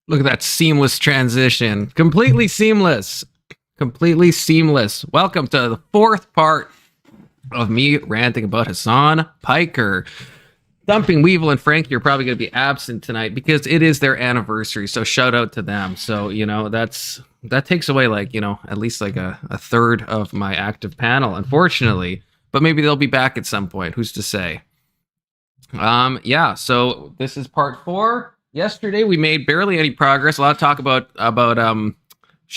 Look at that seamless transition. Completely seamless. Completely seamless. Welcome to the fourth part of me ranting about Hasan Piker. Thumping Weevil and Frankie are probably going to be absent tonight because it is their anniversary. So shout out to them. So, you know, that takes away like, you know, at least like a third of my active panel, unfortunately. But maybe they'll be back at some point. Who's to say? Yeah, so this is part 4. Yesterday we made barely any progress. A lot of talk about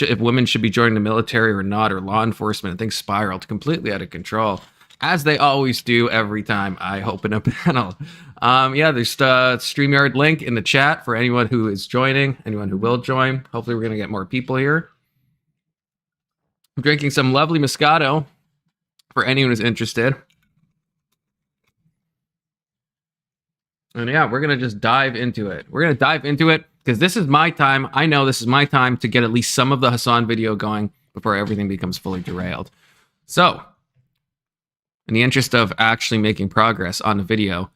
if women should be joining the military or not, or law enforcement. And things spiraled completely out of control, as they always do every time I open a panel. Yeah, there's a StreamYard link in the chat for anyone who is joining, anyone who will join. Hopefully we're going to get more people here. I'm drinking some lovely Moscato for anyone who's interested. And yeah, we're going to just dive into it. We're going to dive into it because this is my time. I know this is my time to get at least some of the Hasan video going before everything becomes fully derailed. So, in the interest of actually making progress on the video,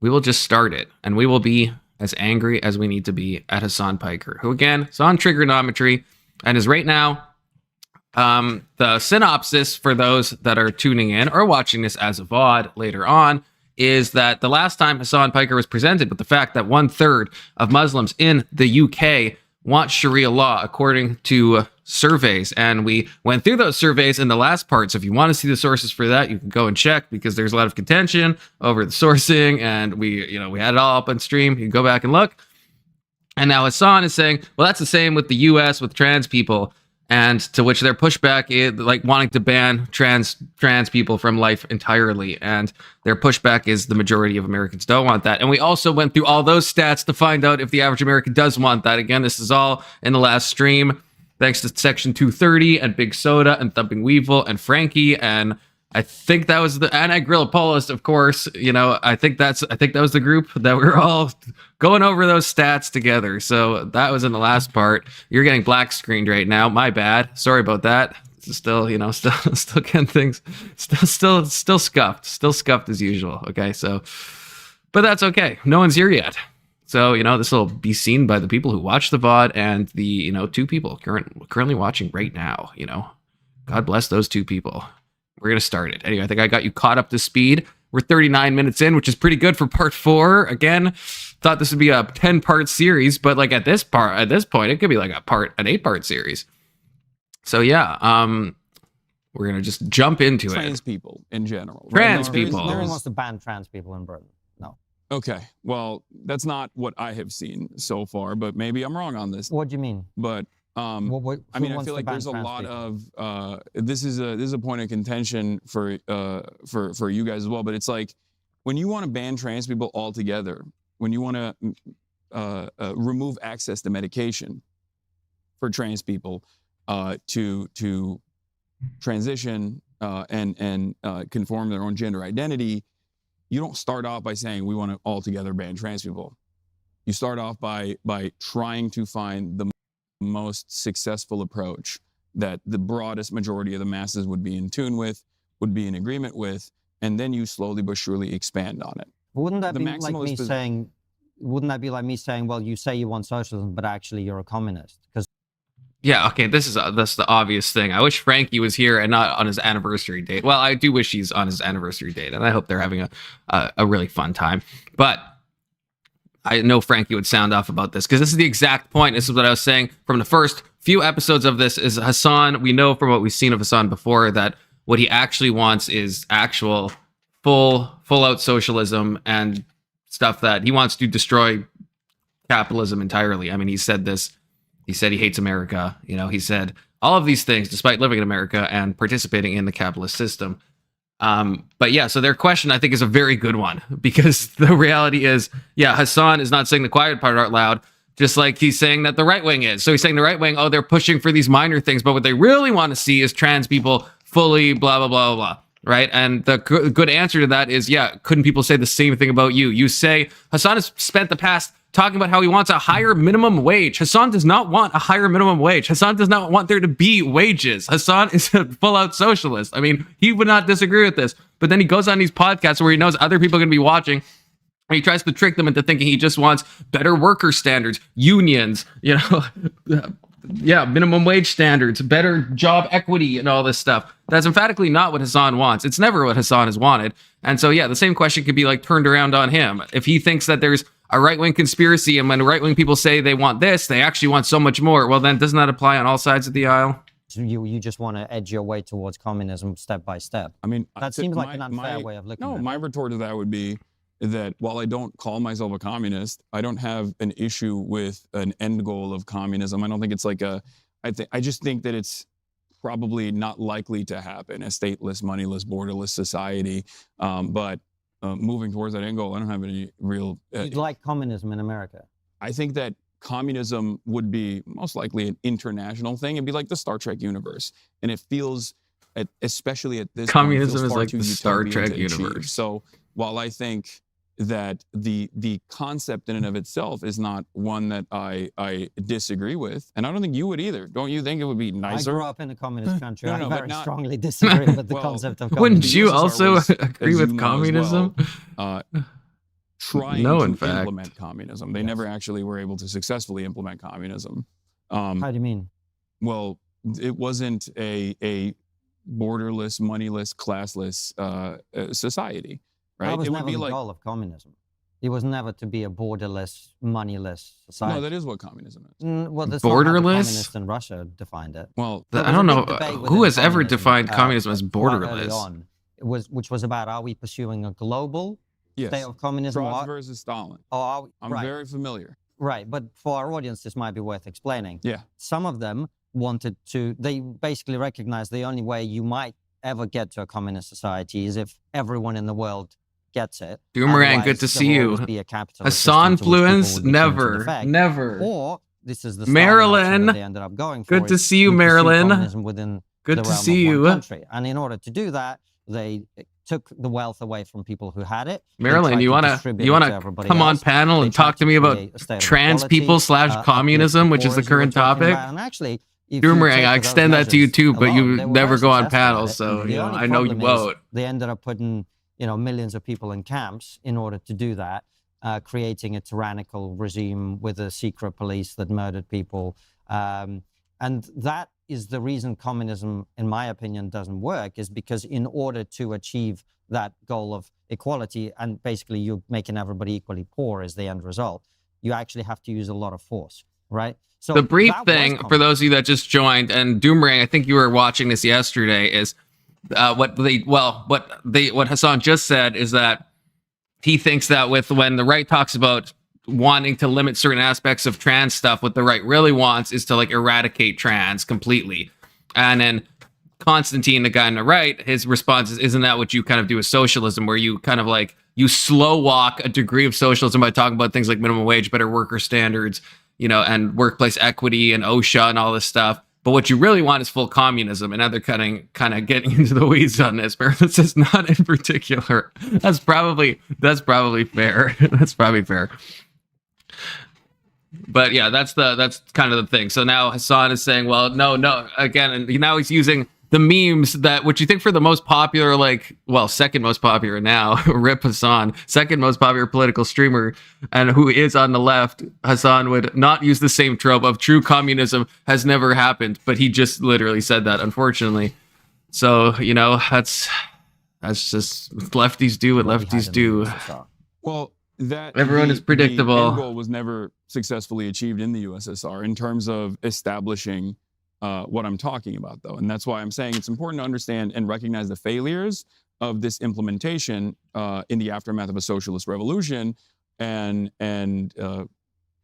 we will just start it. And we will be as angry as we need to be at Hasan Piker, who again is on triggernometry and is right now the synopsis for those that are tuning in or watching this as a VOD later on is that the last time Hasan Piker was presented with the fact that 1/3 of Muslims in the UK want Sharia law, according to surveys. And we went through those surveys in the last part. So if you want to see the sources for that, you can go and check, because there's a lot of contention over the sourcing. And we had it all up on stream. You can go back and look. And now Hasan is saying, well, that's the same with the US with trans people. And to which their pushback is like wanting to ban trans people from life entirely. And their pushback is the majority of Americans don't want that. And we also went through all those stats to find out if the average American does want that. Again, this is all in the last stream. Thanks to Section 230 and Big Soda and Thumping Weevil and Frankie. And I think that was the Anti-Grill Apologist, of course. You know, I think that was the group that we were all going over those stats together. So that was in the last part. You're getting black screened right now. My bad. Sorry about that. Still getting things still scuffed. Still scuffed as usual. Okay, so but that's okay. No one's here yet. So, you know, this will be seen by the people who watch the VOD and the, 2 people currently watching right now. God bless those 2 people. We're going to start it. Anyway, I think I got you caught up to speed. We're 39 minutes in, which is pretty good for part 4. Again, thought this would be a 10-part series, but like at this point, it could be like an 8-part series. So yeah, we're going to just jump into trans people in general. Trans people. No one wants to ban trans people in Britain. No. Okay. Well, that's not what I have seen so far, but maybe I'm wrong on this. What do you mean? But I feel like there's a lot of this is a point of contention for you guys as well. But it's like when you want to ban trans people altogether, when you want to remove access to medication for trans people to transition and conform their own gender identity, you don't start off by saying we want to altogether ban trans people. You start off by trying to find the most successful approach that the broadest majority of the masses would be in tune with, would be in agreement with, and then you slowly but surely expand on it. Wouldn't that be like me saying? Wouldn't that be like me saying, well, you say you want socialism, but actually you're a communist? Because yeah, okay, that's the obvious thing. I wish Frankie was here and not on his anniversary date. Well, I do wish he's on his anniversary date, and I hope they're having a really fun time. But I know Frankie would sound off about this, because this is the exact point. This is what I was saying from the first few episodes of this is Hasan. We know from what we've seen of Hasan before that what he actually wants is actual full out socialism and stuff, that he wants to destroy capitalism entirely. I mean, he said this. He said he hates America. He said all of these things despite living in America and participating in the capitalist system. But yeah, so their question, I think, is a very good one, because the reality is, yeah, Hasan is not saying the quiet part out loud, Just like he's saying that the right wing is. So he's saying the right wing, oh, they're pushing for these minor things, but what they really want to see is trans people fully blah, blah, blah, blah, blah. Right? And the good answer to that is, yeah, couldn't people say the same thing about you? You say, Hasan has spent the past talking about how he wants a higher minimum wage. Hasan does not want a higher minimum wage. Hasan does not want there to be wages. Hasan is a full-out socialist. I mean, he would not disagree with this. But then he goes on these podcasts where he knows other people are going to be watching, and he tries to trick them into thinking he just wants better worker standards, unions, minimum wage standards, better job equity, and all this stuff. That's emphatically not what Hasan wants. It's never what Hasan has wanted. And so, yeah, the same question could be like turned around on him. If he thinks that there's a right-wing conspiracy, and when right-wing people say they want this, they actually want so much more, well, then doesn't that apply on all sides of the aisle? So you just want to edge your way towards communism step by step. I mean, that seems like an unfair way of looking at it. No, my retort to that would be that while I don't call myself a communist, I don't have an issue with an end goal of communism. I don't think it's like I just think that it's probably not likely to happen, a stateless, moneyless, borderless society. But moving towards that end goal, I don't have any real... You'd like communism in America? I think that communism would be most likely an international thing. It'd be like the Star Trek universe. And it feels, especially at this communism point, is like the Star Trek universe. So while I think that the concept in and of itself is not one that I disagree with, and I don't think you would either. Don't you think it would be nicer? I grew up in a communist country. I very strongly disagree with the concept of communism. Wouldn't you also agree with communism? Trying to implement communism. They never actually were able to successfully implement communism. How do you mean? Well, it wasn't a borderless, moneyless, classless society. Right? That was never the goal of communism. It was never to be a borderless, moneyless society. No, that is what communism is. Well, that's borderless? Not how the communists in Russia defined it. Well, I don't know who has ever defined communism as borderless. Which was about, are we pursuing a global state of communism? Trotsky versus Stalin. I'm very familiar. Right, but for our audience, this might be worth explaining. Yeah. Some of them they basically recognized the only way you might ever get to a communist society is if everyone in the world gets it. Doomerang, good to see you. Hasan Fluence, never. Or this is the Marilyn. they ended up going for. Good to see you, Marilyn. Good to see you. Country. And in order to do that, they took the wealth away from people who had it. Marilyn, you wanna come on panel and talk to me about trans people / communism, which is the current topic? And actually, Doomerang, I extend that to you too, but you never go on panels, so I know you won't. They ended up putting millions of people in camps in order to do that, creating a tyrannical regime with a secret police that murdered people. And that is the reason communism, in my opinion, doesn't work, is because in order to achieve that goal of equality, and basically you're making everybody equally poor as the end result, you actually have to use a lot of force, right? So the brief thing for those of you that just joined, and Doomerang, I think you were watching this yesterday, is what Hasan just said is that he thinks that when the right talks about wanting to limit certain aspects of trans stuff, what the right really wants is to like eradicate trans completely. And then Konstantin, the guy on the right, his response is, isn't that what you kind of do with socialism, where you kind of like you slow walk a degree of socialism by talking about things like minimum wage, better worker standards, and workplace equity and OSHA and all this stuff. But what you really want is full communism. And now they're kind of getting into the weeds on this. Marilyn says not in particular. That's probably fair. That's probably fair. But yeah, that's kind of the thing. So now Hasan is saying, well, no, again, and now he's using the memes that, which you think for the most popular, second most popular now, Rip Hasan, second most popular political streamer, and who is on the left, Hasan would not use the same trope of true communism has never happened, but he just literally said that, unfortunately. So, that's just lefties do what lefties do. Well, that everyone is predictable. The end goal was never successfully achieved in the USSR in terms of establishing what I'm talking about, though. And that's why I'm saying it's important to understand and recognize the failures of this implementation in the aftermath of a socialist revolution and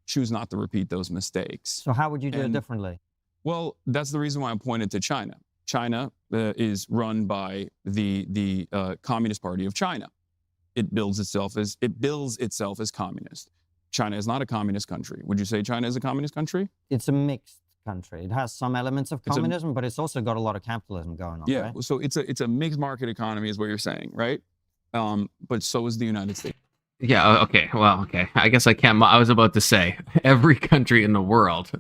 choose not to repeat those mistakes. So how would you do it differently? Well, that's the reason why I pointed to China. China is run by the Communist Party of China. It bills itself as communist. China is not a communist country. Would you say China is a communist country? It's a mixed country. It has some elements of communism, but it's also got a lot of capitalism going on. Yeah, right? so it's a mixed market economy is what you're saying, right? But so is the United States. Yeah, okay. Well, okay. I guess I can't. I was about to say every country in the world,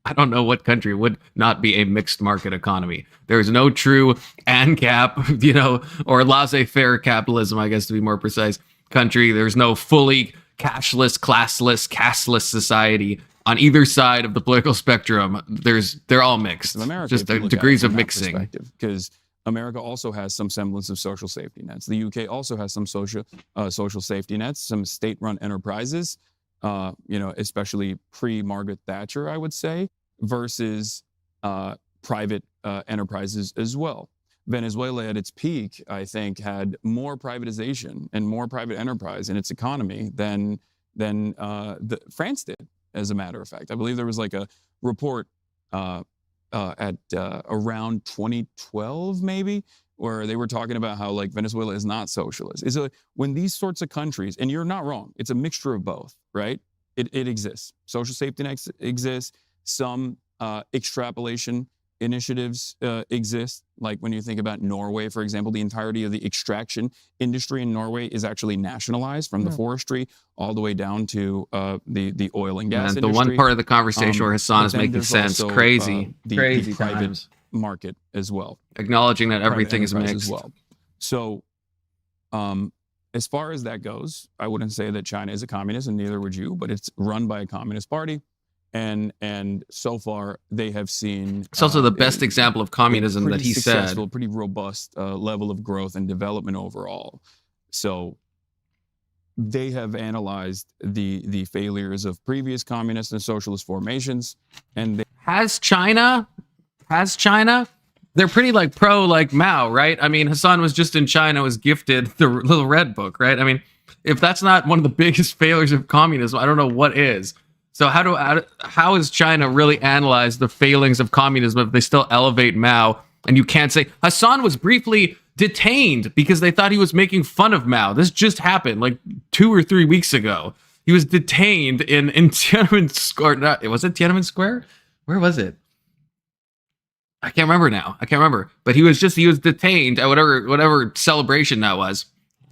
I don't know what country would not be a mixed market economy. There is no true ANCAP, or laissez-faire capitalism, I guess to be more precise, country. There's no fully cashless, classless, casteless society on either side of the political spectrum. They're all mixed. America, just degrees of mixing. Because America also has some semblance of social safety nets. The UK also has some social safety nets, some state-run enterprises, especially pre-Margaret Thatcher, I would say, versus private enterprises as well. Venezuela at its peak, I think, had more privatization and more private enterprise in its economy than France did, as a matter of fact. I believe there was like a report at around 2012, maybe, where they were talking about how like Venezuela is not socialist. When these sorts of countries, and you're not wrong, it's a mixture of both, right? It exists. Social safety nets exist. Some extrapolation initiatives exist. Like when you think about Norway, for example, the entirety of the extraction industry in Norway is actually nationalized from the forestry all the way down to the oil and gas industry. The one part of the conversation where Hasan is making sense, also, crazy the private times. Market as well. Acknowledging that everything is mixed. As well. So as far as that goes, I wouldn't say that China is a communist, and neither would you, but it's run by a communist party. And so far, they have seen... It's also the best example of communism that he said. Pretty robust level of growth and development overall. So they have analyzed the failures of previous communist and socialist formations. And Has China? They're pretty like pro like Mao, right? I mean, Hasan was just in China, was gifted the Little Red Book, right? I mean, if that's not one of the biggest failures of communism, I don't know what is. So how has China really analyzed the failings of communism if they still elevate Mao? And you can't say Hasan was briefly detained because they thought he was making fun of Mao. This just happened like 2 or 3 weeks ago. He was detained in Tiananmen Square. Was it Tiananmen Square? Where was it? I can't remember now. But he was detained at whatever celebration that was.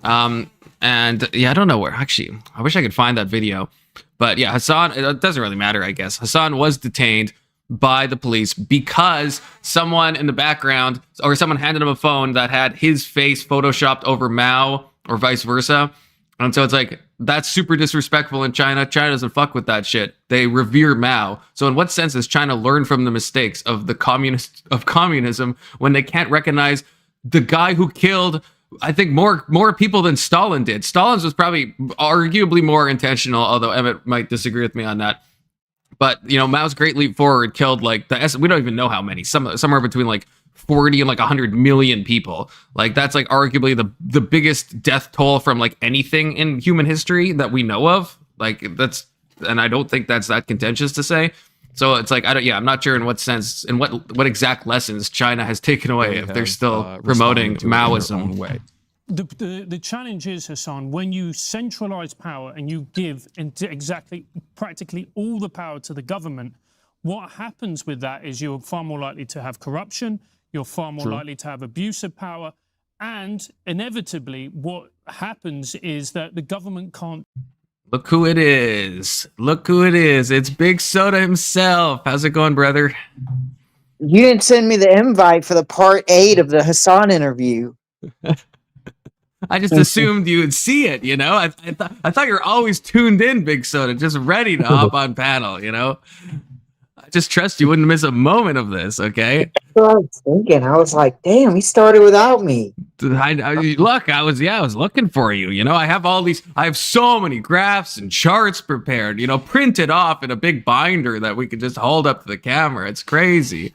And yeah, I don't know where. Actually, I wish I could find that video. But yeah, Hasan, it doesn't really matter, I guess. Hasan was detained by the police because someone in the background, or someone handed him a phone that had his face photoshopped over Mao, or vice versa. And so it's like, that's super disrespectful in China. China doesn't fuck with that shit. They revere Mao. So in what sense does China learn from the mistakes of communism when they can't recognize the guy who killed, I think, more people than Stalin did? Stalin's was probably arguably more intentional, although Emmett might disagree with me on that. But, Mao's Great Leap Forward killed we don't even know how many, somewhere between like 40 and like 100 million people. Like that's like arguably the biggest death toll from like anything in human history that we know of. Like and I don't think that's that contentious to say. So it's like, I'm not sure in what sense, in what exact lessons China has taken away if they're still promoting Maoism. Way. The challenge is, Hasan, when you centralize power and you give practically all the power to the government, what happens with that is you're far more likely to have corruption, you're far more likely to have abuse of power, and inevitably what happens is that the government can't... Look who it is. It's Big Soda himself. How's it going, brother? You didn't send me the invite for the part 8 of the Hasan interview. I just assumed you would see it, I thought you were always tuned in, Big Soda, just ready to hop on panel, I just trust you wouldn't miss a moment of this, okay? That's what I was thinking. I was like, damn, he started without me. I was looking for you. I have so many graphs and charts prepared, printed off in a big binder that we could just hold up to the camera. It's crazy.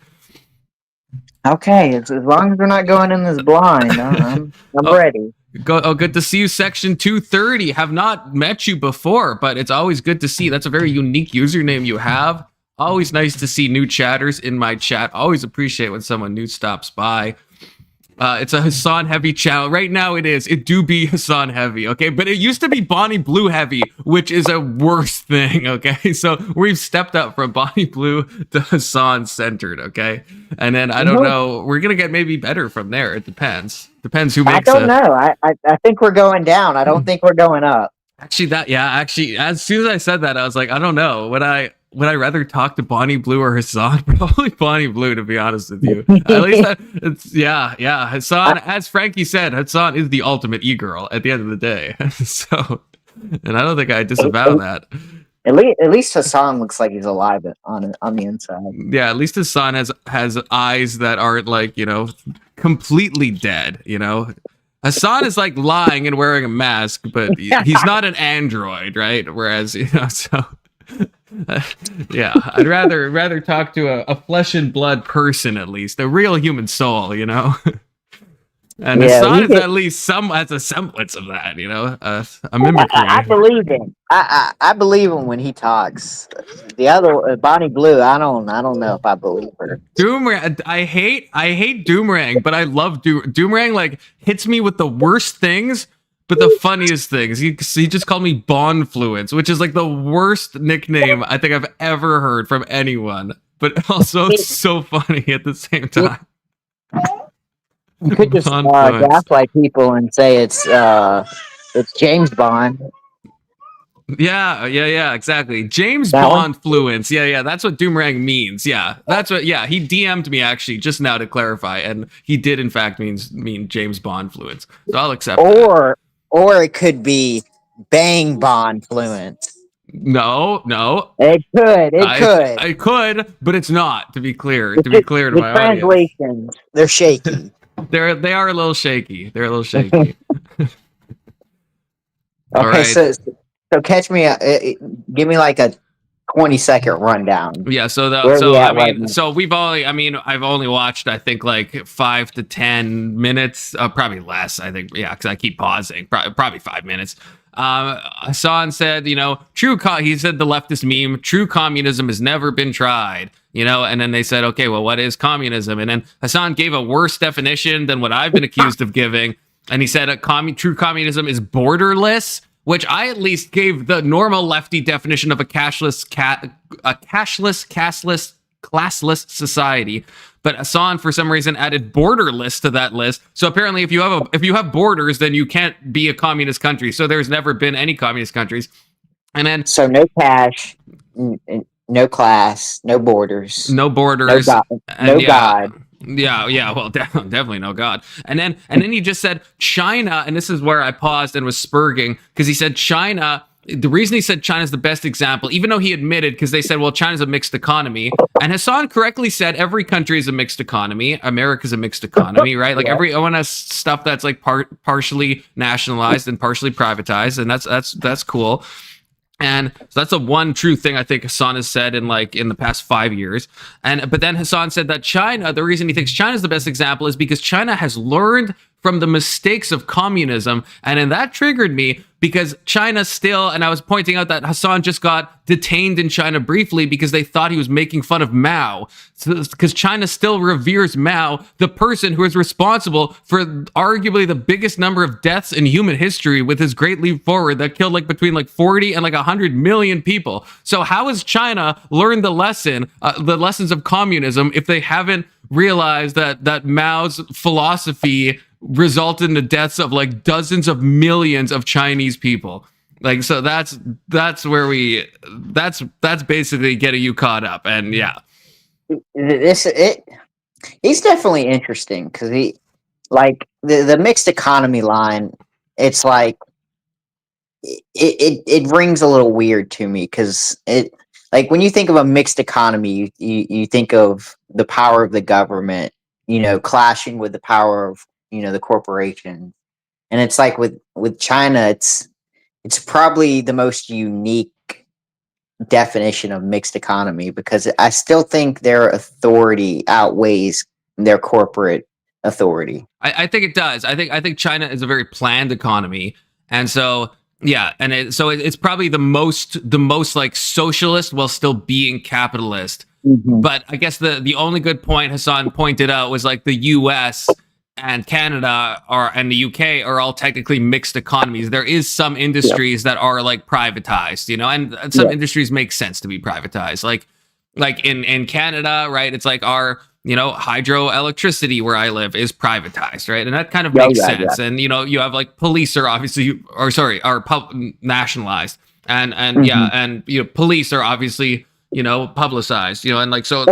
Okay, as long as we're not going in this blind, I'm ready. Good to see you, Section 230. Have not met you before, but it's always good to see. That's a very unique username you have. Always nice to see new chatters in my chat. Always appreciate when someone new stops by. It's a Hasan heavy channel. Right now it is. It do be Hasan heavy, okay? But it used to be Bonnie Blue heavy, which is a worse thing, okay? So we've stepped up from Bonnie Blue to Hasan centered, okay? And then I don't know. We're gonna get maybe better from there. It depends. Depends who makes. I don't know. I think we're going down. I don't think we're going up. Actually, as soon as I said that, I was like, I don't know. Would I rather talk to Bonnie Blue or Hasan? Probably Bonnie Blue, to be honest with you. At least Hasan, as Frankie said, Hasan is the ultimate e-girl at the end of the day. So, and I don't think I disavow that. At least Hasan looks like he's alive on the inside. Yeah, at least Hasan has eyes that aren't like, completely dead, Hasan is like lying and wearing a mask, but he's not an android, right? Whereas, so yeah, I'd rather talk to a flesh and blood person, at least a real human soul, And Hasan is at least has a semblance of that, a mimicry. I believe him. I believe him when he talks. The other Bonnie Blue, I don't know if I believe her. Doomerang, I hate Doomerang, but I love Doomerang. Like hits me with the worst things, but the funniest things. He just called me Bonfluence, which is like the worst nickname I think I've ever heard from anyone. But also it's so funny at the same time. You could just gaslight people and say it's James Bond. Yeah, exactly. James Bond fluence. Yeah, that's what Doomerang means. Yeah, that's what. Yeah, he DM'd me actually just now to clarify, and he did in fact mean James Bond fluence. So I'll accept. Or it could be Bang Bond fluence. No. It could. I could, but it's not. To be clear to my audience. Translations, they're shaky. They are a little shaky. Okay, all right. So catch me. Give me like a 20-second rundown. Yeah. So I've only watched I think like 5 to 10 minutes, probably less. I think because I keep pausing. Probably 5 minutes. Hasan said, he said the leftist meme, true communism has never been tried. And then they said, okay, well, what is communism? And then Hasan gave a worse definition than what I've been accused of giving. And he said true communism is borderless, which I at least gave the normal lefty definition of a cashless, classless society. But Hasan, for some reason, added borderless to that list. So apparently, if you have borders, then you can't be a communist country. So there's never been any communist countries. And then no cash. No class, no borders, no God. Yeah. Well, definitely no God. And then he just said China, and this is where I paused and was spurging because he said China. The reason he said China's the best example, even though he admitted, because they said, well, China's a mixed economy, and Hasan correctly said every country is a mixed economy. America's a mixed economy, right? Like everyone has stuff that's like partially nationalized and partially privatized, and that's cool. And so that's the one true thing I think Hasan has said in the past 5 years. But then Hasan said that China, the reason he thinks China is the best example is because China has learned from the mistakes of communism. And then that triggered me because China still, and I was pointing out that Hasan just got detained in China briefly because they thought he was making fun of Mao. Because China still reveres Mao, the person who is responsible for arguably the biggest number of deaths in human history with his Great Leap Forward that killed between 40 and 100 million people. So how has China learned the lessons of communism if they haven't realized that Mao's philosophy resulted in the deaths of dozens of millions of Chinese people? So that's basically getting you caught up. And yeah, he's definitely interesting because he the mixed economy line. It's it rings a little weird to me because it when you think of a mixed economy, you think of the power of the government, clashing with the power of the corporation. And it's with China, it's probably the most unique definition of mixed economy because I still think their authority outweighs their corporate authority. I think it does. I think China is a very planned economy, and so yeah, and it's probably the most socialist while still being capitalist. Mm-hmm. But I guess the only good point Hasan pointed out was the U.S. and Canada and the UK are all technically mixed economies. There is some industries that are like privatized, and some industries make sense to be privatized. Like in Canada, right? It's like our hydroelectricity where I live is privatized, right? And that kind of makes sense. And you have like police are obviously, nationalized, and police are obviously publicized, and like so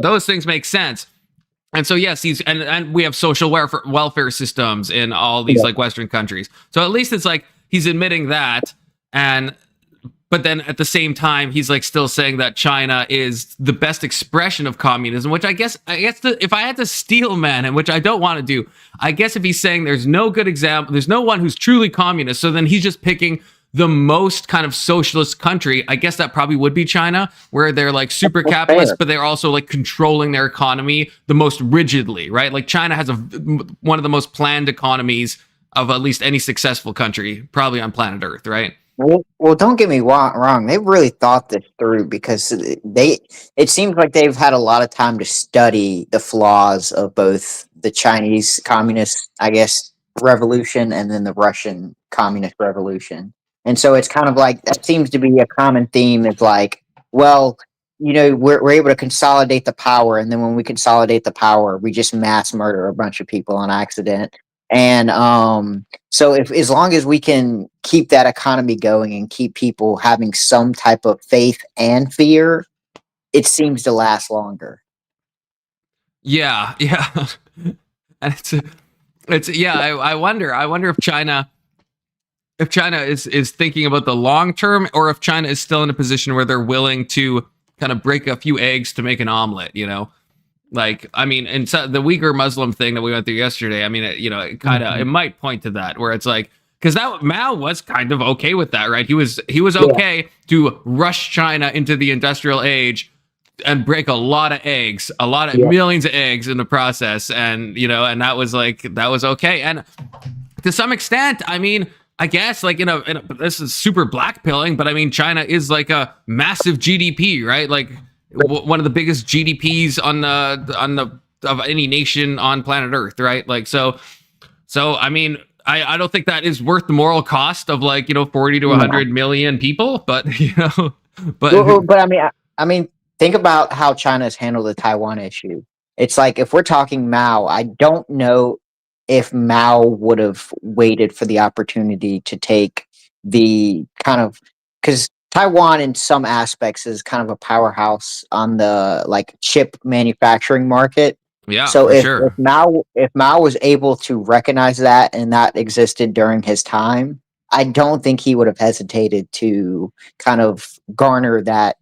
those things make sense. And so yes, and we have social welfare systems in all these like Western countries. So at least it's like he's admitting that, but then at the same time he's like still saying that China is the best expression of communism, which I guess if I had to steel man him, which I don't want to do, I guess if he's saying there's no good example, there's no one who's truly communist, so then he's just picking the most kind of socialist country. I guess that probably would be China, where they're like super capitalist, but they're also like controlling their economy the most rigidly, right? Like China has one of the most planned economies of at least any successful country, probably on planet Earth, right? Well, don't get me wrong. They've really thought this through, because it seems like they've had a lot of time to study the flaws of both the Chinese communist, I guess, revolution and then the Russian communist revolution. And so it's kind of like, that seems to be a common theme. It's like, well, we're able to consolidate the power. And then when we consolidate the power, we just mass murder a bunch of people on accident. And so as long as we can keep that economy going and keep people having some type of faith and fear, it seems to last longer. Yeah. And I wonder if China is thinking about the long term, or if China is still in a position where they're willing to kind of break a few eggs to make an omelet, Like, I mean, and so the Uyghur Muslim thing that we went through yesterday, I mean, it kind of, it might point to that, where it's like, because that Mao was kind of okay with that, right? He was okay to rush China into the industrial age and break a lot of eggs, millions of eggs in the process, and and that was okay. And to some extent, I mean, I guess like this is super blackpilling, but I mean, China is like a massive GDP, right? Like one of the biggest GDPs of any nation on planet Earth, right? Like so I mean, I don't think that is worth the moral cost of 40 to 100 million people, but I mean, think about how China's handled the Taiwan issue. It's like, if we're talking Mao, I don't know if Mao would have waited for the opportunity to take the kind of, because Taiwan in some aspects is kind of a powerhouse on the chip manufacturing market. Yeah. So if Mao was able to recognize that, and that existed during his time, I don't think he would have hesitated to kind of garner that.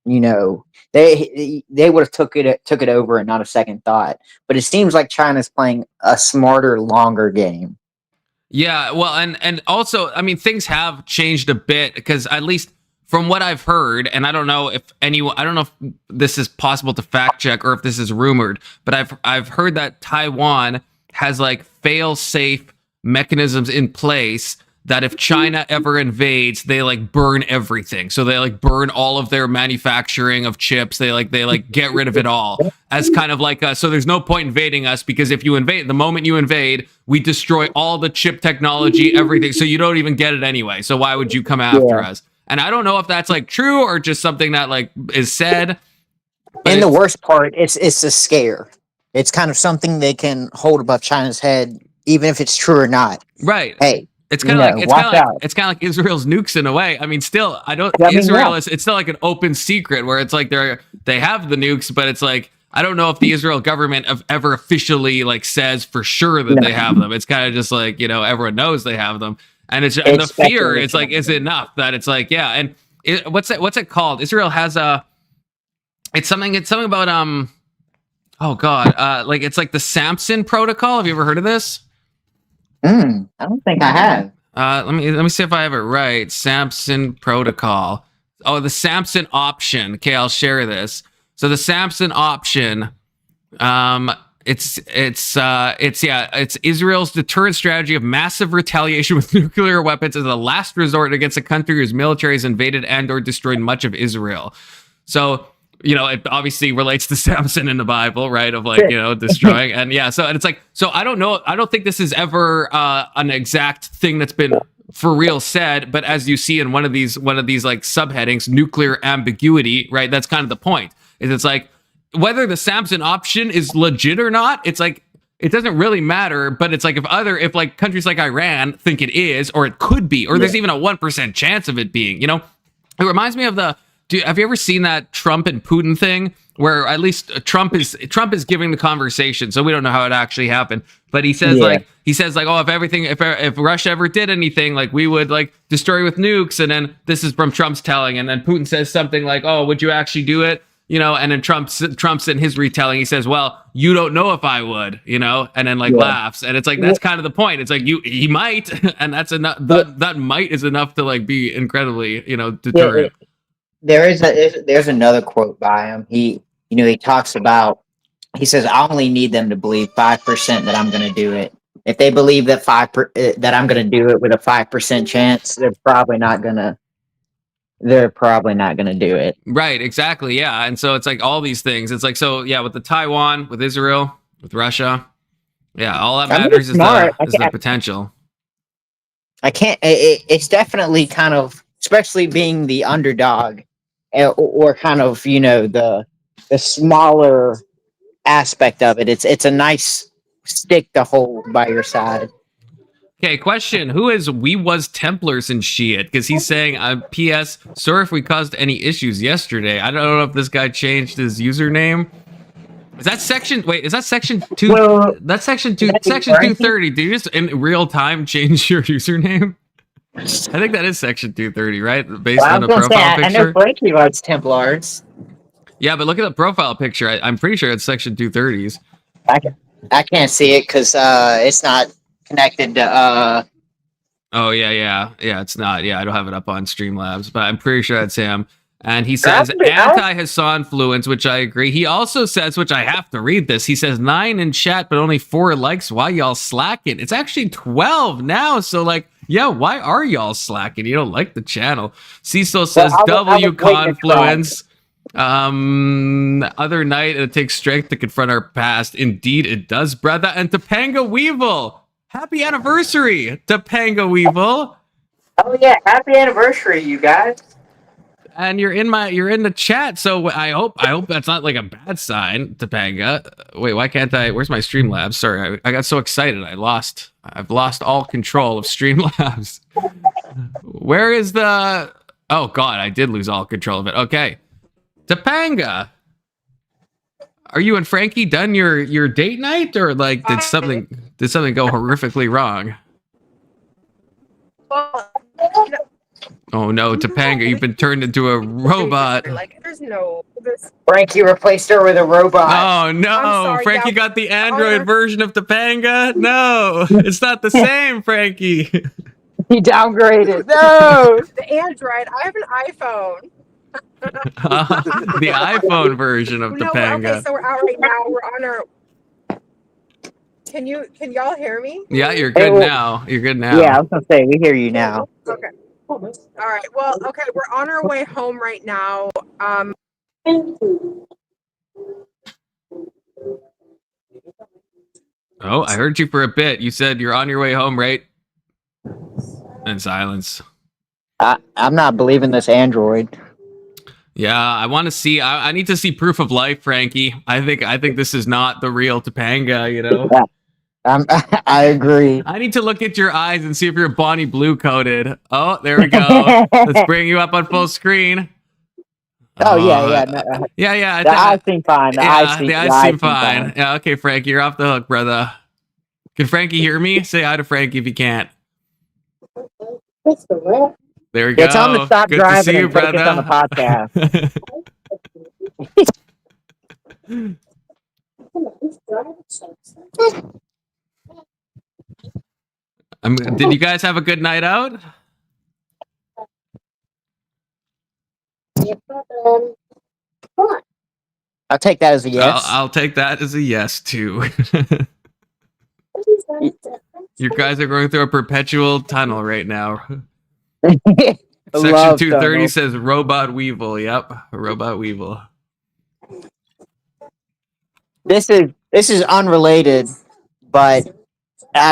They would have took it over and not a second thought. But it seems like China's playing a smarter, longer game. Yeah, well, and also, I mean, things have changed a bit, because at least from what I've heard, and I don't know if this is possible to fact check or if this is rumored, but I've heard that Taiwan has fail-safe mechanisms in place that if China ever invades, they burn everything. So they burn all of their manufacturing of chips. They get rid of it all, as kind of so there's no point invading us, because if you invade, the moment you invade, we destroy all the chip technology, everything. So you don't even get it anyway. So why would you come after us? And I don't know if that's true or just something that is said. And the worst part, it's a scare. It's kind of something they can hold above China's head, even if it's true or not. Right. Hey, it's kind of it's kind of like Israel's nukes in a way. I mean, still, it's still an open secret, where it's they have the nukes, but it's I don't know if the Israel government ever officially says for sure that they have them. It's kind of just everyone knows they have them. And it's the fear. It's is it enough that it's yeah. And what's it called? Israel has it's something about oh god, it's the Samson Protocol. Have you ever heard of this? I don't think I have. Let me see if I have it right. Samson Protocol. Oh, the Samson option. Okay, I'll share this. So the Samson option. It's Israel's deterrent strategy of massive retaliation with nuclear weapons as a last resort against a country whose military has invaded and or destroyed much of Israel. So you know, it obviously relates to Samson in the Bible, right? Of like, you know, destroying. And yeah, so and it's like, so I don't know. I don't think this is ever an exact thing that's been for real said, but as you see in one of these like subheadings, nuclear ambiguity, right? That's kind of the point. Is it's like whether the Samson option is legit or not, it's like it doesn't really matter, but it's like if like countries like Iran think it is, or it could be, or there's even a 1% chance of it being, you know, it reminds me of have you ever seen that Trump and Putin thing where at least Trump is giving the conversation. So we don't know how it actually happened, but he says like, oh, if Russia ever did anything, like we would like destroy with nukes. And then this is from Trump's telling. And then Putin says something like, oh, would you actually do it? You know, and then Trump's in his retelling, he says, well, you don't know if I would, you know, and then like laughs. And it's like, that's kind of the point. It's like he might, and that's enough. That might is enough to like be incredibly, you know, deterrent. There's another quote by him. He talks about, he says, I only need them to believe 5% that I'm going to do it. If they believe that that I'm going to do it with a 5% chance, they're probably not going to do it. Right, exactly. Yeah. And so it's like all these things. It's like, so yeah, with the Taiwan, with Israel, with Russia. Yeah. All that matters is the potential. It's definitely kind of, especially being the underdog or kind of, you know, the smaller aspect of it. It's a nice stick to hold by your side. Okay, question. Who is We Was Templars and shit? Because he's saying, P.S. Sorry if we caused any issues yesterday. I don't know if this guy changed his username. Is that section 2? Well, that's section 230. Do you just in real time change your username? I think that is section 230, right? Based on a profile picture. I know Frankie likes Templars. Yeah, but look at the profile picture. I'm pretty sure it's section 230s. I can't see it because it's not connected to Oh yeah, it's not. Yeah, I don't have it up on Streamlabs, but I'm pretty sure that's him. And he says anti-Hasan fluence, which I agree. He also says, which I have to read this, he says 9 in chat, but only 4 likes. Why y'all slacking? It's actually 12 now. So like, yeah, why are y'all slacking? You don't like the channel. Cecil says W confluence. Other night, it takes strength to confront our past. Indeed, it does, brother. And Topanga Weevil. Happy anniversary, Topanga Weevil. Oh yeah, happy anniversary, you guys. And you're in the chat, so I hope that's not like a bad sign, Topanga. Wait, why can't I? Where's my Streamlabs? Sorry, I got so excited. I've lost all control of Streamlabs. Where is the? Oh God, I did lose all control of it. Okay, Topanga. Are you and Frankie done your date night, or like did something go horrifically wrong? Oh no, Topanga, you've been turned into a robot. Like, there's no. Frankie replaced her with a robot. Oh no, sorry, Frankie got the Android version of Topanga. No, it's not the same, Frankie. He downgraded. No, The Android. I have an iPhone. The iPhone version of Topanga. Okay, so we're out right now. We're on our. Can y'all hear me? Yeah, you're good now. You're good now. Yeah, I was gonna say we hear you now. Okay. All right. Well, okay, we're on our way home right now. Oh, I heard you for a bit. You said you're on your way home, right? And silence. I'm not believing this Android. Yeah, I want to see. I need to see proof of life, Frankie. I think this is not the real Topanga. You know. I agree. I need to look at your eyes and see if you're Bonnie Blue coded. Oh, there we go. Let's bring you up on full screen. Oh yeah. Yeah. The eyes seem fine. The eyes seem fine. Yeah, okay, Frankie, you're off the hook, brother. Can Frankie hear me? Say hi to Frankie if you can't. There we go. Tell him to stop Good driving to see you, and focus on the podcast. Did you guys have a good night out? I'll take that as a yes. I'll take that as a yes too. You guys are going through a perpetual tunnel right now. Section 230 says Robot Weevil. Yep, Robot Weevil. this is unrelated, but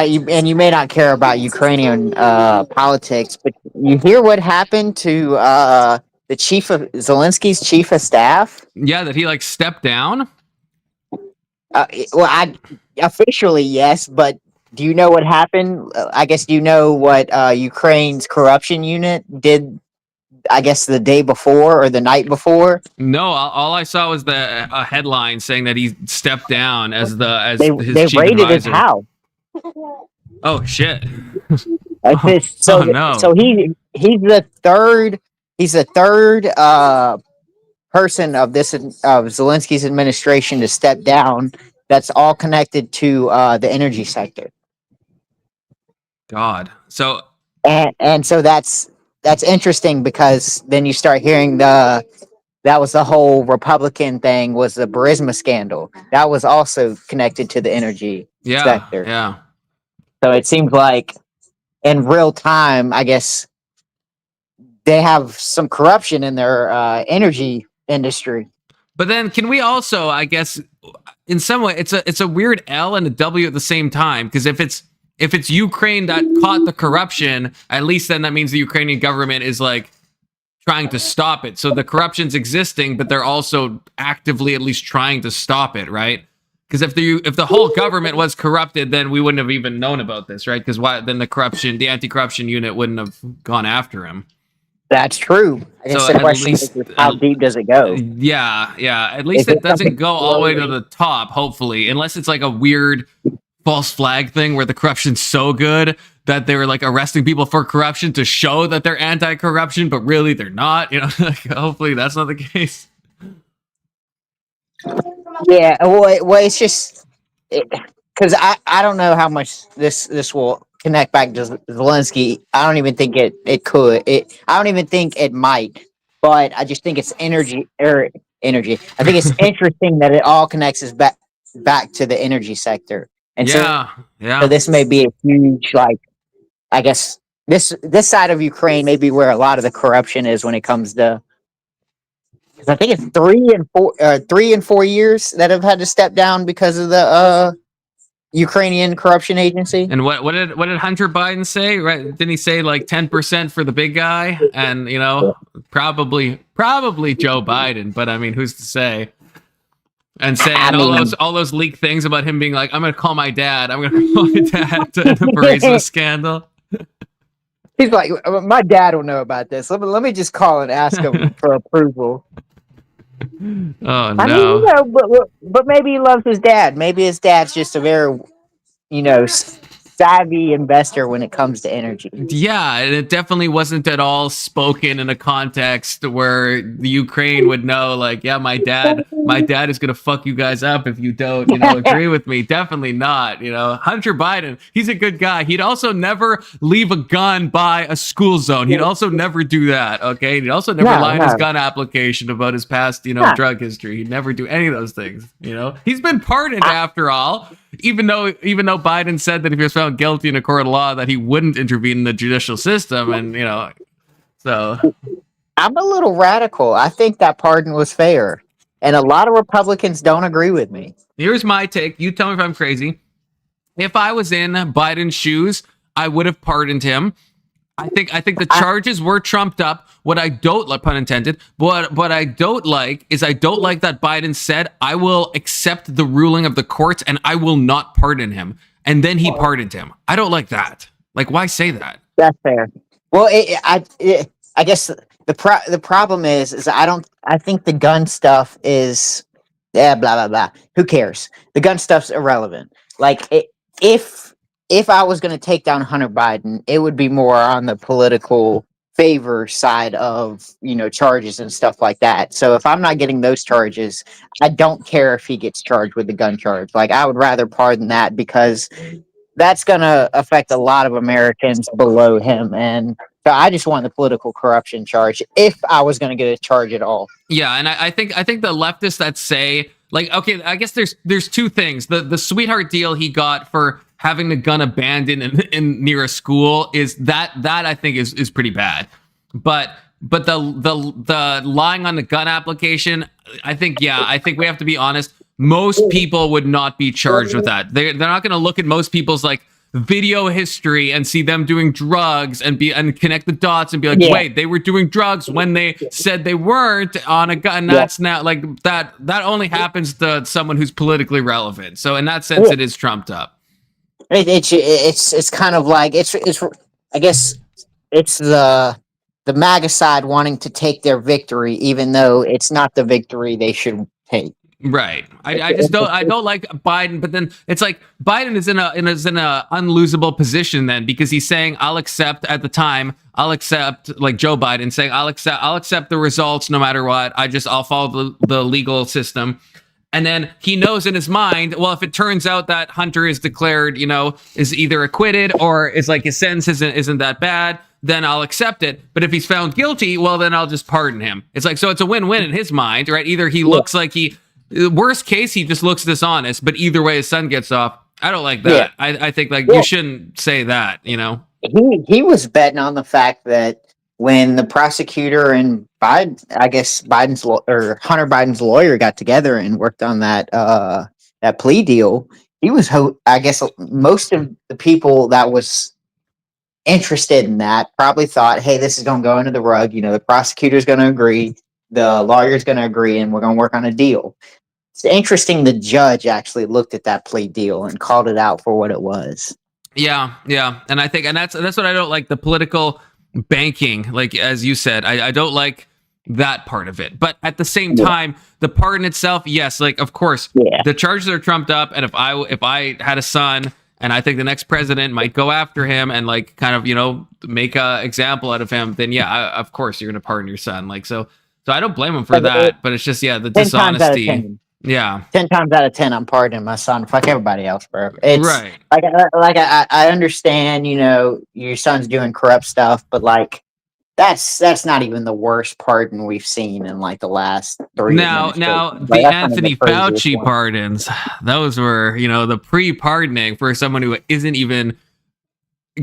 you may not care about Ukrainian politics, but you hear what happened to the chief of Zelensky's chief of staff? Yeah, that he like stepped down. Well, I officially yes, but do you know what happened? I guess you know what Ukraine's corruption unit did. I guess the day before or the night before. No, all I saw was the a headline saying that he stepped down as his They chief raided advisor. his house. Oh shit! So he's the third person of Zelensky's administration to step down. That's all connected to the energy sector. God. So and so that's interesting because then you start hearing that was the whole Republican thing was the Burisma scandal. That was also connected to the energy sector. Yeah. So it seems like in real time, I guess they have some corruption in their energy industry. But then can we also, I guess, in some way, it's a weird L and a W at the same time, because if it's Ukraine that caught the corruption, at least then that means the Ukrainian government is like trying to stop it. So the corruption's existing, but they're also actively at least trying to stop it, right? Because if the whole government was corrupted, then we wouldn't have even known about this, right? Because then the anti-corruption unit wouldn't have gone after him. That's true. I guess the question is how deep does it go? Yeah. At least it doesn't go all the way to the top, hopefully, unless it's like a weird false flag thing where the corruption's so good that they were like arresting people for corruption to show that they're anti-corruption, but really they're not. You know, like, hopefully that's not the case. Yeah, well, it's just because I don't know how much this will connect back to Zelensky. I don't even think it could. I don't even think it might. But I just think it's energy. I think it's interesting that it all connects us back to the energy sector. And so this may be a huge, like, I guess this side of Ukraine may be where a lot of the corruption is when it comes to. Because I think it's 3 and 4 years that have had to step down because of the Ukrainian corruption agency. And what did Hunter Biden say? Right? Didn't he say like 10% for the big guy? And probably Joe Biden, but I mean, who's to say? And saying all those leaked things about him being like, I'm gonna call my dad. I'm gonna call my dad to the Burisma scandal. He's like, my dad will know about this. Let me just call and ask him for approval. Oh no! I mean, but maybe he loves his dad. Maybe his dad's just a very, savvy investor when it comes to energy. Yeah, and it definitely wasn't at all spoken in a context where the Ukraine would know, like, yeah, my dad is gonna fuck you guys up if you don't, agree with me. Definitely not. Hunter Biden, he's a good guy. He'd also never leave a gun by a school zone. He'd also never do that. Okay, he'd also never lie in his gun application about his past, drug history. He'd never do any of those things. He's been pardoned after all. Even though Biden said that if he was found guilty in a court of law that he wouldn't intervene in the judicial system, and so I'm a little radical. I think that pardon was fair, and a lot of Republicans don't agree with me. Here's my take. You tell me if I'm crazy. If I was in Biden's shoes, I would have pardoned him. I think the charges were trumped up. What I don't like, pun intended, what I don't like is I don't like that Biden said, I will accept the ruling of the courts and I will not pardon him. And then he pardoned him. I don't like that. Like, why say that? That's fair. Well, I guess the problem is I think the gun stuff is, blah, blah, blah. Who cares? The gun stuff's irrelevant. Like, if I was going to take down Hunter Biden, it would be more on the political favor side of, charges and stuff like that. So if I'm not getting those charges, I don't care if he gets charged with the gun charge. Like, I would rather pardon that because that's going to affect a lot of Americans below him. And so I just want the political corruption charge if I was going to get a charge at all. Yeah. And I think the leftists that say, like, okay, I guess there's two things. The sweetheart deal he got for having the gun abandoned in near a school is that I think is pretty bad. But the lying on the gun application, I think we have to be honest. most people would not be charged with that. They're not going to look at most people's like video history and see them doing drugs and connect the dots and be like, wait, they were doing drugs when they said they weren't on a gun. That's not like that only happens to someone who's politically relevant. So in that sense, it is trumped up. It's kind of like it's I guess it's the MAGA side wanting to take their victory, even though it's not the victory they should take. Right. I don't like Biden, but then it's like Biden is in a unlosable position then, because he's saying I'll accept like Joe Biden saying I'll accept the results no matter what. I'll follow the legal system. And then he knows in his mind, well, if it turns out that Hunter is declared, is either acquitted or is like his sentence isn't that bad, then I'll accept it. But if he's found guilty, well, then I'll just pardon him. It's like, so it's a win-win in his mind, right? Either he looks like worst case, he just looks dishonest, but either way his son gets off. I don't like that. I think you shouldn't say that, He was betting on the fact that when the prosecutor and Hunter Biden's lawyer got together and worked on that plea deal, most of the people that was interested in that probably thought, hey, this is going to go under the rug. The prosecutor's going to agree, the lawyer's going to agree, and we're going to work on a deal. It's interesting the judge actually looked at that plea deal and called it out for what it was. Yeah. And I think, and that's what I don't like, the political banking, like as you said, I don't like that part of it. But at the same time, the pardon itself, yes, like of course, the charges are trumped up. And if I had a son and I think the next president might go after him and like kind of, make a example out of him, then of course you're going to pardon your son. Like, so I don't blame him for that, but it's just, the dishonesty. 10 times out of 10, I'm pardoning my son. Fuck everybody else, bro. It's right. Like I understand, your son's doing corrupt stuff, but like that's not even the worst pardon we've seen in like the last 3 years. Now the Anthony Fauci pardons, those were, the pre-pardoning for someone who isn't even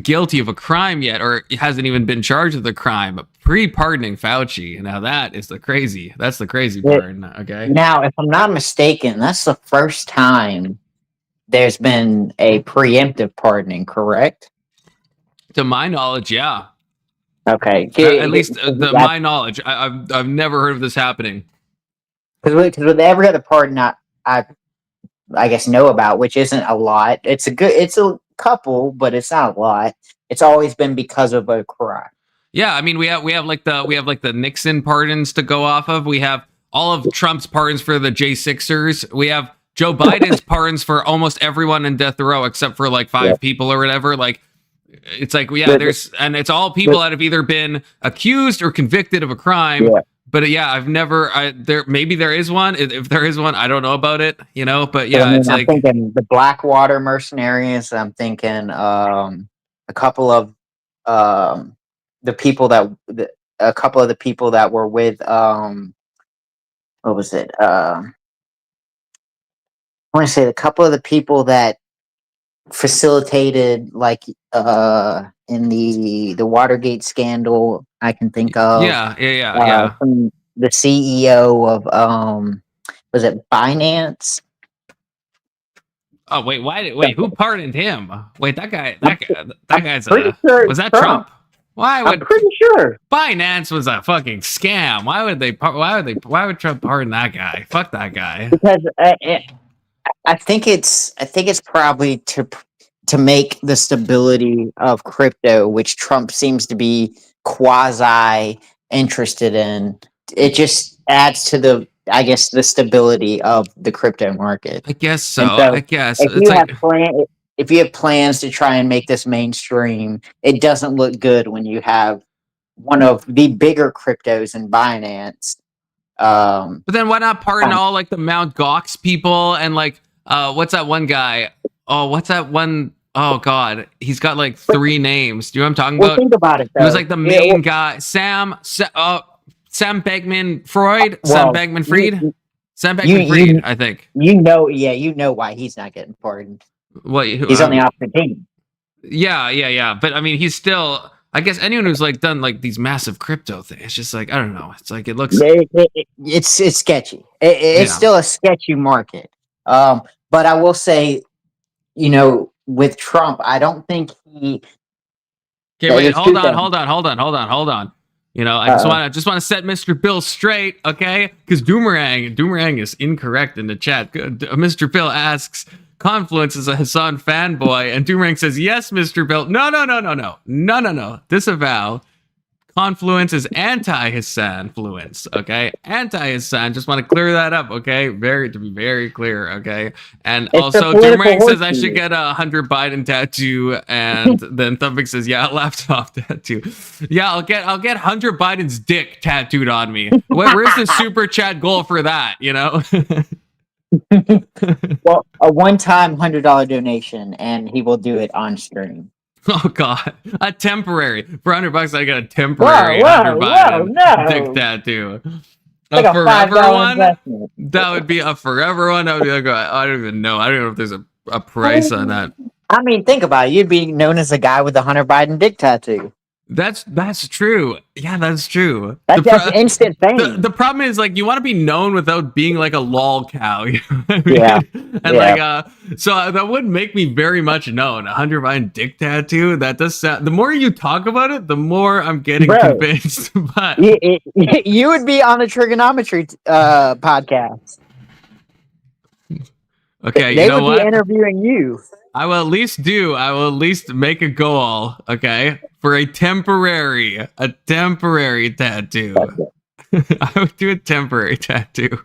guilty of a crime yet or hasn't even been charged with a crime. Pre-pardoning Fauci, now that's the crazy pardon. Okay, now if I'm not mistaken, that's the first time there's been a preemptive pardoning, correct? To my knowledge, yeah. Okay, at least my knowledge, I've never heard of this happening. Because with every other pardon I guess know about, which isn't a lot, it's a couple, but it's not a lot. It's always been because of a crime. Yeah, I mean we have like the Nixon pardons to go off of. We have all of Trump's pardons for the J6ers. We have Joe Biden's pardons for almost everyone in death row except for like 5 people or whatever. Like it's like and it's all people that have either been accused or convicted of a crime. Yeah. But maybe there is one. If there is one, I don't know about it, but I'm thinking the Blackwater mercenaries. I'm thinking a couple of the people that were with what was it? I want to say a couple of the people that facilitated like in the Watergate scandal. I can think of from the CEO of was it Binance? Oh wait, who pardoned him? Wait, that guy's was that Trump? I'm pretty sure Binance was a fucking scam. Why would Trump pardon that guy? Fuck that guy. Because I think it's probably to make the stability of crypto, which Trump seems to be quasi interested in. It just adds to the stability of the crypto market. I guess so. I guess if you have plans to try and make this mainstream, it doesn't look good when you have one of the bigger cryptos in Binance. But then why not pardon all like the Mt. Gox people and like what's that one guy? Oh, what's that one? Oh God, he's got like 3 names. Do you know what I'm talking about? Think about it. Though. He was like the main guy, Sam Bankman-Fried. Sam Bankman-Fried. Sam Bankman-Fried, I think. You know why he's not getting pardoned. What? He's on the opposite team. Yeah. But I mean, he's still. I guess anyone who's like done like these massive crypto things, it's just like I don't know. It's like it looks. It's sketchy. It's still a sketchy market. But I will say, with Trump, I don't think he. Okay, wait, hold on. I just want to set Mr. Bill straight, okay? Because Doomerang is incorrect in the chat. Mr. Bill asks, Confluence is a Hasan fanboy, and Doomerang says, yes, Mr. Bill. No. Disavow. Confluence is anti-Hasan-fluence, okay? Anti-Hasan, just want to clear that up, okay? To be very clear, okay? And It's also, a political Doomerang says I horseshoe. should get a Hunter Biden tattoo, and then Thumbik says, yeah, a laptop tattoo. Yeah, I'll get Hunter Biden's dick tattooed on me. Where's the super chat goal for that, Well, a one-time $100 donation, and he will do it on stream. Oh God, a temporary for $100. I got a temporary Hunter Biden dick tattoo. Like A forever $5 one? investment. That would be a forever one. That would be like I don't even know. I don't know if there's a price on that. I mean, think about it. You'd be known as a guy with a Hunter Biden dick tattoo. That's true. Yeah, that's true. That's instant fame. The problem is like you want to be known without being like a lol cow. You know what I mean? Yeah. And like so that would make me very much known. A Hunter Biden dick tattoo. That does sound. The more you talk about it, the more I'm getting convinced. But you would be on the trigonometry podcast. Okay, they you know would what? be interviewing you. I will at least make a goal, okay, for a temporary tattoo. I would do a temporary tattoo.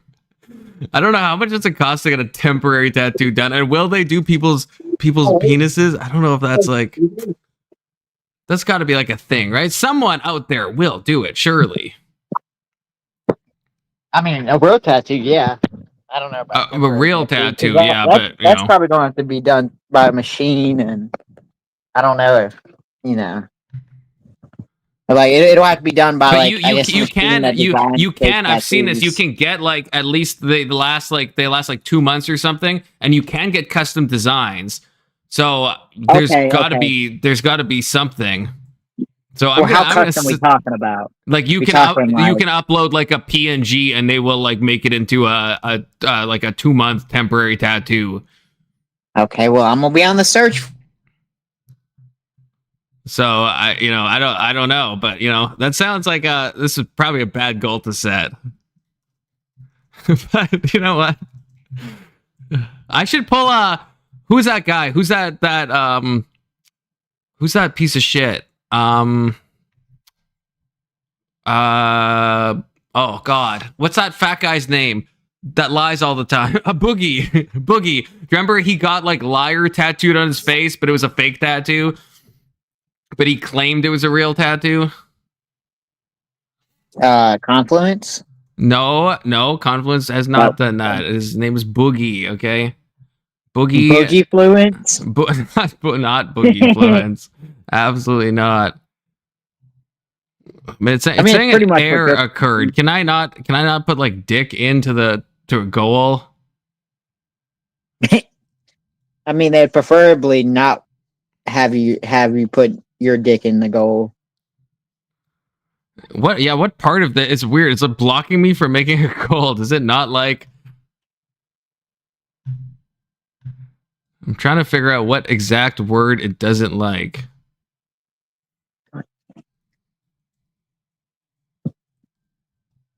I don't know how much does it cost to get a temporary tattoo done, and will they do people's penises? I don't know if that's got to be like a thing, right? Someone out there will do it, surely. I mean, a real tattoo, yeah. I don't know about a real tattoo, yeah, that's but probably going to have to be done by a machine, and I don't know if like it'll have to be done by. But like you can. I've seen this. You can get like at least they last like 2 months or something, and you can get custom designs. So there's got to be something. So how custom we talking about? Like you can upload like a PNG and they will like make it into a like a 2-month temporary tattoo. Okay, well I'm gonna be on the search. So I don't know, but that sounds like this is probably a bad goal to set. But you know what? I should pull who's that guy? Who's that piece of shit? Oh God, what's that fat guy's name that lies all the time? A Boogie. Boogie. Do you remember he got like liar tattooed on his face, but it was a fake tattoo? But he claimed it was a real tattoo. Confluence? No, Confluence has not done that. His name is Boogie, okay? Boogie Fluence? not Boogie Fluence. Absolutely not. It's saying an error occurred. Can I not put like dick to a goal? I mean, they'd preferably not have you put your dick in the goal. What? Yeah, what part of that is weird? Is it blocking me from making a goal? Does it not like? I'm trying to figure out what exact word it doesn't like.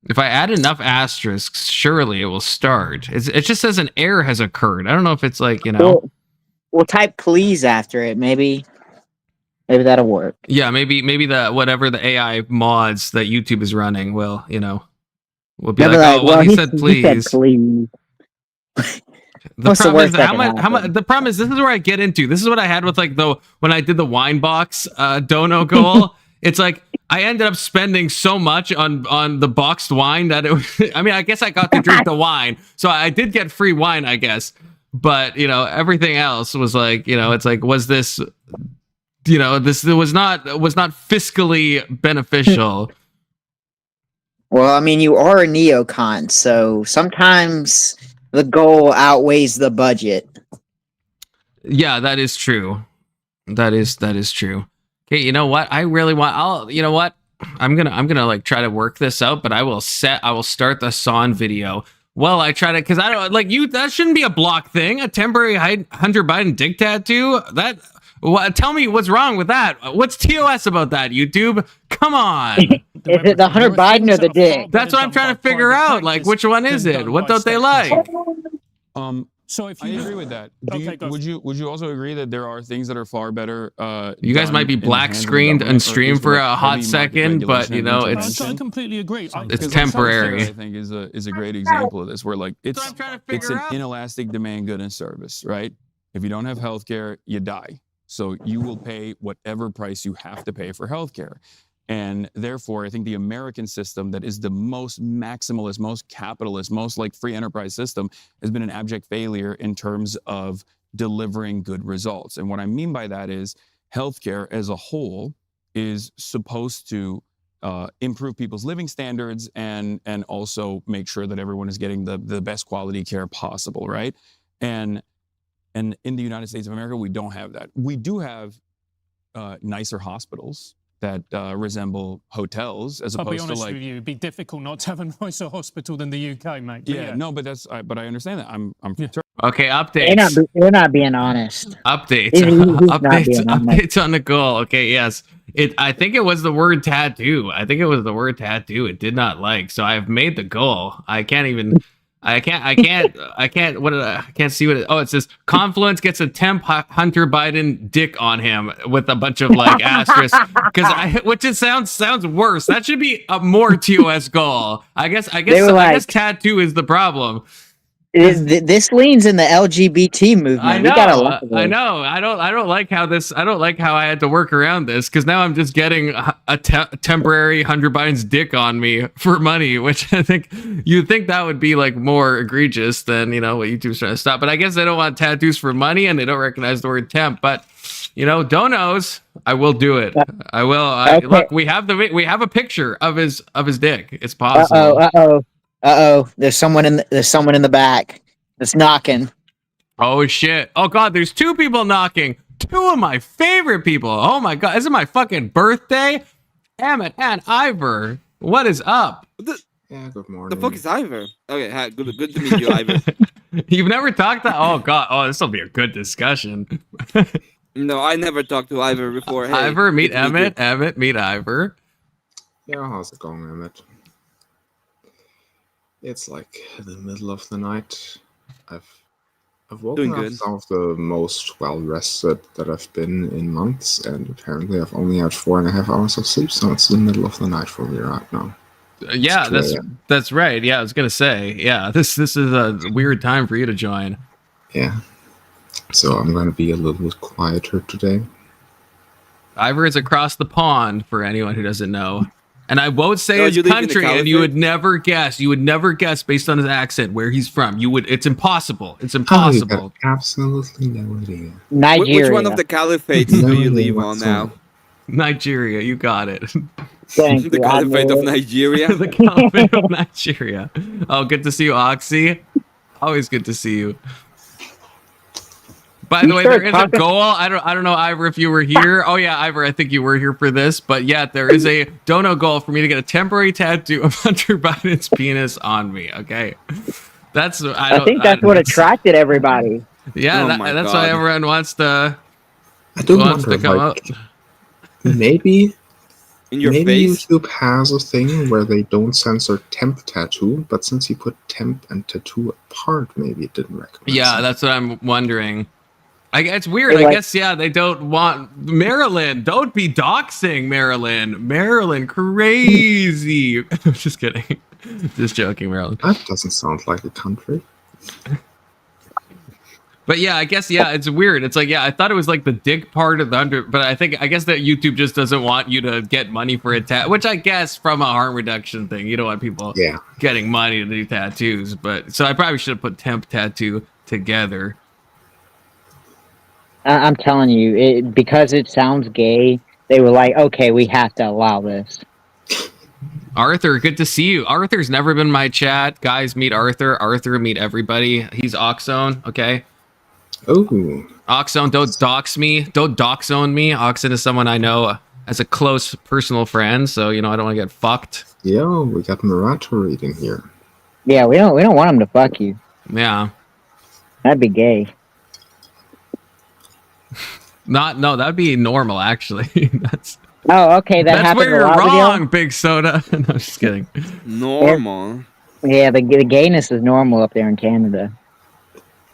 If I add enough asterisks, surely it will start. It just says an error has occurred. I don't know if it's like, We'll type please after it. Maybe that'll work. Yeah, maybe the whatever the AI mods that YouTube is running will be like, he said please. He said please. The problem is this is where I get into. This is what I had with like when I did the wine box dono goal. It's like I ended up spending so much on the boxed wine that I mean, I guess I got to drink the wine, so I did get free wine, I guess. But everything else was like, it's like, was this, this was not fiscally beneficial. Well, I mean, you are a neocon, so sometimes the goal outweighs the budget. Yeah, that is true. That is true. Okay, you know what? I'm gonna like try to work this out, but I will start the Hasan video Well, I try to, because I don't like you. That shouldn't be a block thing. A temporary Hunter Biden dick tattoo. That. Tell me what's wrong with that. What's TOS about that? YouTube, come on. Is it the Hunter Biden or the dick? That's what I'm trying to figure out. Like, which one is it? What don't they like? So if I agree with that. Would you also agree that there are things that are far better? You guys might be black screened and stream for a hot second, but you know it's. I completely agree. It's temporary. I think is a great example of this, where like it's an inelastic demand good and service, right? If you don't have healthcare, you die. So you will pay whatever price you have to pay for healthcare. And therefore, I think the American system that is the most maximalist, most capitalist, most like free enterprise system has been an abject failure in terms of delivering good results. And what I mean by that is healthcare as a whole is supposed to improve people's living standards and also make sure that everyone is getting the best quality care possible, right? And in the United States of America, we don't have that. We do have nicer hospitals that resemble hotels as opposed to like. I'll be honest with you, it'd be difficult not to have a nicer hospital than the UK, mate. But yeah, no, but but I understand that. I'm Okay, updates. You're not being honest. Updates. He's Updates on the goal. Okay, yes. I think it was the word tattoo. It did not like. So I've made the goal. I can't see what it says Confluence gets a temp Hunter Biden dick on him with a bunch of like asterisks which it sounds worse. That should be a more TOS goal. I guess tattoo is the problem. This leans in the LGBT movement. I know. I don't like how I had to work around this, because now I'm just getting a temporary Hunter Biden's dick on me for money, which I think you'd think that would be like more egregious than, you know, what YouTube's trying to stop. But I guess they don't want tattoos for money and they don't recognize the word temp. But you know, donos, I will do it. I will. Okay. Look, we have a picture of his dick. It's possible. There's someone in the back that's knocking. Oh shit. Oh god, there's two people knocking. Two of my favorite people. Oh my god, is it my fucking birthday? Emmett and Ivor. What is up? Yeah, good morning. The fuck is Ivor? Okay, hi, good to meet you, Ivor. You've never talked to Oh god, this will be a good discussion. No, I never talked to Ivor before. Hey, Ivor, meet Emmett. Emmett, meet Ivor. Yeah, how's it going, Emmett? It's like the middle of the night. I've woken up some of the most well rested that I've been in months, and apparently I've only had 4.5 hours of sleep, so it's the middle of the night for me right now. Yeah, that's right. Yeah, I was gonna say, yeah, this is a weird time for you to join. Yeah, so I'm gonna be a little bit quieter today. Ivor is across the pond for anyone who doesn't know. And I won't say his country, and you would never guess. You would never guess based on his accent where he's from. It's impossible. It's impossible. Absolutely no idea. Nigeria. Which one of the caliphates do you live on now? Nigeria, you got it. The Caliphate of Nigeria. The Caliphate of Nigeria. Oh, good to see you, Oxy. Always good to see you. By the way, there is a goal. I don't know, Ivor, if you were here. Oh yeah, Ivor, I think you were here for this. But yeah, there is a dono goal for me to get a temporary tattoo of Hunter Biden's penis on me. Okay, I think that's what attracted everybody. Yeah, that's why everyone wants to. I do wonder, come out. Maybe in your face. YouTube has a thing where they don't censor temp tattoo, but since you put temp and tattoo apart, maybe it didn't recognize. Yeah, that's what I'm wondering. It's weird. I guess, yeah, they don't want Maryland. Don't be doxing Maryland. Maryland, crazy. Just kidding. Just joking, Maryland. That doesn't sound like a country. But yeah, I guess, yeah, it's weird. It's like, yeah, I thought it was like the dick part of the under, but I guess that YouTube just doesn't want you to get money for a tattoo, which I guess from a harm reduction thing, you don't want people getting money to do tattoos. But so I probably should have put temp tattoo together. I'm telling you, because it sounds gay, they were like, okay, we have to allow this. Arthur, good to see you. Arthur's never been in my chat. Guys, meet Arthur. Arthur, meet everybody. He's Oxzone, okay? Oh. Oxzone, don't dox me. Don't doxzone me. Oxzone is someone I know as a close personal friend, so, you know, I don't want to get fucked. Yo, we got Marato reading here. Yeah, we don't want them to fuck you. Yeah. That'd be gay. No, that'd be normal actually. That's okay. that's where you're wrong, Big Soda. No, I'm just kidding. Normal. Yeah, the gayness is normal up there in Canada.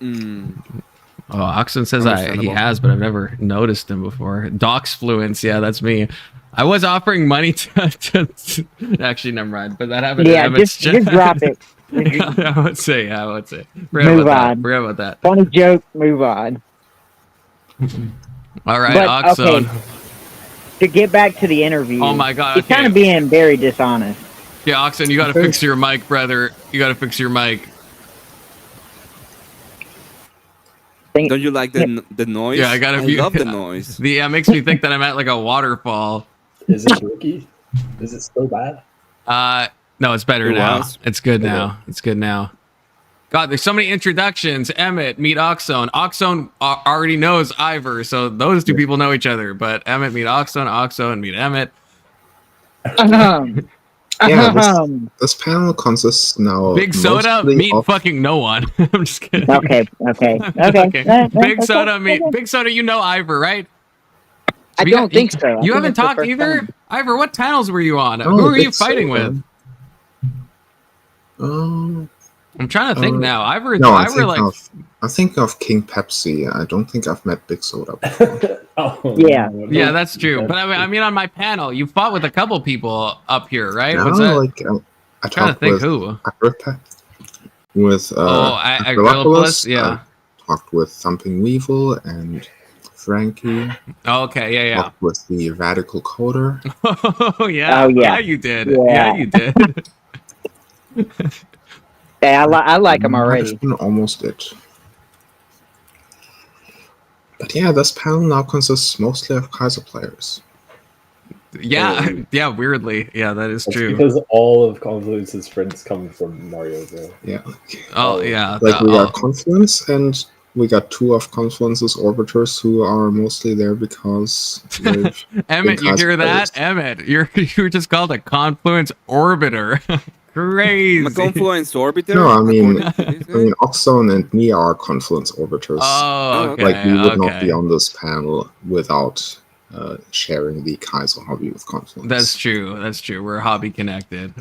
Oh, Oxen says he has, but I've never noticed him before. Doxfluence, yeah, that's me. I was offering money to actually, never mind. But that happened. Yeah, just drop it. I would say. Move on. Forget about that. Funny joke. Move on. All right, Oxon. Okay, to get back to the interview. Oh my God, he's kind of being very dishonest. Yeah, Oxen, you got to fix your mic, brother. You got to fix your mic. Don't you like the noise? Yeah, I love the noise. It makes me think that I'm at like a waterfall. Is it rookie? Is it still bad? No, it's better now. It's good now. It's good now. God, there's so many introductions. Emmett, meet Oxone. Oxone already knows Ivor, so those two people know each other. But Emmett, meet Oxone. Oxone, meet Emmett. Yeah, this panel consists now. Big Soda, meet fucking no one. I'm just kidding. Okay. Big Soda, meet Big Soda. You know Ivor, right? I don't think so. You haven't talked either? Ivor, what panels were you on? Who were you fighting with? I'm trying to think now. Ivor, I think of King Pepsi. I don't think I've met Big Soda before. Yeah, that's true. But I mean, on my panel, you fought with a couple people up here, right? No, What's that? I trying to think with who. Agrippa, with Agrippa, yeah. I talked with Thumping Weevil and Frankie. Okay, yeah. Talked with the Radical Coder. Oh yeah, yeah, you did. Yeah, you did. Hey, I like him already. That's been almost it. But yeah, this panel now consists mostly of Kaiser players. Yeah, weirdly. Yeah, that is true. Because all of Confluence's friends come from Mario, bro. Yeah. Oh, yeah. Like, we got Confluence, and we got two of Confluence's orbiters who are mostly there because... Emmett, you hear that? Emmett, you were just called a Confluence orbiter. Crazy. A Confluence orbiter? No, I mean, Oxone and me are Confluence orbiters. Oh, okay. Like, we would not be on this panel without sharing the Kaiser hobby with Confluence. That's true. We're hobby connected.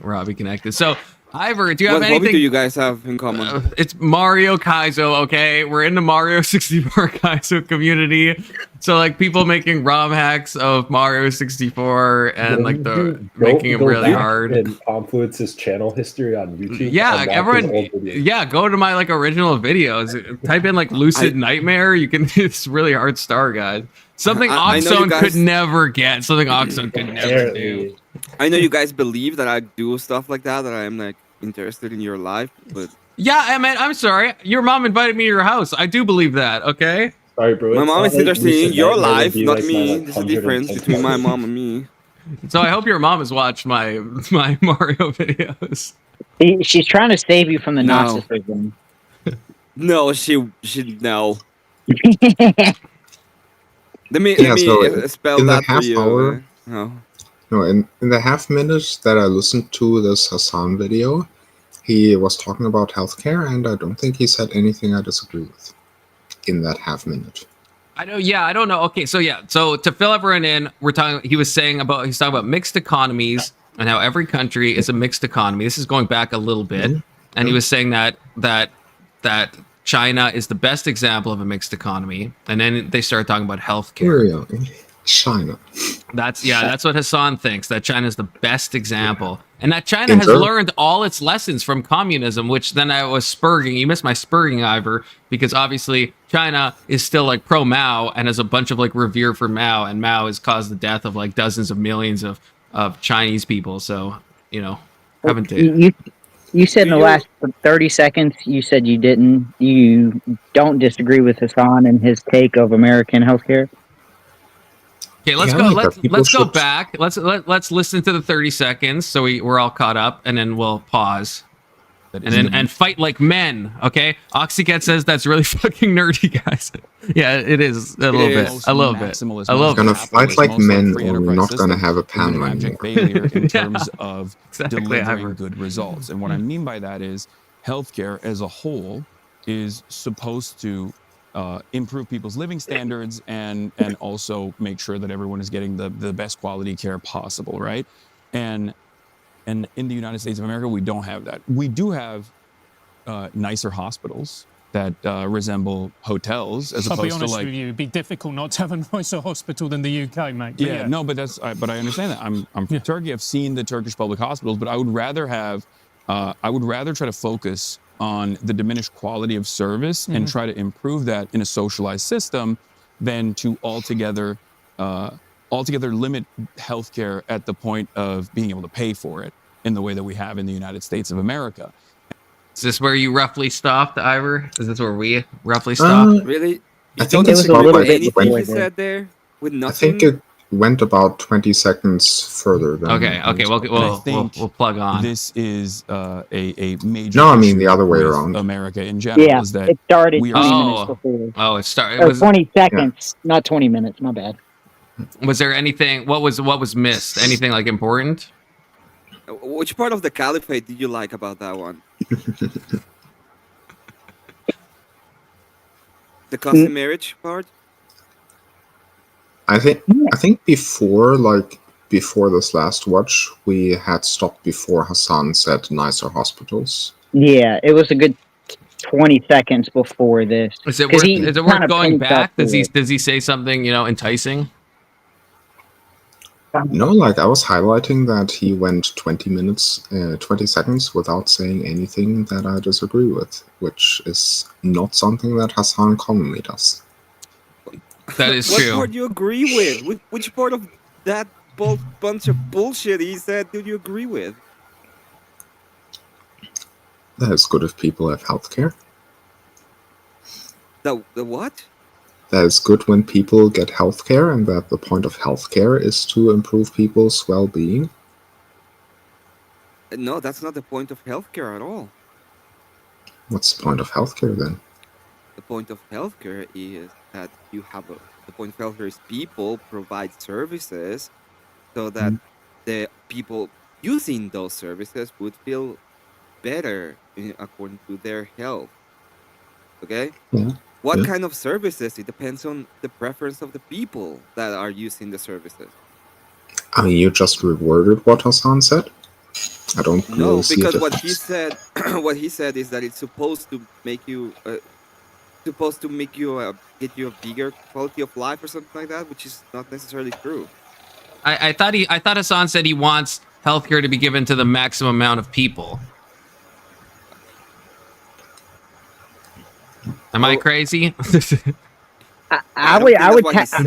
So, Ivor, do you have what anything? What hobby do you guys have in common? It's Mario Kaizo, okay? We're in the Mario 64 Kaizo community. So, like, people making ROM hacks of Mario 64 and, like, making them really hard. And Confluence's channel history on YouTube. Yeah, everyone, go to my, like, original videos. Type in, like, Lucid Nightmare. You can, it's really hard star, guys. Something Oxone could never get. Something Oxone could never do. I know you guys believe that I do stuff like that I am, like, interested in your life, but... Yeah, Emmett, I'm sorry. Your mom invited me to your house. I do believe that, okay? Sorry, bro. My mom is interested in your life, not me. There's a difference between my mom and me. So I hope your mom has watched my Mario videos. She's trying to save you from the Nazism. No, she no. Let me spell that for you. No, in the half minute that I listened to this Hasan video, he was talking about healthcare, and I don't think he said anything I disagree with in that half minute. I know. Yeah, I don't know. Okay, so to fill everyone in, he's talking about mixed economies and how every country is a mixed economy. This is going back a little bit, and he was saying that China is the best example of a mixed economy, and then they started talking about healthcare. China. That's what Hasan thinks, that China is the best example, and that China has learned all its lessons from communism, which then I was spurging. You missed my spurging, Ivor, because obviously China is still like pro Mao and has a bunch of like revere for Mao, and Mao has caused the death of like dozens of millions of Chinese people. So, haven't they? You said in the last 30 seconds, you said you don't disagree with Hasan and his take of American healthcare. Okay, let's go back. Let's listen to the 30 seconds so we're all caught up, and then we'll pause. And fight like men, okay? Oxycat says that's really fucking nerdy, guys. Yeah, it is a little bit. We're gonna fight like men, or we're not gonna have a panel anymore. Failure in terms of delivering good results. And what I mean by that is healthcare as a whole is supposed to improve people's living standards and also make sure that everyone is getting the best quality care possible, right? And in the United States of America, we don't have that. We do have nicer hospitals that resemble hotels, as I'll opposed be honest to like. with you, it'd be difficult not to have a nicer hospital than the UK, mate. Yeah, no, but but I understand that. I'm from Turkey. I've seen the Turkish public hospitals, but I would rather try to focus on the diminished quality of service and try to improve that in a socialized system than to altogether limit healthcare at the point of being able to pay for it in the way that we have in the United States of America. Is this where you roughly stopped, Ivor? Is this where we roughly stopped? Really? I think it was a little bit Anything before he there. said there with I nothing? think it went about 20 seconds further than. Okay, we'll plug on. This is a major. No, I mean the issue other way with around. America in general. Yeah, is that it started we 20 are- minutes before. Oh, it started. Or 20 seconds, not 20 minutes. My bad. Was there anything? What was missed? Anything like important? Which part of the caliphate did you like about that one? The custom marriage part? I think before this last watch, we had stopped before Hasan said nicer hospitals. Yeah, it was a good 20 seconds before this. Is it 'Cause worth? he Is it worth kinda going pinned back? up to Does he it. does he say something enticing? No, like I was highlighting that he went 20 seconds without saying anything that I disagree with, which is not something that Hasan commonly does. That is What true. part do you agree with? Which part of that bunch of bullshit he said did you agree with? That is good if people have healthcare. The what? That is good when people get healthcare, and that the point of healthcare is to improve people's well-being. No, that's not the point of healthcare at all. What's the point of healthcare then? The point of healthcare is that the point of healthcare is people provide services so that the people using those services would feel better according to their health. Okay? Yeah. What kind of services? It depends on the preference of the people that are using the services. I mean, you just reworded what Hasan said. I don't No, really see a because what difference. he said is that it's supposed to make you get you a bigger quality of life or something like that, which is not necessarily true. I thought Hasan said he wants healthcare to be given to the maximum amount of people. Am I crazy? I would.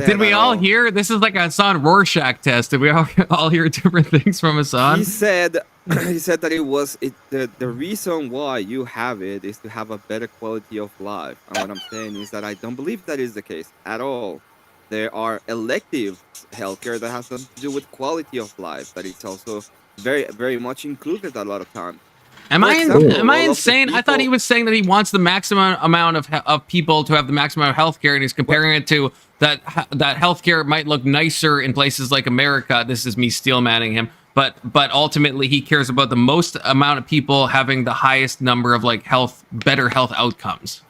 Did we all hear? This is like a Hasan Rorschach test. Did we all hear different things from Hasan? He said that the reason why you have it is to have a better quality of life. And what I'm saying is that I don't believe that is the case at all. There are elective healthcare that has something to do with quality of life, that it's also very, very much included a lot of times. Am I insane? I thought he was saying that he wants the maximum amount of people to have the maximum amount of healthcare, and he's comparing it to that healthcare might look nicer in places like America. This is me steelmanning him, but ultimately he cares about the most amount of people having the highest number of better health outcomes.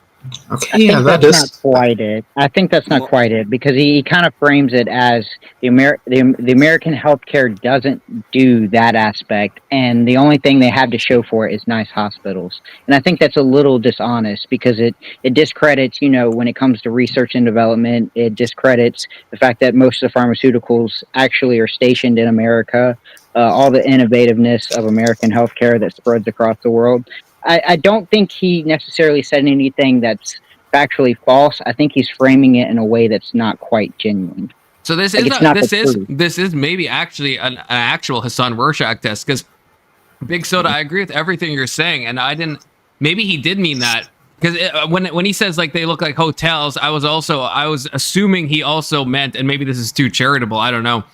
Okay, I think that's not quite it. I think that's not quite it, because he kind of frames it as the American healthcare doesn't do that aspect, and the only thing they have to show for it is nice hospitals. And I think that's a little dishonest, because it discredits, when it comes to research and development, it discredits the fact that most of the pharmaceuticals actually are stationed in America, all the innovativeness of American healthcare that spreads across the world. I don't think he necessarily said anything that's factually false. I think he's framing it in a way that's not quite genuine. So this is maybe actually an actual Hasan Rorschach test, because Big Soda, I agree with everything you're saying, and maybe he did mean that, because when he says they look like hotels, I was assuming he also meant, and maybe this is too charitable, I don't know,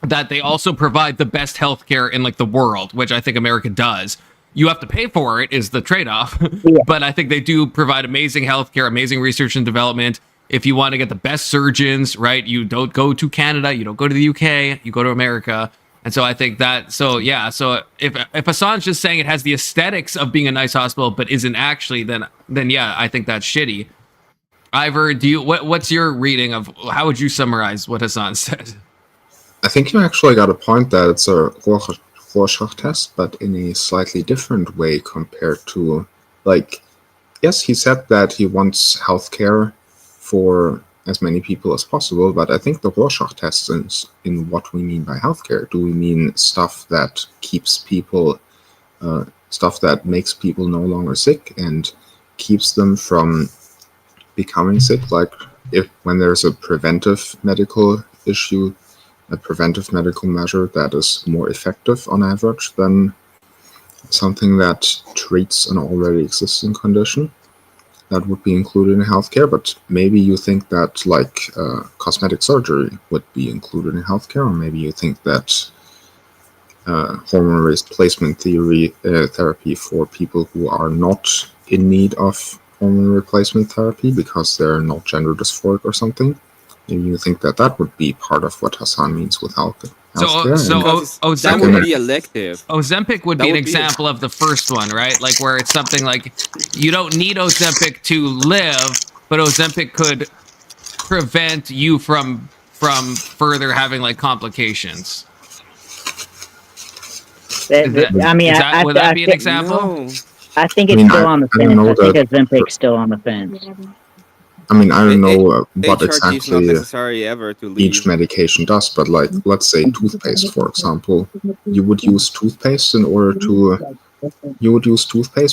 that they also provide the best healthcare in the world, which I think America does. You have to pay for it is the trade-off. Yeah. But I think they do provide amazing healthcare, amazing research and development. If you want to get the best surgeons, right, you don't go to Canada, you don't go to the UK, you go to America. And so I think that, so if Hasan's just saying it has the aesthetics of being a nice hospital but isn't actually, then yeah, I think that's shitty. Ivor, what's your reading of, how would you summarize what Hasan said? I think you actually got a point that it's a Rorschach test, but in a slightly different way compared to, like, yes, he said that he wants healthcare for as many people as possible, but I think the Rorschach test is in what we mean by healthcare. Do we mean stuff that keeps people, stuff that makes people no longer sick and keeps them from becoming sick? Like when there's a preventive medical issue, a preventive medical measure that is more effective on average than something that treats an already existing condition, that would be included in healthcare. But maybe you think that like cosmetic surgery would be included in healthcare, or maybe you think that hormone replacement therapy for people who are not in need of hormone replacement therapy because they're not gender dysphoric or something. Maybe you think that that would be part of what Hasan means with healthcare. That would be elective. Ozempic would be an example of the first one, right? Like where it's something like you don't need Ozempic to live, but Ozempic could prevent you from further having like complications. Would that be an example? No. I think it's still on the fence. I think Ozempic's still on the fence. I mean, I don't know what exactly ever to each medication does, but like, let's say toothpaste, for example, you would use toothpaste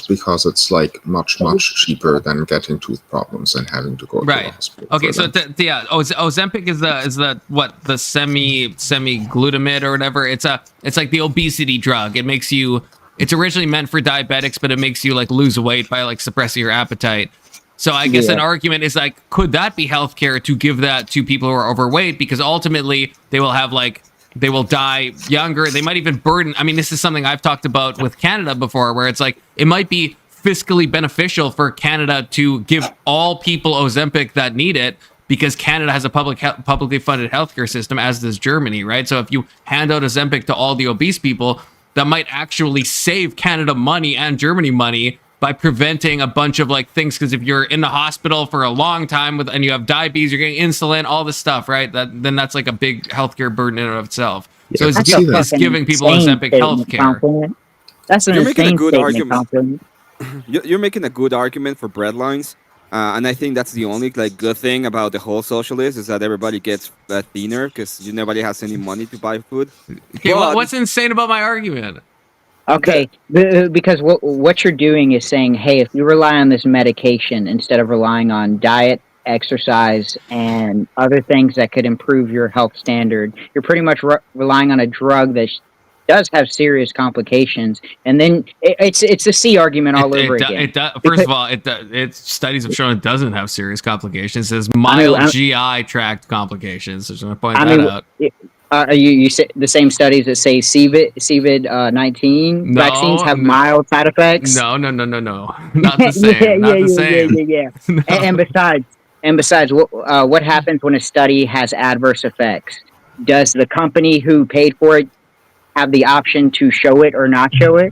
because it's like much cheaper than getting tooth problems and having to go to the hospital. Okay, so Ozempic is the semi-glutamate or whatever. It's like the obesity drug. It's originally meant for diabetics, but it makes you like lose weight by like suppressing your appetite. So I guess an argument is like, could that be healthcare to give that to people who are overweight? Because ultimately they will die younger. They might even burden. I mean, this is something I've talked about with Canada before, where it's like, it might be fiscally beneficial for Canada to give all people Ozempic that need it, because Canada has a publicly funded healthcare system, as does Germany, right? So if you hand out Ozempic to all the obese people, that might actually save Canada money and Germany money by preventing a bunch of like things. Because if you're in the hospital for a long time and you have diabetes, you're getting insulin, all this stuff, right? Then that's like a big healthcare burden in and of itself. So it's giving people Ozempic healthcare. That's an insane argument. You're making a good argument for breadlines, and I think that's the only like good thing about the whole socialist is that everybody gets thinner because nobody has any money to buy food. Okay, what's insane about my argument? Okay, because what you're doing is saying, hey, if you rely on this medication instead of relying on diet, exercise, and other things that could improve your health standard, you're pretty much relying on a drug that does have serious complications. And then it's a C argument all over again. First of all, studies have shown it doesn't have serious complications. It says mild GI tract complications. So I'm going to point that out. You say the same studies that say COVID-19 vaccines have mild side effects? No. Not the same. Not the same. Yeah. And besides, what happens when a study has adverse effects? Does the company who paid for it have the option to show it or not show it?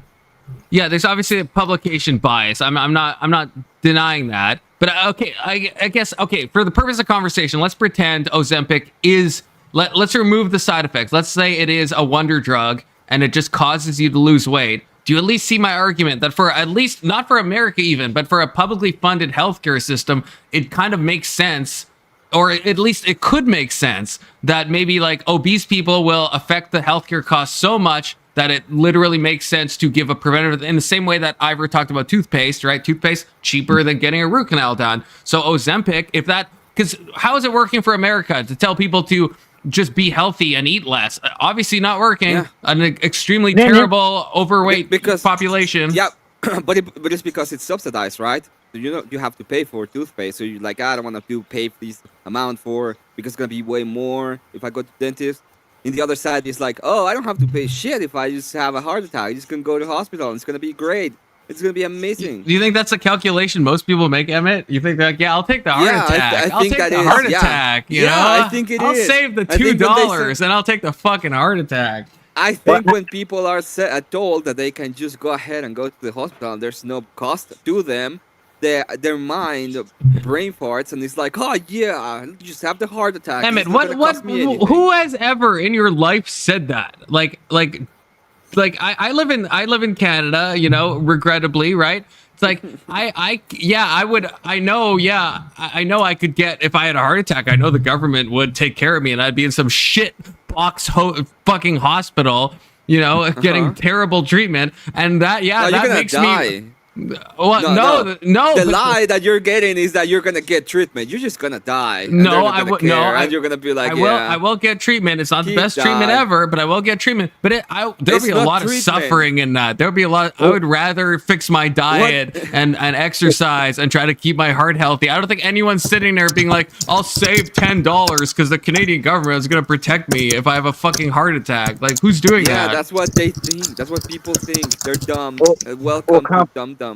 Yeah, there's obviously a publication bias. I'm not denying that. But okay, I guess for the purpose of conversation, let's pretend Ozempic is. Let's remove the side effects. Let's say it is a wonder drug and it just causes you to lose weight. Do you at least see my argument that for at least, not for America even, but for a publicly funded healthcare system, it kind of makes sense, or at least it could make sense, that maybe like obese people will affect the healthcare costs so much that it literally makes sense to give a preventative, in the same way that Ivor talked about toothpaste, right? Toothpaste, cheaper than getting a root canal done. So Ozempic, because how is it working for America to tell people to just be healthy and eat less? Obviously not working. Yeah. An extremely terrible overweight population. Yeah, but it's because it's subsidized, right? So you have to pay for toothpaste. So you're like, I don't want to pay this amount because it's gonna be way more if I go to the dentist. And the other side is like, oh, I don't have to pay shit if I just have a heart attack. I just can go to the hospital and it's gonna be great. It's going to be amazing. Do you think that's a calculation most people make, Emmett? You think like, I'll take the heart attack. I think I'll take the heart attack. You know? I think I'll save the $2 and I'll take the fucking heart attack. I think when people are told that they can just go ahead and go to the hospital and there's no cost to them, their mind brain farts and it's like, oh yeah, you just have the heart attack. Emmett, who has ever in your life said that? Like I live in Canada, you know, regrettably, right? It's like I know I could get, if I had a heart attack, I know the government would take care of me and I'd be in some shit box fucking hospital, you know, getting terrible treatment, and that that makes me. Well, no. The lie that you're getting is that you're gonna get treatment. You're just gonna die. No, I will. No, and you're gonna be like, I will get treatment. It's not the best treatment ever, but I will get treatment. But there'll be a lot of suffering in that. There'll be a lot. I would rather fix my diet and exercise and try to keep my heart healthy. I don't think anyone's sitting there being like, I'll save $10 because the Canadian government is gonna protect me if I have a fucking heart attack. Like, who's doing that? Yeah, that's what they think. That's what people think. They're dumb. Welcome to dumb.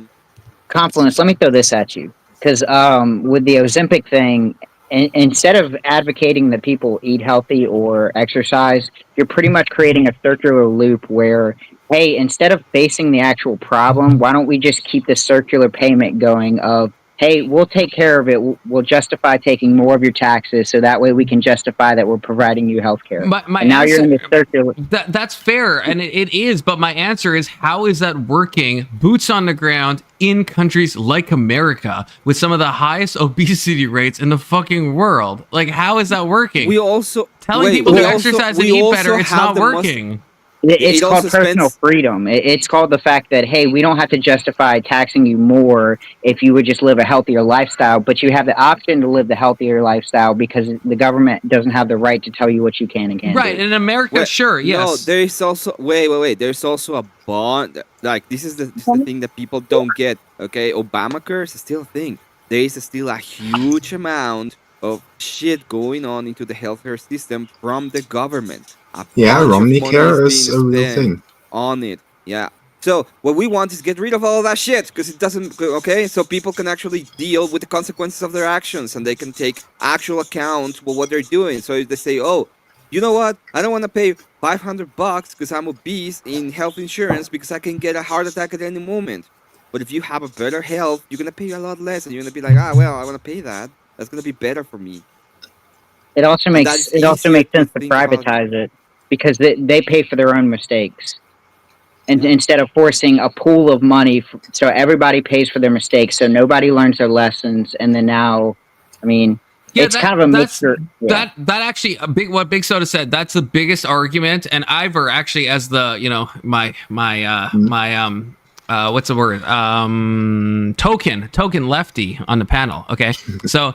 Confluence, let me throw this at you, because with the Ozempic thing, instead of advocating that people eat healthy or exercise, you're pretty much creating a circular loop where, hey, instead of facing the actual problem, why don't we just keep this circular payment going of, hey, we'll take care of it. We'll justify taking more of your taxes, so that way we can justify that we're providing you health care. And now you're in the circular. That's fair, and it is, but my answer is, how is that working boots on the ground in countries like America with some of the highest obesity rates in the fucking world? Like, how is that working? We also... Telling people to exercise and eat better, it's not working. It's called personal freedom. It's called the fact that, hey, we don't have to justify taxing you more if you would just live a healthier lifestyle, but you have the option to live the healthier lifestyle because the government doesn't have the right to tell you what you can and can't do. Right, in America, sure, yes. No, there's also... Wait. There's also a bond. Like, this is the thing that people don't get, okay? Obamacare is still a thing. There is still a huge amount of shit going on into the healthcare system from the government. Romney Care is a real thing. On it, yeah. So what we want is get rid of all of that shit because it doesn't, okay? So people can actually deal with the consequences of their actions and they can take actual account with what they're doing. So if they say, oh, you know what? I don't want to pay $500 because I'm obese in health insurance because I can get a heart attack at any moment. But if you have a better health, you're going to pay a lot less and you're going to be like, I want to pay that. That's going to be better for me. It also makes sense to privatize it because they pay for their own mistakes, and instead of forcing a pool of money, so everybody pays for their mistakes, so nobody learns their lessons, and then now, I mean, it's kind of a mixture. That actually what Big Soda said. That's the biggest argument, and Ivor actually, as the my what's the word? Token lefty on the panel. Okay. So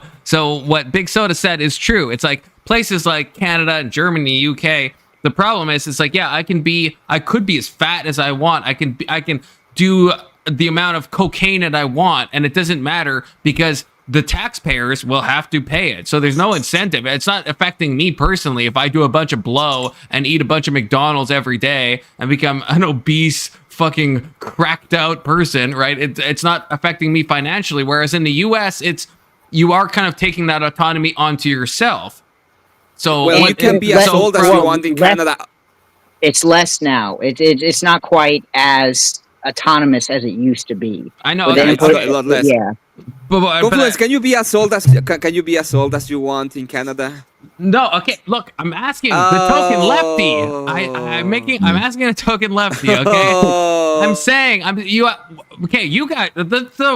what Big Soda said is true. It's like places like Canada and Germany, UK. The problem is, it's like, yeah, I could be as fat as I want. I can do the amount of cocaine that I want, and it doesn't matter because the taxpayers will have to pay it. So there's no incentive. It's not affecting me personally if I do a bunch of blow and eat a bunch of McDonald's every day and become an obese, fucking cracked out person, right? It's not affecting me financially. Whereas in the US, you are kind of taking that autonomy onto yourself. So you can be as old as you want in Canada. It's less now. It's not quite as autonomous as it used to be. I know. A lot less. Yeah. Confluence, can you be as old as you want in Canada? No, okay. Look, I'm asking the token lefty. I'm asking a token lefty. Okay, I'm saying you. Okay, you got the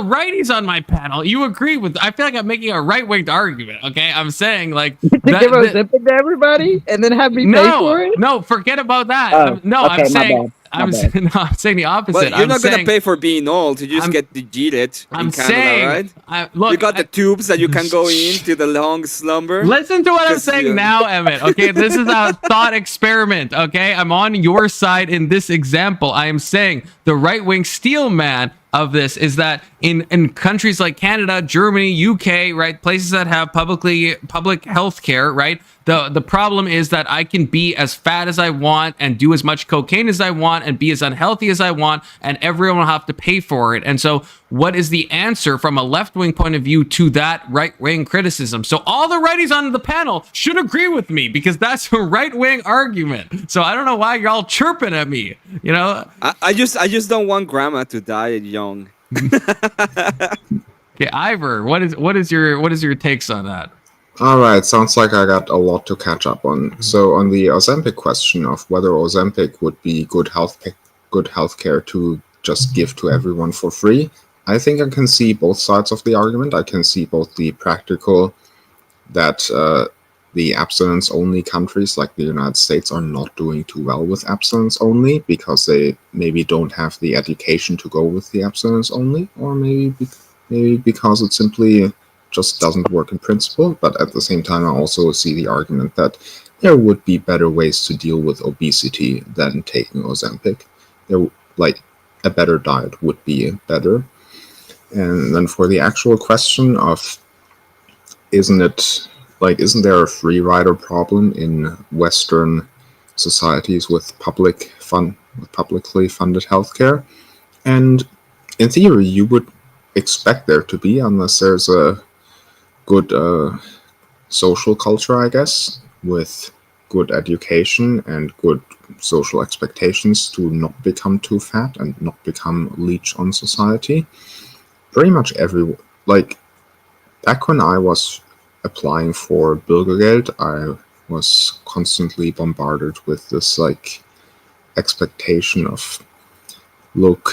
righties on my panel. You agree with? I feel like I'm making a right-winged argument. Okay, I'm saying like give Ozempic to everybody and then have me pay for it. No, forget about that. I'm saying. I'm saying the opposite. Well, you're not going to pay for being old. You just get digit in Canada, right? You got the tubes that you can go into the long slumber. Listen to what I'm saying now, Emmett. Okay, this is a thought experiment. Okay, I'm on your side in this example. I am saying the right-wing steel man of this is that in countries like Canada, Germany, UK, right, places that have public health care, right, the problem is that I can be as fat as I want and do as much cocaine as I want and be as unhealthy as I want, and everyone will have to pay for it. And so what is the answer from a left-wing point of view to that right-wing criticism? So all the righties on the panel should agree with me, because that's a right-wing argument. So I don't know why you're all chirping at me, you know? I just don't want grandma to die young. Okay, Ivor, what is your takes on that? All right, sounds like I got a lot to catch up on. So on the Ozempic question of whether Ozempic would be good healthcare to just give to everyone for free, I think I can see both sides of the argument. I can see both the practical, that the abstinence-only countries like the United States are not doing too well with abstinence-only because they maybe don't have the education to go with the abstinence-only, or maybe because it simply just doesn't work in principle. But at the same time, I also see the argument that there would be better ways to deal with obesity than taking Ozempic. Like a better diet would be better. And then for the actual question of isn't there a free rider problem in Western societies with publicly funded healthcare? And in theory, you would expect there to be, unless there's a good social culture, I guess, with good education and good social expectations to not become too fat and not become leech on society. Pretty much back when I was applying for Bürgergeld, I was constantly bombarded with this expectation of look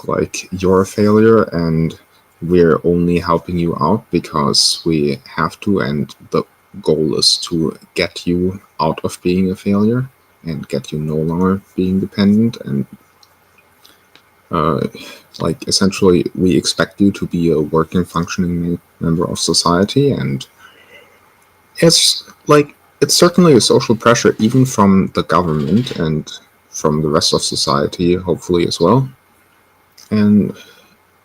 like you're a failure and we're only helping you out because we have to, and the goal is to get you out of being a failure and get you no longer being dependent, and essentially we expect you to be a working, functioning member of society. And it's certainly a social pressure even from the government and from the rest of society, hopefully as well. And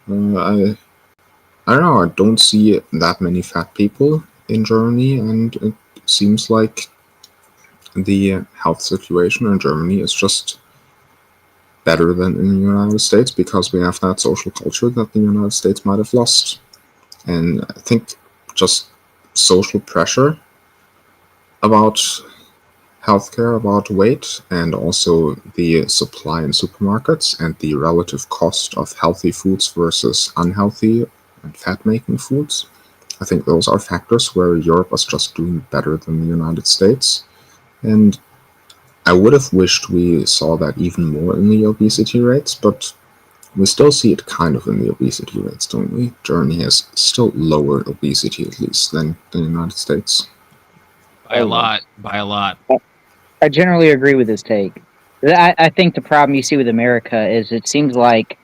I don't know, I don't see that many fat people in Germany, and it seems like the health situation in Germany is just better than in the United States because we have that social culture that the United States might have lost. And I think just social pressure about healthcare, about weight, and also the supply in supermarkets and the relative cost of healthy foods versus unhealthy and fat-making foods. I think those are factors where Europe is just doing better than the United States. And I would have wished we saw that even more in the obesity rates, but we still see it kind of in the obesity rates, don't we? Germany has still lower obesity, at least, than the United States. By a lot. I generally agree with his take. I think the problem you see with America is it seems like,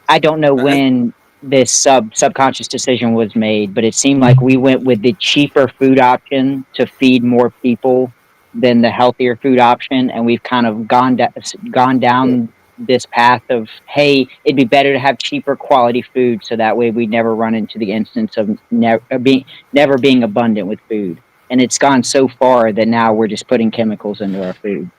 I don't know when this subconscious decision was made, but it seemed like we went with the cheaper food option to feed more people than the healthier food option, and we've kind of gone down this path of, hey, it'd be better to have cheaper quality food, so that way we never run into the instance of never being abundant with food. And it's gone so far that now we're just putting chemicals into our food.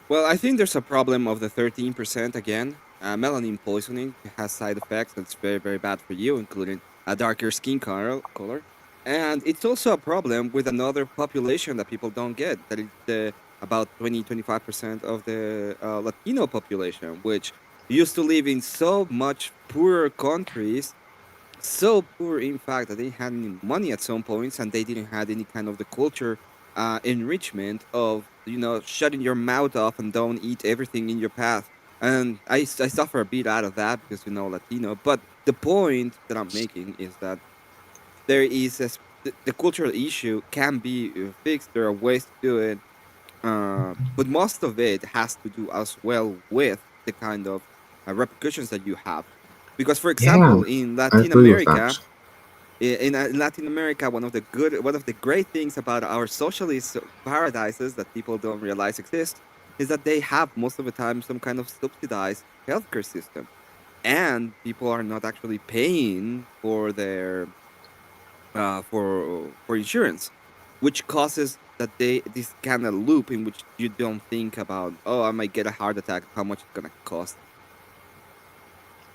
Well, I think there's a problem of the 13% again. Melanin poisoning has side effects that's very, very bad for you, including a darker skin color. And it's also a problem with another population that people don't get, that is about 20-25% of the Latino population, which used to live in so much poorer countries, so poor in fact that they didn't have any money at some points, and they didn't have any kind of the culture enrichment of, shutting your mouth off and don't eat everything in your path. And I suffer a bit out of that because, Latino. But the point that I'm making is that there is the cultural issue can be fixed. There are ways to do it. But most of it has to do as well with the kind of repercussions that you have. Because, for example, in Latin America, one of the great things about our socialist paradises that people don't realize exist is that they have most of the time some kind of subsidized healthcare system, and people are not actually paying for their for insurance, which causes that this kind of loop in which you don't think about, oh, I might get a heart attack, how much it's gonna cost.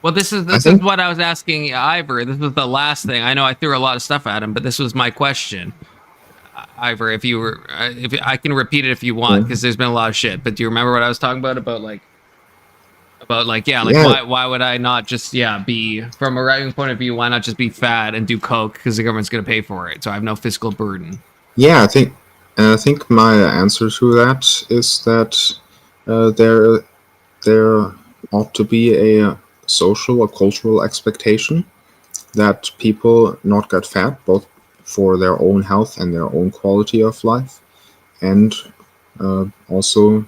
Well, this is what I was asking Ivor. This was the last thing. I know I threw a lot of stuff at him, but this was my question. Ivor, if I can repeat it if you want, because there's been a lot of shit. But do you remember what I was talking about? Why would I not just be, from a right-wing point of view, why not just be fat and do coke because the government's going to pay for it, so I have no fiscal burden? Yeah, I think my answer to that is that there ought to be a social or cultural expectation that people not get fat, both for their own health and their own quality of life, and also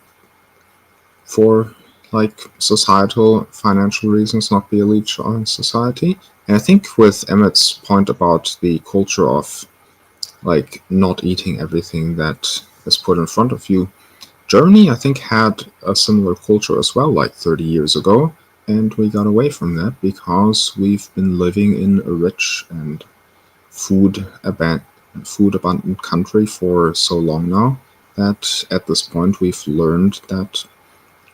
for societal financial reasons, not be a leech on society. And I think with Emmett's point about the culture of not eating everything that is put in front of you, Germany, I think, had a similar culture as well, 30 years ago, and we got away from that because we've been living in a rich and food abundant country for so long now that at this point we've learned that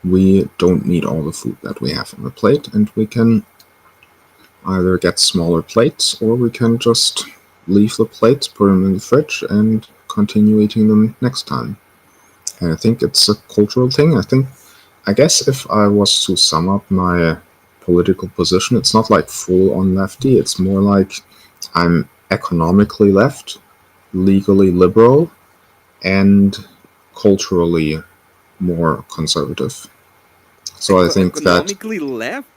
we don't need all the food that we have on the plate, and we can either get smaller plates or we can just leave the plates, put them in the fridge, and continue eating them next time. And I think it's a cultural thing. I guess if I was to sum up my political position, it's not full on lefty, it's more like I'm economically left, legally liberal, and culturally more conservative. So I think economically left?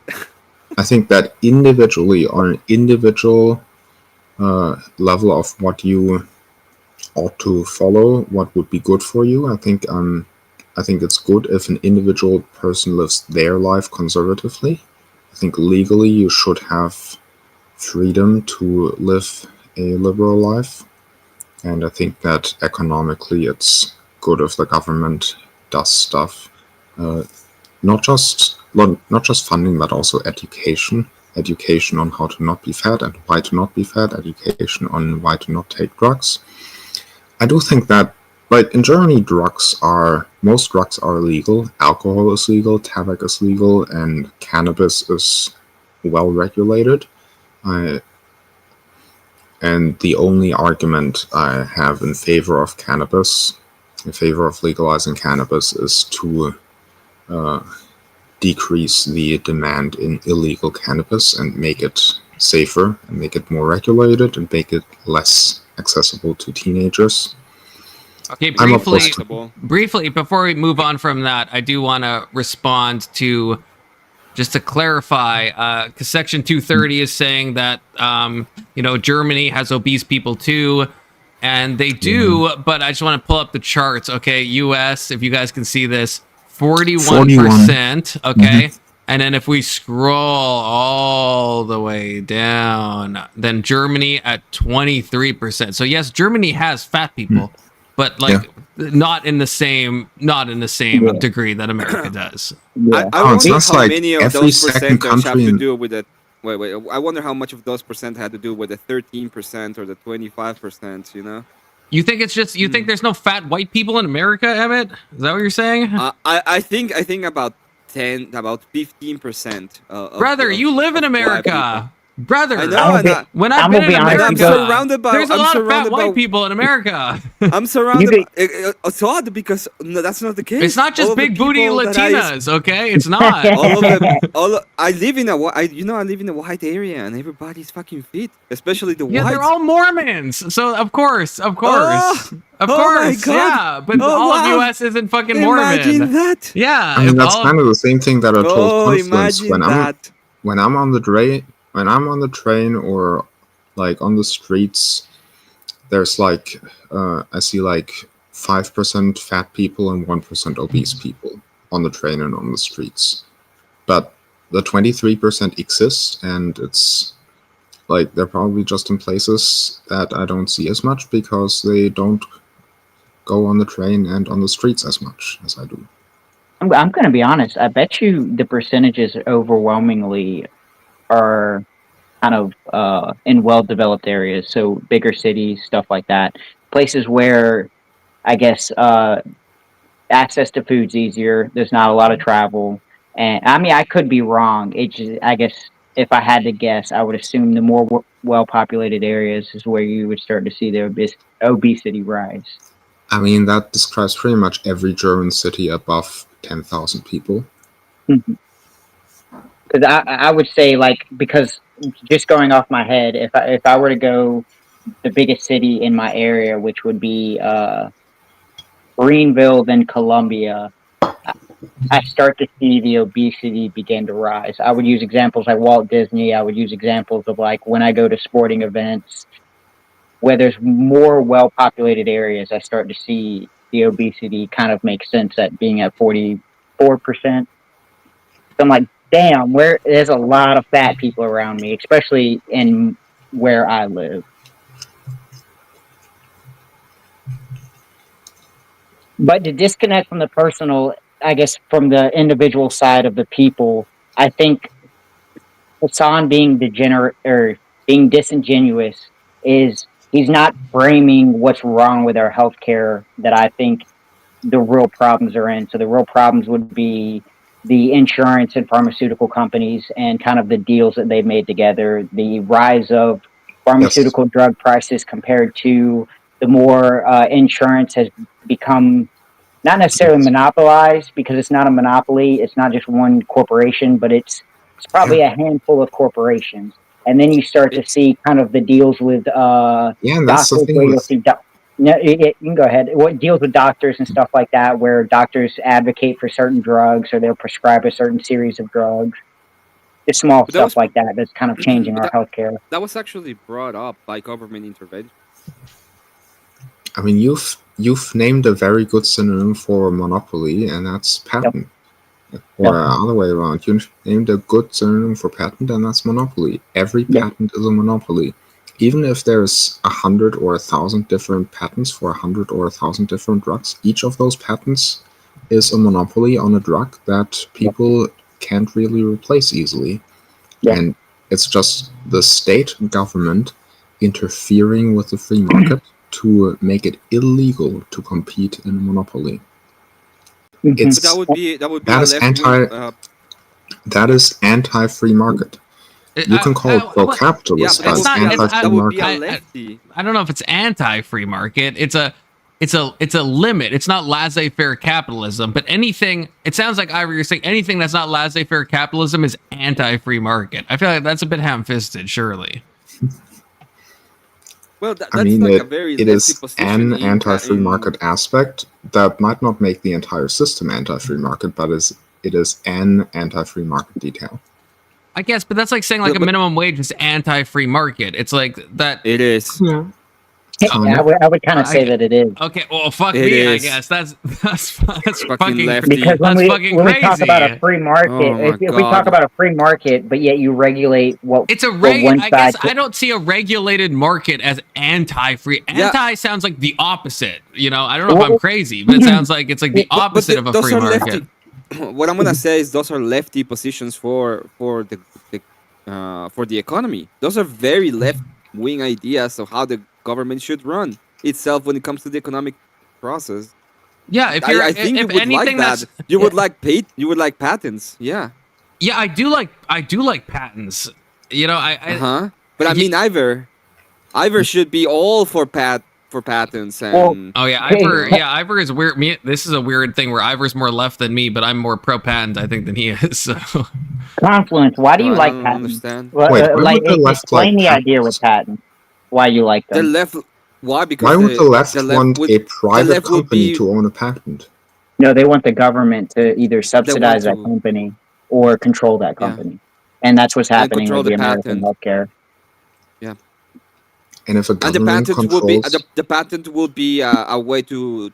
I think that individually, on an individual level of what you ought to follow, what would be good for you, I think it's good if an individual person lives their life conservatively. I think legally you should have freedom to live a liberal life, and I think that economically it's good if the government does stuff, not just funding, but also education on how to not be fat and why to not be fat, education on why to not take drugs. I do think that, in Germany, most drugs are legal. Alcohol is legal, tobacco is legal, and cannabis is well regulated. And the only argument I have in favor of legalizing cannabis, is to decrease the demand in illegal cannabis and make it safer and make it more regulated and make it less accessible to teenagers. Okay, briefly, before we move on from that, I do want to respond to, just to clarify, because Section 230 is saying that, Germany has obese people too, and they do, but I just want to pull up the charts. Okay, US, if you guys can see this, 41%, okay? And then if we scroll all the way down, then Germany at 23%. So yes, Germany has fat people, but not in the same degree that America does. I wonder how many of those percentages have to do with it. Wait. I wonder how much of those percent had to do with the 13% or the 25%, you know? You think it's just, you think there's no fat white people in America, Emmett? Is that what you're saying? I think about 15%. Brother, you live in America. Brother, I know. When I've been in America, I'm surrounded by, there's a lot of fat white people in America. I'm surrounded. It's odd because that's not the case. It's not just big booty Latinas, okay? It's not. All of them. I live in a white area, and everybody's fucking fit, especially the whites. Yeah, they're all Mormons. So of course, of course, yeah. But all of US isn't fucking Mormon. Imagine that. Yeah, I mean, that's kind of the same thing that I told Konstantin when I'm on the train. When I'm on the train or on the streets, there's I see 5% fat people and 1% obese people on the train and on the streets. But the 23% exists, and it's they're probably just in places that I don't see as much because they don't go on the train and on the streets as much as I do. I'm going to be honest. I bet you the percentages overwhelmingly are kind of in well-developed areas, so bigger cities, stuff like that, places where I guess access to food's easier. There's not a lot of travel, and I mean I could be wrong. It just, I guess if I had to guess, I would assume the more well-populated areas is where you would start to see the obesity rise. I mean, that describes pretty much every German city above 10,000 people. Because I would say, like, because just going off my head, if I were to go the biggest city in my area, which would be Greenville, then Columbia, I start to see the obesity begin to rise. I would use examples like Walt Disney. I would use examples of like when I go to sporting events where there's more well-populated areas, I start to see the obesity kind of make sense at being at 44%. So I'm like, damn, there's a lot of fat people around me, especially in where I live. But to disconnect from the personal, I guess from the individual side of the people, I think Hasan being degenerate or being disingenuous is he's not framing what's wrong with our healthcare that I think the real problems are in. So the real problems would be the insurance and pharmaceutical companies and kind of the deals that they've made together, the rise of pharmaceutical drug prices compared to the more insurance has become not necessarily monopolized, because it's not a monopoly. It's not just one corporation, but it's probably a handful of corporations. And then you start to see kind of the deals with doctors where you'll see you can go ahead. What deals with doctors and stuff like that, where doctors advocate for certain drugs or they'll prescribe a certain series of drugs. It's small stuff like that that's kind of changing our healthcare. That was actually brought up by government intervention. I mean, you've named a very good synonym for monopoly, and that's patent. Yep. Or other way around, you named a good synonym for patent, and that's monopoly. Every patent is a monopoly. Even if there's 100 or 1,000 different patents for 100 or 1,000 different drugs, each of those patents is a monopoly on a drug that people can't really replace easily. And it's just the state government interfering with the free market to make it illegal to compete in a monopoly. That is anti-free market. You can call it pro-capitalist, but it's anti-free market. I don't know if it's anti-free market. It's a limit. It's not laissez-faire capitalism. But anything, it sounds like Ivor, you're saying anything that's not laissez-faire capitalism is anti-free market. I feel like that's a bit ham-fisted, surely. Well, that's I mean, like a very it is an anti-free market aspect that might not make the entire system anti-free market, but it is an anti-free market detail. I guess, but that's like saying like a minimum wage is anti-free market. It's like that. It is. Yeah. I would kind of say that it is. Okay, well, fuck me, I guess. That's fucking lefty. Because when we talk about a free market, if we talk about a free market, but yet you regulate what it's a I guess I don't see a regulated market as anti-free. Anti sounds like the opposite. You know, I don't know if I'm crazy, but it sounds like it's like the opposite of a free market. What I'm gonna say is those are lefty positions for the economy. Those are very left-wing ideas of how the government should run itself when it comes to the economic process. Yeah, if I think you would like that. You would like patents. Yeah. Yeah, I do like patents. You know, But I mean, Ivor should be all for patents and Ivor is weird. This is a weird thing where Ivor's more left than me, but I'm more pro patent, I think, than he is. So Confluence, why do you like patents? Explain the idea with patents. Why you like them? The left. Why? Because why would the left want a private company to own a patent? No, they want the government to either subsidize that company or control that company, and that's what's happening with the American healthcare. Yeah. And if a government controls... the patent will be a way to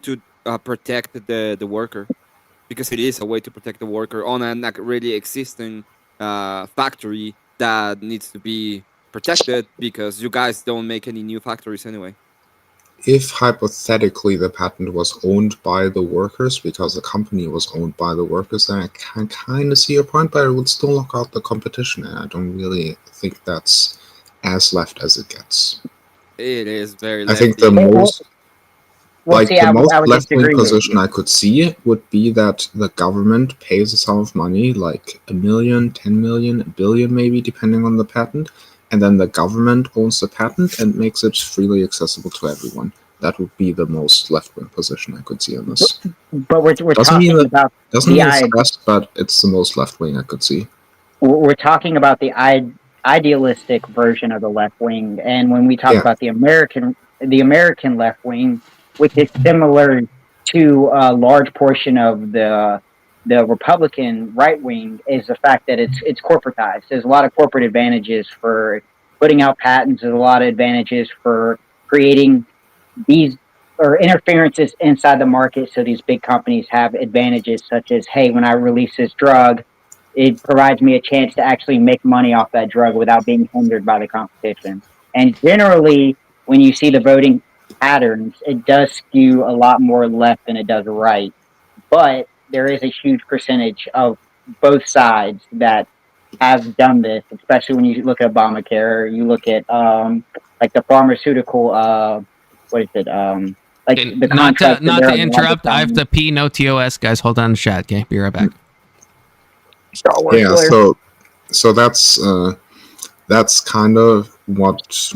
protect the worker, because it is a way to protect the worker on a really existing factory that needs to be protected, because you guys don't make any new factories anyway. if hypothetically the patent was owned by the workers because the company was owned by the workers, then I can kind of see your point, but it would still knock out the competition, and I don't really think that's as left as it gets. It is very I lefty. think the most I would left-wing disagree with position you. I could see would be that the government pays a sum of money, like $1 million, 10 million, $1 billion maybe, depending on the patent, and then the government owns the patent and makes it freely accessible to everyone. That would be the most left-wing position I could see on this. But we're Doesn't talking mean about doesn't mean it's the best, but it's the most left-wing I could see. We're talking about the idealistic version of the left wing, and when we talk about the American left wing, which is similar to a large portion of the Republican right wing, is the fact that it's corporatized. There's a lot of corporate advantages for putting out patents. There's a lot of advantages for creating these or interferences inside the market, so these big companies have advantages such as, hey, when I release this drug, it provides me a chance to actually make money off that drug without being hindered by the competition. And generally, when you see the voting patterns, it does skew a lot more left than it does right. But there is a huge percentage of both sides that have done this, especially when you look at Obamacare, you look at like the pharmaceutical, what is it? Like the not to interrupt, I have to pee, no TOS, guys. Hold on, chat. Okay, be right back. Yeah, so that's kind of what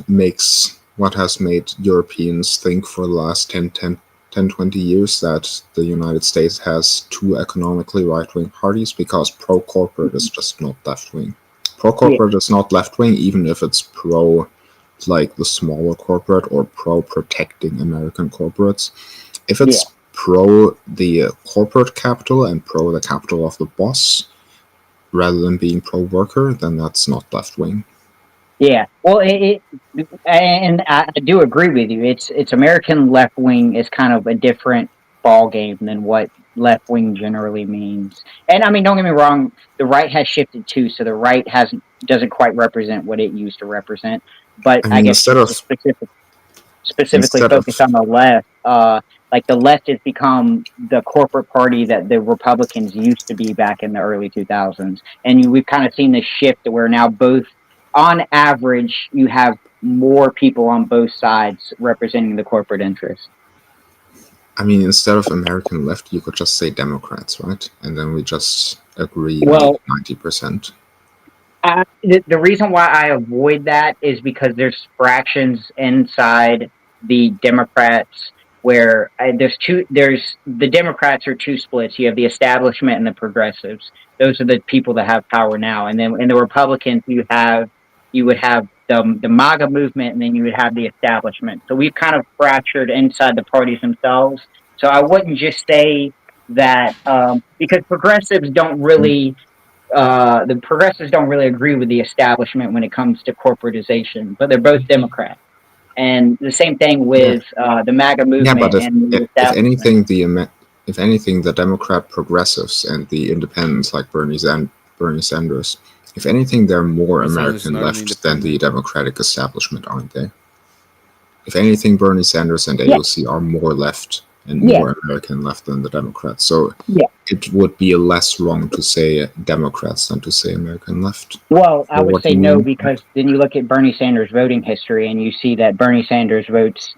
has made Europeans think for the last 10, 20 years that the United States has two economically right-wing parties, because pro-corporate is just not left-wing. Pro-corporate is not left-wing, even if it's pro like the smaller corporate or pro-protecting American corporates. If it's pro the corporate capital and pro the capital of the boss, rather than being pro-worker, then that's not left-wing. Yeah, well, and I do agree with you. It's American left-wing is kind of a different ball game than what left-wing generally means. And I mean, don't get me wrong, the right has shifted too, so the right doesn't quite represent what it used to represent. But I guess specifically focus on the left, like the left has become the corporate party that the Republicans used to be back in the early 2000s. And we've kind of seen this shift to where now both, on average, you have more people on both sides representing the corporate interests. I mean, instead of American left, you could just say Democrats, right? And then we just agree 90%. The reason why I avoid that is because there's fractions inside the Democrats where the Democrats are two splits. You have the establishment and the progressives. Those are the people that have power now. And then in the Republicans, you would have the MAGA movement, and then you would have the establishment. So we've kind of fractured inside the parties themselves. So I wouldn't just say that because progressives don't really agree with the establishment when it comes to corporatization, but they're both Democrats. And the same thing with the MAGA movement. Yeah, but if anything, the Democrat progressives and the independents like Bernie Sanders, if anything, they're more American left than the Democratic establishment, aren't they? If anything, Bernie Sanders and AOC are more left and more American left than the Democrats. So it would be less wrong to say Democrats than to say American left. Well, I would say no, because then you look at Bernie Sanders' voting history and you see that Bernie Sanders votes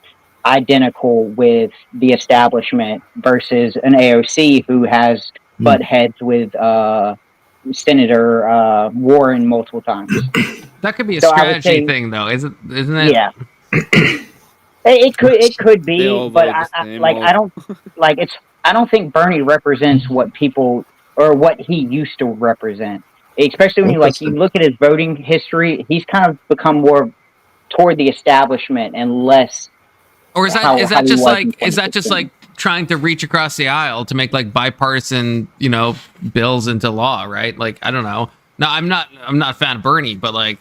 identical with the establishment versus an AOC who has butt heads with Senator Warren multiple times. That could be a strategy thing, though, isn't it? Yeah. It could be, but I don't think Bernie represents what people or what he used to represent. Especially when you look at his voting history, he's kind of become more toward the establishment and less. Or is that just like trying to reach across the aisle to make like bipartisan, bills into law, right? Like, I don't know. No, I'm not a fan of Bernie, but like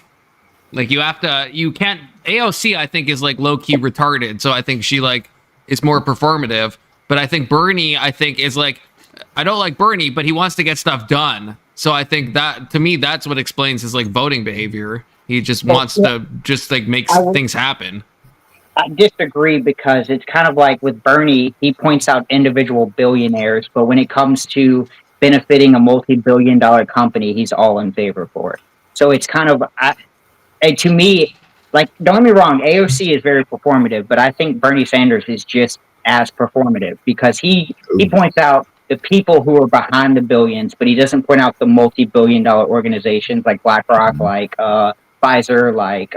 you can't. AOC, I think, is like low key retarded, so I think she like is more performative. But I think Bernie, is like, I don't like Bernie, but he wants to get stuff done. So I think that, to me, that's what explains his like voting behavior. He just wants to just like make things happen. I disagree because it's kind of like with Bernie, he points out individual billionaires, but when it comes to benefiting a multi-billion-dollar company, he's all in favor for it. So it's kind of, to me, like, don't get me wrong, AOC is very performative, but I think Bernie Sanders is just as performative because he points out the people who are behind the billions, but he doesn't point out the multi-billion-dollar organizations like BlackRock, like Pfizer, like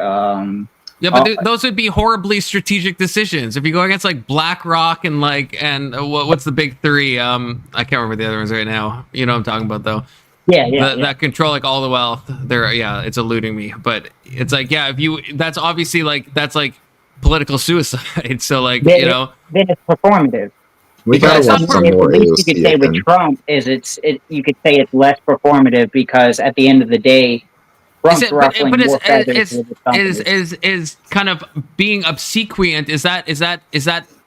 yeah, but those would be horribly strategic decisions. If you go against like BlackRock and what's the big three? I can't remember the other ones right now. You know what I'm talking about though. Yeah. That control like all the wealth. It's eluding me. But it's like, that's obviously like political suicide. So like, then it's performative. We gotta watch some more AOC. You could say with Trump you could say it's less performative because at the end of the day, Trump's ruffling more feathers with the companies. Is kind of being obsequious. Is that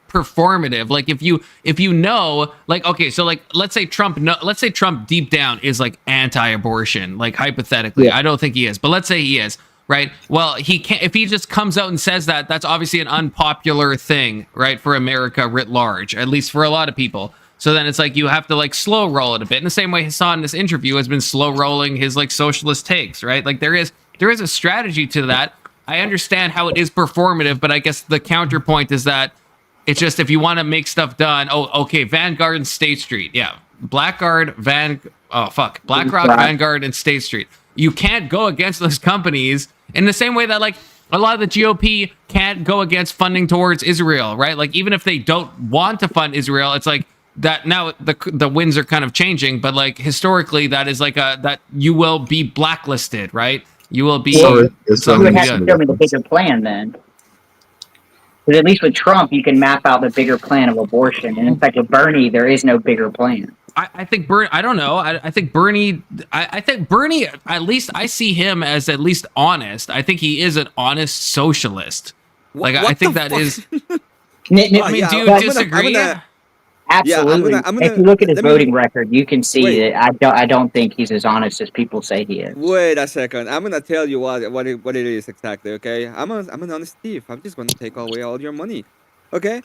performative? Like if you know, like, okay, so like let's say Trump deep down is like anti-abortion, like hypothetically. I don't think he is, but let's say he is, right? Well, he can't, if he just comes out and says that, that's obviously an unpopular thing, right, for America writ large, at least for a lot of people. So then it's like you have to like slow roll it a bit in the same way Hasan in this interview has been slow rolling his like socialist takes, right? Like there is a strategy to that. I understand how it is performative, but I guess the counterpoint is that it's just if you want to make stuff done. Oh, okay, Vanguard and State Street. Yeah. BlackRock, Vanguard and State Street. You can't go against those companies in the same way that like a lot of the GOP can't go against funding towards Israel, right? Like even if they don't want to fund Israel, it's like that now the winds are kind of changing, but like historically that is like that you will be blacklisted, right? You will be. You would have to show me the bigger plan then. But at least with Trump, you can map out the bigger plan of abortion. And in fact, with Bernie, there is no bigger plan. I think Bernie. I don't know. I think Bernie. I think Bernie. At least I see him as at least honest. I think he is an honest socialist. Like I think that is. I mean, do you disagree? Absolutely. If you look at his voting record, you can see that I don't think he's as honest as people say he is. Wait a second. I'm gonna tell you what it is exactly. Okay. I'm an honest thief. I'm just gonna take away all your money. Okay.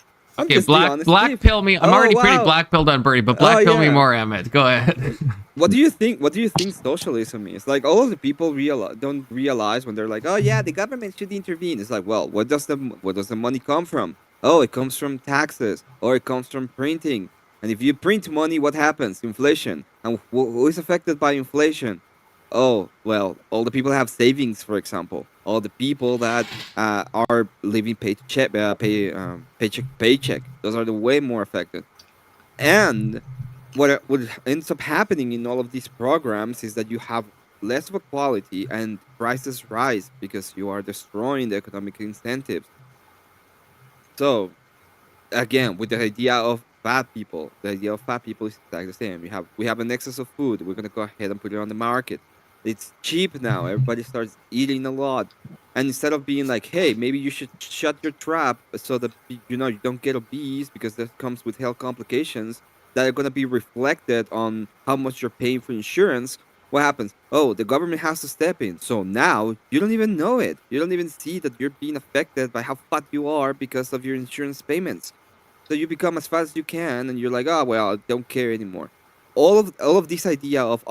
Black pill me. I'm already pretty black pilled on Bernie, but black pill me more, Emmett. Go ahead. What do you think socialism is? Like all of the people don't realize when they're like, oh yeah, the government should intervene. It's like, well, where does the money come from? Oh, it comes from taxes, or it comes from printing. And if you print money, what happens? Inflation. And who is affected by inflation? Oh, well, all the people that have savings, for example. All the people that are living paycheck to paycheck. Those are the way more affected. And what ends up happening in all of these programs is that you have less of a quality and prices rise because you are destroying the economic incentives. So, again, with the idea of fat people, the idea of fat people is exactly the same. We have an excess of food. We're gonna go ahead and put it on the market. It's cheap now. Everybody starts eating a lot, and instead of being like, "Hey, maybe you should shut your trap so that you don't get obese because that comes with health complications that are gonna be reflected on how much you're paying for insurance." What happens? Oh, the government has to step in. So now you don't even know it. You don't even see that you're being affected by how fat you are because of your insurance payments. So you become as fat as you can, and you're like, oh well, I don't care anymore. All of this idea of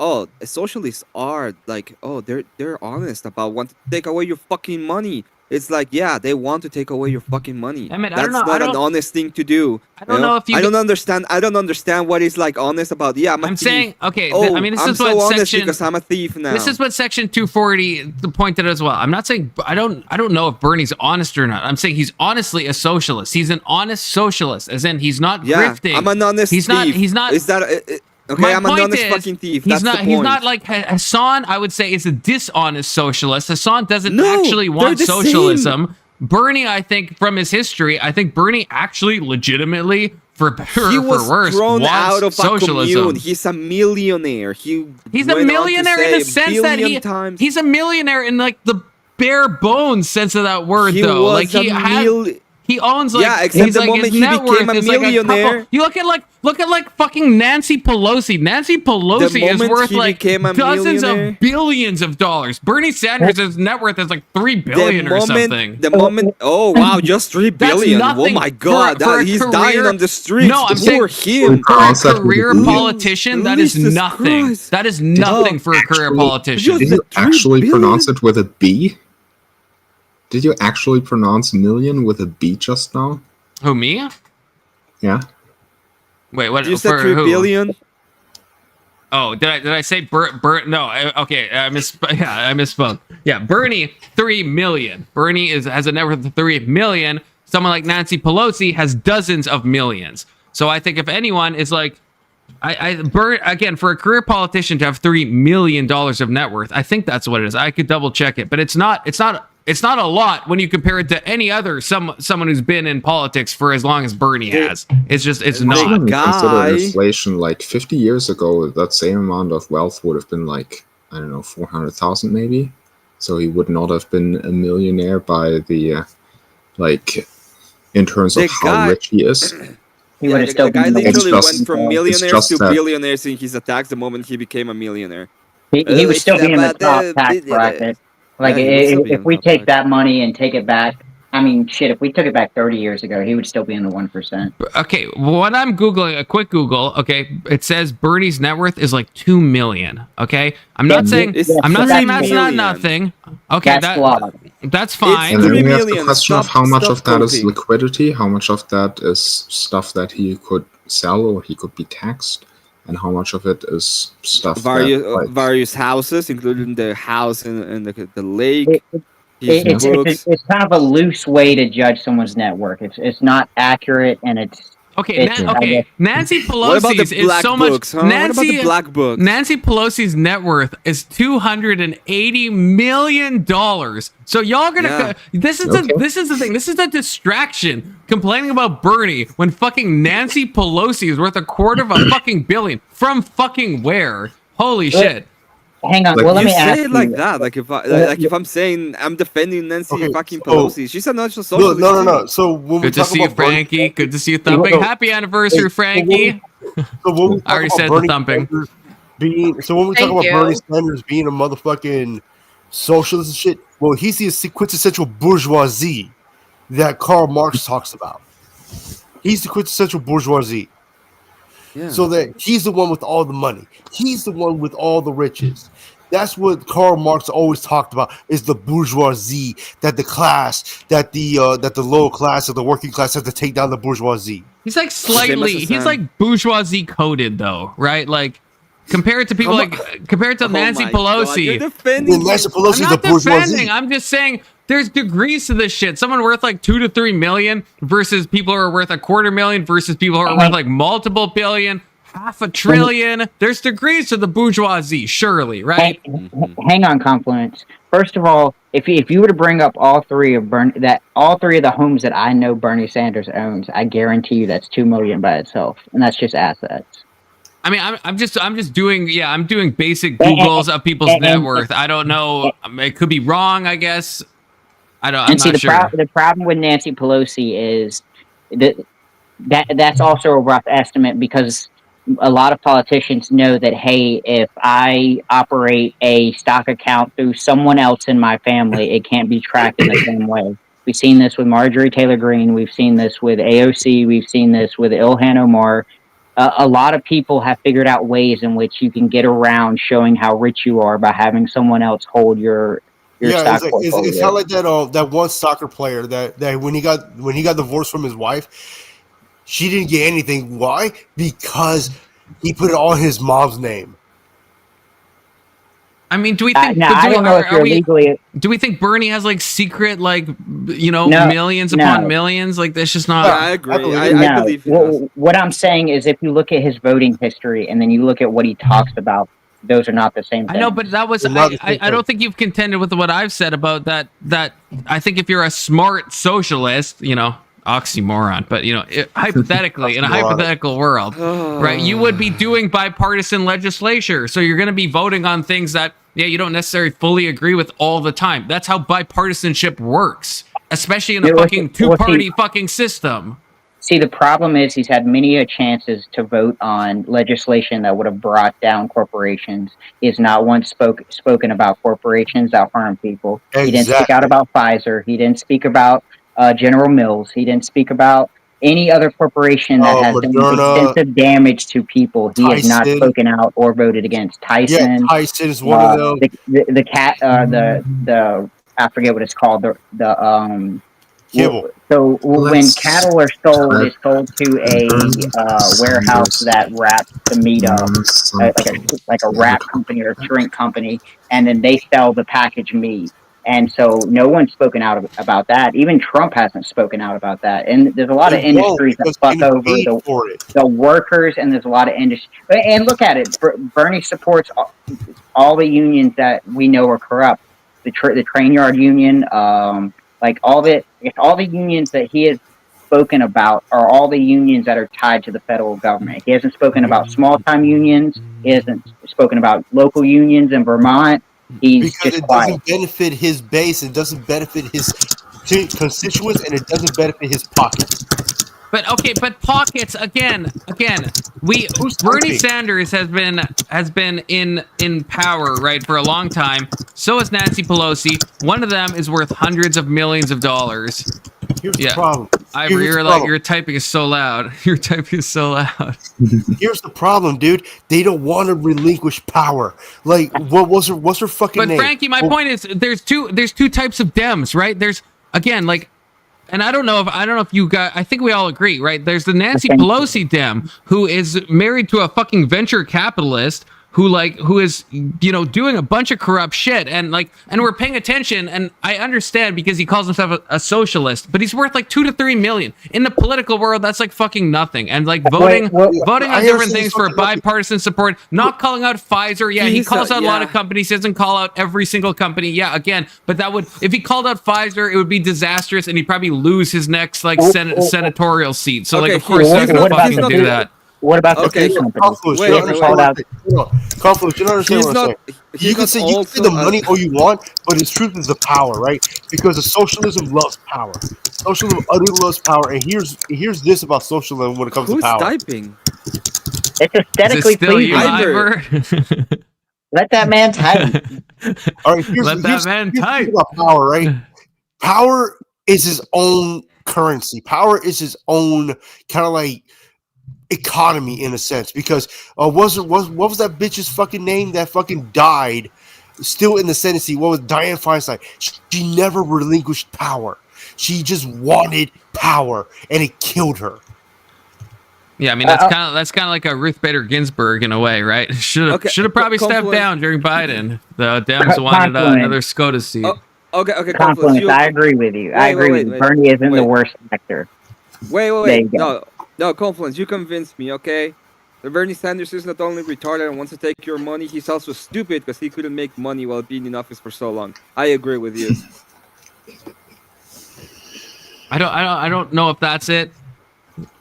socialists are like, oh, they're honest about wanting to take away your fucking money. It's like, yeah, they want to take away your fucking money. That's not an honest thing to do. I don't know if you. I don't understand. I don't understand what is like honest about. Yeah, I'm saying, okay. Oh, I mean, this I'm is so what honest section. Because I'm a thief now. This is what Section 240 pointed as well. I'm not saying I don't know if Bernie's honest or not. I'm saying he's honestly a socialist. He's an honest socialist, as in he's not grifting. I'm an honest thief. He's not. Is that? Okay, I'm an honest fucking thief. He's not like Hasan. I would say is a dishonest socialist. Hasan doesn't actually want socialism. Same. Bernie, I think, from his history, I think Bernie actually legitimately, for better or for worse, thrown out of socialism. Commune. He's a millionaire. He's a millionaire in the sense that he's a millionaire in like the bare bones sense of that word, though. Like He owns like, Yeah, except he's the like, moment his he net became worth a is like a millionaire. couple. You look at like fucking Nancy Pelosi. Nancy Pelosi is moment worth he like became a dozens millionaire- of billions of dollars. Bernie Sanders' net worth is like $3 billion or something. The moment, oh wow, just 3 That's billion. Oh nothing my god, for a he's career- dying on the streets. No, I'm Poor saying him. for a Pronounce that with a career B. politician, that is Jesus nothing. Christ. That is nothing for a career Actually- politician. Did The you 3 actually billion? pronounce it with a B? Did you actually pronounce million with a B just now? Who, me? Yeah. Wait, what? You said for 3 who? billion? Oh, did I say no, okay, I misspoke. Yeah, Bernie, 3 million. Bernie has a net worth of 3 million. Someone like Nancy Pelosi has dozens of millions. So I think if anyone is like, again, for a career politician to have $3 million of net worth, I think that's what it is. I could double check it, but it's not a lot when you compare it to any other someone who's been in politics for as long as Bernie has. It's not. Even guy- consider inflation, like 50 years ago, that same amount of wealth would have been like, I don't know, 400,000 maybe. So he would not have been a millionaire by the, like, in terms of The how guy- rich he is. He would have still The guy been. It's literally just- went from it's millionaires just to that- billionaires in his attacks the moment he became a millionaire. He would still be in the top tax Yeah. bracket. Like, Yeah, he would still be in if the we top take tax. that money and take it back, I mean, shit, if we took it back 30 years ago, he would still be in the 1%. Okay, what I'm Googling, a quick Google, okay, it says Bernie's net worth is like 2 million, okay? I'm not saying It's that's 3 not million. nothing. Okay, That's flawed. that's fine. And then 3 we have the million. question of Stop- how much stop of that is quoting. liquidity, how much of that is stuff that he could sell or he could be taxed, and how much of it is stuff Various houses, including the house in the lake. It- His books. it's kind of a loose way to judge someone's net worth. It's not accurate, and it's Okay, Nancy What about Pelosi's the is black so much. books? Huh? What about the black books? Nancy Pelosi's net worth is $280 million. So y'all gonna. Yeah. This is the thing. This is a distraction. Complaining about Bernie when fucking Nancy Pelosi is worth $250 million from fucking where? Holy shit. Hang on. Like, Well, let You me ask say it you. like that, like if I'm saying I'm defending Nancy Okay, fucking so- Pelosi, she's a national socialist. No. So when we Good to talk see you, about Bernie- Frankie. Good to see you thumping. No. Happy anniversary, Frankie. So when we talk I already about said the Bernie thumping. Sanders when we talk Thank about you. Bernie Sanders being a motherfucking socialist and shit, well, he's the quintessential bourgeoisie that Karl Marx talks about. He's the quintessential bourgeoisie. Yeah. So that he's the one with all the money. He's the one with all the riches. That's what Karl Marx always talked about: is the bourgeoisie, that the class, that the lower class or the working class has to take down the bourgeoisie. He's like Same as slightly, Hasan. he's like bourgeoisie coded though, right? Like compared to people compared to Nancy Oh my God, you're Pelosi. defending. Well, Nancy I'm Pelosi's a not bourgeoisie. defending. I'm just saying there's degrees to this shit. Someone worth like 2 to 3 million versus people who are worth $250,000 versus people who are worth like multiple billion, $500 billion. There's degrees to the bourgeoisie, surely, right? Hang on, Confluence. First of all, if you were to bring up all three of the homes that I know Bernie Sanders owns, I guarantee you that's 2 million by itself, and that's just assets. I mean, I'm just doing I'm doing basic Googles of people's net worth. I don't know. It could be wrong, I guess. I'm not sure. The problem with Nancy Pelosi is that's also a rough estimate, because a lot of politicians know that, hey, if I operate a stock account through someone else in my family, it can't be tracked in the same way. We've seen this with Marjorie Taylor Greene. We've seen this with AOC. We've seen this with Ilhan Omar. A lot of people have figured out ways in which you can get around showing how rich you are by having someone else hold your stock portfolio. It's kind of like that one soccer player that when he got divorced from his wife, she didn't get anything. Why? Because he put it all in his mom's name. I mean, do we think? I don't know if you're legally. Do we think Bernie has like secret, like millions upon millions? Like that's just not. Yeah, I agree. I believe he does. What I'm saying is, if you look at his voting history and then you look at what he talks about, those are not the same thing. I know, but that was I don't think you've contended with what I've said about that. That I think if you're a smart socialist, oxymoron, but hypothetically, in a hypothetical world, right, you would be doing bipartisan legislature. So you're going to be voting on things that, you don't necessarily fully agree with all the time. That's how bipartisanship works. especially in a fucking two-party fucking system. See, the problem is he's had many chances to vote on legislation that would have brought down corporations. He has not once spoken about corporations that harm people. Exactly. He didn't speak out about Pfizer. He didn't speak about General Mills. He didn't speak about any other corporation that has done extensive damage to people. He has not spoken out or voted against. Tyson. Yeah, Tyson is one of them. The cat. The I forget what it's called. The Kibble. So when cattle are sold, it's sold to a warehouse that wraps the meat up, like a wrap company or a shrink company, and then they sell the packaged meat. And so no one's spoken out about that. Even Trump hasn't spoken out about that. And there's a lot of industries that fuck over the workers, and there's a lot of industry. And look at it. Bernie supports all the unions that we know are corrupt. The train yard union, like all the unions that he has spoken about are all the unions that are tied to the federal government. He hasn't spoken about small-time unions. He hasn't spoken about local unions in Vermont. He's because just it quiet. doesn't benefit his base, it doesn't benefit his constituents, and it doesn't benefit his pockets. But okay, but pockets again. Bernie Sanders has been in power, right, for a long time. So is Nancy Pelosi. One of them is worth hundreds of millions of dollars. Here's the problem. Your typing is so loud. Your typing is so loud. Here's the problem, dude. They don't want to relinquish power. Like, what's her fucking name? But Frankie, my point is, there's two types of Dems, right? There's again, like, and I don't know if you got. I think we all agree, right? There's the Nancy Pelosi Dem who is married to a fucking venture capitalist who is doing a bunch of corrupt shit, and we're paying attention, and I understand because he calls himself a socialist, but he's worth like $2 to $3 million in the political world. That's like fucking nothing. And like voting on different things for bipartisan support, not calling out Pfizer. Yeah, he calls out a lot of companies. He doesn't call out every single company. Yeah, again, but that would, if he called out Pfizer, it would be disastrous, and he'd probably lose his next like senatorial seat. So like, of course, he's not gonna fucking do that. What about the food companies? Confluence, you don't understand what I'm saying. You can say the money all you want, but the truth is the power, right? Because the socialism loves power. Socialism utterly loves power, and here's this about socialism when it comes to power. Who's typing? It's aesthetically pleasing. Let that man type. All right, here's about power, right? Power is his own currency. Power is his own kind of like economy in a sense, because what was that bitch's fucking name that fucking died still in the Senate seat? What was Dianne Feinstein? She never relinquished power. She just wanted power, and it killed her. Yeah, I mean that's kind of like a Ruth Bader Ginsburg in a way, right? Should have probably stepped down during Biden. The Dems wanted another SCOTUS seat. Okay. Confluence. I agree with you. I agree with you. Bernie isn't the worst actor. Wait. No, Confluence, you convinced me, okay? The Bernie Sanders is not only retarded and wants to take your money, he's also stupid because he couldn't make money while being in office for so long. I agree with you. I don't know if that's it.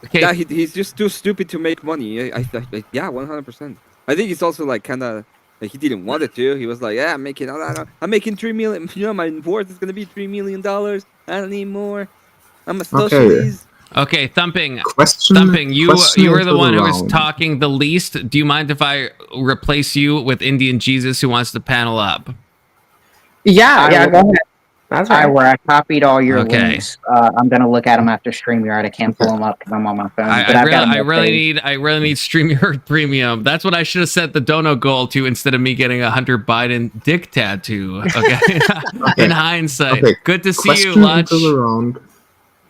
Okay. Yeah, he's just too stupid to make money. Yeah, 100%. I think he's also like kind of like he didn't want it to. He was like, yeah, I'm making $3 million. My worth is gonna be $3 million. I don't need more. I'm a socialist. Okay, Thumping. You were the one who was talking the least. Do you mind if I replace you with Indian Jesus, who wants to panel up? Yeah, go ahead. That's right. Where I copied all your links. I'm gonna look at them after StreamYard. I can't pull them up because I'm on my phone. I really need StreamYard Premium. That's what I should have set the dono goal to instead of me getting a Hunter Biden dick tattoo. Okay, in hindsight. Okay. Good to see you, Lutch.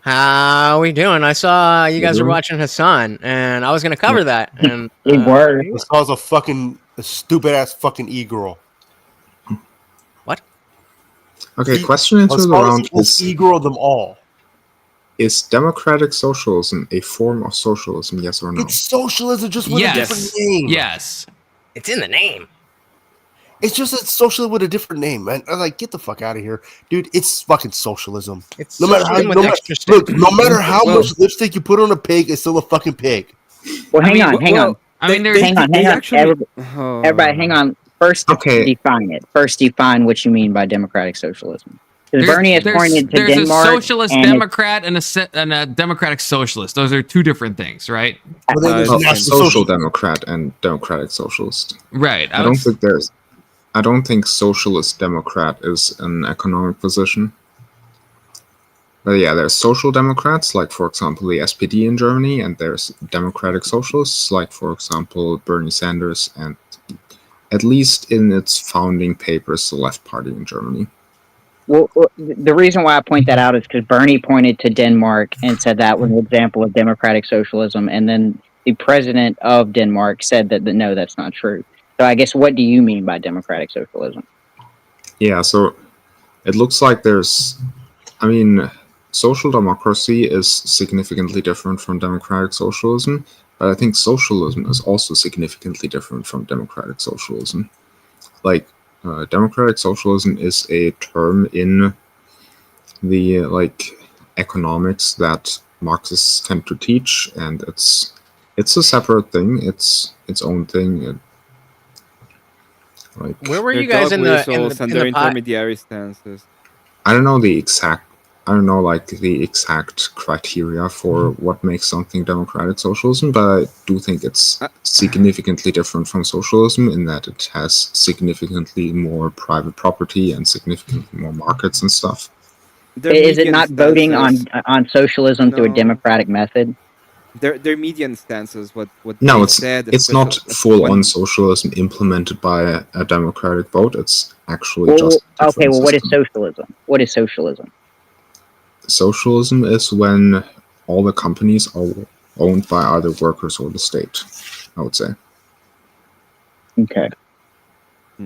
How we doing? I saw you guys were watching Hasan, and I was going to cover that. And this calls a stupid ass fucking e-girl. What? Okay, question into the round is e-girl them all. Is democratic socialism a form of socialism? Yes or no? It's socialism, just with a different name. Yes, it's in the name. It's just a socialism with a different name, man. I'm like, get the fuck out of here, dude. It's fucking socialism. It's no matter how much lipstick you put on a pig, it's still a fucking pig. Well, hang on. Hang on. Everybody, hang on. First, define it. First, define what you mean by democratic socialism. Bernie has pointed to there's Denmark. A socialist Democrat and a democratic socialist. Those are two different things, right? Social Democrat and democratic socialist. Right. I don't think socialist Democrat is an economic position. But yeah, there's social democrats, like for example the SPD in Germany, and there's democratic socialists, like for example Bernie Sanders, and at least in its founding papers, the Left Party in Germany. Well, the reason why I point that out is because Bernie pointed to Denmark and said that was an example of democratic socialism, and then the president of Denmark said that no, that's not true. So I guess what do you mean by democratic socialism? Yeah, so it looks like social democracy is significantly different from democratic socialism, but I think socialism is also significantly different from democratic socialism. Like, democratic socialism is a term in the economics that Marxists tend to teach, and it's a separate thing. It's its own thing. Where were you guys in the intermediary stances? I don't know the exact criteria for what makes something democratic socialism, but I do think it's significantly different from socialism in that it has significantly more private property and significantly more markets and stuff. Is it not voting on socialism through a democratic method? Their median stances. No, it's not full-on socialism implemented by a democratic vote. It's actually just okay. Well, what is socialism? What is socialism? Socialism is when all the companies are owned by either workers or the state, I would say. Okay.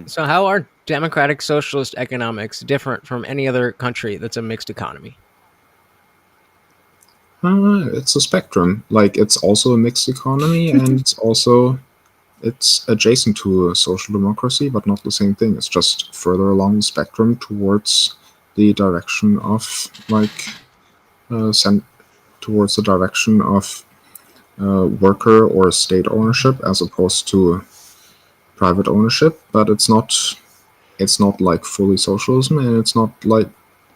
So how are democratic socialist economics different from any other country that's a mixed economy? It's a spectrum. Like, it's also a mixed economy, and it's adjacent to social democracy, but not the same thing. It's just further along the spectrum towards the direction of worker or state ownership as opposed to private ownership. But it's not like fully socialism, and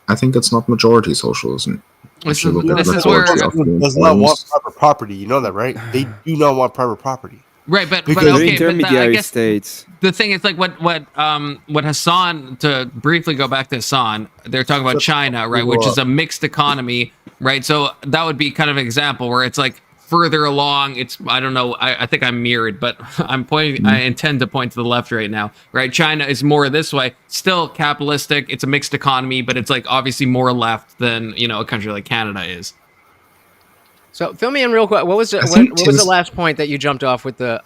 I think it's not majority socialism. This is where does not want private property. You know that, right? They do not want private property. Right, but intermediary states. The thing is, like, what Hasan, to briefly go back to Hasan, they're talking about China, right, which is a mixed economy, right? So that would be kind of an example where it's like further along. It's, I don't know, I think I'm mirrored, but I'm pointing. I intend to point to the left right now, right? China is more this way, still capitalistic. It's a mixed economy, but it's like obviously more left than a country like Canada is. So fill me in real quick. What was the last point that you jumped off with the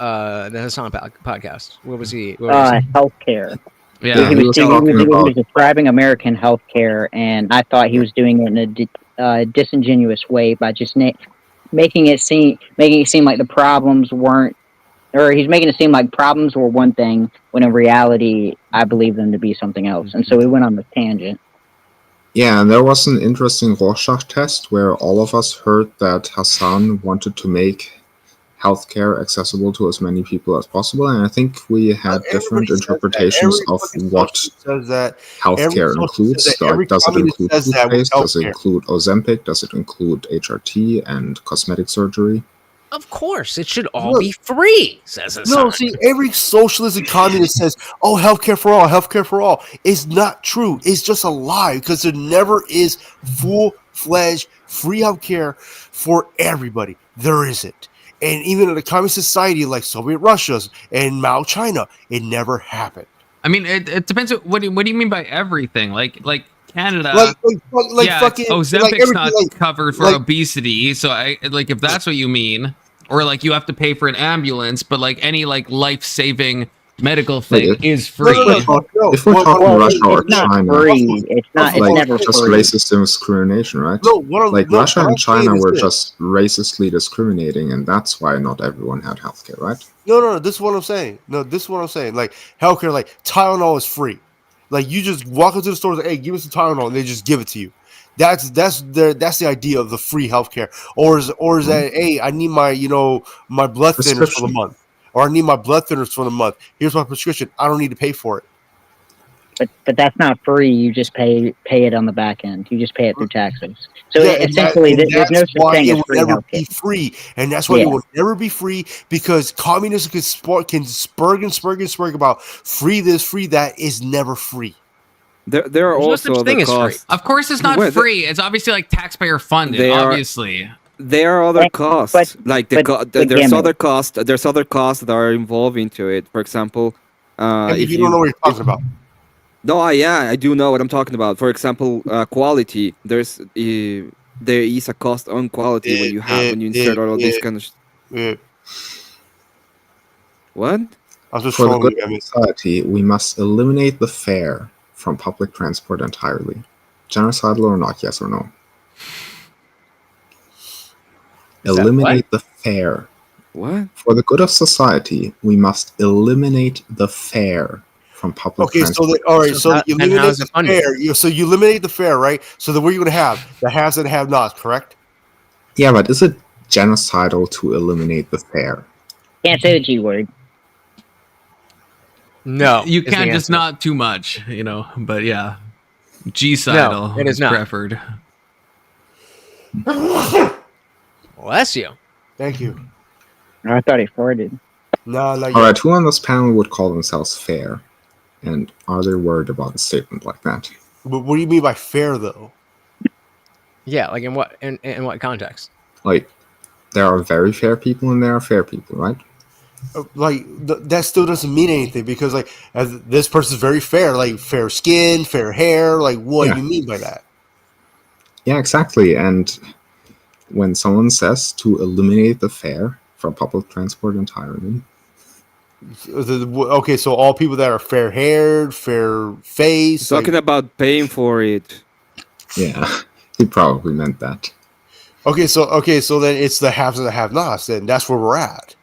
Hasan podcast? What was he? Healthcare. Yeah, he was describing American healthcare, and I thought he was doing it in a disingenuous way by just making it seem like the problems weren't, or he's making it seem like problems were one thing when in reality I believe them to be something else. And so we went on the tangent. Yeah, and there was an interesting Rorschach test where all of us heard that Hasan wanted to make healthcare accessible to as many people as possible, and I think we had different interpretations of what healthcare includes. Like, does it include toothpaste? Does it include Ozempic? Does it include HRT and cosmetic surgery? Of course, it should all be free, says Hasan. No, see, every socialist and communist says, "Oh, healthcare for all." It's not true. It's just a lie, because there never is full-fledged free healthcare for everybody. There isn't. And even in a communist society like Soviet Russia and Mao China, it never happened. I mean, it depends. What do you mean by everything? Like Canada, fucking Ozempic's not covered for obesity. So if that's what you mean, or like you have to pay for an ambulance, but like any life-saving medical thing is free. If we're talking Russia or China, it's never just free. racist discrimination, right? Russia and China were just racistly discriminating, and that's why not everyone had healthcare, right? No, this is what I'm saying. Like, healthcare, like Tylenol is free. Like, you just walk into the store, like, hey, give us some Tylenol, and they just give it to you. That's the idea of the free healthcare. Or is that, hey, I need my my blood thinners for the month, or I need my blood thinners for the month. Here's my prescription. I don't need to pay for it. But that's not free. You just pay it on the back end. You just pay it through taxes. So Yeah, essentially, there's no such thing as free never healthcare. be free, and that's why it will never be free, because communism can spurg about free this, free that is never free. There are also other costs. Of course, it's not free. It's obviously like taxpayer funded. Obviously, there are other costs. There's other costs. There's other costs that are involved into it. For example, if you don't know what you're talking about. No, I do know what I'm talking about. For example, quality. There is a cost on quality when you insert all of these kind of. What? For the good of society, we must eliminate the fare from public transport entirely. Genocidal or not? Yes or no? Eliminate the fare. What? For the good of society, we must eliminate the fare from public transport. So you eliminate the fare. So you eliminate the fare, right? So then what are you going to have? The haves and have-nots, correct? Yeah, but is it genocidal to eliminate the fare? Can't say the G word. No, you can't, just not too much, but yeah, G-sidal it is not preferred. Bless you. Thank you. I thought he farted. No, all right, who on this panel would call themselves fair? And are they worried about a statement like that? But what do you mean by fair, though? Yeah, like in what context? Like, there are very fair people and there are fair people, right? Like that still doesn't mean anything, because like as this person's very fair, like fair skin, fair hair. Like what do you mean by that? Yeah, exactly. And when someone says to eliminate the fare from public transport entirely. Okay, so all people that are fair haired, fair face. Talking about paying for it. Yeah, he probably meant that. Okay, so then it's the haves and the have-nots. Then that's where we're at.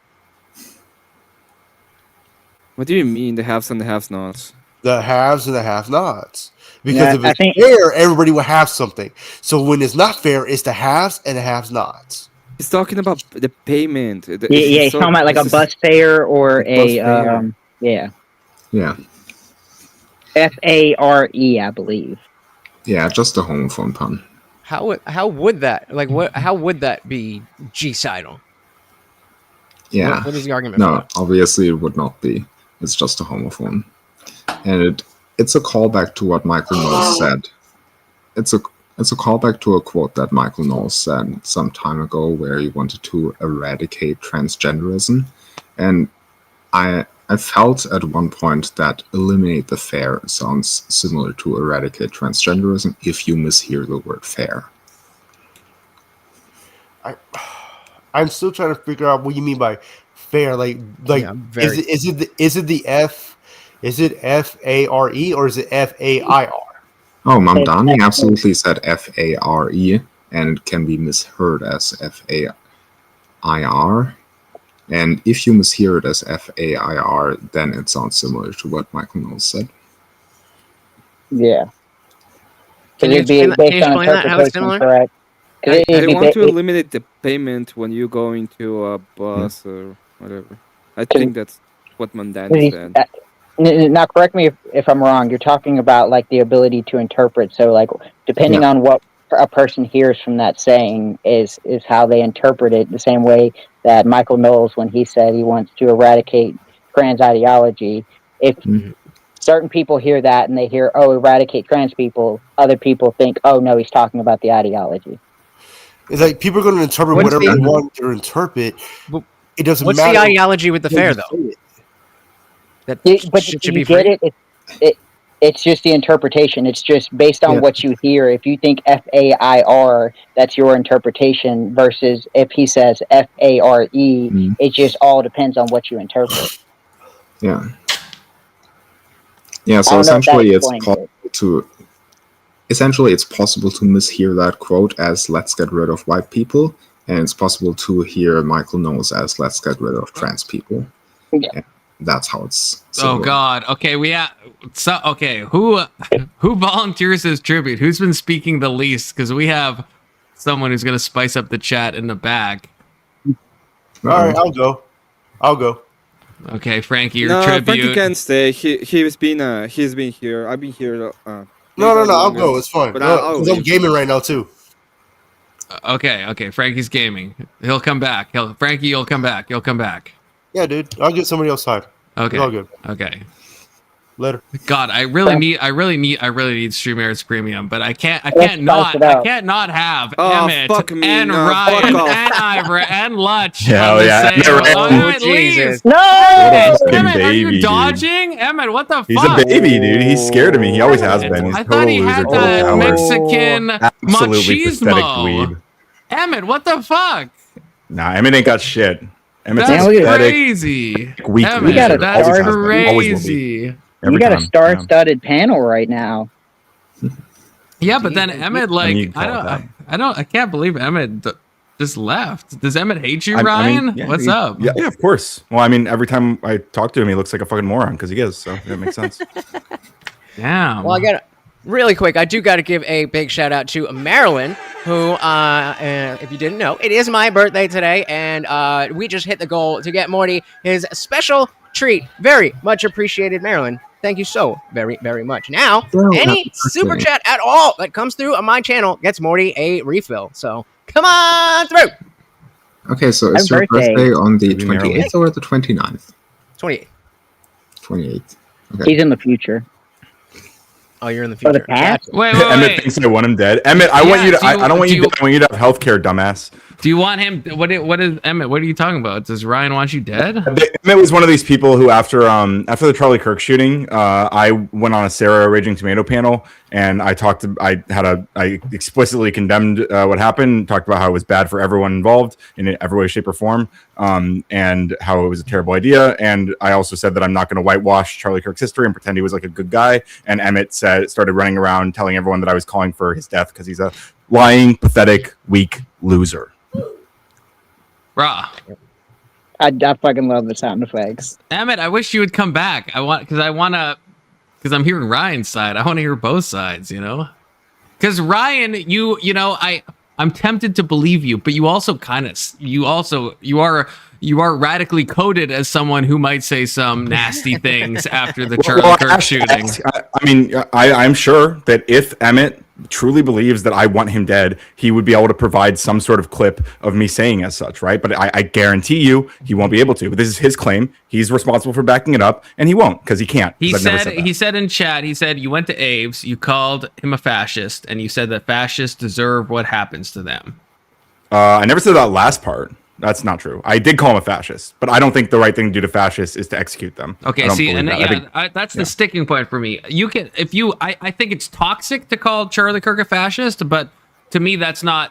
What do you mean the haves and the have-nots? The haves and the have-nots. Because if it's fair, everybody will have something. So when it's not fair, it's the haves and the have-nots. He's talking about the payment. He's talking about like a bus fare or yeah. Yeah. F-A-R-E, I believe. Yeah, just a homophone pun. How would that how would that be G-sidal? Yeah. What is the argument? No, obviously it would not be. It's just a homophone, and it's a callback to what Michael Knowles said. It's a callback to a quote that Michael Knowles said some time ago, where he wanted to eradicate transgenderism, and I felt at one point that eliminate the fare sounds similar to eradicate transgenderism if you mishear the word fair. I'm still trying to figure out what you mean by fair. Like is it the F? Is it F-A-R-E or is it F-A-I-R? Oh, Mamdani absolutely said F-A-R-E, and it can be misheard as F-A-I-R. And if you mishear it as F-A-I-R, then it sounds similar to what Michael Knowles said. Yeah. Can you explain that? How it's similar? Correct. I want to eliminate the payment when you go into a bus or whatever. I think that's what Mandani said. Now, correct me if I'm wrong. You're talking about like the ability to interpret. So, like, depending on what a person hears from that saying is how they interpret it. The same way that Michael Knowles, when he said he wants to eradicate trans ideology, if certain people hear that and they hear, "Oh, eradicate trans people," other people think, "Oh no, he's talking about the ideology." It's like people are going to interpret whatever they want to interpret. It doesn't matter. What's the ideology with the fair, though? But should be free. It's just the interpretation. It's just based on what you hear. If you think F-A-I-R, that's your interpretation, versus if he says F-A-R-E, it just all depends on what you interpret. Yeah. Yeah, so essentially it's possible to mishear that quote as "let's get rid of white people," and it's possible to hear Michael Knowles as "let's get rid of trans people." Yeah. That's how it's. Oh God. Okay, who volunteers as tribute? Who's been speaking the least? Because we have someone who's going to spice up the chat in the back. All right, I'll go. Okay, Frankie, your No, tribute. Frankie can stay. He's been here. I've been here. No, I'll go. It's fine. But Because I'm gaming right now too. Okay, Frankie's gaming. He'll come back. Frankie, you'll come back. You'll come back. Yeah, dude. I'll get somebody else time. Okay. It's all good. Okay. Later. God, I really need StreamYard's premium, but I can't not have Emmett and Ryan and Ivor and Lutch. Hell yeah. Jesus. No! Emmett, are baby, you dodging? Emmett, what the He's fuck? a baby, dude. He's scared of me. He always has been. He's I thought he had that Mexican Absolutely pathetic machismo. dweeb. Emmett, what the fuck? Nah, Emmett ain't got shit. Emmett's That's pathetic, crazy. weak Emmett, loser. that's Always has been. Always will be. crazy. Every You got a time. star-studded panel right now. Yeah, but then Emmett, like, you can call it I can't believe Emmett just left. Does Emmett hate you, I Ryan? mean, yeah, What's up? Yeah, of course. Well, I mean, every time I talk to him, he looks like a fucking moron because he is. So that makes sense. Damn. Well, I got really quick. I do got to give a big shout out to Marilyn, who, if you didn't know, it is my birthday today, and we just hit the goal to get Morty his special treat. Very much appreciated, Marilyn. Thank you so very, very much. Now, any super chat at all that comes through on my channel gets Morty a refill. So come on through. Okay, so is your birthday on the 28th or the 29th? 28th. 28th. Okay. He's in the future. Oh, you're in the For the future. past? Wait. Emmett thinks I want him dead. Emmett, I want you to. I don't want you dead. I want you to have healthcare, dumbass. Do you want him? What is Emmett? What are you talking about? Does Ryan want you dead? Emmett was one of these people who, after the Charlie Kirk shooting, I went on a Sarah Raging Tomato panel, and I explicitly condemned what happened, talked about how it was bad for everyone involved in every way, shape, or form, and how it was a terrible idea. And I also said that I'm not going to whitewash Charlie Kirk's history and pretend he was like a good guy. And Emmett started running around telling everyone that I was calling for his death because he's a lying, pathetic, weak loser. Rah. I fucking love the sound effects. Emmett, I wish you would come back. Because I'm hearing Ryan's side. I want to hear both sides, you know? Because Ryan, I'm tempted to believe you, but you also you are radically coded as someone who might say some nasty things after the Charlie Kirk shooting. I'm sure that if Emmett truly believes that I want him dead, he would be able to provide some sort of clip of me saying as such, right? But I guarantee you he won't be able to. But this is his claim. He's responsible for backing it up, and he won't because he can't. He said in chat, you went to Aves, you called him a fascist, and you said that fascists deserve what happens to them. I never said that last part. That's not true. I did call him a fascist, but I don't think the right thing to do to fascists is to execute them. Okay, see, and that's the sticking point for me. I think it's toxic to call Charlie Kirk a fascist, but to me, that's not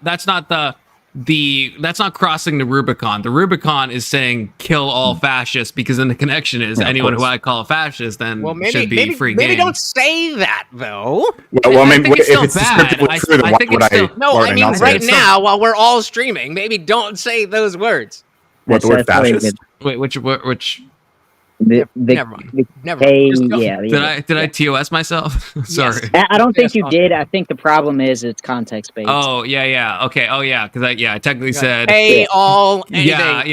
crossing the Rubicon. The Rubicon is saying kill all fascists, because then the connection is anyone who I call a fascist then should be free game. Maybe don't say that though. Well, I mean, if it's descriptively true, then why would I? No, I mean right now while we're all streaming, maybe don't say those words. What, the word fascist? Wait, which? Never mind. Did I TOS myself? Sorry. I don't think you did. I think the problem is it's context based. Oh yeah. Okay. Oh yeah, because I technically said pay all. Yeah.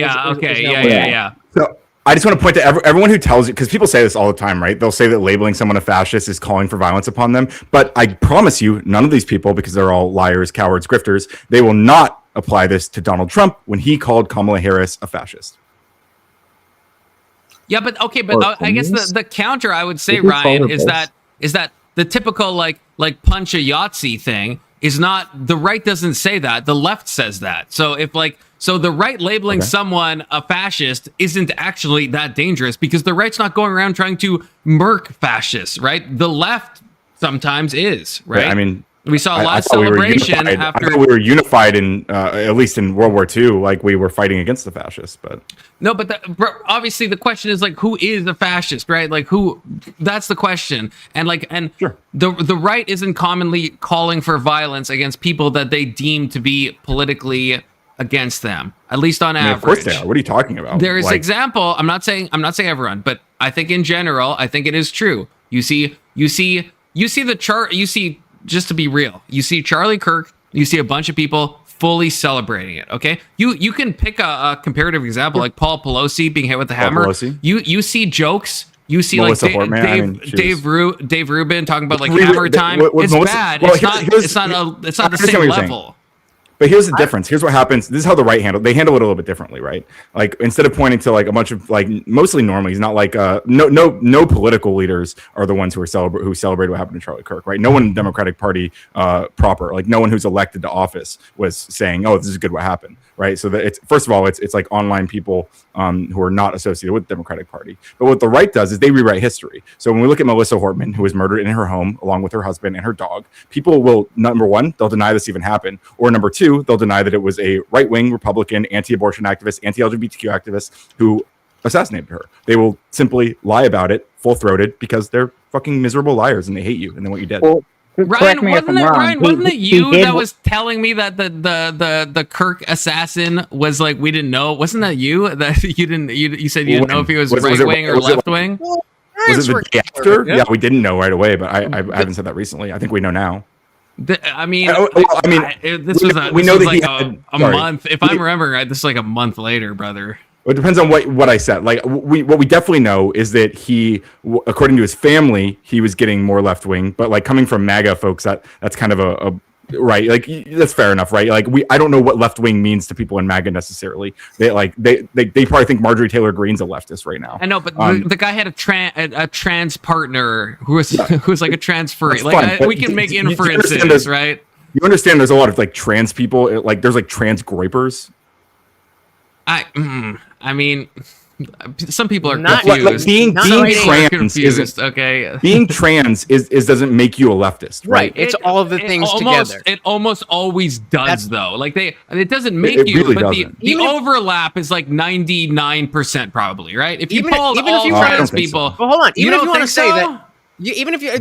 So I just want to point to everyone who tells you, because people say this all the time, right? They'll say that labeling someone a fascist is calling for violence upon them. But I promise you, none of these people, because they're all liars, cowards, grifters, they will not apply this to Donald Trump when he called Kamala Harris a fascist. Yeah, but I guess the counter I would say, Ryan, is that the typical like punch a Yahtzee thing is not, the right doesn't say that, the left says that. So the right labeling someone a fascist isn't actually that dangerous, because the right's not going around trying to murk fascists, right? The left sometimes is, right? I mean, we saw a lot of celebration after. I thought we were unified in, at least in World War II, like we were fighting against the fascists. But no, but obviously the question is like, who is a fascist, right? Like who? That's the question. And sure. The right isn't commonly calling for violence against people that they deem to be politically against them, at least on average. Of course they are. What are you talking about? There is example. I'm not saying everyone, but I think in general, I think it is true. You see the chart. You see. Just to be real, you see Charlie Kirk, you see a bunch of people fully celebrating it. Okay, you can pick a comparative example like Paul Pelosi being hit with the hammer. Pelosi. You see jokes. You see Melissa like Hortman, Dave Rubin talking about like Really, hammer time. It's Melissa- bad. well, It's here's- not the I understand same what you're saying. level. But here's the difference. Here's what happens. This is how the right they handle it a little bit differently, right? Like instead of pointing to like a bunch of like mostly normies, not like no political leaders are the ones who celebrate what happened to Charlie Kirk, right? No one in the Democratic Party proper, like no one who's elected to office was saying, "Oh, this is good what happened," right? So that it's first of all, it's like online people who are not associated with the Democratic Party. But what the right does is they rewrite history. So when we look at Melissa Hortman, who was murdered in her home along with her husband and her dog, people will number one, they'll deny this even happened, or number two, they'll deny that it was a right-wing Republican, anti-abortion activist, anti-LGBTQ activist who assassinated her. They will simply lie about it, full-throated, because they're fucking miserable liars and they hate you and they want you dead. Well, Ryan, wasn't it you that was telling me that the Kirk assassin was like we didn't know? Wasn't that you that you said you didn't know if he was right wing or left wing? Was it the day after? Yeah, we didn't know right away, but I haven't said that recently. I think we know now. This we know that like he had a month. If I'm remembering right, this is like a month later, brother. It depends on what I said. Like what we definitely know is that he, according to his family, he was getting more left wing. But like coming from MAGA folks, that's kind of a right. Like that's fair enough, right? Like I don't know what left wing means to people in MAGA necessarily. They probably think Marjorie Taylor Greene's a leftist right now. I know, but the guy had a trans partner who was like a trans furry. We can make inferences, right? You understand? There's a lot of like trans people. Like there's like trans groypers. I mean, some people are not confused. Being trans confused. Okay, being trans is doesn't make you a leftist, right? It's all of the things together. It almost always does, though. Like it doesn't make you, really but doesn't. the overlap is like 99% probably, right? If you polled even if all you trans so. people, well, hold on. Even if you want to say so? that. Even if you,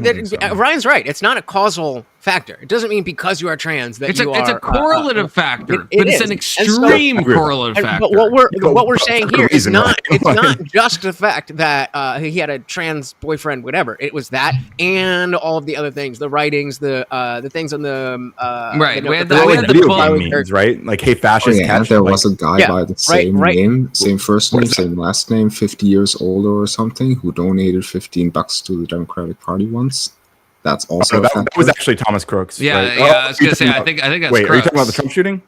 Ryan's right. It's not a causal factor. It doesn't mean because you are trans that it's you are. It's a correlative factor, but it's an extreme extreme correlative factor. But what we're saying here is not. It's not just the fact that he had a trans boyfriend, whatever. It was that and all of the other things, the writings, the things on the right. We had the memes, right? Like, hey, fascist. And there was a guy by the same name, same first name, same last name, 50 years older or something, who donated $15 to the Democratic Party once. That's also that was actually Thomas Crooks. Yeah, right? I was gonna say. I think that's. Wait, Crooks. are you talking about the Trump shooting?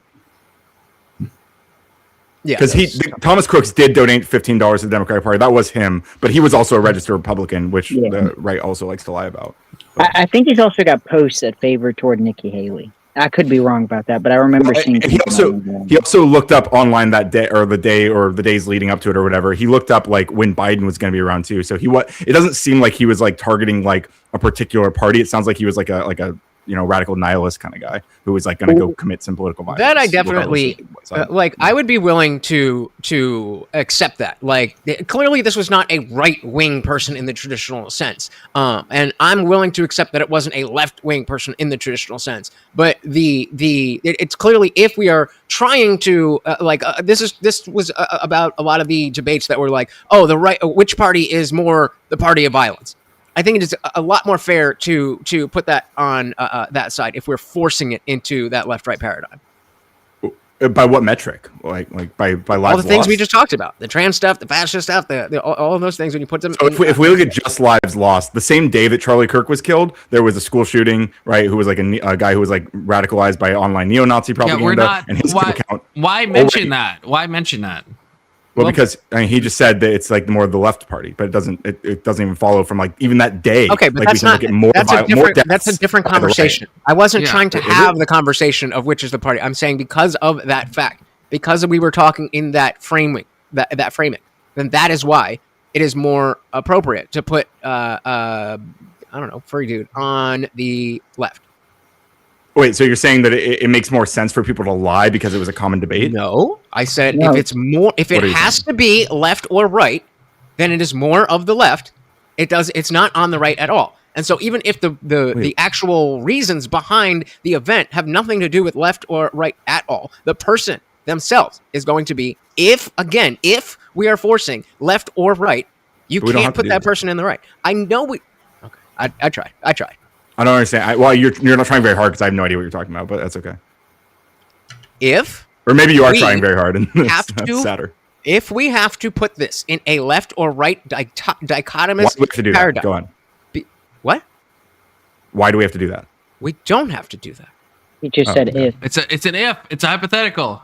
Yeah, because Thomas Crooks did donate $15 to the Democratic Party. That was him, but he was also a registered Republican, which the right also likes to lie about. I think he's also got posts that favor toward Nikki Haley. I could be wrong about that, but I remember seeing. He also looked up online that day or the days leading up to it or whatever. He looked up like when Biden was going to be around too. So it doesn't seem like he was like targeting like a particular party. It sounds like he was like a radical nihilist kind of guy who was like going to go commit some political violence. That I definitely like. I would be willing to accept that. Like, clearly, this was not a right wing person in the traditional sense, and I'm willing to accept that it wasn't a left wing person in the traditional sense. But it's clearly, if we are trying to this was about a lot of the debates that were like, oh, the right, which party is more the party of violence. I think it is a lot more fair to put that on that side if we're forcing it into that left-right paradigm. By what metric? Like by lives all the things lost? we just talked about, the trans stuff, the fascist stuff, all of those things. When you put them, so if we look at just lives lost, the same day that Charlie Kirk was killed, there was a school shooting, right? Who was like a guy who was like radicalized by online neo-Nazi propaganda. Yeah, we're not. And his account. Why mention that? Why mention that? Well, because he just said that it's like more of the left party, but it doesn't even follow from like even that day. Okay, but like, that's not. That's a different conversation. I wasn't trying to have the conversation of which is the party. I'm saying because of that fact, because we were talking in that framing, that framing, then that is why it is more appropriate to put I don't know, furry dude on the left. Wait, so you're saying that it makes more sense for people to lie because it was a common debate? No, I said if it has to be left or right, then it is more of the left. It's not on the right at all. And so even if the actual reasons behind the event have nothing to do with left or right at all, the person themselves is going to be, if we are forcing left or right, you can't put that person in the right. I know I tried. I don't understand. You're not trying very hard because I have no idea what you're talking about, but that's okay. or maybe you are trying very hard, and that's sadder. If we have to put this in a left or right dichotomous Why do we have to do paradigm, that? Go on. What? Why do we have to do that? We don't have to do that. He just said if. It's an if. It's a hypothetical.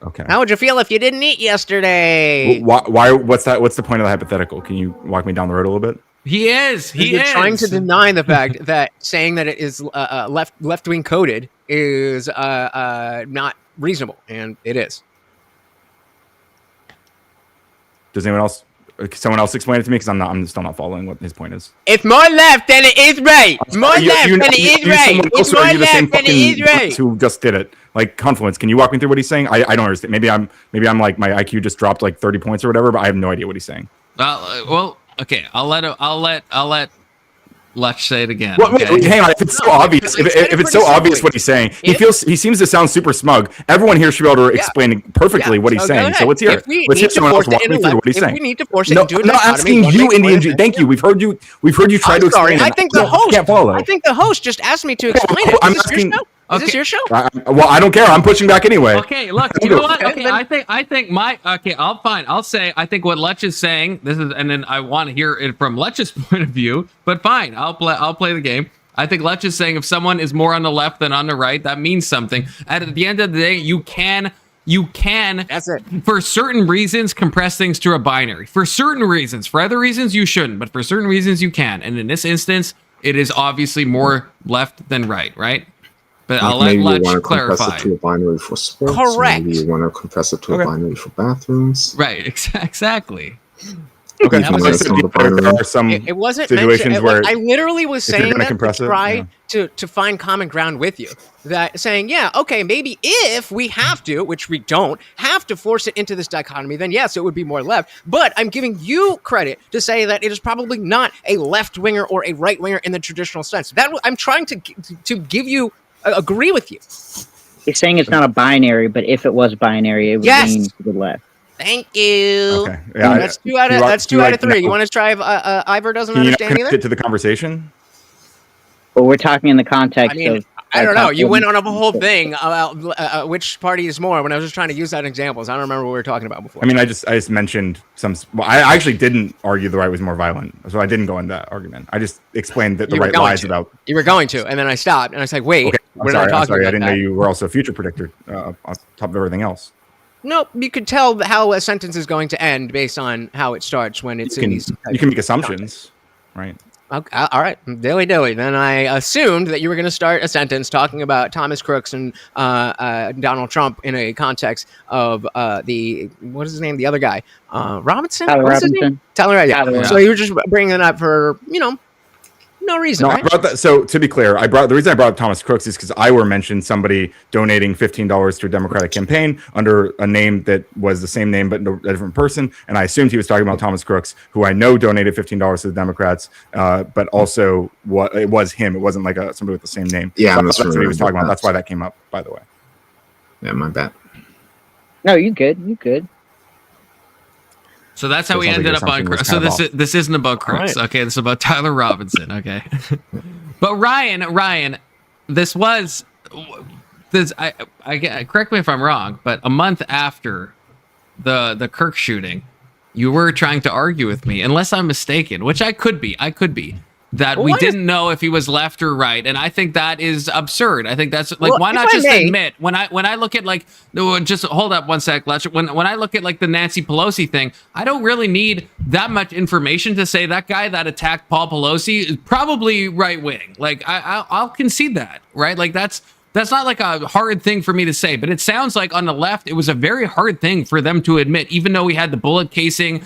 Okay. How would you feel if you didn't eat yesterday? Why? What's that? What's the point of the hypothetical? Can you walk me down the road a little bit? He is. You're trying to deny the fact that saying that it is left-wing coded is not reasonable, and it is. Does anyone else? Someone else explain it to me, because I'm still not following what his point is. It's more left than it is right. It's more left than it is right. It's more left than it is right. Who just did it? Like Confluence. Can you walk me through what he's saying? I don't understand. Maybe I'm like my IQ just dropped like 30 points or whatever, but I have no idea what he's saying. Well, okay. I'll let Let's say it again. Well, okay? wait, hang on. If it's so obvious, if it's so obvious what he's saying, he seems to sound super smug. Everyone here should be able to explain perfectly what he's saying. So let's hear it. Let's hear someone else walk me through what he's saying. We need to force it into a not asking you, Indian Jew. Thank you. We've heard you try to explain. I think the host can't follow. I think the host just asked me to explain it. I'm asking. Is this your show? Well, I don't care. I'm pushing back anyway. Okay, look, you know what? Okay, I think I'll say I think what Lech is saying, this is, and then I want to hear it from Lech's point of view, but fine, I'll play the game. I think Lech is saying if someone is more on the left than on the right, that means something. At the end of the day, you can that's it. For certain reasons compress things to a binary. For certain reasons. For other reasons you shouldn't, but for certain reasons you can. And in this instance, it is obviously more left than right? But I'll let Lech clarify. Compress it to a binary for sports. Correct. Maybe you want to compress it to a binary for bathrooms. Right, exactly. Okay, That was there are some it wasn't situations mentioned. where I literally was saying that compress to try to find common ground with you. That saying, okay, maybe if we have to, which we don't, have to force it into this dichotomy, then yes, it would be more left. But I'm giving you credit to say that it is probably not a left winger or a right winger in the traditional sense. That I'm trying to give you agree with you. He's saying it's not a binary, but if it was binary, it would lean to the left. Thank you. Okay. Yeah, that's two out of three. You want to try if Ivor doesn't understand either? To the conversation. Well, we're talking in the context of. I don't know. You went on a whole thing about which party is more when I was just trying to use that examples. I don't remember what we were talking about before. I mean, I just mentioned some. Well, I actually didn't argue the right was more violent, so I didn't go into that argument. I just explained that the right lies about. You were going to, and then I stopped, and I was like, "Wait, we're not talking about I didn't know you were also a future predictor on top of everything else. No, you could tell how a sentence is going to end based on how it starts when it's in these. You can make assumptions, right? Okay, all right, dilly. Then I assumed that you were going to start a sentence talking about Thomas Crooks and Donald Trump in a context of the what is his name? The other guy, Robinson. Tyler Robinson. Tyler, yeah. So you were just bringing it up for no reason. No, right? I brought that. So to be clear, the reason I brought up Thomas Crooks is because I mentioned somebody donating $15 to a Democratic campaign under a name that was the same name but a different person, and I assumed he was talking about Thomas Crooks, who I know donated $15 to the Democrats, but also it was him. It wasn't like somebody with the same name. Yeah, so that's what he was talking about. That's why that came up, by the way. Yeah, my bad. No, you good. So that's how we ended up on Crooks. So this isn't about Crooks. Right. Okay, this is about Tyler Robinson. Okay, but Ryan, this was this. I correct me if I'm wrong, but a month after the Kirk shooting, you were trying to argue with me, unless I'm mistaken, which I could be. That we didn't know if he was left or right, and I think that is absurd. I think that's like, why not just admit when I look at like, just hold up one sec, Lech. When I look at like the Nancy Pelosi thing, I don't really need that much information to say that guy that attacked Paul Pelosi is probably right wing. Like I'll concede that, right? Like that's not like a hard thing for me to say, but it sounds like on the left, it was a very hard thing for them to admit, even though we had the bullet casing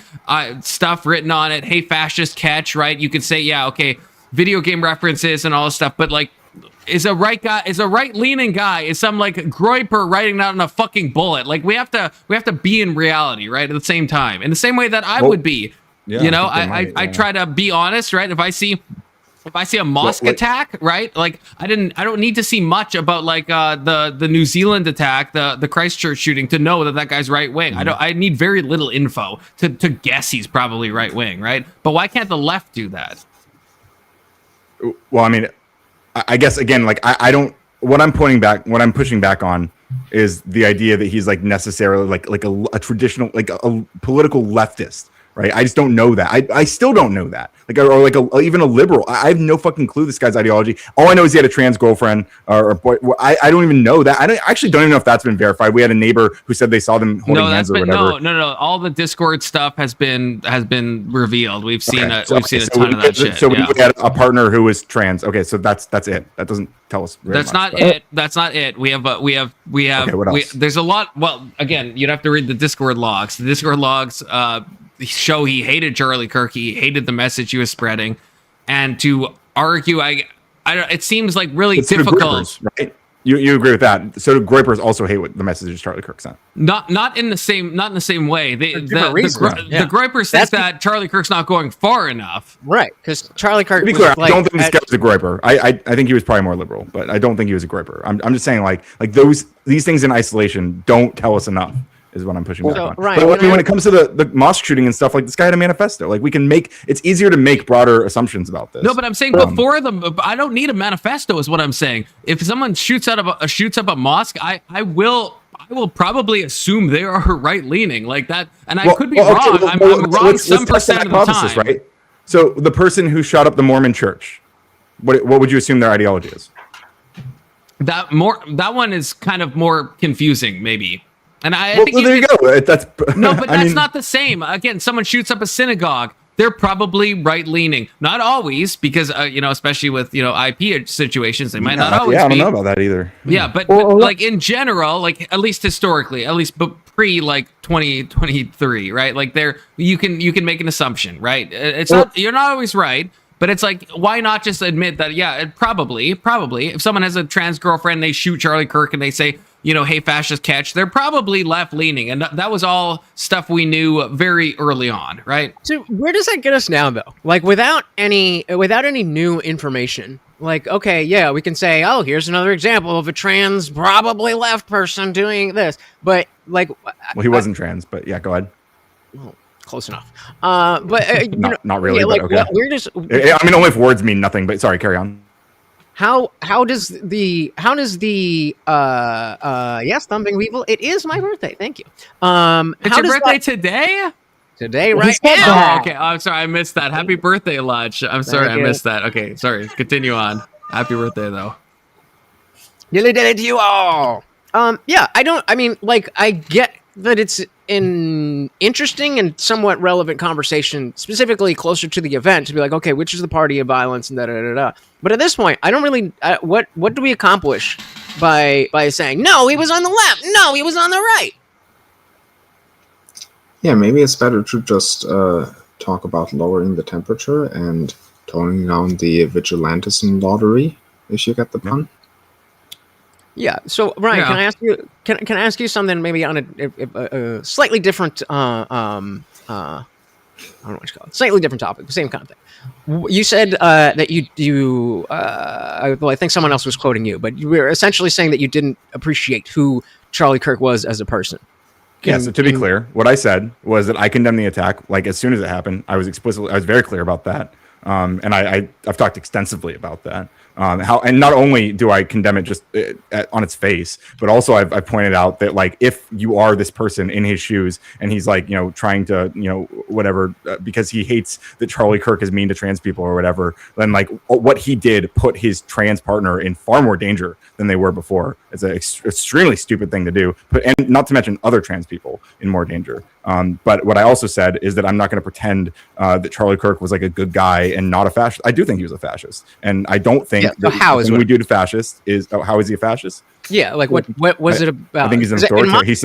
stuff written on it. Hey, fascist catch, right? You could say, yeah, okay, video game references and all this stuff, but like, is a right-leaning guy, is some like Groyper writing that on a fucking bullet. Like we have to be in reality, right? At the same time, in the same way that I would be, I try to be honest, right? If I see a mosque attack, right? Like I don't need to see much about like the New Zealand attack, the Christchurch shooting to know that guy's right wing. Mm-hmm. I need very little info to guess he's probably right wing, right? But why can't the left do that? Well, I mean, I guess again, like I don't. What I'm pushing back on is the idea that he's like necessarily like a traditional like a political leftist. Right, I just don't know that. I still don't know that. Like, or like even a liberal. I have no fucking clue this guy's ideology. All I know is he had a trans girlfriend or boy. I don't even know that. I actually don't even know if that's been verified. We had a neighbor who said they saw them holding hands or whatever. No. All the Discord stuff has been revealed. We've seen a ton of that shit. So we had a partner who was trans. Okay, so that's it. That doesn't tell us. That's not it. That's not it. We have. Okay, what else? There's a lot. Well, again, you'd have to read the Discord logs. The Discord logs. Show he hated Charlie Kirk, he hated the message he was spreading, and to argue, it seems like really difficult. Groypers, right? You agree with that? So do Groypers also hate what the messages Charlie Kirk sent? Not in the same way. The Groypers think that Charlie Kirk's not going far enough, right? Because Charlie Kirk. To be clear, I don't think this guy was a Groyper. I think he was probably more liberal, but I don't think he was a Groyper. I'm just saying like these things in isolation don't tell us enough. Is what I'm pushing back on. Right, but when it comes to the mosque shooting and stuff, like this guy had a manifesto. Like it's easier to make broader assumptions about this. No, but I'm saying before I don't need a manifesto. Is what I'm saying. If someone shoots up a mosque, I will probably assume they are right leaning like that, and I could be wrong. I'm wrong some percent of the time. Right? So the person who shot up the Mormon church, what would you assume their ideology is? That one is kind of more confusing, maybe. And I think there you go. That's no, but that's not the same. Again, someone shoots up a synagogue. They're probably right-leaning. Not always, because especially with IP situations, they might not always. Yeah, I don't know about that either. Yeah, but like in general, like at least historically, at least pre like 2023, right? Like you can make an assumption, right? It's not you're not always right. But it's like, why not just admit that? Yeah, it probably, if someone has a trans girlfriend, they shoot Charlie Kirk and they say, hey, fascist catch, they're probably left leaning. And that was all stuff we knew very early on, right? So where does that get us now, though? Like without any new information, like, okay, yeah, we can say, oh, here's another example of a trans, probably left person doing this. But like, well, he wasn't trans, but yeah, go ahead. Well, close enough. But not really. Yeah, but like, okay. We're just. I mean, only if words mean nothing. But sorry, carry on. How does the yes, thumping people? It is my birthday. Thank you. It's your birthday today? Today, right now. Oh, okay. I'm sorry, I missed that. Happy birthday, Lodge. I'm sorry, I missed that. Okay, sorry. Continue on. Happy birthday, though. Nearly did it to you all. Yeah, I get that it's an interesting and somewhat relevant conversation, specifically closer to the event, to be like, okay, which is the party of violence and da-da-da-da. But at this point, I don't really, what do we accomplish by saying, no, he was on the left, no, he was on the right? Yeah, maybe it's better to just talk about lowering the temperature and toning down the vigilantism lottery, if you get the pun. Yeah. So, Ryan, can I ask you? Can I ask you something maybe on a slightly different? I don't know what you call it. Slightly different topic, same kind of thing. You said that you well, I think someone else was quoting you, but you were essentially saying that you didn't appreciate who Charlie Kirk was as a person. So to be clear, what I said was that I condemned the attack. Like as soon as it happened, I was very clear about that. And I've talked extensively about that. And not only do I condemn it just on its face, but also I've pointed out that like if you are this person in his shoes and he's like trying to whatever because he hates that Charlie Kirk is mean to trans people or whatever, then like what he did put his trans partner in far more danger than they were before. It's an extremely stupid thing to do, and not to mention other trans people in more danger. But what I also said is that I'm not going to pretend that Charlie Kirk was like a good guy and not a fascist. I do think he was a fascist, and I don't think we do to fascist is how is he a fascist? Yeah, like what was it about? I think he's an authoritarian. He's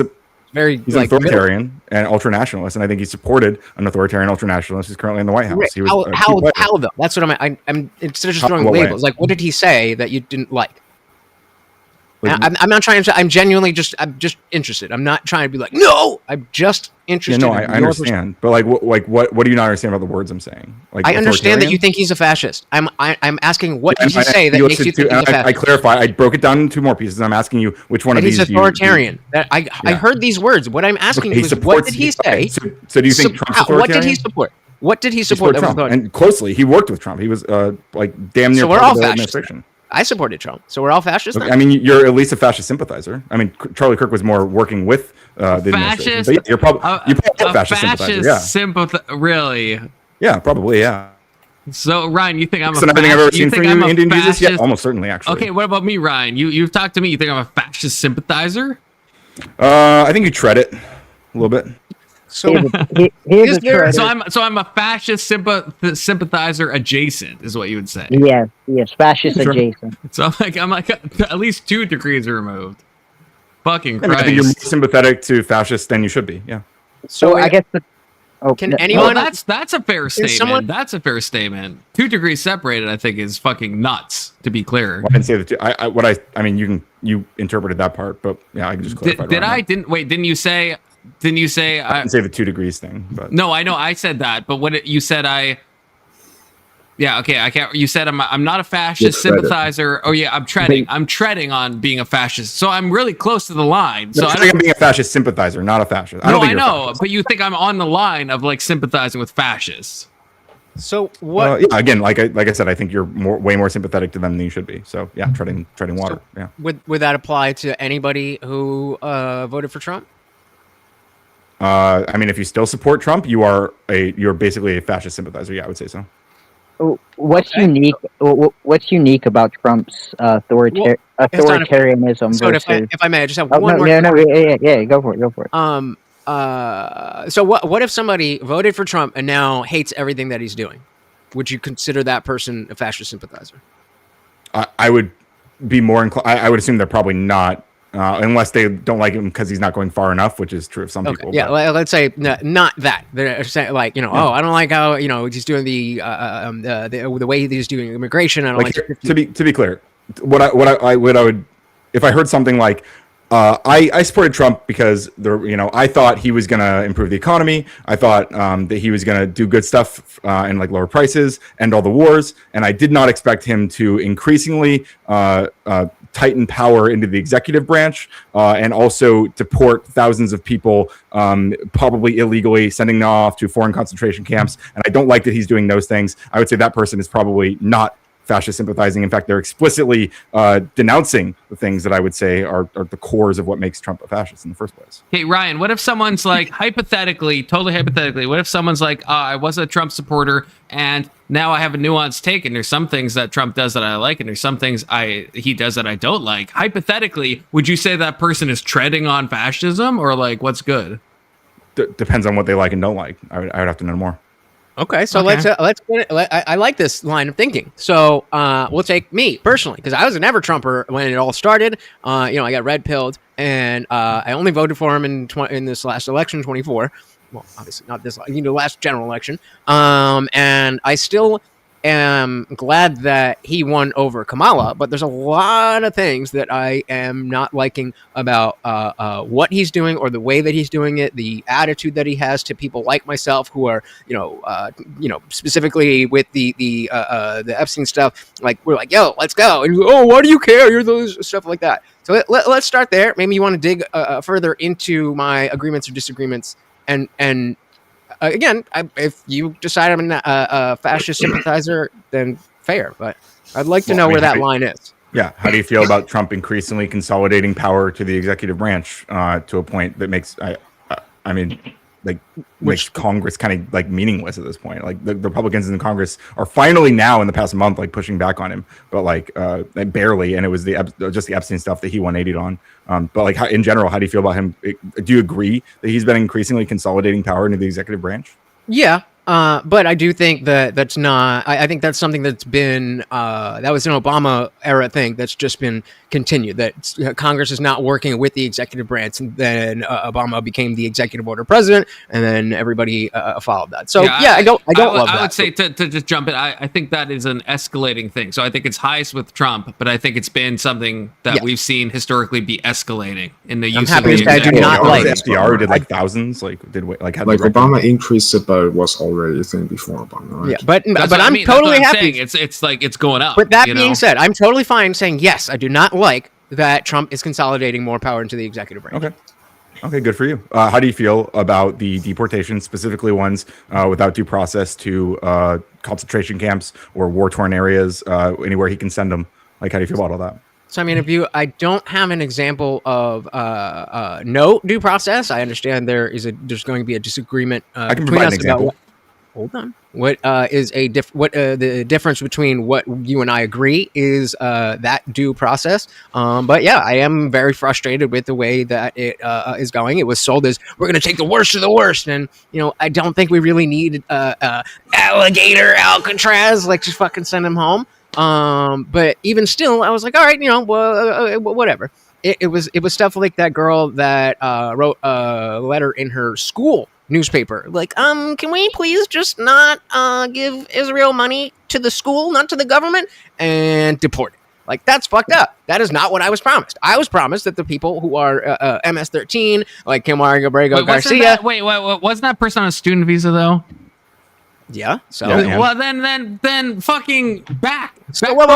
an authoritarian and ultranationalist, and I think he supported an authoritarian ultranationalist who's currently in the White House. Right. He was how though? That's what I'm instead of just throwing labels. Like, what did he say that you didn't like? I'm not trying to. I'm genuinely I'm just interested. I'm not trying to be like, no. I'm just interested. Yeah, no, I understand. But what do you not understand about the words I'm saying? Like, I understand that you think he's a fascist. I'm asking what did he say that makes you think he's a fascist? I clarify. I broke it down into two more pieces. I'm asking you which one of these. He's authoritarian. I heard these words. What I'm asking is what did he say? So do you think Trump's authoritarian? What did he support? What did he support? Trump. And closely, he worked with Trump. He was like damn near part of the administration. I supported Trump. So we're all fascists. Okay, I mean, you're at least a fascist sympathizer. I mean, Charlie Kirk was more working with the administration. But yeah, you're probably a fascist sympathizer. Yeah. Really? Yeah, probably. Yeah. So Ryan, you think I'm a fascist? I've ever seen from you, Indian Jesus? Yeah, almost certainly, actually. Okay, what about me, Ryan? You've talked to me. You think I'm a fascist sympathizer? I think you tread it a little bit. So, I'm a fascist sympathizer adjacent, is what you would say. Yes, fascist adjacent. So I'm like at least 2 degrees removed. Fucking Christ. I think you're more sympathetic to fascists than you should be. Yeah. So I guess can anyone? Well, that's a fair statement. That's a fair statement. 2 degrees separated, I think, is fucking nuts. To be clear, well, I didn't say that. I mean, you interpreted that part, but yeah, I can just clarify. Didn't you say? Didn't you say? I didn't say the 2 degrees thing, but no, I know I said that. But what you said, yeah, okay, I can't. You said I'm not a fascist sympathizer. Oh yeah, I'm treading on being a fascist. So I'm really close to the line. So I'm being a fascist sympathizer, not a fascist. I know, but you think I'm on the line of like sympathizing with fascists. So what? Yeah, again, like I said, I think you're way more sympathetic to them than you should be. So yeah, treading water. So would that apply to anybody who voted for Trump? I mean, if you still support Trump, you're basically a fascist sympathizer. Yeah, I would say so. What's unique? What's unique about Trump's authoritarianism? So if I may, I just have one more. Yeah, go for it. So what if somebody voted for Trump and now hates everything that he's doing? Would you consider that person a fascist sympathizer? I would be more inclined. I would assume they're probably not. Unless they don't like him because he's not going far enough, which is true of some people. Yeah, let's say not that. They're saying like, I don't like how he's doing the way he's doing immigration. I don't like to be clear, what I would if I heard something like I supported Trump because I thought he was going to improve the economy. I thought that he was going to do good stuff and like lower prices, end all the wars, and I did not expect him to increasingly tighten power into the executive branch and also deport thousands of people, probably illegally, sending them off to foreign concentration camps. And I don't like that he's doing those things. I would say that person is probably not fascist sympathizing. In fact, they're explicitly denouncing the things that I would say are the cores of what makes Trump a fascist in the first place. Hey, Ryan, what if someone's like, totally hypothetically, what if someone's like, I was a Trump supporter and now I have a nuanced take, and there's some things that Trump does that I like, and there's some things he does that I don't like. Hypothetically, would you say that person is treading on fascism, or like what's good? Depends on what they like and don't like. I would have to know more. Okay, so let's. I like this line of thinking. So we'll take me personally, because I was a never Trumper when it all started. I got red pilled, and I only voted for him in this last election, 24. Well, obviously not this, last general election. And I still am glad that he won over Kamala, but there's a lot of things that I am not liking about what he's doing or the way that he's doing it, the attitude that he has to people like myself who are, specifically with the Epstein stuff. Like we're like, yo, let's go, and why do you care? You're those stuff like that. So let's start there. Maybe you want to dig further into my agreements or disagreements. And again, if you decide I'm a fascist sympathizer, then fair. But I'd like to know where that line is. Yeah. How do you feel about Trump increasingly consolidating power to the executive branch to a point that makes makes Congress kind of like meaningless at this point? Like the Republicans in the Congress are finally now in the past month like pushing back on him, but like barely. And it was just the Epstein stuff that he 180'd on. But like in general, how do you feel about him? Do you agree that he's been increasingly consolidating power into the executive branch? Yeah. But I do think that's not. I think that's something that's been that was an Obama era thing that's just been continued. That Congress is not working with the executive branch, and then Obama became the executive order president, and then everybody followed that. So I don't love that. I would say to just jump in. I think that is an escalating thing. So I think it's highest with Trump, but I think it's been something that we've seen historically be escalating in the use of the I do not like FDR did like thousands. Obama increased it, but it was already a thing before Obama, right? Yeah, but I'm totally happy. It's like it's going up. But that being said, I'm totally fine saying yes. I do not like that Trump is consolidating more power into the executive branch. Okay, good for you. How do you feel about the deportation, specifically ones without due process to concentration camps or war-torn areas, anywhere he can send them? Like, how do you feel about all that? So, I mean, I don't have an example of no due process. I understand there's going to be a disagreement I can between provide an us example. about hold on. What is the difference between what you and I agree is that due process? But yeah, I am very frustrated with the way that it is going. It was sold as we're going to take the worst of the worst, and I don't think we really need alligator Alcatraz. Like, just fucking send him home. But even still, I was like, all right, whatever. It was stuff like that girl that wrote a letter in her school newspaper, like, can we please just not give Israel money to the school, not to the government, and deport it? Like, that's fucked up. That is not what I was promised. I was promised that the people who are MS-13, like Kilmar Gabriel Garcia. Wasn't that person on a student visa though? Yeah. So well, then fucking back. Whoa.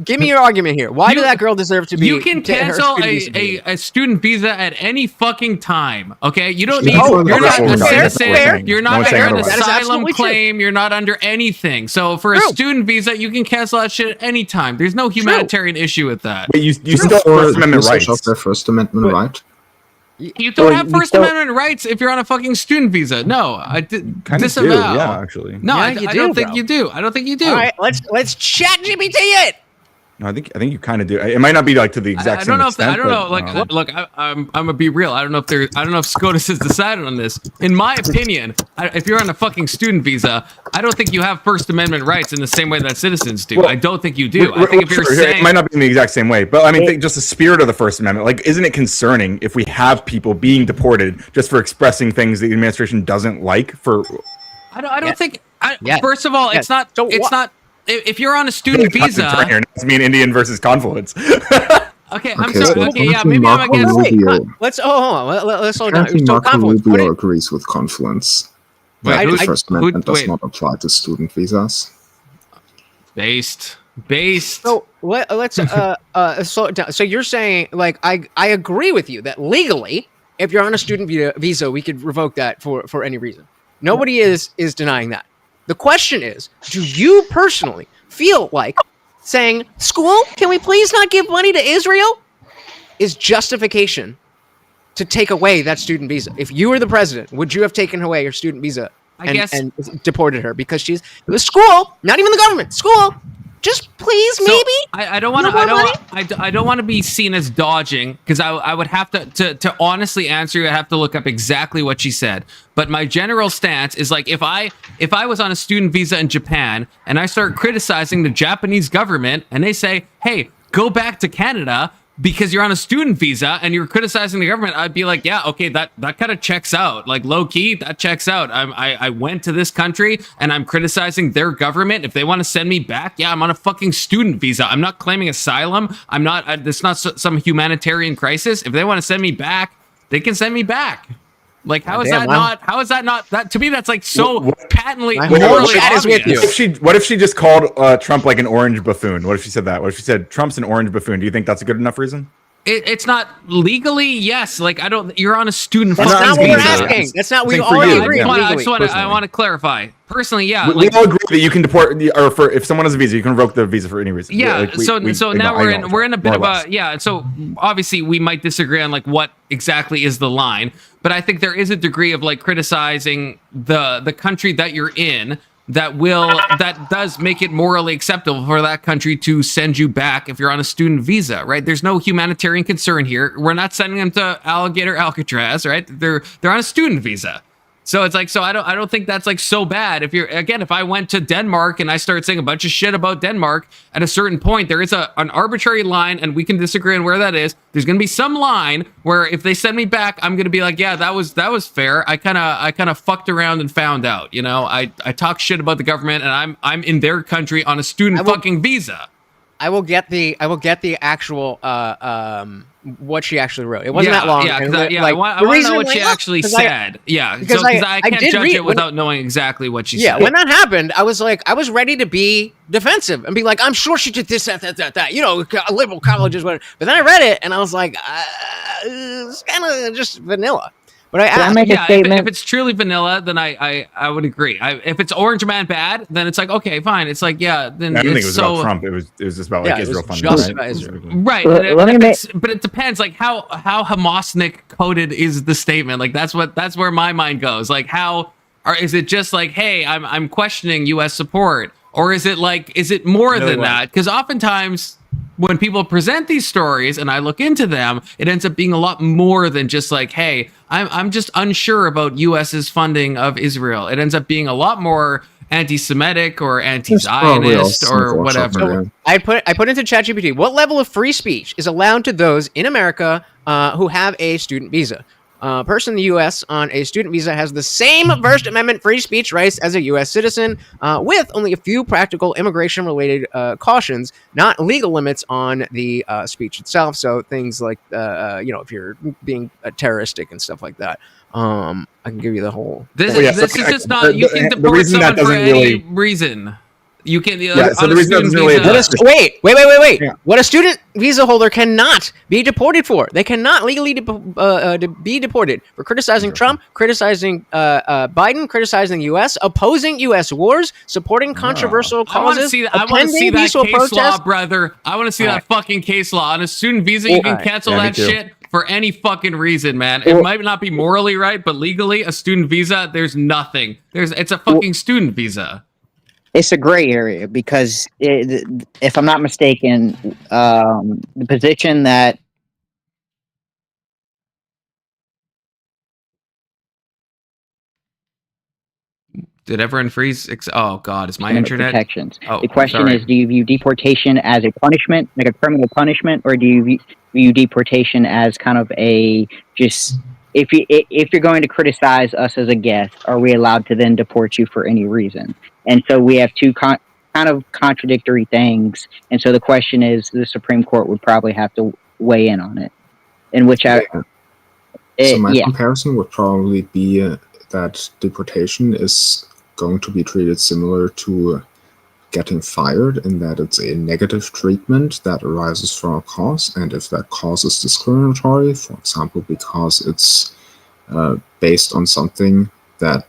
Give me your argument here. Why did that girl deserve to be? You can cancel a student visa at any fucking time. Okay, you don't need. You're not a citizen. You're not under an asylum claim. You're not under anything. So for a student visa, you can cancel that shit at any time. There's no humanitarian issue with that. But you still have First Amendment rights. Their First Amendment right. You don't have First Amendment rights if you're on a fucking student visa. No, I disavow. Yeah, actually. No, I don't think you do. I don't think you do. All right, let's chat GPT it. No, I think you kind of do. It might not be like to the exact same extent. I don't know. Like, look, I'm gonna be real. I don't know if SCOTUS has decided on this. In my opinion, if you're on a fucking student visa, I don't think you have First Amendment rights in the same way that citizens do. I don't think you do. I think if you're saying it might not be in the exact same way, but I mean, think just the spirit of the First Amendment. Like, isn't it concerning if we have people being deported just for expressing things the administration doesn't like? I don't think. First of all, it's not. If you're on a student visa, it's me and Indian versus Confluence. Okay, I'm sorry. Okay, yeah, maybe I'm against. Let's slow down. Marco Rubio agrees with Confluence. Wait, the First Amendment does not apply to student visas. Based. So let's slow it down. So you're saying, like, I agree with you that legally, if you're on a student visa, we could revoke that for any reason. Nobody is denying that. The question is, do you personally feel like saying, school, can we please not give money to Israel, is justification to take away that student visa? If you were the president, would you have taken away your student visa and deported her because she's the school, not even the government, school? Just please, maybe. I don't want to be seen as dodging, because I would have to honestly answer you. I have to look up exactly what she said. But my general stance is, like, if I was on a student visa in Japan and I start criticizing the Japanese government and they say, hey, go back to Canada because you're on a student visa and you're criticizing the government, I'd be like, yeah, okay, that kind of checks out. Like, low key, that checks out. I went to this country and I'm criticizing their government. If they want to send me back, yeah, I'm on a fucking student visa. I'm not claiming asylum. I'm not. It's not some humanitarian crisis. If they want to send me back, they can send me back. Like, how is that not? That, to me, that's like so patently morally obvious. What if she just called Trump like an orange buffoon? What if she said that? What if she said Trump's an orange buffoon? Do you think that's a good enough reason? It's not legally, yes. Like, I don't. You're on a student. That's not what we're asking. That's not. We already agree. I want to clarify. Personally, yeah. We all agree that you can deport, or if someone has a visa, you can revoke the visa for any reason. Yeah. So now we're in a bit of a So obviously we might disagree on, like, what exactly is the line, but I think there is a degree of, like, criticizing the country that you're in that does make it morally acceptable for that country to send you back if you're on a student visa, right? There's no humanitarian concern here. We're not sending them to alligator Alcatraz, right? They're on a student visa. So it's like, so I don't think that's, like, so bad. If I went to Denmark and I started saying a bunch of shit about Denmark, at a certain point there is an arbitrary line, and we can disagree on where that is. There's gonna be some line where if they send me back, I'm gonna be like, yeah, that was fair. I kind of fucked around and found out. You know, I talk shit about the government, and I'm in their country on a student fucking visa. I will get the actual what she actually wrote. It wasn't that long. I want to know what she actually said. Because I can't judge it without knowing exactly what she said. Yeah, when that happened, I was ready to be defensive and be like, I'm sure she did this, that. You know, liberal colleges, whatever. But then I read it and I was like, it's kind of just vanilla. But I Can I asked, make a Yeah, statement? if it's truly vanilla, then I would agree. If it's Orange Man bad, then it's like, okay, fine. It's like, yeah, then I don't think it it's was so about Trump. It was just about like Yeah, it Israel was funding, just right? about Israel. right. Let And me but it depends, like how Hamasnik coded is the statement. Like that's where my mind goes. Like is it just like, hey, I'm questioning U.S. support, or is it more No than way. that? Because oftentimes when people present these stories and I look into them, it ends up being a lot more than just like, hey, I'm just unsure about U.S.'s funding of Israel. It ends up being a lot more anti-Semitic or anti-Zionist or whatever. So I put into ChatGPT, what level of free speech is allowed to those in America who have a student visa? A person in the U.S. on a student visa has the same First Amendment free speech rights as a U.S. citizen, with only a few practical immigration-related cautions, not legal limits on the speech itself. So things like, if you're being terroristic and stuff like that. I can give you the whole. This thing. is just not. You can deport someone for any reason. You can. So the reason that doesn't really address Wait. Yeah. What a student visa holder cannot be deported for. They cannot legally be deported for criticizing Trump, criticizing Biden, criticizing the U.S., opposing U.S. wars, supporting controversial I want to causes, see that. I want to see attending that peaceful case law, protests. brother. I want to see All that right. fucking case law on a student visa. You can cancel Yeah, me that too. shit for any fucking reason, man. It might not be morally right, but legally, a student visa, there's nothing. It's a fucking student visa. It's a gray area because, if I'm not mistaken, the position that Did everyone freeze? Oh God, is my internet? protections. Oh, The question sorry. is, do you view deportation as a punishment, like a criminal punishment, or do you view deportation as kind of a just if you're going to criticize us as a guest, are we allowed to then deport you for any reason? And so we have two kind of contradictory things. And so the question is, the Supreme Court would probably have to weigh in on it. In which So my comparison would probably be that deportation is going to be treated similar to getting fired, in that it's a negative treatment that arises from a cause, and if that cause is discriminatory, for example, because it's based on something that,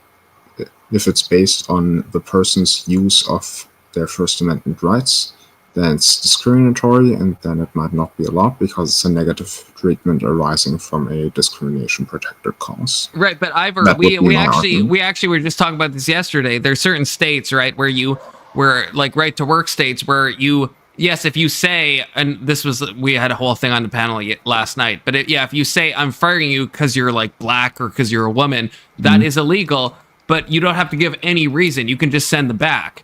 if it's based on the person's use of their First Amendment rights, then it's discriminatory, and then it might not be allowed because it's a negative treatment arising from a discrimination protected cause. Right, but Ivor, That would be we my actually argument. were just talking about this yesterday. There's certain states, right, where like right to work states where yes, if you say, and we had a whole thing on the panel last night, but if you say I'm firing you because you're like black or because you're a woman, that is illegal, but you don't have to give any reason. You can just send them back.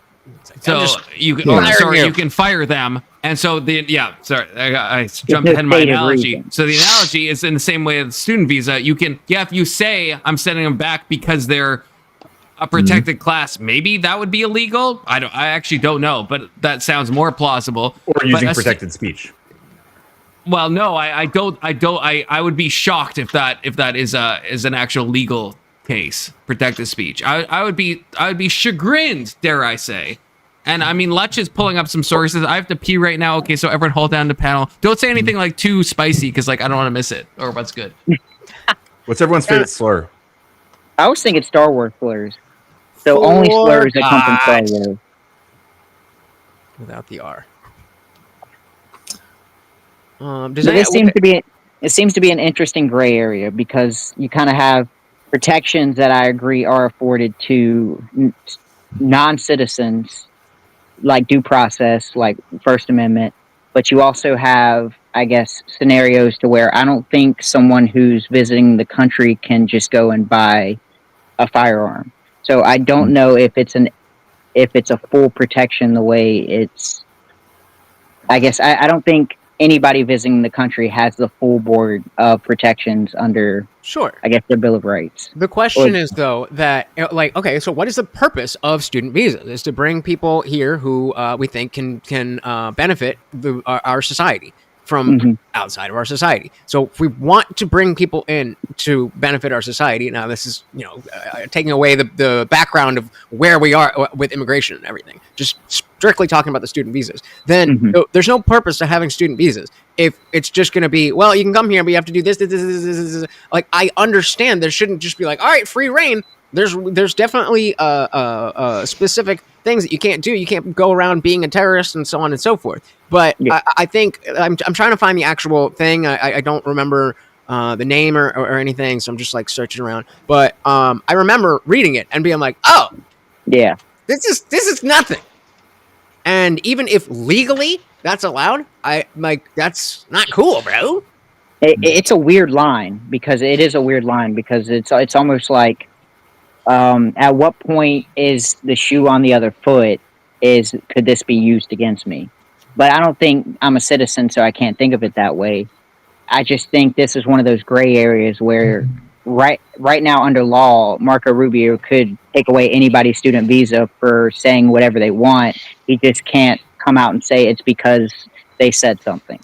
So you can fire them, and so I jumped ahead in my analogy. So the analogy is in the same way as student visa. You can, if you say I'm sending them back because they're a protected class, maybe that would be illegal. I actually don't know, but that sounds more plausible. Or using protected speech. Well, no, I don't. I would be shocked if that is an actual legal case, protected speech. I would be chagrined, dare I say. And I mean, Lutch is pulling up some sources. I have to pee right now. Okay, so everyone hold down the panel. Don't say anything like too spicy, because like I don't want to miss it or what's good. What's everyone's favorite slur? I was thinking Star Wars slurs. So only slurs that come from Star Wars. Without the R. It seems to be an interesting gray area, because you kind of have protections that I agree are afforded to non-citizens, like due process, like First Amendment, but you also have, I guess, scenarios to where I don't think someone who's visiting the country can just go and buy a firearm. So I don't know if it's a full protection the way it's. I guess I don't think anybody visiting the country has the full board of protections under, I guess, the Bill of Rights. The question is, though, that, like, okay, so what is the purpose of student visas? Is to bring people here who we think can benefit our society. from outside of our society. So if we want to bring people in to benefit our society, now this is, taking away the background of where we are with immigration and everything, just strictly talking about the student visas, then there's no purpose to having student visas. If it's just going to be, well, you can come here, but you have to do this. Like, I understand there shouldn't just be like, all right, free reign. There's definitely specific things that you can't do. You can't go around being a terrorist and so on and so forth. But I think I'm trying to find the actual thing. I don't remember the name or anything, so I'm just like searching around. But I remember reading it and being like, oh, yeah, this is nothing. And even if legally that's allowed, that's not cool, bro. It's a weird line because it's almost like, at what point is the shoe on the other foot? Could this be used against me? But I don't think I'm a citizen, so I can't think of it that way. I just think this is one of those gray areas where right now under law, Marco Rubio could take away anybody's student visa for saying whatever they want. He just can't come out and say it's because they said something.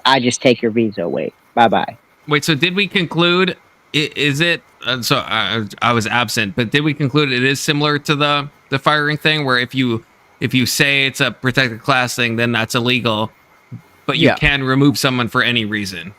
I just take your visa away. Bye-bye. Wait, so did we conclude, is it, so I was absent, but did we conclude it is similar to the firing thing, where if you say it's a protected class thing, then that's illegal, but you can remove someone for any reason?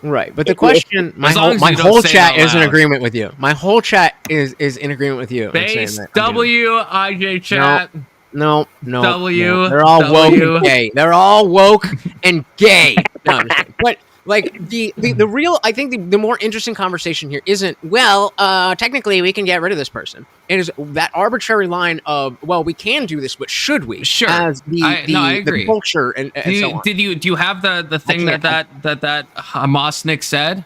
Right, but the question, my whole chat is in agreement with you. My whole chat is in agreement with you. Base WIJ chat. No. W. They're all woke and gay. They're all woke and gay. No, I'm just kidding. But like the real, I think the more interesting conversation here isn't, well, technically we can get rid of this person. It is that arbitrary line of, well, we can do this, but should we? Sure. As I agree. The culture and so on. Do you have the thing that Hamasnik said?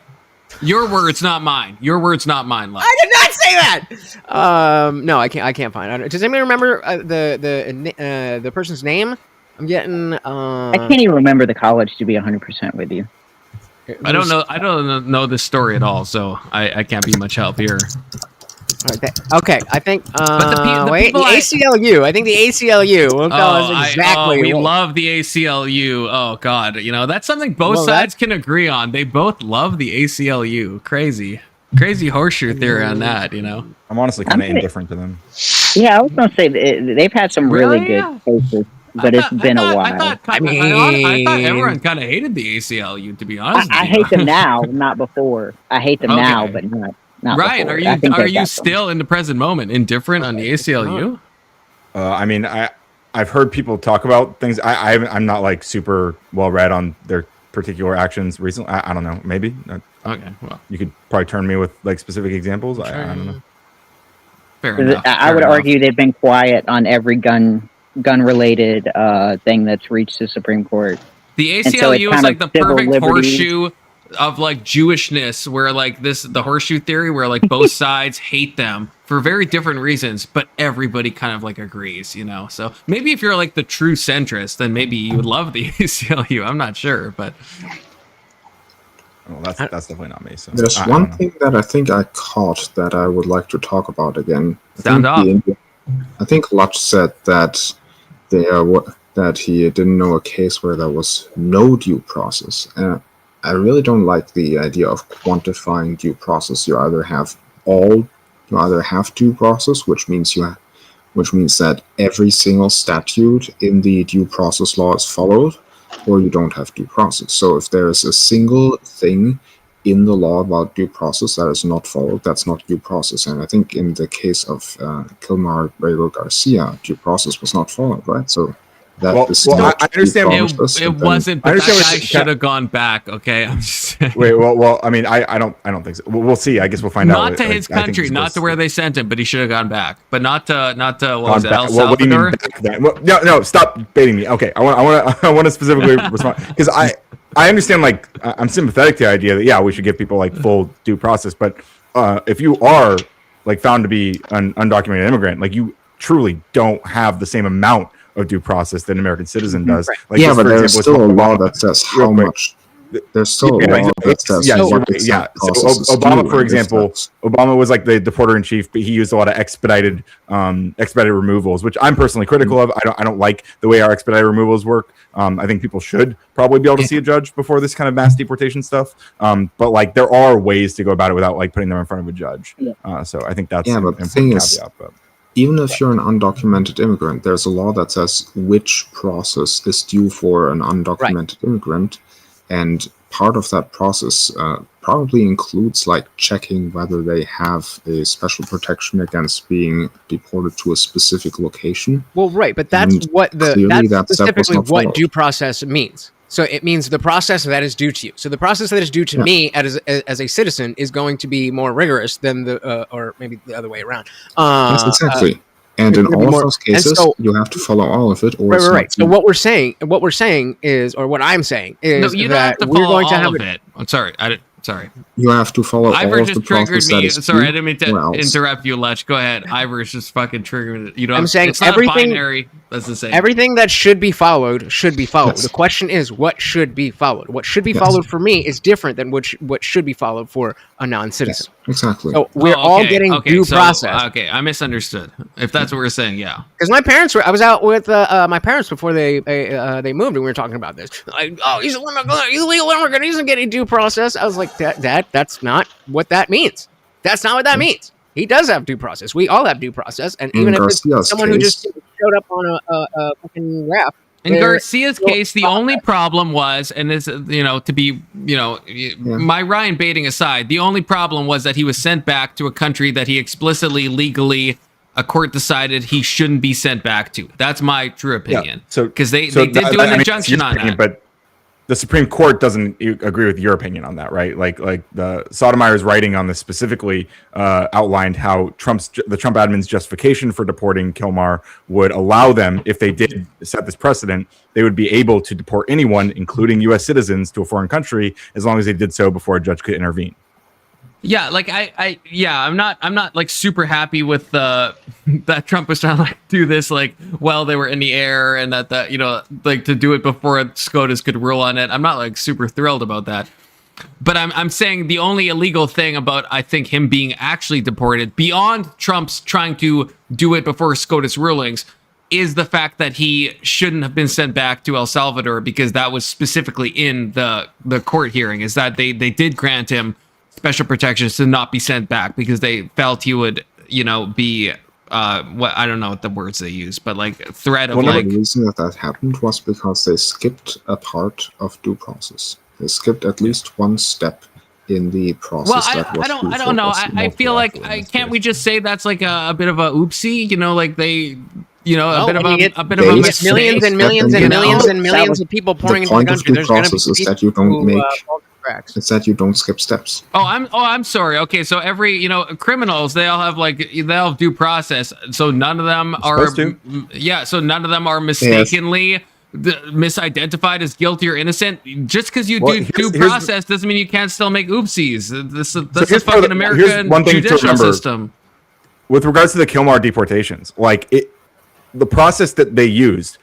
Your words, not mine. Your words, not mine. Love. I did not say that. No, I can't find it. Does anybody remember the person's name? I'm getting. I can't even remember the college, to be 100% with you. I don't know this story at all, so I can't be much help here. Okay, I think. But the ACLU. I think the ACLU will tell us exactly. We love the ACLU. Oh God, that's something both sides can agree on. They both love the ACLU. Crazy horseshoe theory on that. I'm honestly kind of indifferent to them. Yeah, I was gonna say they've had some really good cases, but it's been a while. I thought everyone kind of hated the ACLU. To be honest, I hate them now, not before. I hate them now, but not. Right? Before. Are you still in the present moment indifferent on the ACLU? I mean, I've heard people talk about things. I'm not like super well read on their particular actions recently. I don't know. Maybe. Okay. Well, you could probably turn me with like specific examples. I don't know. Fair enough. I would argue they've been quiet on every gun related thing that's reached the Supreme Court. The ACLU is like the perfect horseshoe of like Jewishness, where like the horseshoe theory, where like both sides hate them for very different reasons, but everybody kind of like agrees, so maybe if you're like the true centrist, then maybe you would love the ACLU. I'm not sure, but well, that's definitely not me. So there's one thing that I think I caught that I would like to talk about again. I think Lutz said that that he didn't know a case where there was no due process. I really don't like the idea of quantifying due process. You either have due process, which means that every single statute in the due process law is followed, or you don't have due process. So if there is a single thing in the law about due process that is not followed, that's not due process. And I think in the case of Kilmar Rego Garcia, due process was not followed, right? So I understand it wasn't, but that guy should have gone back. Okay, I'm just saying. Wait, well, I mean, I don't think so. We'll see. I guess we'll find out. Not to his country, not to where they sent him, but he should have gone back. But not to what was it, El Salvador? What do you mean back? No, stop baiting me. Okay, I want to specifically respond because I understand. Like, I'm sympathetic to the idea that we should give people like full due process. But if you are like found to be an undocumented immigrant, like you truly don't have the same amount of due process that an American citizen does. Like but there's still a law that says how much there's still a law that says what exact processes So Obama, do, for and if example, that's- Obama was like the deporter in chief, but he used a lot of expedited removals, which I'm personally critical of. I don't like the way our expedited removals work. I think people should probably be able to see a judge before this kind of mass deportation stuff. But like there are ways to go about it without like putting them in front of a judge. So I think that's but the thing is, even if you're an undocumented immigrant, there's a law that says which process is due for an undocumented immigrant, and part of that process probably includes like checking whether they have a special protection against being deported to a specific location. Well, right, but that's And what that's that step was specifically not what followed. due process means. So it means the process that is due to you. So the process that is due to me as a citizen is going to be more rigorous than the, or maybe the other way around. Yes, exactly. And in all of those cases, you have to follow all of it. Or Right. So what we're saying is, or what I'm saying is, No, you don't have to we're follow going to all have of it. I'm sorry. Sorry. You have to follow Ivor all of just the triggered process that me. is Sorry, due, I didn't mean or to else. interrupt you, Lech. Go ahead. Ivor's just fucking triggering it. You know, I'm saying it's not everything- binary. That's the same. Everything that should be followed should be followed. Yes. The question is, what should be followed? What should be Yes. followed for me is different than what should be followed for a non-citizen. Exactly. So we're all getting due process. Okay, I misunderstood. If that's what we're saying, yeah. Because my parents were, I was out with my parents before they moved, and we were talking about this. Like, oh, he's a legal immigrant. He doesn't get any due process. I was like, Dad, that's not what that means. That's not what that means. He does have due process. We all have due process, and even if it's someone who just showed up on a fucking raft. In Garcia's case, the only problem was, and this, to be, my Ryan baiting aside, the only problem was that he was sent back to a country that he explicitly, legally, a court decided he shouldn't be sent back to. That's my true opinion. So because they did do an injunction on that. But the Supreme Court doesn't agree with your opinion on that, right? Like the Sotomayor's writing on this specifically outlined how the Trump admin's justification for deporting Kilmar would allow them, if they did set this precedent, they would be able to deport anyone, including U.S. citizens, to a foreign country as long as they did so before a judge could intervene. Yeah, like I'm not like super happy with that Trump was trying to like do this like while they were in the air, and that like to do it before SCOTUS could rule on it. I'm not like super thrilled about that. But I'm saying the only illegal thing about, I think, him being actually deported, beyond Trump's trying to do it before SCOTUS rulings, is the fact that he shouldn't have been sent back to El Salvador, because that was specifically in the court hearing, is that they did grant him special protections to not be sent back because they felt he would, be what, I don't know what the words they use, but like threat of the reason that happened was because they skipped a part of due process. They skipped at least one step in the process. Well, I don't know. I feel like can't we just say that's like a bit of a oopsie? Like they, a bit of a mistake. Millions and millions and millions and millions of people pouring into the country. There's going to be is that you don't it's that you don't skip steps. I'm sorry. Okay, so every criminals, they all have due process. So none of them are so none of them are mistakenly misidentified as guilty or innocent. Just because you do due process doesn't mean you can't still make oopsies. That's the fucking American judicial system. With regards to the Kilmar deportations, the process that they used,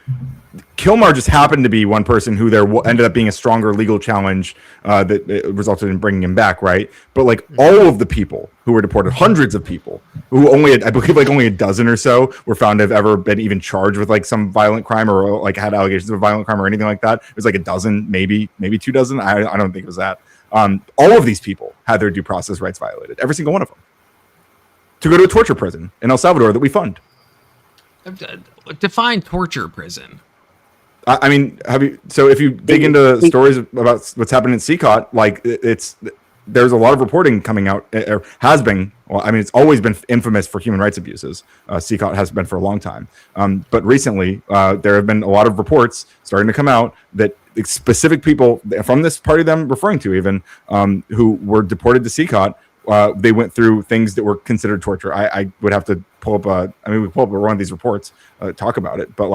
Kilmar just happened to be one person who there ended up being a stronger legal challenge that resulted in bringing him back, right? But all of the people who were deported, hundreds of people who I believe only a dozen or so were found to have ever been even charged with some violent crime or had allegations of violent crime or anything like that. It was a dozen, maybe 2 dozen. I don't think it was that. All of these people had their due process rights violated, every single one of them, to go to a torture prison in El Salvador that we fund. Define torture prison. I mean, if you dig into stories about what's happened in CCOT, there's a lot of reporting coming out, or has been. Well, I mean, it's always been infamous for human rights abuses. CCOT has been for a long time. But recently, there have been a lot of reports starting to come out that specific people from this party that I'm referring to even, who were deported to CCOT, they went through things that were considered torture. I would have to pull up we pull up one of these reports, talk about it. But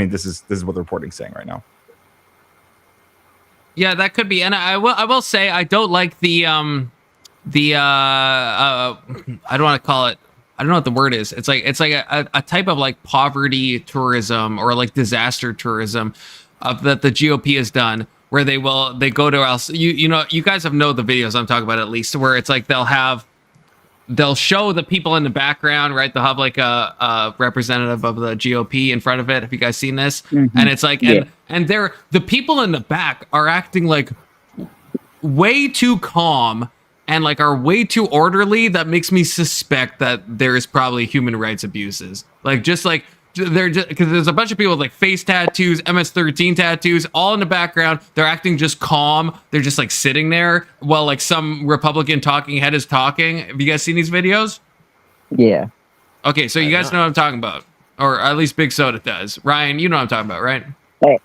this is what the reporting's saying right now. Yeah, that could be. And I will say I don't like the I don't want to call it, I don't know what the word is. It's like a type of poverty tourism or disaster tourism that the GOP has done, where they go to else you know, you guys have know the videos I'm talking about, at least, where it's like they'll show the people in the background, right? They'll have like a representative of the GOP in front of it. Have you guys seen this? Mm-hmm. And it's like, and they're, the people in the back are acting like way too calm and like are way too orderly. That makes me suspect that there is probably human rights abuses. Like, just like, they're just, because there's a bunch of people with like face tattoos, MS-13 tattoos, all in the background. They're acting just calm. They're just like sitting there while like some Republican talking head is talking. Have you guys seen these videos? Yeah. Okay, so you guys know what I'm talking about, or at least Big Soda does. Ryan, you know what I'm talking about, right? Hey,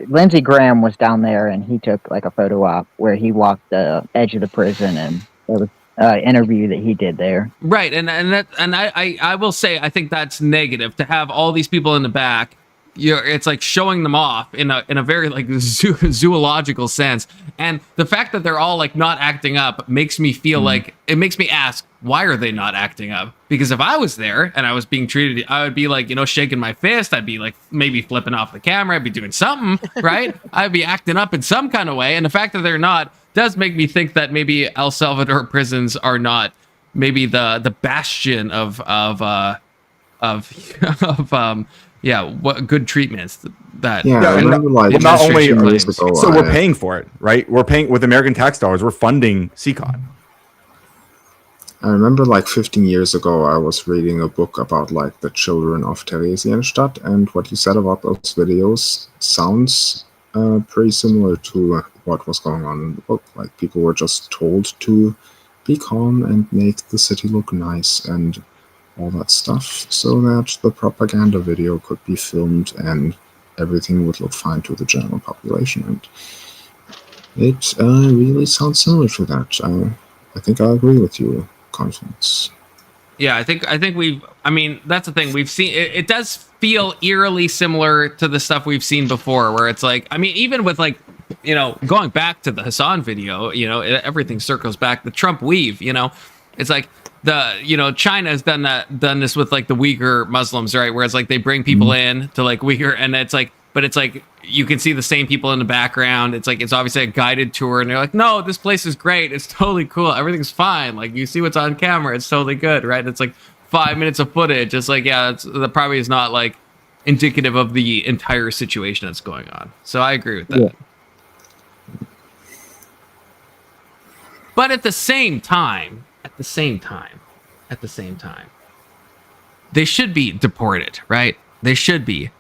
Lindsey Graham was down there, and he took like a photo op where he walked the edge of the prison, and there was interview that he did there. Right, and I will say, I think that's negative to have all these people in the back. It's like showing them off in a very like zoological sense, and the fact that they're all like not acting up makes me feel like, it makes me ask, why are they not acting up? Because if I was there and I was being treated, I would be like, you know, shaking my fist. I'd be like maybe flipping off the camera. I'd be doing something, right? I'd be acting up in some kind of way, and the fact that they're not does make me think that maybe El Salvador prisons are not maybe the bastion of what good treatments that. Yeah, and not only so we're paying for it, right? We're paying with American tax dollars. We're funding CCON. I remember like 15 years ago, I was reading a book about like the children of Theresienstadt, and what you said about those videos sounds pretty similar to what was going on in the book. Like, people were just told to be calm and make the city look nice and all that stuff, so that the propaganda video could be filmed and everything would look fine to the general population. And it really sounds similar to that. I think I agree with you, Confidence. Yeah, I think I mean, that's the thing. We've seen it does feel eerily similar to the stuff we've seen before, where it's like, I mean, even with like, you know, going back to the Hasan video, you know, everything circles back. The Trump weave, you know, it's like China has done this with like the Uyghur Muslims, right? Where it's like they bring people in to like Uyghur, and it's like, but it's like you can see the same people in the background. It's like, it's obviously a guided tour, and they're like, no, this place is great. It's totally cool. Everything's fine. Like, you see what's on camera. It's totally good, right? It's like 5 minutes of footage. It's like, yeah, that probably is not like indicative of the entire situation that's going on. So I agree with that. Yeah. But at the same time, they should be deported, right? They should be.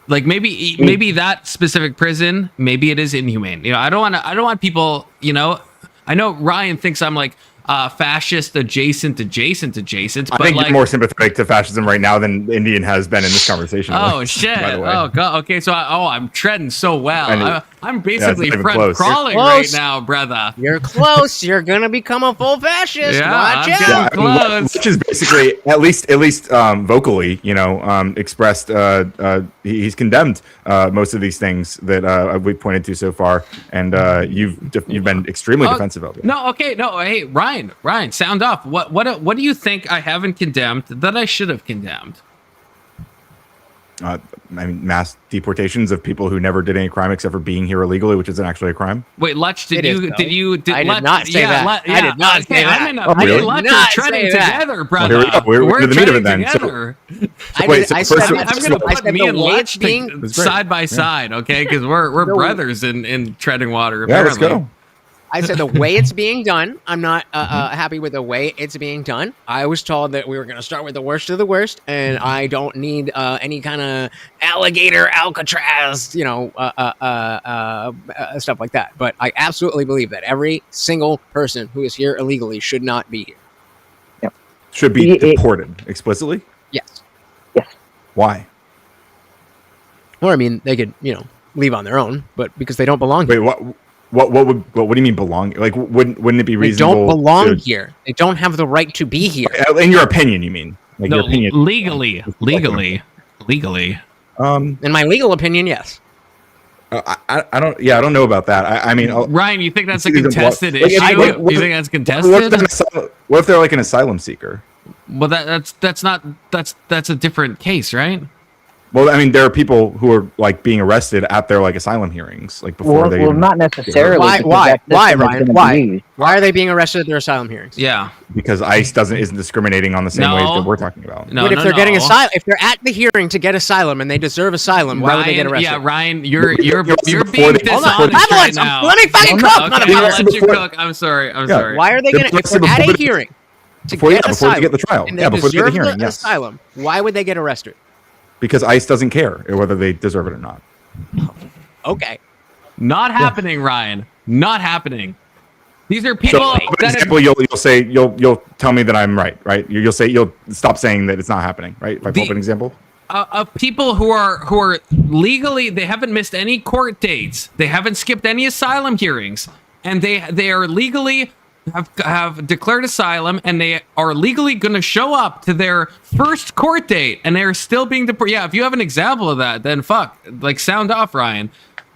Like, maybe that specific prison, maybe it is inhumane. You know, I don't want people, you know, I know Ryan thinks I'm like fascist adjacent, but I think like, you're more sympathetic to fascism right now than Indian has been in this conversation. Oh shit! Oh god. Okay, so I'm treading so well. I'm basically front crawling right now, brother. You're close. You're gonna become a full fascist. Yeah, watch out. I'm close. Which is basically at least vocally, you know, expressed. He's condemned most of these things that we've pointed to so far, and you've been extremely defensive of it. No, okay, no. Hey, Ryan, sound off. What do you think I haven't condemned that I should have condemned? I mean, mass deportations of people who never did any crime except for being here illegally, which isn't actually a crime. Wait, Lutch, did I did not say that. I did not say that. I'm in Lutch are treading together, brother. Well, we're the meat of it then. Together. I'm gonna put me and Lutch side by side, okay? Because we're brothers in treading water. Apparently. Yeah, let's go. I said the way it's being done, I'm not happy with the way it's being done. I was told that we were going to start with the worst of the worst, and I don't need any kind of alligator Alcatraz, you know, stuff like that. But I absolutely believe that every single person who is here illegally should not be here. Yep. Should be deported explicitly? Yes. Yes. Why? Or, I mean, they could, you know, leave on their own, but because they don't belong here. Wait, what do you mean belong? Like, wouldn't it be reasonable? They don't belong here. They don't have the right to be here. In your opinion, you mean? Like, no, your opinion. Legally. In my legal opinion, yes. I don't know about that. I mean, Ryan, you think that's a contested issue? Do you think that's contested? What if they're like an asylum seeker? Well, that's a different case, right? Well, I mean, there are people who are like being arrested at their like asylum hearings, like before they. Well, not necessarily. Why, Ryan? Why are they being arrested at their asylum hearings? Yeah, because ICE isn't discriminating on the same ways that we're talking about. But if they're getting asylum, if they're at the hearing to get asylum and they deserve asylum, why would they get arrested? Yeah, Ryan, you're being dishonest right now. Let me fucking cook. I'll let you cook. I'm sorry. Why are they going to? If they're at a hearing to get asylum, before they get the trial, and they deserve the asylum, why would they get arrested? Because ICE doesn't care whether they deserve it or not. Okay. Not happening, Ryan. Not happening. These are people. So, for example, you'll tell me that I'm right. You'll stop saying that it's not happening, right? If I pull up an example. Of people who are legally, they haven't missed any court dates. They haven't skipped any asylum hearings, and they are legally have declared asylum, and they are legally going to show up to their first court date, and they're still being deported. Yeah, if you have an example of that, then sound off, Ryan.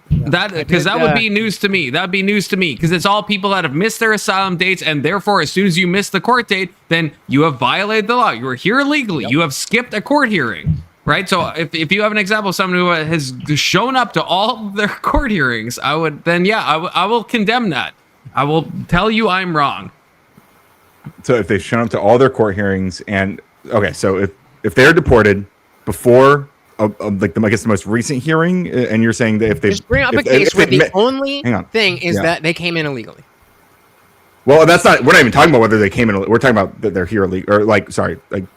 Because that would be news to me. That'd be news to me, because it's all people that have missed their asylum dates, and therefore, as soon as you miss the court date, then you have violated the law. You are here illegally. Yep. You have skipped a court hearing. Right, so if you have an example of someone who has shown up to all their court hearings, I will condemn that. I will tell you I'm wrong. So if they've shown up to all their court hearings, and okay, so if they're deported before like the most recent hearing, and you're saying that if they just bring up a case where the only thing is that they came in illegally. Well, that's not. We're not even talking about whether they came in. We're talking about that they're here illegally, or like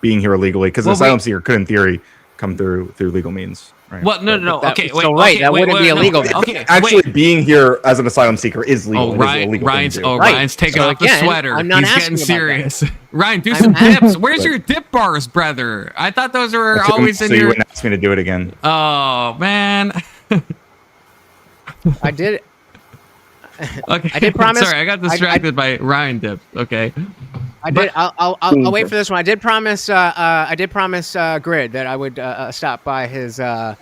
being here illegally, because an asylum seeker could, in theory, come through legal means. Right. Well, no. Okay, wait. So that wouldn't be illegal. No. Okay, actually, being here as an asylum seeker is legal. Ryan's taking off the sweater. He's getting serious. Ryan, do some dips. Where's your dip bars, brother? I thought those were always in your. So your. you wouldn't ask me to do it again. Oh man. I did. Okay. I did promise. Sorry, I got distracted by Ryan dips. Okay. I did. I'll wait for this one. I did promise. Grid that I would stop by his panel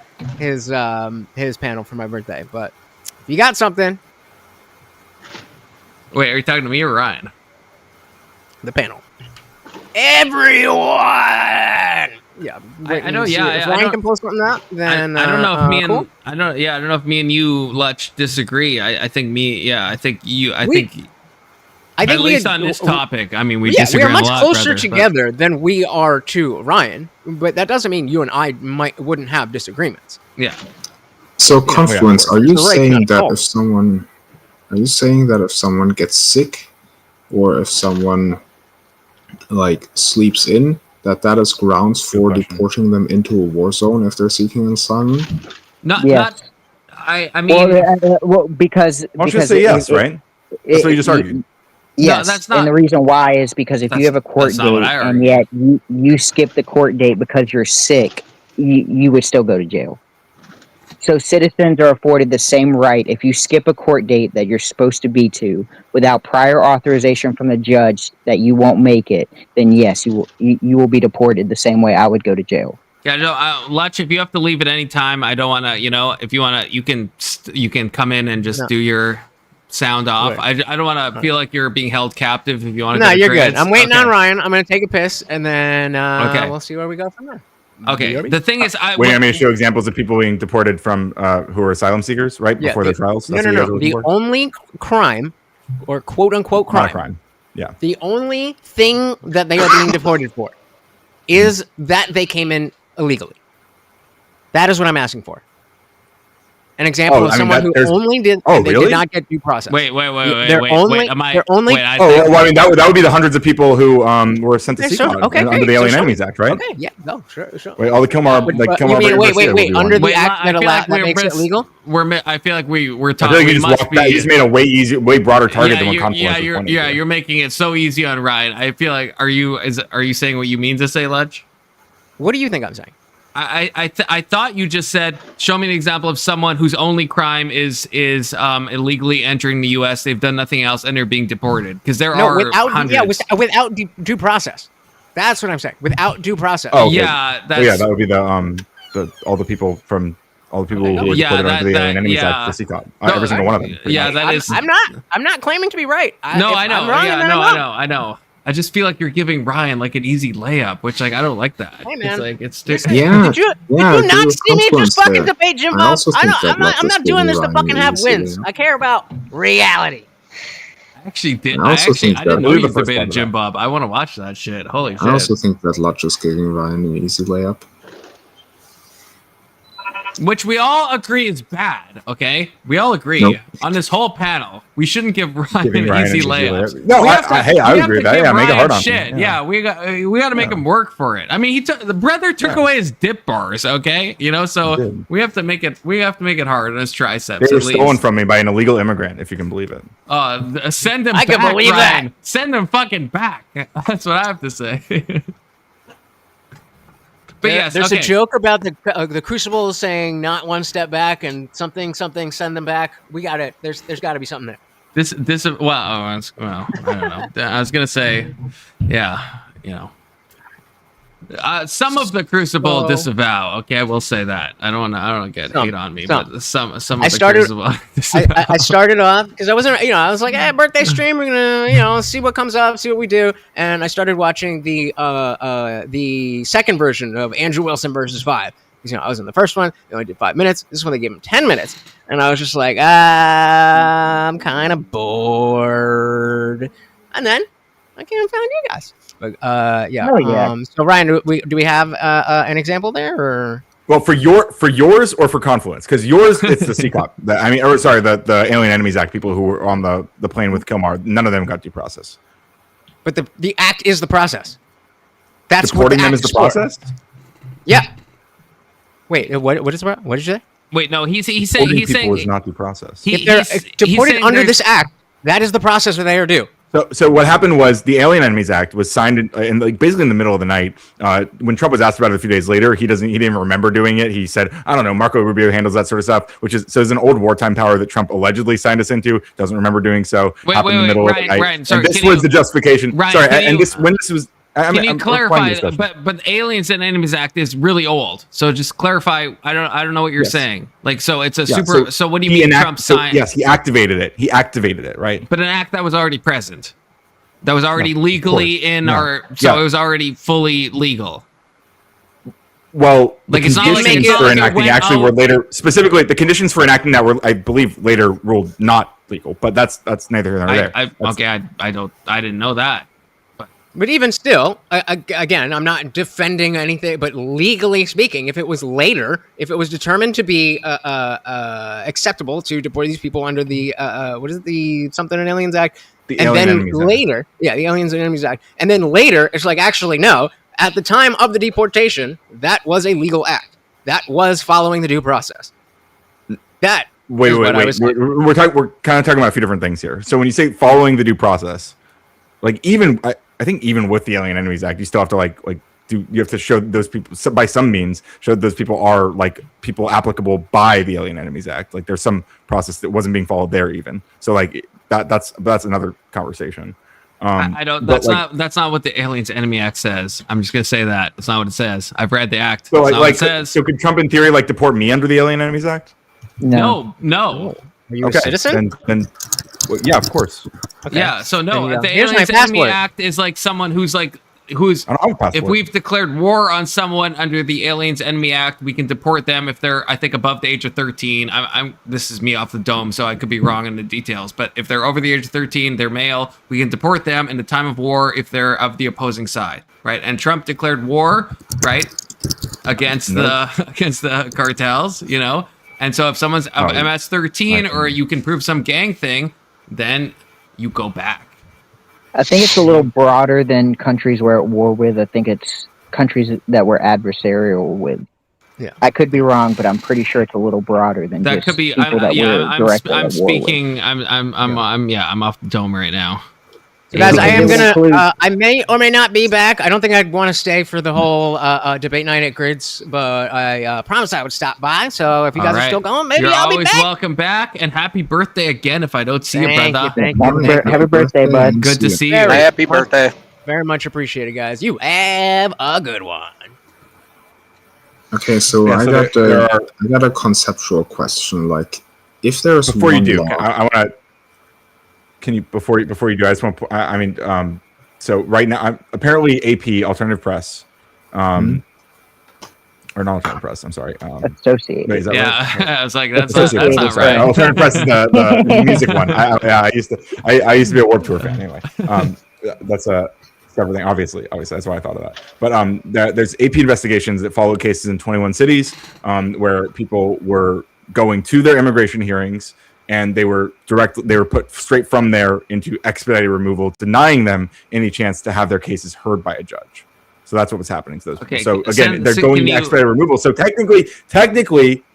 for my birthday. But if you got something, wait, are you talking to me or Ryan? The panel. Everyone. Yeah, I know. Yeah, if Ryan can post something up, then I don't know if me and cool. I don't know if me and you, Lutch, disagree. I think me. Yeah, I think you. I think at least on this topic, I mean, we disagree we are much a lot, closer together than we are to Ryan, but that doesn't mean you and I wouldn't have disagreements. Yeah. So, Confluence, are you saying that if someone gets sick, or if someone like sleeps in, that is grounds for deporting them into a war zone if they're seeking asylum? I mean, because why don't you say yes, right? That's what you just argued. Yes, no, that's not. And the reason why is because if you have a court date and yet you skip the court date because you're sick, you would still go to jail. So citizens are afforded the same right if you skip a court date that you're supposed to be to without prior authorization from the judge that you won't make it, then yes, you will be deported the same way I would go to jail. Yeah, no, Lutch, if you have to leave at any time, I don't want to, if you want to, you can come in and just do your sound off. Right. I don't want to feel like you're being held captive if you want to. No, you're good. I'm waiting on Ryan. I'm going to take a piss, and then we'll see where we go from there. Okay. The thing is, I'm going to show examples of people being deported from who are asylum seekers, right? Before their trials. No. The only crime, or quote unquote crime. Not a crime. Yeah. The only thing that they are being deported for is that they came in illegally. That is what I'm asking for. An example of someone who only did did not get due process. Wait. That would be the hundreds of people who were sent to CECOT under the Alien Enemies Act, right? Okay, yeah, no, sure. Wait, all the Kilmar, wait, under the act that makes it legal? I feel like we're talking. I feel like you just made a way broader target than what Confluence was pointing to. You're making it so easy on Ryan. I feel like are you saying what you mean to say, Lutch? What do you think I'm saying? I thought you just said, show me an example of someone whose only crime is illegally entering the U.S. They've done nothing else and they're being deported because there are hundreds. Without due process. That's what I'm saying. Without due process. Oh, okay. That would be all the people who were deported under the Alien Enemies Act to CECOT. Every single one of them. Yeah, that is. I'm not claiming to be right. I know. I'm wrong, I know. I just feel like you're giving Ryan like an easy layup, which like I don't like that. Hey, man. It's like it's Yeah, Did you not see me just fucking debate Jim Bob? I'm not doing this to fucking have wins. I care about reality. I actually did. I also think I didn't that- know you debated Jim Bob. I want to watch that shit. Holy shit. I also think that Lodge is giving Ryan an easy layup. Which we all agree is bad, okay? We all agree Nope. on this whole panel. We shouldn't give Ryan Giving an Ryan easy an easy layup. layup. No, We I have to- agree we with have to that. give Yeah, make it Ryan hard on him. shit. Yeah. We got to make him work for it. I mean, the brother took away his dip bars, okay? You know, so we have to make it hard on his triceps. They were at stolen least. from me by an illegal immigrant, if you can believe it. Send him I back, can believe Ryan. that. Send him fucking back. That's what I have to say. But yes, There's okay. a joke about the Crucible saying not one step back and something send them back. We got it. There's got to be something there. I don't know. I was gonna say, yeah, you know, some of the Crucible disavow. Okay, I will say that. I don't want to get hate on me, but some of the Crucible disavow. I started off because I wasn't, I was like, hey, birthday stream, we're gonna, see what comes up, see what we do, and I started watching the second version of Andrew Wilson versus 5. Because, I was in the first one, they only did 5 minutes. This one they gave him 10 minutes, and I was just like, I'm kind of bored, and then I came and found you guys. But, yeah. Oh, yeah. So Ryan, do we have an example there, or? Well, for yours or for Confluence? Because yours, it's the CCOP. The Alien Enemies Act people who were on the plane with Kilmar. None of them got due process. But the act is the process. That's Deporting what them act is the process. Yeah. Wait, what did you say? Wait, no, he's saying Deporting he's people saying is not due process. If they're deported under this act, that is the process that they are due. So what happened was the Alien Enemies Act was signed in like basically in the middle of the night. When Trump was asked about it a few days later, he didn't even remember doing it. He said, I don't know, Marco Rubio handles that sort of stuff, which is it's an old wartime power that Trump allegedly signed us into. Doesn't remember doing so. Happened in the middle of the night. Ryan, sorry, and this was the justification. Ryan, Sorry, when this was. Can you clarify? But the Aliens and Enemies Act is really old. So just clarify. I don't know what you're saying. Like, so it's a super. So what do you mean Trump signed? Yes, he activated it. He activated it, right? But an act that was already present, that was already legally in our. So it was already fully legal. Well, like the conditions for enacting actually were later. Specifically, the conditions for enacting that were, I believe, later ruled not legal. But that's neither here nor there. I didn't know that. But even still, again, I'm not defending anything, but legally speaking, if it was determined to be acceptable to deport these people under the what is it, the something in Aliens Act, the Aliens and Enemies Act, and then later it's like, actually no, at the time of the deportation, that was a legal act, that was following the due process. That wait. We're kind of talking about a few different things here. So when you say following the due process, like I think even with the Alien Enemies Act, you still have to you have to show those people by some means, show that those people are like people applicable by the Alien Enemies Act. Like there's some process that wasn't being followed there even. So like that's another conversation. I don't. That's not what the Aliens Enemy Act says. I'm just gonna say that that's not what it says. I've read the act. So what it says. So could Trump in theory deport me under the Alien Enemies Act? No. Are you a citizen? Then well, yeah, of course. Okay. Yeah. So no, then, the Aliens Enemy Act is like someone who's if we've declared war on someone under the Aliens Enemy Act, we can deport them if they're, I think, above the age of 13. This is me off the dome, so I could be wrong in the details. But if they're over the age of 13, they're male, we can deport them in the time of war if they're of the opposing side, right? And Trump declared war, right, against the cartels, And so if someone's MS-13 or you can prove some gang thing, then you go back. I think it's a little broader than countries we're at war with. I think it's countries that we're adversarial with. Yeah, I could be wrong, but I'm pretty sure it's a little broader than that. Just could be. people that we're directly I'm at war speaking. With. I'm off the dome right now. So guys, I am gonna. I may or may not be back. I don't think I'd want to stay for the whole debate night at Grids, but I promised I would stop by. So if you guys are still going, maybe I'll be back. You're always welcome back, and happy birthday again if I don't see you, brother. Thank you. Happy birthday, bud. Good to see you. Happy birthday. Very much appreciated, guys. You have a good one. Okay, so I got a conceptual question. Like, if there's before you do, I want to. Can you before you do? I just want to. So right now, apparently AP Alternative Press, or not Alternative Press. I'm sorry. Associated. Wait, is that right? I was like, that's not right. Alternative Press is the music one. I used to be a Warped Tour fan anyway. That's a separate thing. Obviously, that's why I thought of that. But there's AP investigations that followed cases in 21 cities where people were going to their immigration hearings, and they were put straight from there into expedited removal, denying them any chance to have their cases heard by a judge. So that's what was happening to those people. So again, they're going to expedited removal. So technically,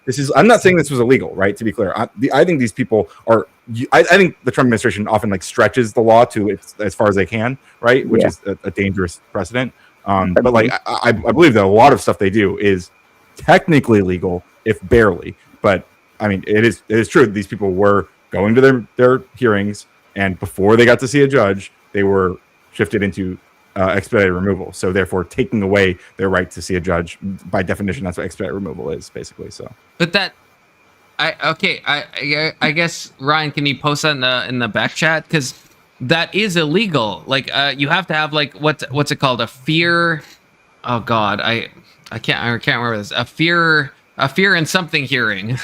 this is. I'm not saying this was illegal, right? To be clear, I think these people are. I think the Trump administration often like stretches the law to as far as they can, right? Which is a dangerous precedent. But like I believe that a lot of stuff they do is technically legal, if barely. But I mean, it is true that these people were going to their hearings, and before they got to see a judge, they were shifted into expedited removal. So therefore, taking away their right to see a judge, by definition, that's what expedited removal is, basically. So, but that, I guess Ryan, can you post that in the back chat, because that is illegal. Like, you have to have like what's it called? A fear. Oh God, I can't remember this. A fear and something hearing.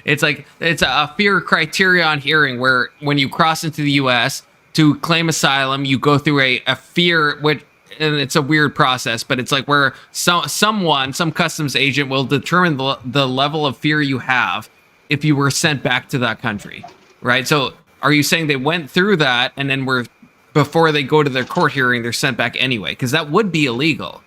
It's a fear criterion hearing where when you cross into the U.S. to claim asylum, you go through a fear, and it's a weird process, but it's like where some customs agent will determine the level of fear you have if you were sent back to that country, right? So are you saying they went through that and then before they go to their court hearing, they're sent back anyway? Because that would be illegal.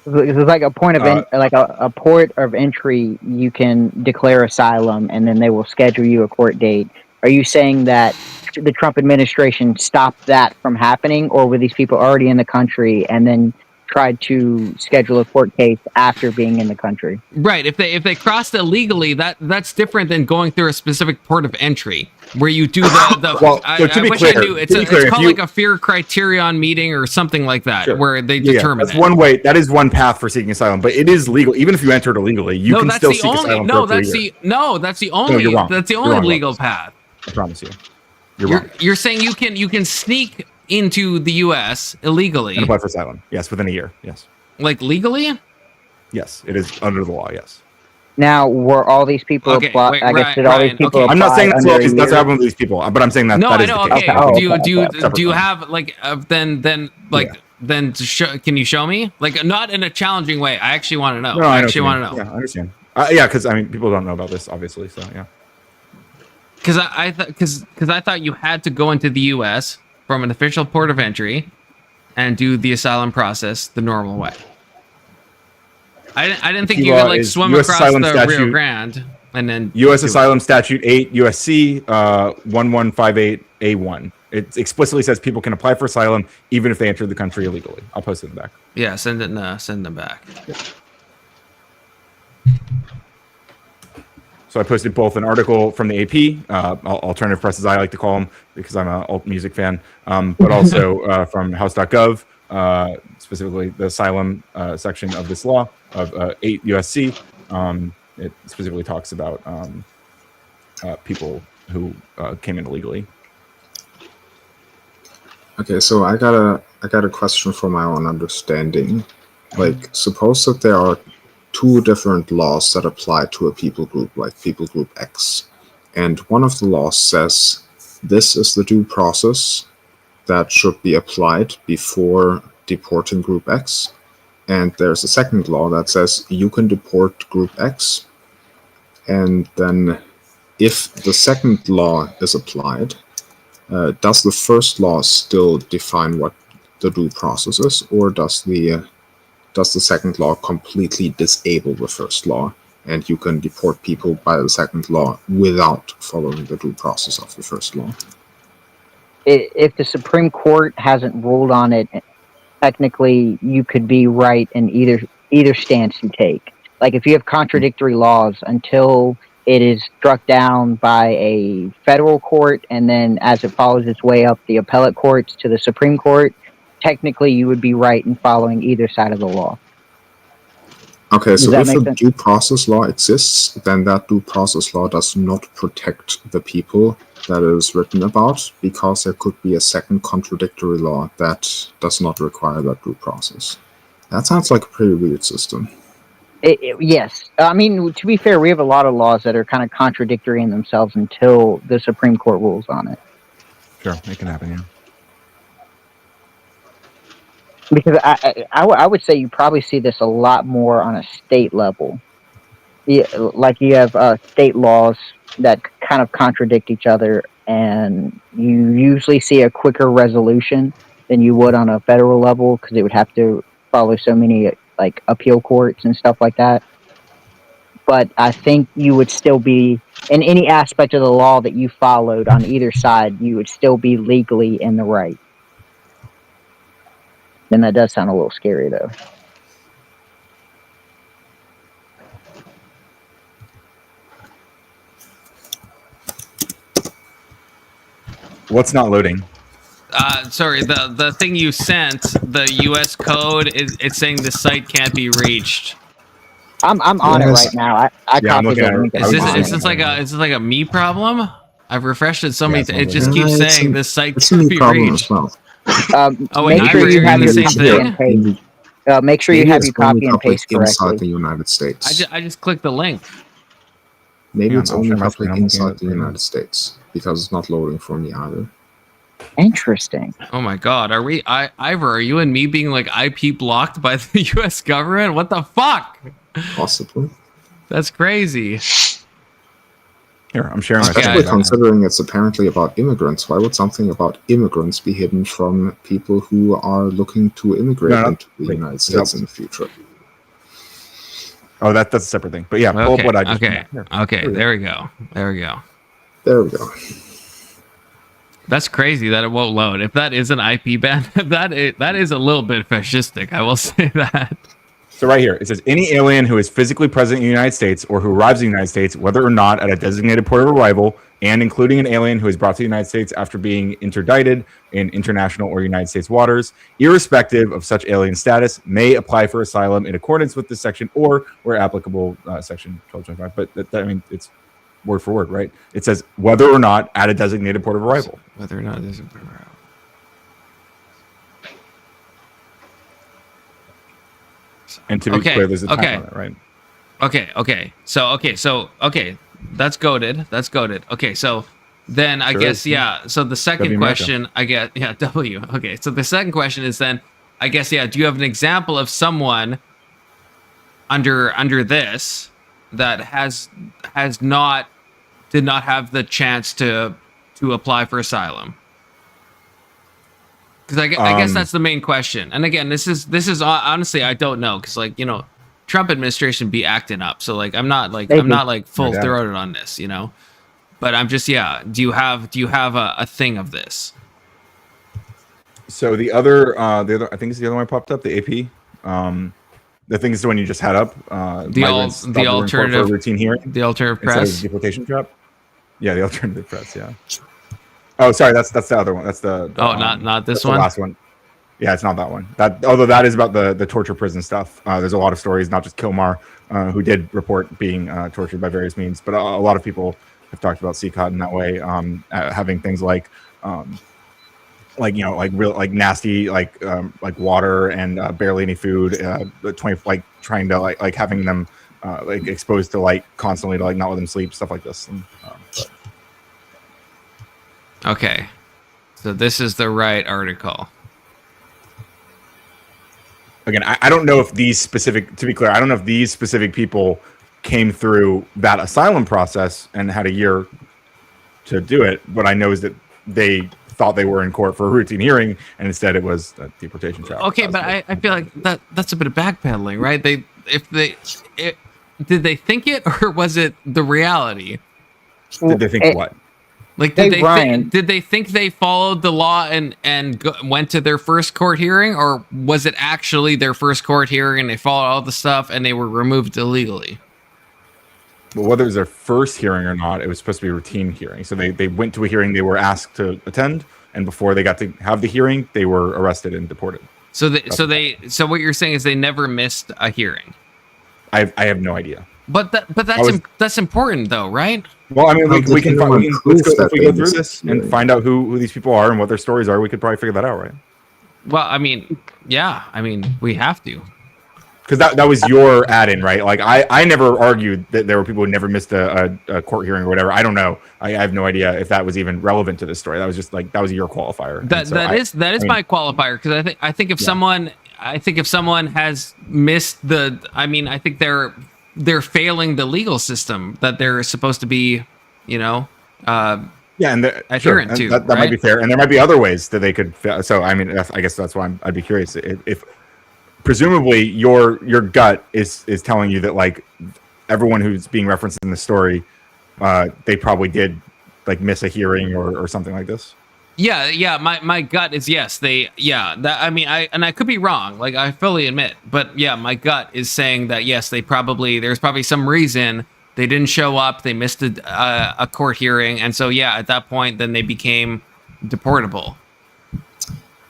It's like a point of a port of entry. You can declare asylum, and then they will schedule you a court date. Are you saying that the Trump administration stopped that from happening, or were these people already in the country and then tried to schedule a court case after being in the country? Right. If they crossed illegally, that's different than going through a specific port of entry where you do the. Well, I wish I knew. It's called like a fear criterion meeting or something like that, where they determine. That's one way. That is one path for seeking asylum, but it is legal. Even if you entered illegally, you can still seek asylum. That's the only legal path. I promise you. You're saying you can sneak into the U.S. illegally and apply for asylum. Yes, within a year. Yes. Like legally? Yes, it is under the law. Yes. Now, were all these people apply? I guess did all these people apply? I'm not saying that's what happened with these people, but I'm saying that that is the case. Okay. Do you have like then to show? Can you show me? Like, not in a challenging way. I actually want to know. No, I actually want to know. Yeah, I understand. Yeah, because I mean, people don't know about this, obviously. So yeah. Because I thought you had to go into the U.S. from an official port of entry and do the asylum process the normal way. I didn't think you could like swim across the Rio Grande and then U.S. Asylum Statute 8 USC 1158A1. It explicitly says people can apply for asylum even if they entered the country illegally. I'll post it in the back. Yeah, send them back. Yeah. So I posted both an article from the AP, Alternative Press as I like to call them because I'm an alt music fan, but also from House.gov, specifically the asylum section of this law of 8 USC. It specifically talks about people who came in illegally. Okay, so I got a question for my own understanding. Like, suppose that there are two different laws that apply to a people group, like people group X. And one of the laws says this is the due process that should be applied before deporting group X. And there's a second law that says you can deport group X. And then if the second law is applied, does the first law still define what the due process is, or does the second law completely disable the first law, and you can deport people by the second law without following the due process of the first law? If the Supreme Court hasn't ruled on it, technically you could be right in either stance you take. Like if you have contradictory laws until it is struck down by a federal court, and then as it follows its way up the appellate courts to the Supreme Court, technically you would be right in following either side of the law. Okay, so Does that if make a sense? due process law exists, then that due process law does not protect the people that is written about, because there could be a second contradictory law that does not require that due process. That sounds like a pretty weird system. Yes. I mean, to be fair, we have a lot of laws that are kind of contradictory in themselves until the Supreme Court rules on it. Sure, it can happen, yeah. Because I would say you probably see this a lot more on a state level. Yeah, like you have state laws that kind of contradict each other, and you usually see a quicker resolution than you would on a federal level, because it would have to follow so many like appeal courts and stuff like that. But I think you would still be, in any aspect of the law that you followed on either side, you would still be legally in the right. And that does sound a little scary, though. What's not loading? Sorry, the thing you sent, the U.S. code, it's saying the site can't be reached. I'm on it right now. I copied it. Is this like a me problem? I've refreshed it so many. It just keeps saying this site can't be reached. Well. Oh wait, make sure you have the your same copy and thing. paste. Make sure you have your copy and paste correctly. Inside the United States. I just clicked the link. Maybe it's only public inside the United States, because it's not loading for me either. Interesting. Oh my God, are we? Ivor, are you and me being like IP blocked by the U.S. government? What the fuck? Possibly. That's crazy. Here, I'm sharing. Especially considering it's apparently about immigrants. Why would something about immigrants be hidden from people who are looking to immigrate into the United States in the future? Oh, that's a separate thing. But yeah, pull up what I just okay. There we go. There we go. That's crazy that it won't load. If that is an IP ban, that is a little bit fascistic. I will say that. So right here, it says any alien who is physically present in the United States or who arrives in the United States, whether or not at a designated port of arrival, and including an alien who is brought to the United States after being interdicted in international or United States waters, irrespective of such alien status, may apply for asylum in accordance with this section or, where applicable, section 1225. But I mean, it's word for word, right? It says whether or not at a designated port of arrival. Whether or not it is a port of arrival. And to be clear, there's a time on it, right? Okay. So that's goated. Okay, so then I guess yeah. So the second question, I guess, yeah, W. Okay, so the second question is then, I guess, yeah. Do you have an example of someone under this that did not have the chance to apply for asylum? Because I guess that's the main question. And again, this is honestly, I don't know, because like, you know, Trump administration be acting up. So like, I'm not full throated on this, you know. But I'm just, yeah. Do you have a thing of this? So the other, I think it's the other one I popped up, the AP. The thing is the one you just had up. The alternative routine hearing. The alternative press. Deportation trap. Yeah, the alternative press. Yeah. Oh, sorry, that's the other one. That's the not this one. The last one. Yeah, it's not that one. Although that is about the torture prison stuff. There's a lot of stories, not just Kilmar, who did report being tortured by various means, but a lot of people have talked about CCOT in that way, having things like nasty water and barely any food, trying to having them exposed to light constantly to not let them sleep, stuff like this. Okay, so this is the right article. Again, I don't know if these specific, to be clear, I don't know if these specific people came through that asylum process and had a year to do it. What I know is that they thought they were in court for a routine hearing, and instead it was a deportation trial. Okay, but I feel like that's a bit of backpedaling, right? Did they think it, or was it the reality? Did they think what? Like, did they think they followed the law and went to their first court hearing, or was it actually their first court hearing and they followed all the stuff and they were removed illegally? Well, whether it was their first hearing or not, it was supposed to be a routine hearing. So they went to a hearing they were asked to attend, and before they got to have the hearing, they were arrested and deported. So what you're saying is they never missed a hearing? I have no idea. But that's important though, right? Well, I mean, let's go through missed this and find out who these people are and what their stories are. We could probably figure that out, right? Well, I mean, yeah, I mean, we have to. Because that was your add-in, right? Like I never argued that there were people who never missed a court hearing or whatever. I don't know. I have no idea if that was even relevant to this story. That was just like that was your qualifier. That is my qualifier, because I think if someone has missed the, I mean, I think they're failing the legal system that they're supposed to be, and adherent to. That might be fair, and there might be other ways that they could. So I mean, I guess that's why I'd be curious if presumably your gut is telling you that like everyone who's being referenced in the story, they probably did like miss a hearing or something like this. Yeah. My gut is yes. I could be wrong. Like I fully admit, but yeah, my gut is saying that yes, there's probably some reason they didn't show up. They missed a court hearing, and so yeah, at that point, then they became deportable.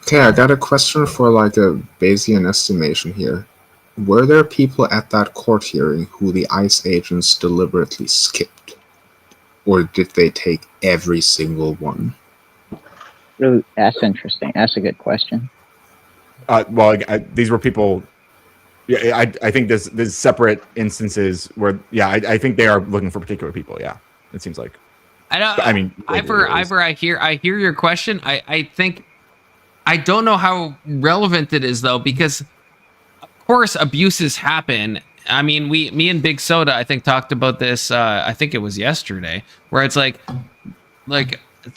Okay, I got a question for like a Bayesian estimation here. Were there people at that court hearing who the ICE agents deliberately skipped? Or did they take every single one? Ooh, that's interesting. That's a good question. These were people... Yeah, I think there's separate instances where, I think they are looking for particular people, yeah. It seems like. Ivor, I hear your question. I think... I don't know how relevant it is though, because of course abuses happen. I mean, me and Big Soda, I think, talked about this. I think it was yesterday, where it's like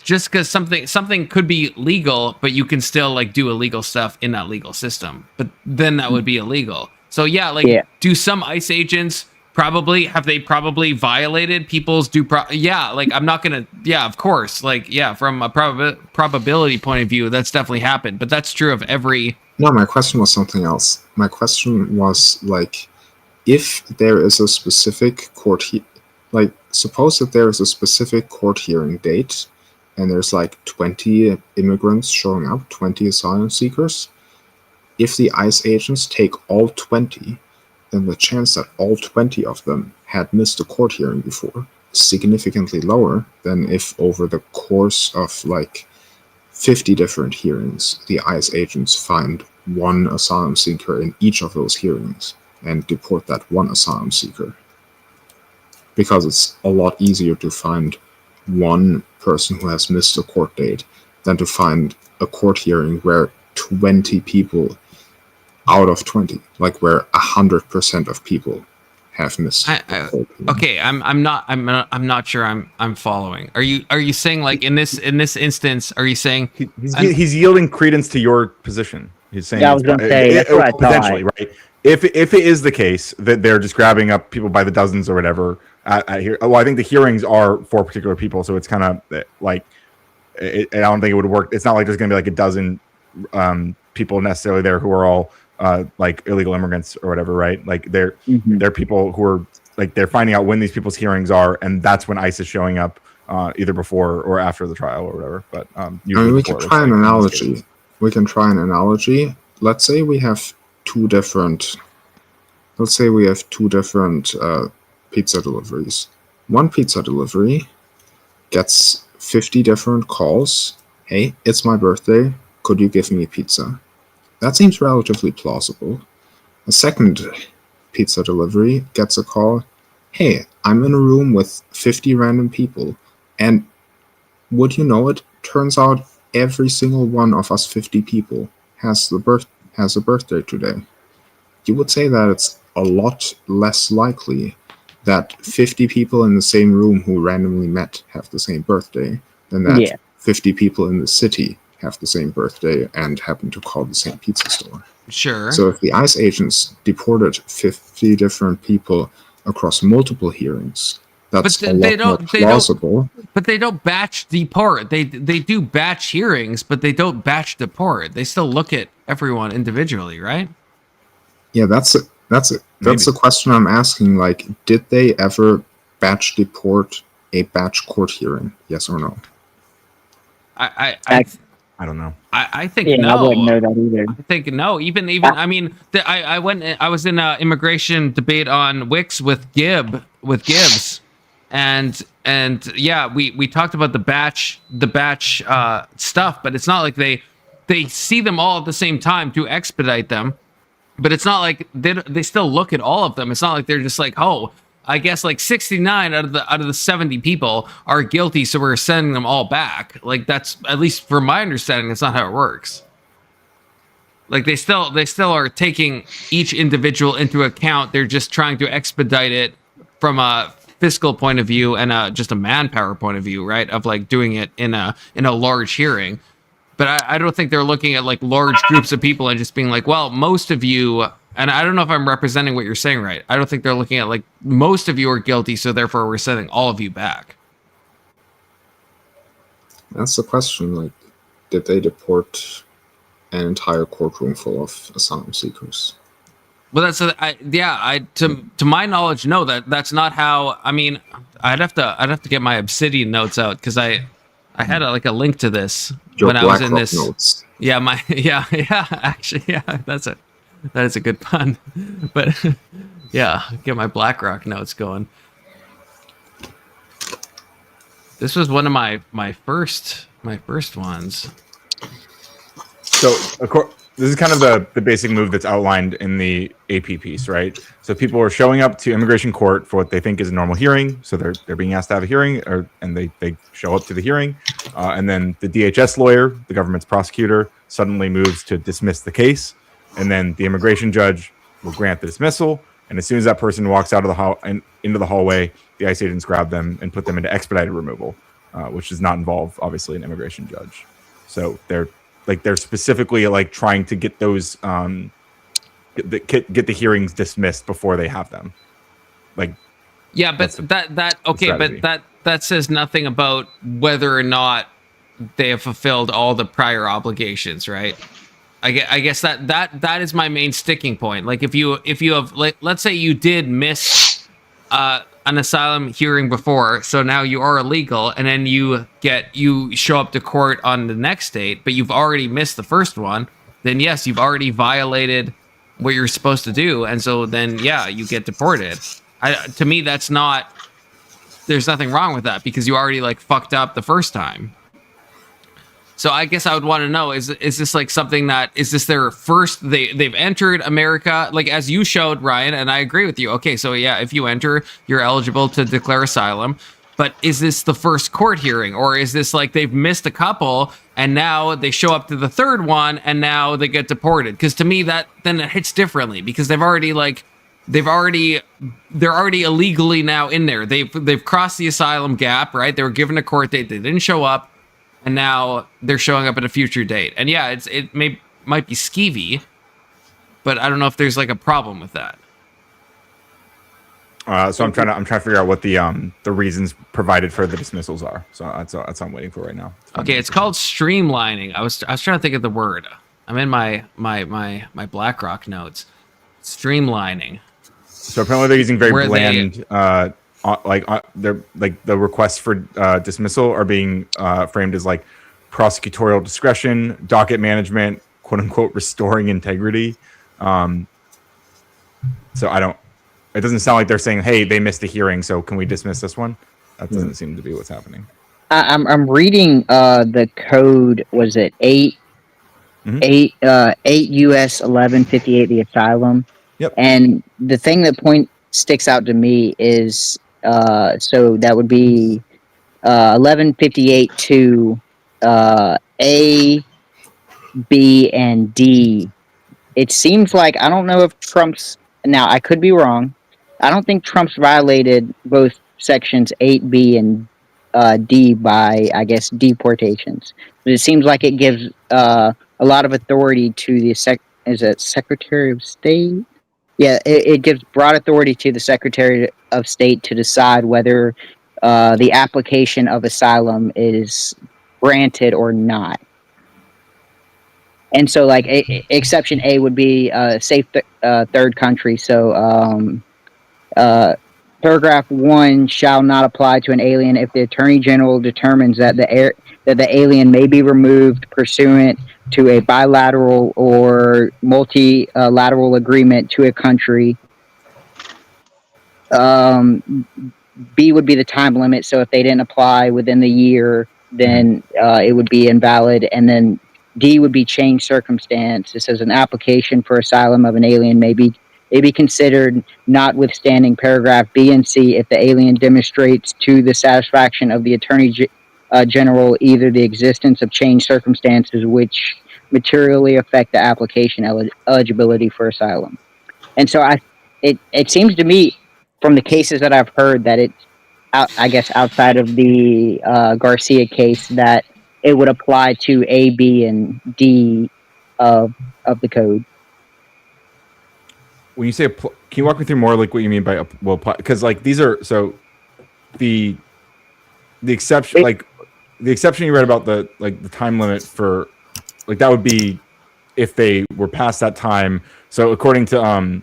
just because something could be legal, but you can still like do illegal stuff in that legal system. But then that would be illegal. So do some ICE agents probably violated people's I'm not gonna, of course, from a probability point of view, that's definitely happened, but that's true of every... No, my question was something else. My question was like, if there is a specific suppose that there is a specific court hearing date and there's like 20 immigrants showing up, 20 asylum seekers, if the ICE agents take all 20, then the chance that all 20 of them had missed a court hearing before is significantly lower than if over the course of like 50 different hearings, the ICE agents find one asylum seeker in each of those hearings and deport that one asylum seeker. Because it's a lot easier to find one person who has missed a court date than to find a court hearing where 20 people out of 20, like where 100% of people have missed. Okay, I'm not sure I'm following. Are you saying like in this instance? Are you saying he's yielding credence to your position? He's saying I was going to say that's what I potentially thought. Right. If it is the case that they're just grabbing up people by the dozens or whatever at here, I think the hearings are for particular people, so it's kind of like I don't think it would work. It's not like there's going to be like a dozen people necessarily there who are all like illegal immigrants or whatever, right? Like they're people who are like they're finding out when these people's hearings are, and that's when ICE is showing up either before or after the trial or whatever. But we can try an analogy. Let's say we have two different pizza deliveries. One pizza delivery gets 50 different calls. Hey, it's my birthday. Could you give me a pizza? That seems relatively plausible. A second pizza delivery gets a call. Hey, I'm in a room with 50 random people, and would you know it? Turns out every single one of us 50 people has a birthday today. You would say that it's a lot less likely that 50 people in the same room who randomly met have the same birthday than that 50 people in the city have the same birthday and happen to call the same pizza store. Sure. So if the ICE agents deported 50 different people across multiple hearings, that's a lot more plausible. But they don't batch deport. They do batch hearings, but they don't batch deport. They still look at everyone individually, right? Yeah, that's the question I'm asking. Like, did they ever batch deport a batch court hearing? Yes or no? I don't know. I think Yeah, no. I wouldn't know that either. I think no. Even I mean, I was in an immigration debate on Wix with Gibbs, and yeah, we talked about the batch stuff, but it's not like they see them all at the same time to expedite them. But it's not like they still look at all of them. It's not like they're just like, oh, I guess like 69 out of the 70 people are guilty, so we're sending them all back. Like, that's, at least from my understanding, that's not how it works. Like, they still are taking each individual into account. They're just trying to expedite it from a fiscal point of view and just a manpower point of view, right? Of like doing it in a large hearing. But I don't think they're looking at like large groups of people and just being like, well, most of you, and I don't know if I'm representing what you're saying right. I don't think they're looking at like, most of you are guilty, so therefore we're sending all of you back. That's the question. Like, did they deport an entire courtroom full of asylum seekers? Well, to my knowledge, no. That's not how. I mean, I'd have to get my Obsidian notes out because I had a link to this Your when I was in BlackRock this. Notes. Yeah, actually, that is a good pun. But yeah, get my BlackRock notes going. This was one of my first ones. So, of course, this is kind of the basic move that's outlined in the AP piece, right? So people are showing up to immigration court for what they think is a normal hearing. So they're being asked to have a hearing, and they show up to the hearing, and then the DHS lawyer, the government's prosecutor, suddenly moves to dismiss the case, and then the immigration judge will grant the dismissal. And as soon as that person walks out of the hall and into the hallway, the ICE agents grab them and put them into expedited removal, which does not involve obviously an immigration judge. So they're specifically like trying to get those get the hearings dismissed before they have them. Like, yeah, but that says nothing about whether or not they have fulfilled all the prior obligations, right? I guess that is my main sticking point. Like, if you have, like, let's say you did miss an asylum hearing before, so now you are illegal, and then you show up to court on the next date, but you've already missed the first one, then yes, you've already violated what you're supposed to do, and so then yeah, you get deported. To me, there's nothing wrong with that because you already like fucked up the first time. So I guess I would want to know, is this like something is this their first, they've entered America, like as you showed, Ryan, and I agree with you. Okay, so yeah, if you enter, you're eligible to declare asylum, but is this the first court hearing, or is this like they've missed a couple and now they show up to the third one and now they get deported? Because to me, then it hits differently because they're already illegally now in there. They've crossed the asylum gap, right? They were given a court date, they didn't show up, and now they're showing up at a future date. And yeah, it might be skeevy, but I don't know if there's like a problem with that. So I'm trying to figure out what the reasons provided for the dismissals are. So that's what I'm waiting for right now. Okay, it's called streamlining. I was trying to think of the word. I'm in my BlackRock notes. Streamlining. So apparently they're using very bland. They're like the requests for dismissal are being framed as like prosecutorial discretion, docket management, quote unquote, restoring integrity. So it doesn't sound like they're saying, hey, they missed a hearing, so can we dismiss this one? That doesn't seem to be what's happening. I'm reading the code. Was it 8 US 1158, the asylum? Yep. And the thing that sticks out to me is so that would be 1158 to A, B, and D. It seems like, I don't know if Trump's, now I could be wrong, I don't think Trump's violated both sections 8B and D by, I guess, deportations. But it seems like it gives a lot of authority to the Secretary of State? Yeah, it gives broad authority to the Secretary of State to decide whether the application of asylum is granted or not. And so, like, exception A would be safe third country. So, paragraph 1 shall not apply to an alien if the Attorney General determines that that the alien may be removed pursuant to a bilateral or multilateral agreement to a country. B would be the time limit. So if they didn't apply within the year, then it would be invalid. And then D would be changed circumstance. It says an application for asylum of an alien may be considered notwithstanding paragraph B and C if the alien demonstrates to the satisfaction of the Attorney General either the existence of changed circumstances which materially affect the application eligibility for asylum. And so it seems to me from the cases that I've heard that it's I guess outside of the Garcia case that it would apply to A, B, and D of the code. When you say, can you walk me through more like what you mean by apply? Because like these are the exception, like the exception you read about the time limit for like that would be if they were past that time. So according to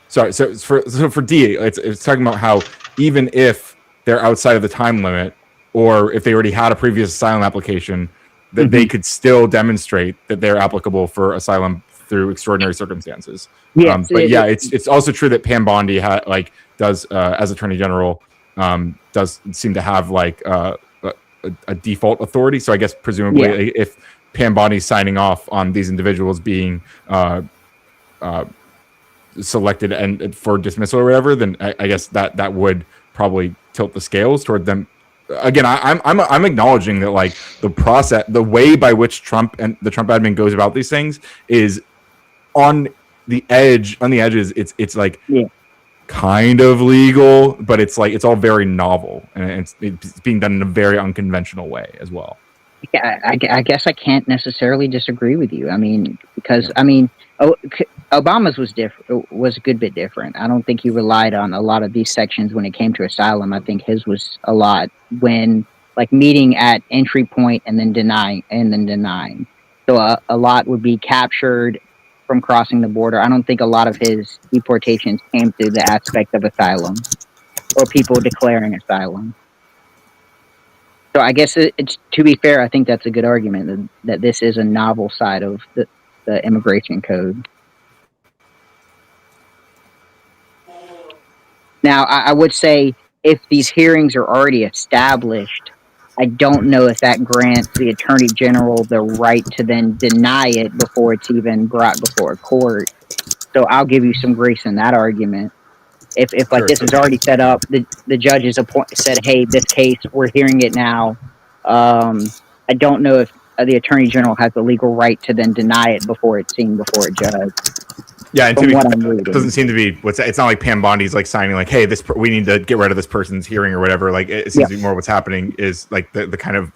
so for D, it's talking about how even if they're outside of the time limit, or if they already had a previous asylum application, that they could still demonstrate that they're applicable for asylum through extraordinary circumstances. Yes, but yeah, it's also true that Pam Bondi does as Attorney General does seem to have like a default authority. So I guess presumably if Pam Bondi's signing off on these individuals being selected and for dismissal or whatever, then I guess that would probably tilt the scales toward them. Again, I'm acknowledging that like the process, the way by which Trump and the Trump admin goes about these things is on the edges. It's like kind of legal, but it's like it's all very novel and it's being done in a very unconventional way as well. Yeah, I guess I can't necessarily disagree with you. I mean, because I mean, Obama's was a good bit different. I don't think he relied on a lot of these sections when it came to asylum. I think his was a lot when like meeting at entry point and then denying. So a lot would be captured from crossing the border. I don't think a lot of his deportations came through the aspect of asylum or people declaring asylum. So I guess it's to be fair, I think that's a good argument that this is a novel side of the immigration code. Now, I would say if these hearings are already established, I don't know if that grants the Attorney General the right to then deny it before it's even brought before a court. So I'll give you some grace in that argument. If like this is already set up, the judges said, hey, this case, we're hearing it now. I don't know if the Attorney General has the legal right to then deny it before it's seen before a judge. Yeah, and it doesn't seem to be it's not like Pam Bondi's like signing like, hey, we need to get rid of this person's hearing or whatever. Like it seems to be more what's happening is like the kind of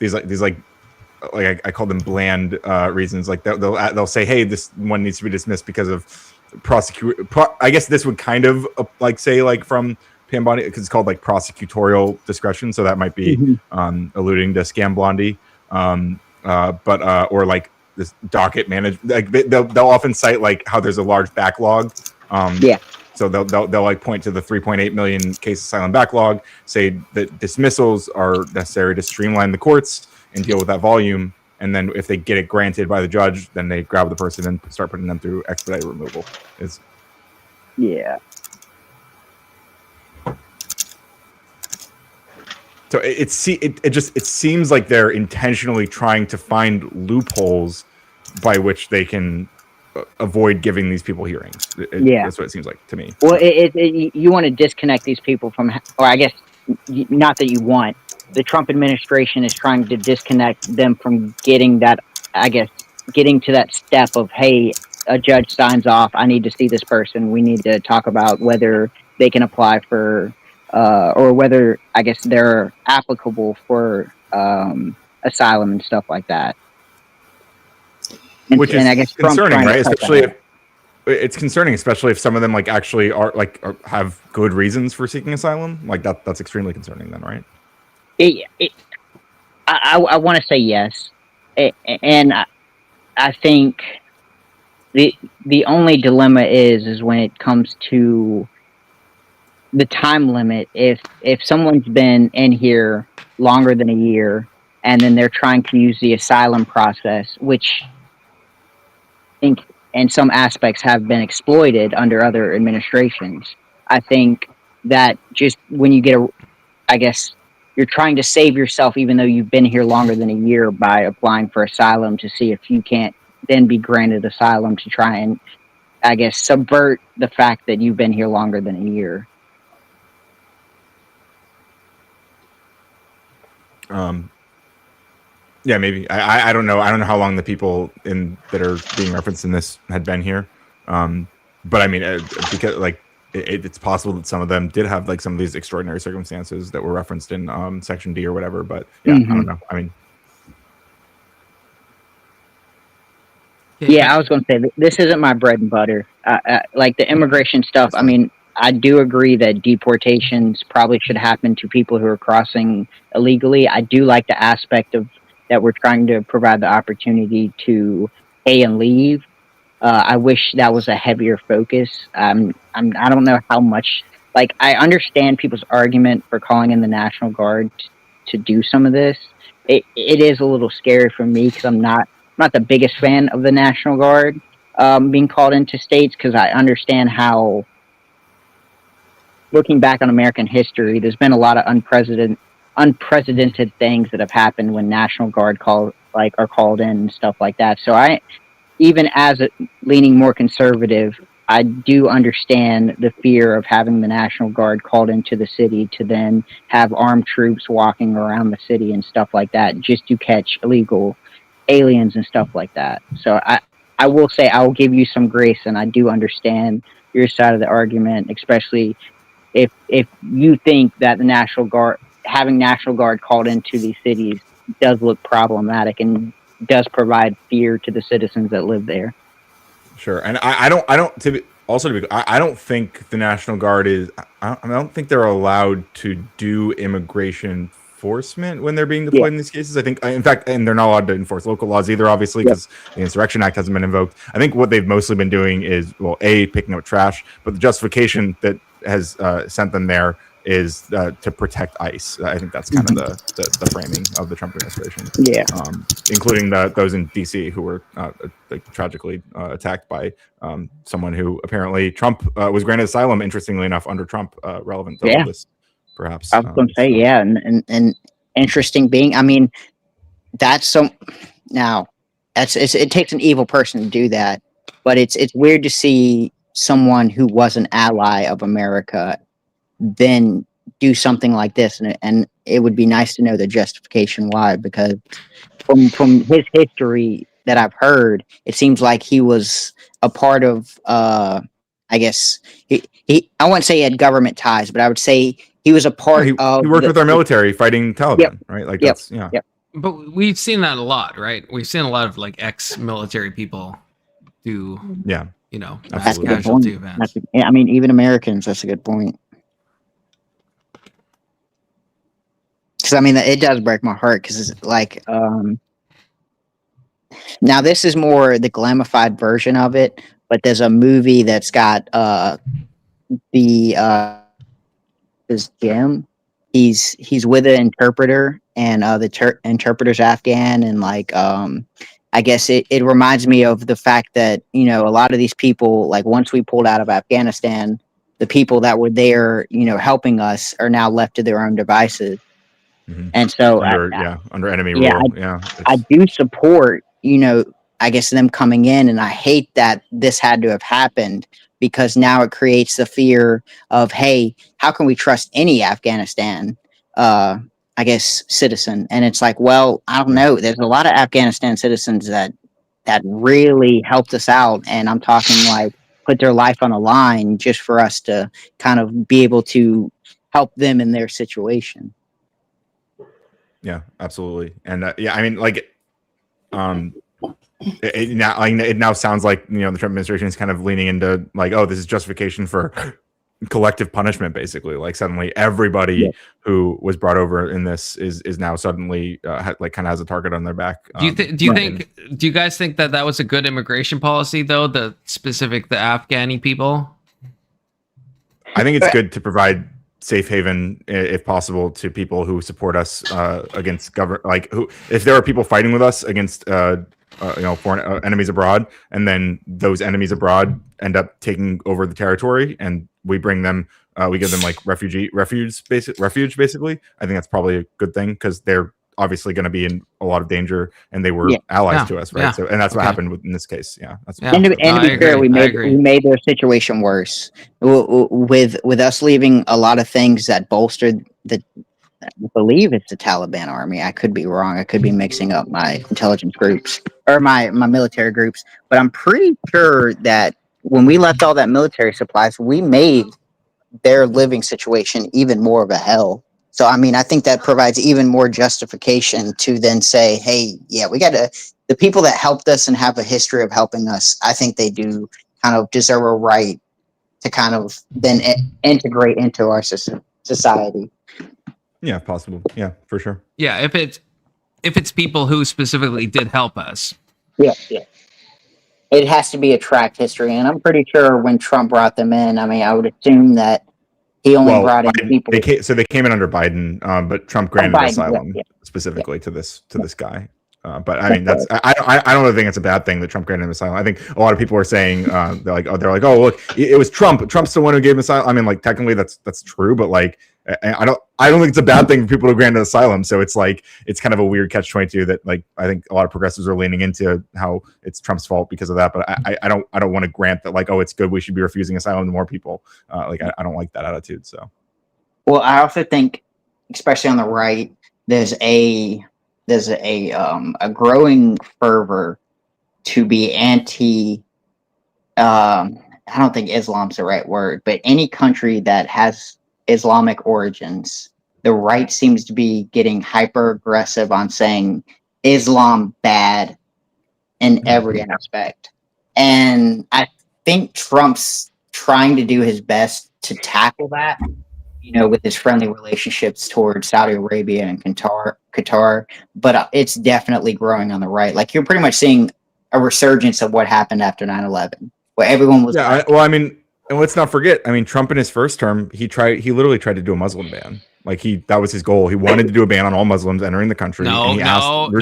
these I call them bland reasons. Like they'll say, hey, this one needs to be dismissed because of I guess this would kind of like say like from Pam Bondi because it's called like prosecutorial discretion. So that might be alluding to Scam Blondie, or like this docket management. Like they'll often cite like how there's a large backlog. So they'll like point to the 3.8 million case asylum backlog, say that dismissals are necessary to streamline the courts and deal with that volume. And then if they get it granted by the judge, then they grab the person and start putting them through expedited removal. So it seems like they're intentionally trying to find loopholes by which they can avoid giving these people hearings. That's what it seems like to me. Well, you want to disconnect these people from, or I guess not that you want. The Trump administration is trying to disconnect them from getting that, I guess, getting to that step of, hey, a judge signs off, I need to see this person. We need to talk about whether they can apply for, or whether, I guess, they're applicable for asylum and stuff like that. Which is, I guess, concerning, right? Especially it's concerning, especially if some of them like actually are have good reasons for seeking asylum. Like that's extremely concerning, then, right? I want to say yes, and I think the only dilemma is when it comes to the time limit. If someone's been in here longer than a year, and then they're trying to use the asylum process, which I think in some aspects have been exploited under other administrations. I think that just when you get I guess you're trying to save yourself even though you've been here longer than a year by applying for asylum to see if you can't then be granted asylum to try and, I guess, subvert the fact that you've been here longer than a year. Yeah, maybe. I don't know. I don't know how long the people that are being referenced in this had been here. But I mean, because like it's possible that some of them did have like some of these extraordinary circumstances that were referenced in Section D or whatever. But yeah, I don't know. I mean, yeah, I was going to say this isn't my bread and butter. Like the immigration stuff. I mean, I do agree that deportations probably should happen to people who are crossing illegally. I do like the aspect of that we're trying to provide the opportunity to pay and leave. I wish that was a heavier focus. I don't know how much. Like, I understand people's argument for calling in the National Guard to do some of this. It is a little scary for me because I'm not the biggest fan of the National Guard being called into states, because I understand how, looking back on American history, there's been a lot of unprecedented things that have happened when National Guard are called in and stuff like that. So even as leaning more conservative, I do understand the fear of having the National Guard called into the city to then have armed troops walking around the city and stuff like that just to catch illegal aliens and stuff like that. So I will say I will give you some grace, and I do understand your side of the argument, especially if you think that the National Guard, having National Guard called into these cities, does look problematic and does provide fear to the citizens that live there. Sure, and I don't think the National Guard is. I don't think they're allowed to do immigration enforcement when they're being deployed in these cases. I think, in fact, and they're not allowed to enforce local laws either, obviously, because the Insurrection Act hasn't been invoked. I think what they've mostly been doing is, well, picking up trash, but the justification that has sent them there is to protect ICE. I think that's kind of the framing of the Trump administration. Yeah, including those in DC who were tragically attacked by someone who apparently Trump was granted asylum. Interestingly enough, under Trump, relevant to all this, perhaps. I was going to say, and interesting being. I mean, that's so. Now, it takes an evil person to do that, but it's weird to see someone who was an ally of America then do something like this, and it would be nice to know the justification why, because from his history that I've heard, it seems like he was a part of I guess he I wouldn't say he had government ties, but I would say he was a part of. He worked with our military fighting Taliban, right? Like that's But we've seen that a lot, right? We've seen a lot of like ex-military people do That's casualty events. I mean, even Americans. That's a good point. Because I mean, it does break my heart. Because it's like, now this is more the glamified version of it, but there's a movie that's got his Jim. He's with an interpreter, and the interpreter's Afghan, and like I guess it reminds me of the fact that a lot of these people, like once we pulled out of Afghanistan, the people that were there helping us are now left to their own devices. And so under enemy rule. I do support, I guess them coming in, and I hate that this had to have happened, because now it creates the fear of, hey, how can we trust any Afghanistan, I guess, citizen? And it's like, well, I don't know. There's a lot of Afghanistan citizens that really helped us out, and I'm talking like put their life on the line just for us to kind of be able to help them in their situation. Yeah, absolutely. And I mean, like, it now sounds like the Trump administration is kind of leaning into like, oh, this is justification for collective punishment, basically. Like suddenly everybody who was brought over in this is now suddenly like kind of has a target on their back. Do you guys think that was a good immigration policy though? The Afghani people. I think it's good to provide safe haven, if possible, to people who support us against government. Like, who, if there are people fighting with us against foreign enemies abroad, and then those enemies abroad end up taking over the territory, and we bring them, we give them like refuge, basically. I think that's probably a good thing because they're obviously going to be in a lot of danger, and they were allies to us, right? So, and that's what happened in this case. Yeah, that's and to be fair, we made their situation worse with us leaving a lot of things that bolstered the. I believe it's the Taliban army. I could be wrong. I could be mixing up my intelligence groups or my military groups, but I'm pretty sure that when we left all that military supplies, we made their living situation even more of a hell. So, I mean, I think that provides even more justification to then say, hey, yeah, we got to, the people that helped us and have a history of helping us, I think they do kind of deserve a right to kind of then integrate into our society. Yeah, possible. Yeah, for sure. Yeah, if it's people who specifically did help us. Yeah. It has to be a track history, and I'm pretty sure when Trump brought them in, I mean, I would assume that he only brought in people. They came in under Biden, but Trump granted asylum specifically to this guy. But I mean, that's I don't really think it's a bad thing that Trump granted him asylum. I think a lot of people are saying they're like, oh look, it was Trump. Trump's the one who gave him asylum. I mean, like technically that's true, but like I don't think it's a bad thing for people to grant asylum. So it's like it's kind of a weird catch-22 that like I think a lot of progressives are leaning into how it's Trump's fault because of that. But I don't want to grant that like, oh, it's good, we should be refusing asylum to more people. Like I don't like that attitude. So well, I also think, especially on the right, there's a growing fervor to be anti. I don't think Islam's the right word, but any country that has Islamic origins, the right seems to be getting hyper aggressive on saying Islam bad in every aspect. And I think Trump's trying to do his best to tackle that, with his friendly relationships towards Saudi Arabia and Qatar, but it's definitely growing on the right. Like you're pretty much seeing a resurgence of what happened after 9/11, where everyone was. Yeah, and let's not forget. I mean, Trump in his first term, he literally tried to do a Muslim ban. Like that was his goal. He wanted to do a ban on all Muslims entering the country. No. He wanted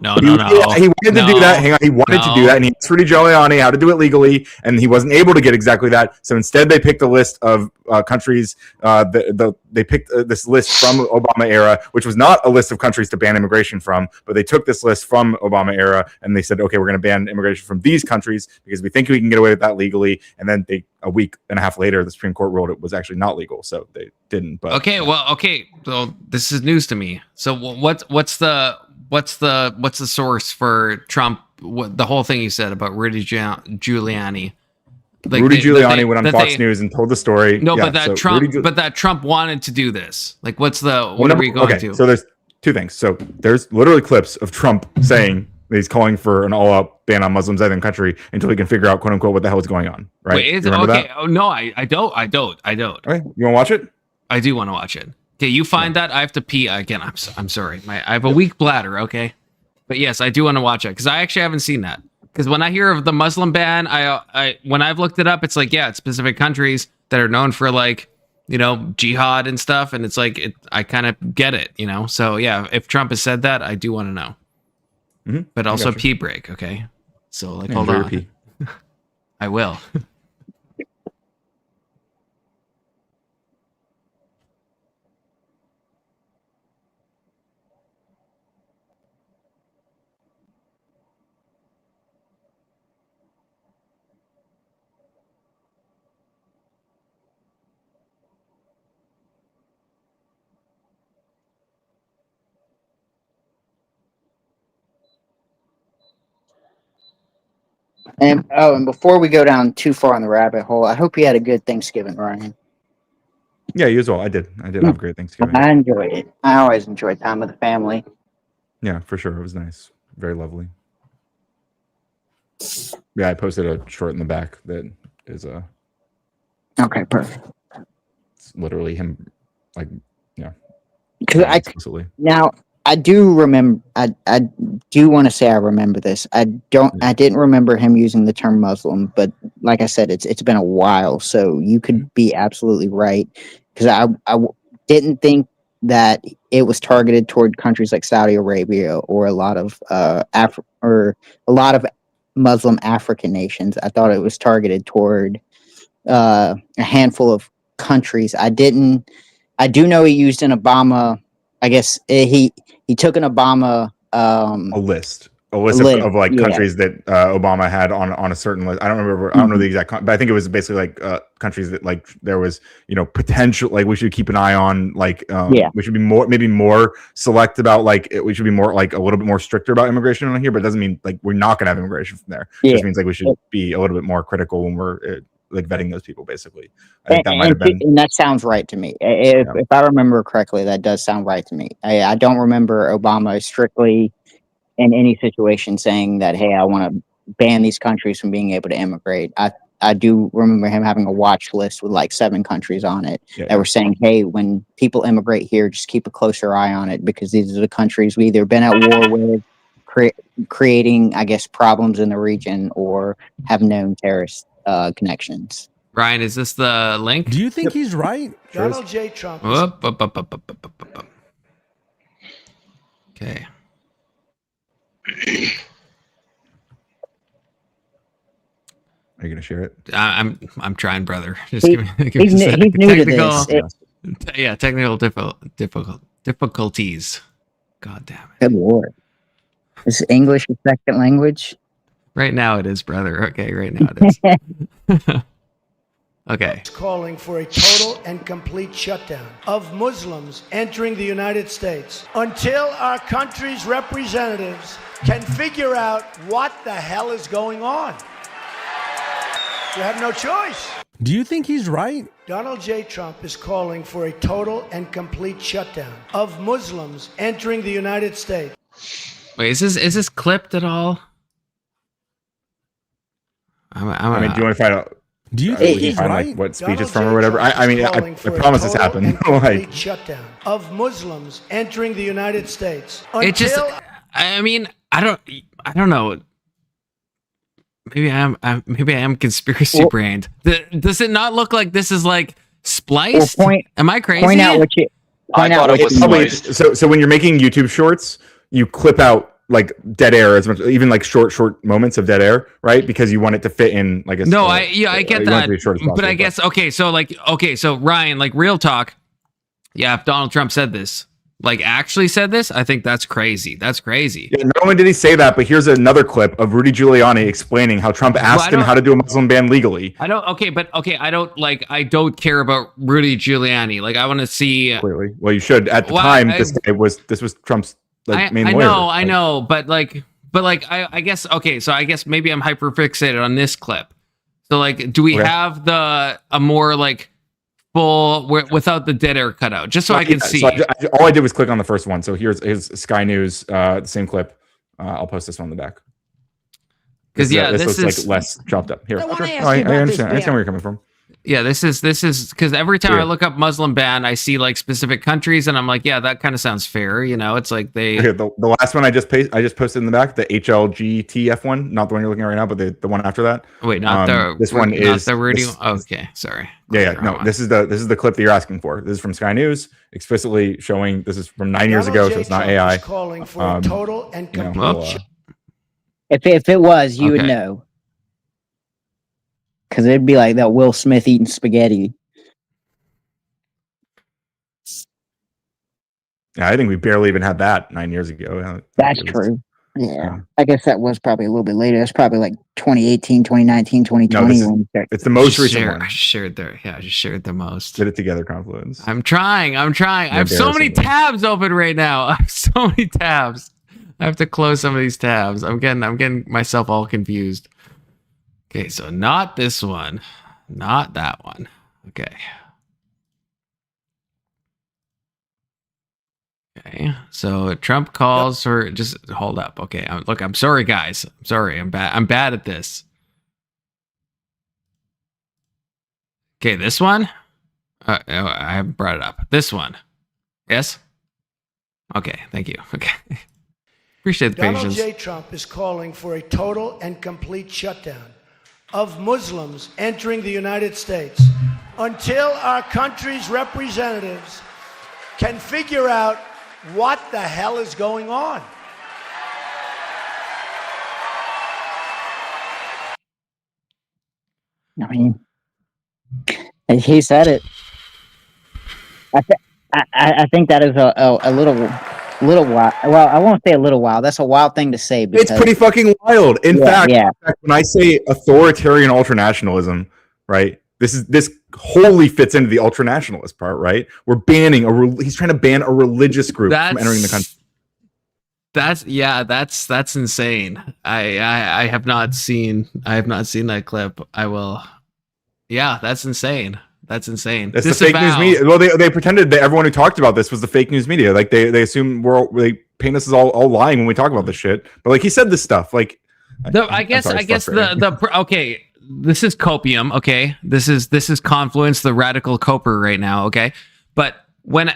to do that. Hang on, he wanted to do that, and he asked Rudy Giuliani how to do it legally, and he wasn't able to get exactly that. So instead, they picked a list of countries. They picked this list from Obama era, which was not a list of countries to ban immigration from, but they took this list from Obama era, and they said, okay, we're going to ban immigration from these countries because we think we can get away with that legally. And then a week and a half later, the Supreme Court ruled it was actually not legal, so they didn't. But okay. So this is news to me. So what's the source for Trump? The whole thing he said about Rudy Giuliani. Like Rudy Giuliani went on Fox News and told the story. No, but that Trump wanted to do this. Like, what are we going to? So there's two things. So there's literally clips of Trump saying that he's calling for an all-out ban on Muslims entering the country until he can figure out, quote unquote, what the hell is going on. Right? Wait, is it okay? That? Oh no, I don't. Okay, you want to watch it? I do want to watch it. Okay, you find that. I have to pee again. I'm sorry. I have a weak bladder. Okay, but yes, I do want to watch it because I actually haven't seen that. Because when I hear of the Muslim ban, when I've looked it up, it's like, yeah, it's specific countries that are known for like, jihad and stuff. And it's like, I kind of get it, So yeah, if Trump has said that, I do want to know. Mm-hmm. But also pee break, okay? So like, hold on. Pee. I will. And before we go down too far on the rabbit hole, I hope you had a good Thanksgiving, Ryan. Yeah, you as well. I did have a great Thanksgiving. I enjoyed it. I always enjoy time with the family. Yeah, for sure. It was nice. Very lovely. Yeah, I posted a short in the back that is okay, perfect. It's literally him, like, Because now I do remember. I do want to say I remember this. I didn't remember him using the term Muslim, but like I said, it's been a while, so you could be absolutely right. because didn't think that it was targeted toward countries like Saudi Arabia or a lot of Muslim African nations. I thought it was targeted toward a handful of countries. I do know he used an Obama. I guess he took an Obama a list of like countries that Obama had on a certain list. I don't remember. I don't know the exact, but I think it was basically like countries that like there was potential, like we should keep an eye on, like we should be maybe more select about, like we should be more like a little bit more stricter about immigration on here. But it doesn't mean like we're not going to have immigration from there. It just means like we should be a little bit more critical when we're like vetting those people. Basically, I think that might have been. And that sounds right to me. If I remember correctly, that does sound right to me. I don't remember Obama strictly in any situation saying that, hey, I want to ban these countries from being able to immigrate. I do remember him having a watch list with like 7 countries on it that were saying, hey, when people immigrate here, just keep a closer eye on it, because these are the countries we either been at war with, creating, I guess, problems in the region, or have known terrorist connections. Ryan, is this the link? Do you think he's right? Donald J. Trump. Okay. Are you gonna share it? I'm trying, brother. Just he's new to this. Technical difficulties. God damn it. Good Lord. Is English a second language? Right now it is, brother. Okay, right now it is. Okay. Calling for a total and complete shutdown of Muslims entering the United States until our country's representatives can figure out what the hell is going on. You have no choice. Do you think he's right? Donald J. Trump is calling for a total and complete shutdown of Muslims entering the United States. Wait, is this clipped at all? I mean, do you want to find out? Do you think he's find, right? like, what speech it's from or whatever? I promise this happened. Like shutdown of Muslims entering the United States. It just, I mean, I don't know. Maybe I am conspiracy brained. Does it not look like this is like spliced? Am I crazy? Point out what you. I thought it was spliced. So when you're making YouTube shorts, you clip out like dead air as much, even like short moments of dead air, right? Because you want it to fit in like a. No, I get that, but I guess so Ryan, like real talk, yeah. If Donald Trump said this, like actually said this, I think that's crazy. That's crazy. Yeah, not only did he say that, but here's another clip of Rudy Giuliani explaining how Trump asked him how to do a Muslim ban legally. I don't care about Rudy Giuliani. Like I want to see. Clearly, well, you should. At the time, this was Trump's. Like, main lawyer. I know, but I guess okay. So I guess maybe I'm hyper fixated on this clip. So like, do we have a more like full without the dead air cutout, just so I can see? So all I did was click on the first one. So here's Sky News, the same clip. I'll post this one in the back. Because this looks like less chopped up. Here, I understand where you're coming from. Yeah, this is because every time I look up Muslim ban, I see like specific countries, and I'm like, yeah, that kind of sounds fair. You know, it's like they. Here, the last one I just posted in the back, the HLGTF one, not the one you're looking at right now, but the one after that. Wait, not this one is the Rudy. Okay, sorry. No, this is the clip that you're asking for. This is from Sky News, explicitly showing this is from 9 years ago, so it's not AI. Calling for a total and complete. If it was, you would know. Because it'd be like that Will Smith eating spaghetti. Yeah, I think we barely even had that 9 years ago. That's true. Yeah. I guess that was probably a little bit later. It's probably like 2018, 2019, 2020. No, it's the most recent one. I just shared the most. Get it together, Confluence. I'm trying. I have so many tabs open right now. I have so many tabs. I have to close some of these tabs. I'm getting myself all confused. Okay, so not this one. Not that one. Okay. Okay, so Trump calls her. Just hold up. Okay, look, I'm sorry, guys. I'm sorry. I'm bad at this. Okay, this one. I haven't brought it up. This one. Yes. Okay, thank you. Okay. Appreciate the patience. Donald J. Trump is calling for a total and complete shutdown of Muslims entering the United States. Until our country's representatives can figure out what the hell is going on. I mean, he said it. I think that is a little wild. Well, I won't say a little wild. That's a wild thing to say. Because, it's pretty fucking wild. In fact, yeah. when I say authoritarian ultranationalism, right? This wholly fits into the ultranationalist part, right? We're banning he's trying to ban a religious group from entering the country. That's insane. I have not seen that clip. I will. Yeah, that's insane. That's insane. That's the fake news media. Well, they pretended that everyone who talked about this was the fake news media. Like they assume they paint us as all lying when we talk about this shit. But like he said this stuff. Like I guess okay. This is copium. Okay, this is Confluence, the radical coper right now. Okay, but when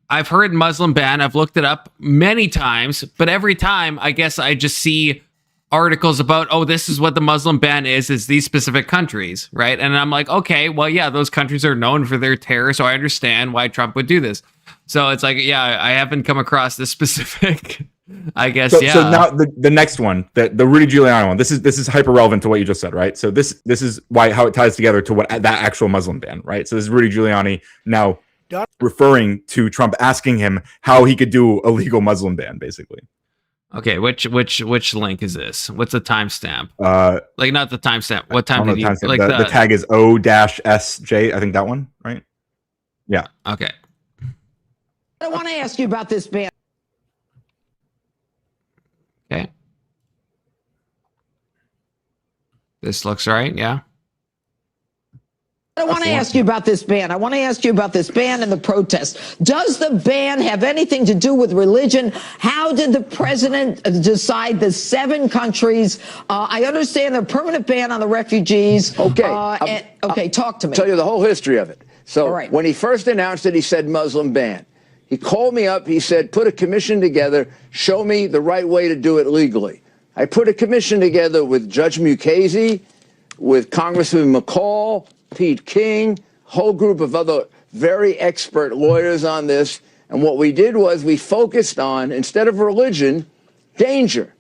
I've heard Muslim ban, I've looked it up many times, but every time I guess I just see articles about, oh, this is what the Muslim ban is these specific countries, right? And I'm like, okay, well, yeah, those countries are known for their terror, so I understand why Trump would do this. So it's like, yeah, I haven't come across this specific, I guess, So now the next one, the Rudy Giuliani one, this is hyper relevant to what you just said, right? So this is how it ties together to what that actual Muslim ban, right? So this is Rudy Giuliani now referring to Trump asking him how he could do a legal Muslim ban, basically. Okay, which link is this? What's the timestamp? Like not the timestamp. What time did you like? The tag is O-SJ. I think that one, right? Yeah. Okay. I want to ask you about this ban. Okay. This looks right. Yeah. I want to ask you about this ban. I want to ask you about this ban and the protest. Does the ban have anything to do with religion? How did the president decide the 7 countries? I understand the permanent ban on the refugees. Okay. Okay, talk to me. Tell you the whole history of it. So when he first announced it, he said Muslim ban. He called me up. He said, put a commission together. Show me the right way to do it legally. I put a commission together with Judge Mukasey, with Congressman McCall, Pete King, whole group of other very expert lawyers on this. And what we did was we focused on, instead of religion, danger.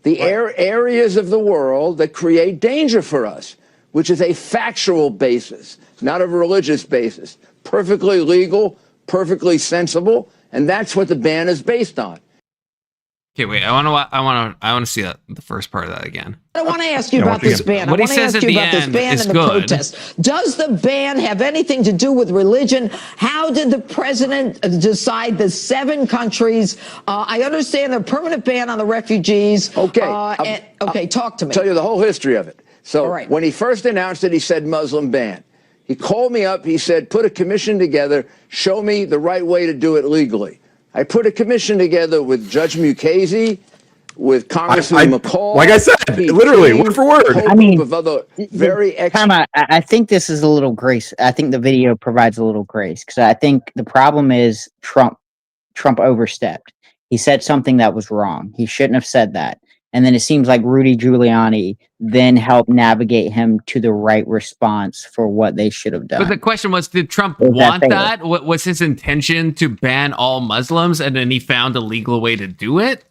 The areas of the world that create danger for us, which is a factual basis, not a religious basis. Perfectly legal, perfectly sensible, and that's what the ban is based on. Okay, wait. I want to see the first part of that again. I want to ask you about this ban. What I he want to says ask at you the about this end ban is and the good. protest. Does the ban have anything to do with religion? How did the president decide the 7 countries? I understand the permanent ban on the refugees. Okay. Okay, talk to me. Tell you the whole history of it. So when he first announced it, he said Muslim ban. He called me up. He said, put a commission together. Show me the right way to do it legally. I put a commission together with Judge Mukasey, with Congressman McCall. Like I said, literally, word for word. I mean, of other very I think this is a little grace. I think the video provides a little grace because I think the problem is Trump overstepped. He said something that was wrong. He shouldn't have said that. And then it seems like Rudy Giuliani then helped navigate him to the right response for what they should have done. But the question was, did Trump want that? What was his intention to ban all Muslims, and then he found a legal way to do it?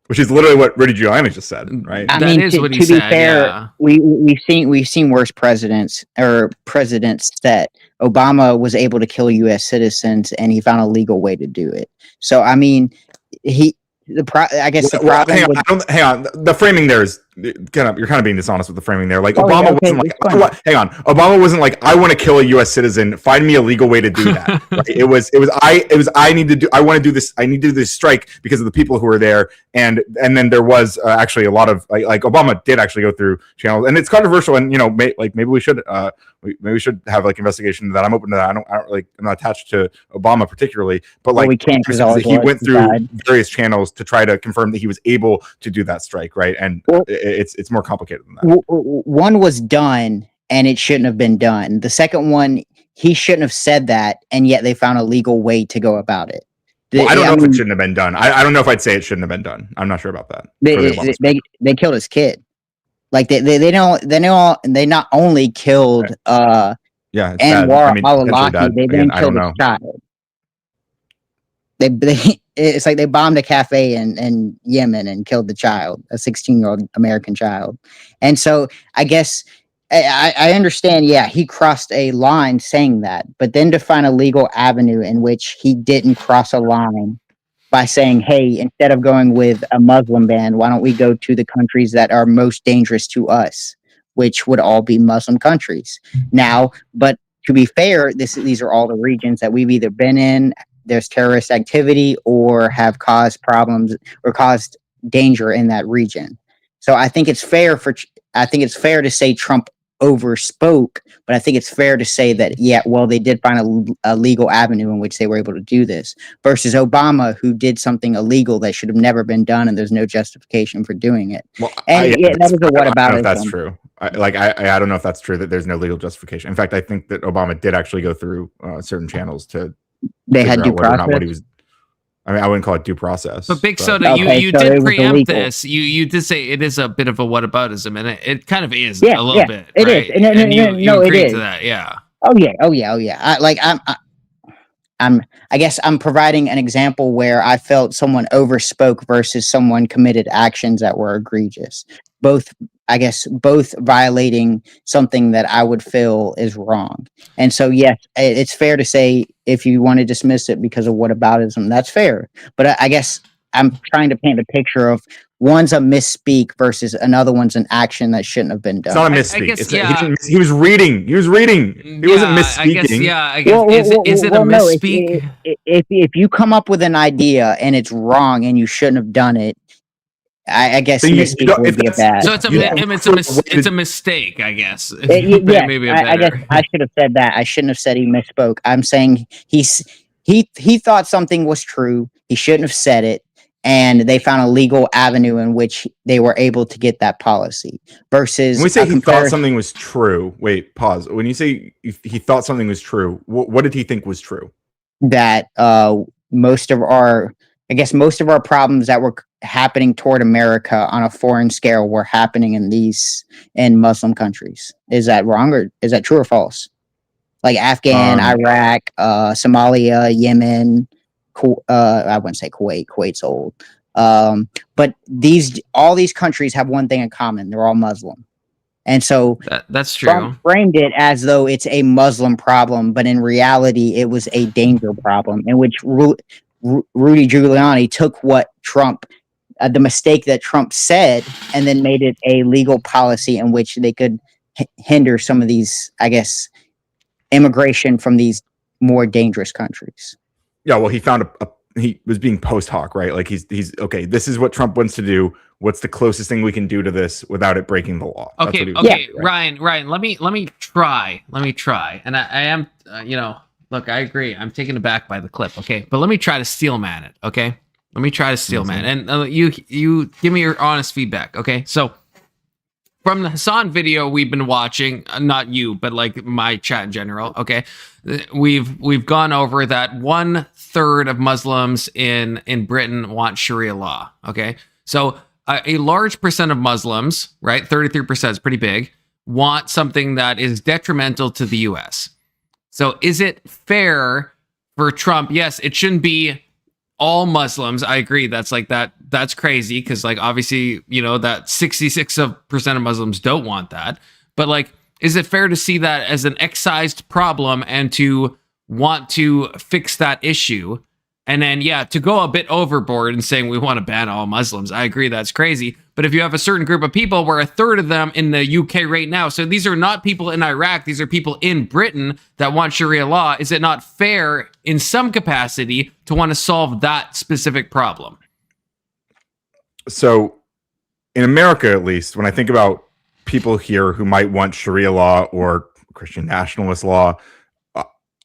Which is literally what Rudy Giuliani just said, right? I mean, to be fair, we've seen worse presidents that Obama was able to kill U.S. citizens, and he found a legal way to do it. So, I mean, hang on. The framing there is you're kind of being dishonest with the framing there. Like Obama wasn't like, I want to kill a U.S. citizen. Find me a legal way to do that. Right? I want to do this. I need to do this strike because of the people who are there. And then there was actually a lot of like Obama did actually go through channels, and it's controversial. And maybe we should have like investigation into that. I'm open to that. I don't I'm not attached to Obama particularly, but like we can't he went through various channels to try to confirm that he was able to do that strike, right? And it's more complicated than that. One was done, and it shouldn't have been done. The second one, he shouldn't have said that, and yet they found a legal way to go about it. I don't know if it shouldn't have been done. I don't know if I'd say it shouldn't have been done. I'm not sure about that. They killed his kid. Like they not only killed Yeah, it's bad. Anwar I mean, potentially al-Awlaki, bad. they Again, then I don't killed his know. child. It's like they bombed a cafe in Yemen and killed the child, a 16-year-old American child. And so I guess I understand, yeah, he crossed a line saying that, but then to find a legal avenue in which he didn't cross a line by saying, hey, instead of going with a Muslim ban, why don't we go to the countries that are most dangerous to us, which would all be Muslim countries. Now, but to be fair, these are all the regions that we've either been in, there's terrorist activity, or have caused problems or caused danger in that region. So I think it's fair to say Trump overspoke, but I think it's fair to say that, yeah, well, they did find a legal avenue in which they were able to do this, versus Obama, who did something illegal that should have never been done, and there's no justification for doing it. Well, and that is a what about? I don't know if that's true. I don't know if that's true that there's no legal justification. In fact, I think that Obama did actually go through certain channels to. They had due process. I mean, I wouldn't call it due process. But Big Soda, you did preempt this. You did say it is a bit of a whataboutism, and it kind of is a little bit. It right? is. And you agreed it is. to that, yeah. Oh yeah. I guess I'm providing an example where I felt someone overspoke versus someone committed actions that were egregious. Both violating something that I would feel is wrong. And so, yes, it's fair to say if you want to dismiss it because of whataboutism, that's fair. But I guess I'm trying to paint a picture of one's a misspeak versus another one's an action that shouldn't have been done. It's not a misspeak. He was reading. He wasn't misspeaking. I guess, is it a misspeak? No, if you come up with an idea and it's wrong and you shouldn't have done it, I guess misspeak would be a bad. So it's a mistake, I guess. Maybe I guess I should have said that. I shouldn't have said he misspoke. I'm saying he thought something was true. He shouldn't have said it, and they found a legal avenue in which they were able to get that policy. Versus when we say he thought something was true. Wait, pause. When you say he thought something was true, what did he think was true? That most of our problems that were happening toward America on a foreign scale were happening in Muslim countries. Is that wrong, or is that true or false? Like Afghan, Iraq, Somalia, Yemen. I wouldn't say Kuwait. Kuwait's old. But all these countries have one thing in common: they're all Muslim. And so that's true. Trump framed it as though it's a Muslim problem, but in reality, it was a danger problem in which Rudy Giuliani took what Trump, the mistake that Trump said, and then made it a legal policy in which they could hinder some of these, I guess, immigration from these more dangerous countries. Yeah, well, he found he was being post hoc, right? Like he's okay. This is what Trump wants to do. What's the closest thing we can do to this without it breaking the law? Okay, right? Ryan, let me try. And I am, look, I agree. I'm taken aback by the clip. Okay, but let me try to steelman it. Okay, let me try to steelman, and you give me your honest feedback. Okay, so from the Hasan video we've been watching, not you, but like my chat in general. Okay, we've gone over that 1/3 of Muslims in Britain want Sharia law. Okay, so a large percent of Muslims, right, 33% is pretty big, want something that is detrimental to the U.S. So is it fair for Trump? Yes, it shouldn't be all Muslims. I agree. That's crazy because like obviously, that 66% of Muslims don't want that. But like, is it fair to see that as an excised problem and to want to fix that issue? And then, to go a bit overboard and saying we want to ban all Muslims. I agree, that's crazy. But if you have a certain group of people where 1/3 of them in the UK right now, so these are not people in Iraq, these are people in Britain that want Sharia law, is it not fair in some capacity to want to solve that specific problem? So in America, at least, when I think about people here who might want Sharia law or Christian nationalist law,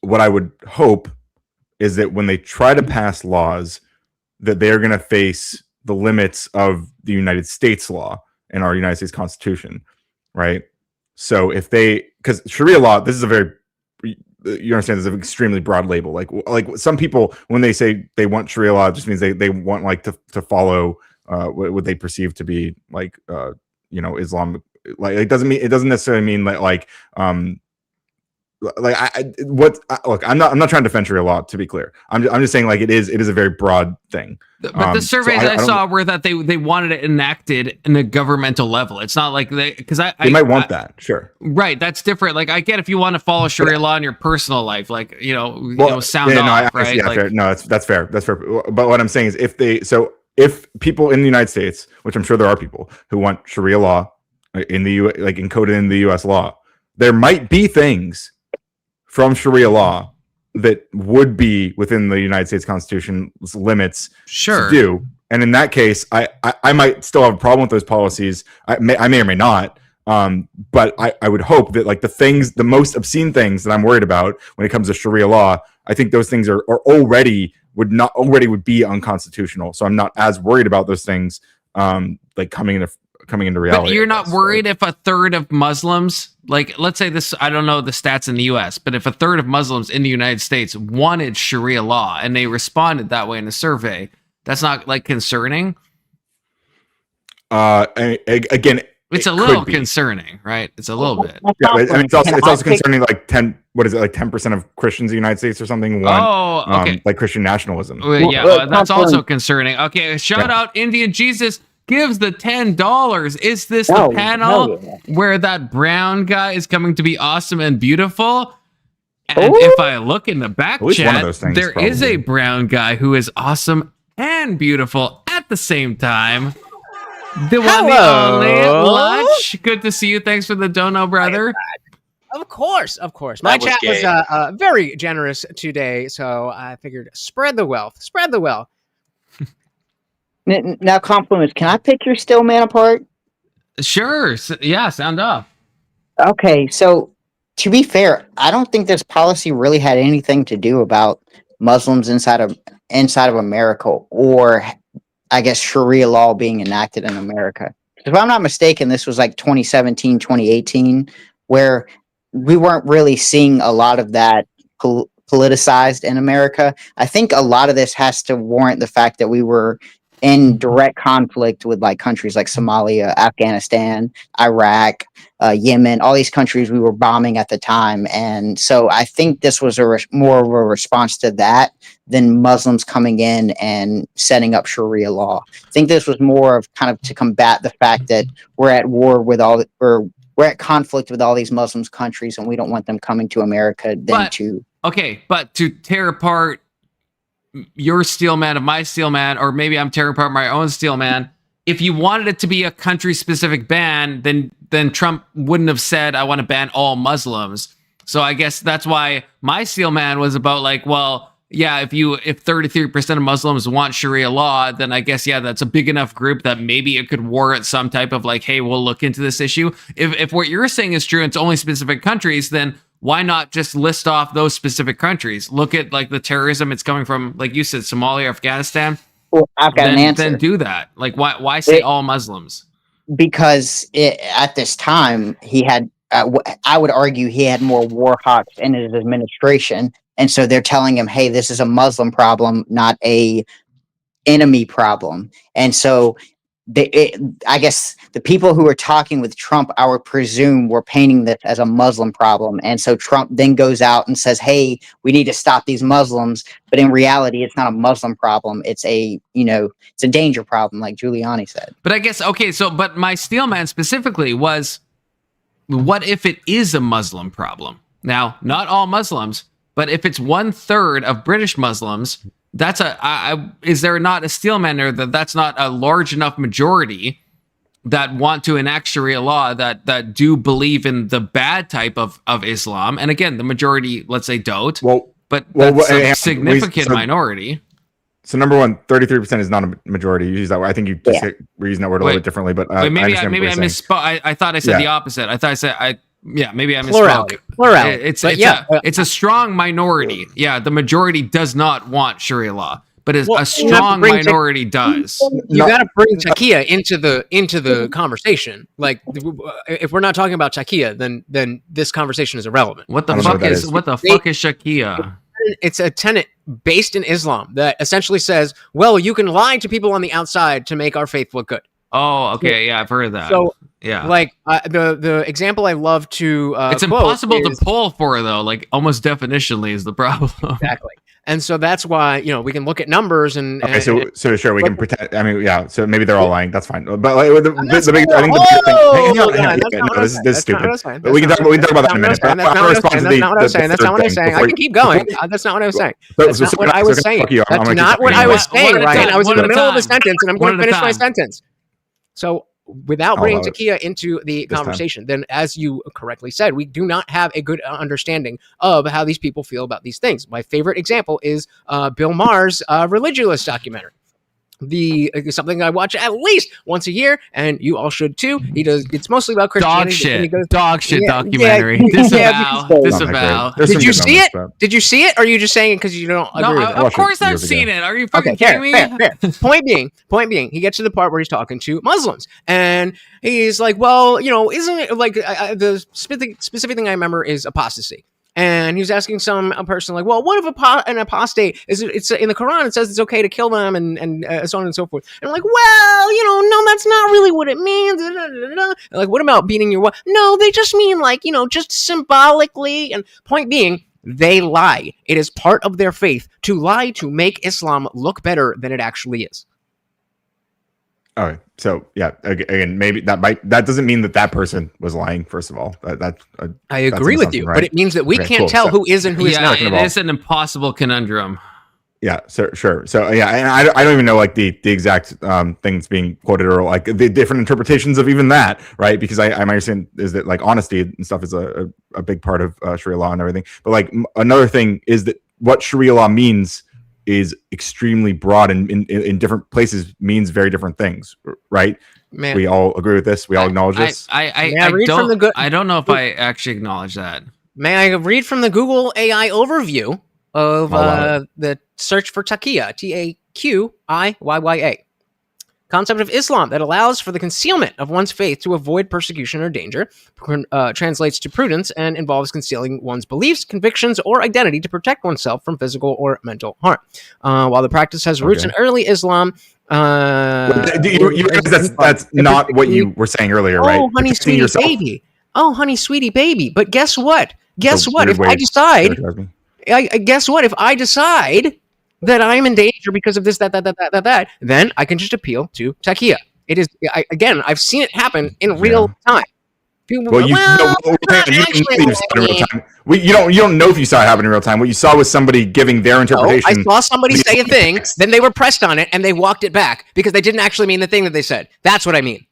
what I would hope is that when they try to pass laws, that they're going to face the limits of the United States law and our United States Constitution, right? So because Sharia law, this is you understand, this is an extremely broad label. Like some people, when they say they want Sharia law, it just means they want like to follow what they perceive to be like, Islam Like it doesn't necessarily mean that look, I'm not trying to defend Sharia law, to be clear. I'm just saying like it is a very broad thing. But the surveys I saw were that they wanted it enacted in a governmental level. It's not like they might want that, sure. Right, that's different. Like I get if you want to follow Sharia law in your personal life, like sound off, right? Yeah, like, fair. No, that's fair. That's fair. But what I'm saying is if people in the United States, which I'm sure there are people who want Sharia law in the like encoded in the U.S. law, there might be things from Sharia law that would be within the United States Constitution's limits to do. And in that case, I might still have a problem with those policies. I may or may not. But I would hope that like the most obscene things that I'm worried about when it comes to Sharia law, I think those things are already would be unconstitutional. So I'm not as worried about those things like coming into reality. But you're not worried if a third of Muslims, like let's say this, I don't know the stats in the US, but if a third of Muslims in the United States wanted Sharia law and they responded that way in a survey, that's not like concerning? Again, it's a little concerning, right? It's a little bit. Yeah, I mean, it's also concerning like 10% of Christians in the United States or something want like Christian nationalism. Yeah, that's also concerning. Okay, shout out Indian Jesus gives the $10. Is this the panel where that brown guy is coming to be awesome and beautiful? And if I look in the back chat, there is a brown guy who is awesome and beautiful at the same time. The one, the only, Lush. Good to see you. Thanks for the dono, brother. Of course. My chat was very generous today, so I figured spread the wealth. Now, compliments. Can I pick your still man apart? Sure. Yeah, sound off. Okay, so to be fair, I don't think this policy really had anything to do about Muslims inside of America, or I guess Sharia law being enacted in America. If I'm not mistaken, this was like 2017, 2018, where we weren't really seeing a lot of that politicized in America. I think a lot of this has to warrant the fact that we were in direct conflict with like countries like Somalia, Afghanistan, Iraq, Yemen, all these countries we were bombing at the time. And so I think this was more of a response to that than Muslims coming in and setting up Sharia law. I think this was more of kind of to combat the fact that we're at war with we're at conflict with all these Muslim countries and we don't want them coming to America but to tear apart your steel man of my steel man, or maybe I'm tearing apart my own steel man. If you wanted it to be a country specific ban, then Trump wouldn't have said, I want to ban all Muslims. So I guess that's why my steel man was about like, well, yeah, if 33% of Muslims want Sharia law, then I guess, yeah, that's a big enough group that maybe it could warrant some type of like, hey, we'll look into this issue. If what you're saying is true, it's only specific countries, then why not just list off those specific countries? Look at like the terrorism it's coming from, like you said, Somalia, Afghanistan. Well, I've got an answer. Then do that. Like, why say all Muslims? Because at this time, he had, I would argue, he had more war hawks in his administration. And so they're telling him, hey, this is a Muslim problem, not a enemy problem. And so I guess the people who are talking with Trump, I would presume, were painting this as a Muslim problem. And so Trump then goes out and says, hey, we need to stop these Muslims. But in reality, it's not a Muslim problem. It's it's a danger problem, like Giuliani said. But I guess, but my steelman specifically was, what if it is a Muslim problem? Now, not all Muslims, but if it's 1/3 of British Muslims, that's is there not a steelman there that's not a large enough majority that want to enact Sharia law that do believe in the bad type of Islam? And again, the majority, let's say, don't. But that's a significant minority. So number one, 33% is not a majority. You use that word. I think you just were using that word a little bit differently. But maybe I misspoke. I thought I said the opposite. I thought I said maybe I misspoke. Plurality. It's a strong minority. Yeah, the majority does not want Sharia law, but a strong minority does. You got to bring Taqiyya into the conversation. Like, if we're not talking about Taqiyya, then this conversation is irrelevant. What the fuck is Taqiyya? It's a tenet based in Islam that essentially says, well, you can lie to people on the outside to make our faith look good. Oh, okay. Yeah, I've heard of that. Yeah. Like the example I love to it's impossible to pull for, though. Like almost definitionally is the problem. Exactly. And so that's why, we can look at numbers and okay, so sure, we can pretend. I mean, yeah. So maybe they're all lying. That's fine. But like, the big, I think the big thing. This is stupid. But we can talk about that in a minute. That's not what I was saying. That's not what I was saying. I can keep going. That's not what I was saying. That's not what I was saying. That's not what I was saying, Ryan. I was in the middle of a sentence, and I'm going to finish my sentence. So, without bringing Takia into the conversation, then as you correctly said, we do not have a good understanding of how these people feel about these things. My favorite example is Bill Maher's Religulous documentary. Something I watch at least once a year, and you all should too. It's mostly about Christianity. Dog shit documentary. Disavow. Did you see it? Did you see it? Or are you just saying it because you don't agree with it? Of course I've seen it. Are you fucking kidding me? Fair. Point being, he gets to the part where he's talking to Muslims, and he's like, "Well, isn't it like the specific thing I remember is apostasy." And he was asking a person like, well, what if an apostate it's in the Quran, it says it's okay to kill them and so on and so forth. And I'm like, well, no, that's not really what it means. And like, what about beating your wife? No, they just mean like, just symbolically. And point being, they lie. It is part of their faith to lie to make Islam look better than it actually is. All right. So yeah, again, maybe that doesn't mean that person was lying. First of all, I agree with you, right? But it means that we can't tell who is and who is not. It is an impossible conundrum. Yeah, sure. So yeah, and I don't even know like the exact things being quoted or like the different interpretations of even that, right? Because I understand is that like honesty and stuff is a big part of Sharia law and everything. But like another thing is that what Sharia law means is extremely broad and in different places means very different things, right? Man, we all agree with this. We all acknowledge this. I don't know if I actually acknowledge that. May I read from the Google AI overview of the search for taqiyya, Taqiyya. Concept of Islam that allows for the concealment of one's faith to avoid persecution or danger, translates to prudence and involves concealing one's beliefs, convictions, or identity to protect oneself from physical or mental harm. While the practice has roots in early Islam, that's not what you were saying earlier, right? Oh, honey, sweetie baby. Oh, honey, sweetie baby. But guess what? Guess what? If I decide that I'm in danger because of this, that, then I can just appeal to taqiyya. It is, again, I've seen it happen in real time. You don't know if you saw it happen in real time. What you saw was somebody giving their interpretation. No, I saw somebody say a thing, then they were pressed on it, and they walked it back because they didn't actually mean the thing that they said. That's what I mean.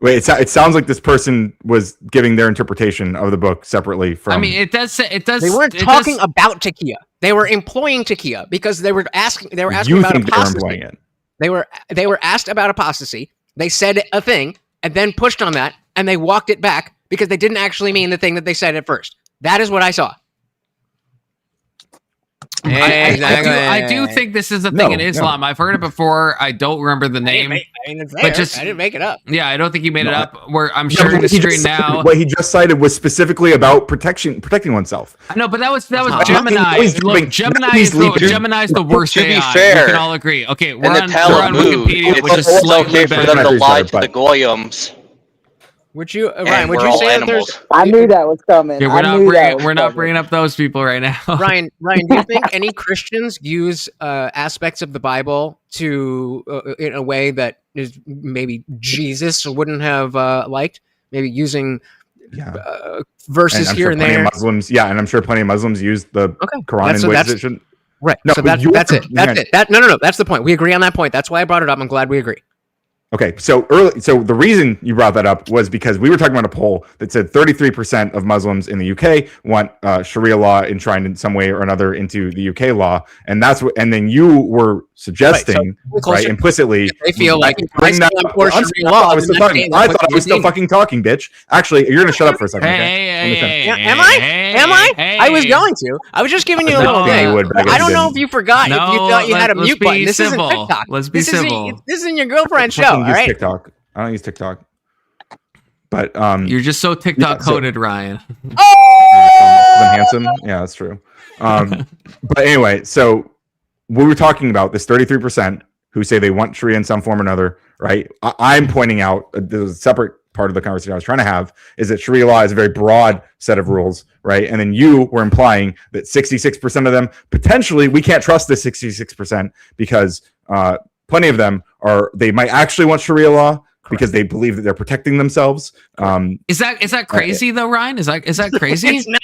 Wait, it sounds like this person was giving their interpretation of the book separately from. I mean, it does. They weren't talking about taqiyya. They were employing taqiyya because they were asking about apostasy. They were asked about apostasy. They said a thing and then pushed on that, and they walked it back because they didn't actually mean the thing that they said at first. That is what I saw. I do think this is a thing in Islam. I've heard it before. I don't remember the name. I didn't make it up. Yeah, I don't think you made it up. Where I'm sharing the screen now. What he just cited was specifically about protecting oneself. No, but that was Gemini. Look, Gemini's the worst to be AI. fair, we can all agree. Okay, we're on Wikipedia, which is slightly better for them to lie to the goyams. Would you, Ryan? Would you say that there's? I knew that was coming. Yeah, we're not bringing up those people right now. Ryan, do you think any Christians use aspects of the Bible to in a way that is maybe Jesus wouldn't have liked? Maybe using verses here and there. Muslims, and I'm sure plenty of Muslims use the Quran in ways that shouldn't. Right. No, so that's it. No. That's the point. We agree on that point. That's why I brought it up. I'm glad we agree. Okay, so the reason you brought that up was because we were talking about a poll that said 33% of Muslims in the UK want Sharia law enshrined in some way or another into the UK law, and then you were suggesting, implicitly, they feel like bring that up. I thought I was still fucking talking, bitch. Actually, you're gonna shut up for a second. Am I? I was going to. I was just giving you a little thing. I don't know if you forgot. If you thought you had a mute button. This isn't TikTok. Let's be civil. This isn't your girlfriend's show. Use TikTok. I don't use TikTok. But you're just so TikTok coded, Ryan. I'm handsome. Yeah, that's true. But anyway, so we were talking about this 33% who say they want Sharia in some form or another, right? I'm pointing out there's a separate part of the conversation I was trying to have, is that Sharia law is a very broad set of rules, right? And then you were implying that 66% of them, potentially, we can't trust this 66% because plenty of them they might actually want Sharia law because they believe that they're protecting themselves. Is that crazy though, Ryan? Is that crazy? It's not.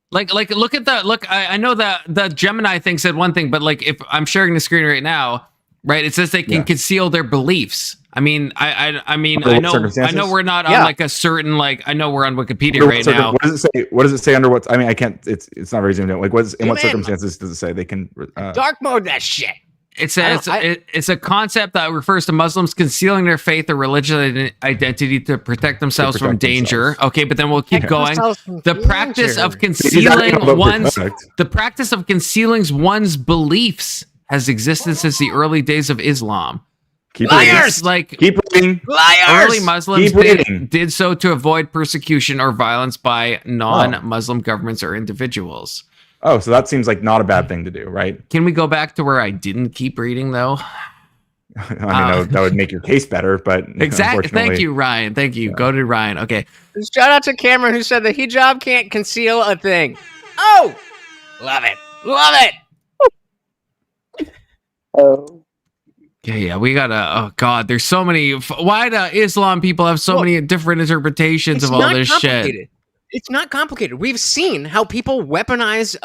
Like look at that. Look, I know that the Gemini thing said one thing, but like if I'm sharing the screen right now, right, it says they can conceal their beliefs. I mean, I know we're not on like a certain, like, I know we're on Wikipedia right now. What does it say? What does it say under what? I mean, I can't. It's not very zoomed in. Like, in what circumstances does it say they can? Dark mode that shit. It's a concept that refers to Muslims concealing their faith or religious identity to protect themselves from danger. Okay, but then we'll keep going. The practice of concealing one's beliefs has existed since the early days of Islam. Keep reading. Liars! Early Muslims did so to avoid persecution or violence by non-Muslim governments or individuals. Oh, so that seems like not a bad thing to do, right? Can we go back to where I didn't keep reading, though? I mean, that would make your case better, but exactly. Thank you, Ryan. Thank you. Go to Ryan. Okay. Shout out to Cameron, who said the hijab can't conceal a thing. Oh, love it. Oh. Yeah, we gotta. Oh God, there's so many. Why do Islam people have so many different interpretations of all this shit? It's not complicated. We've seen how people weaponize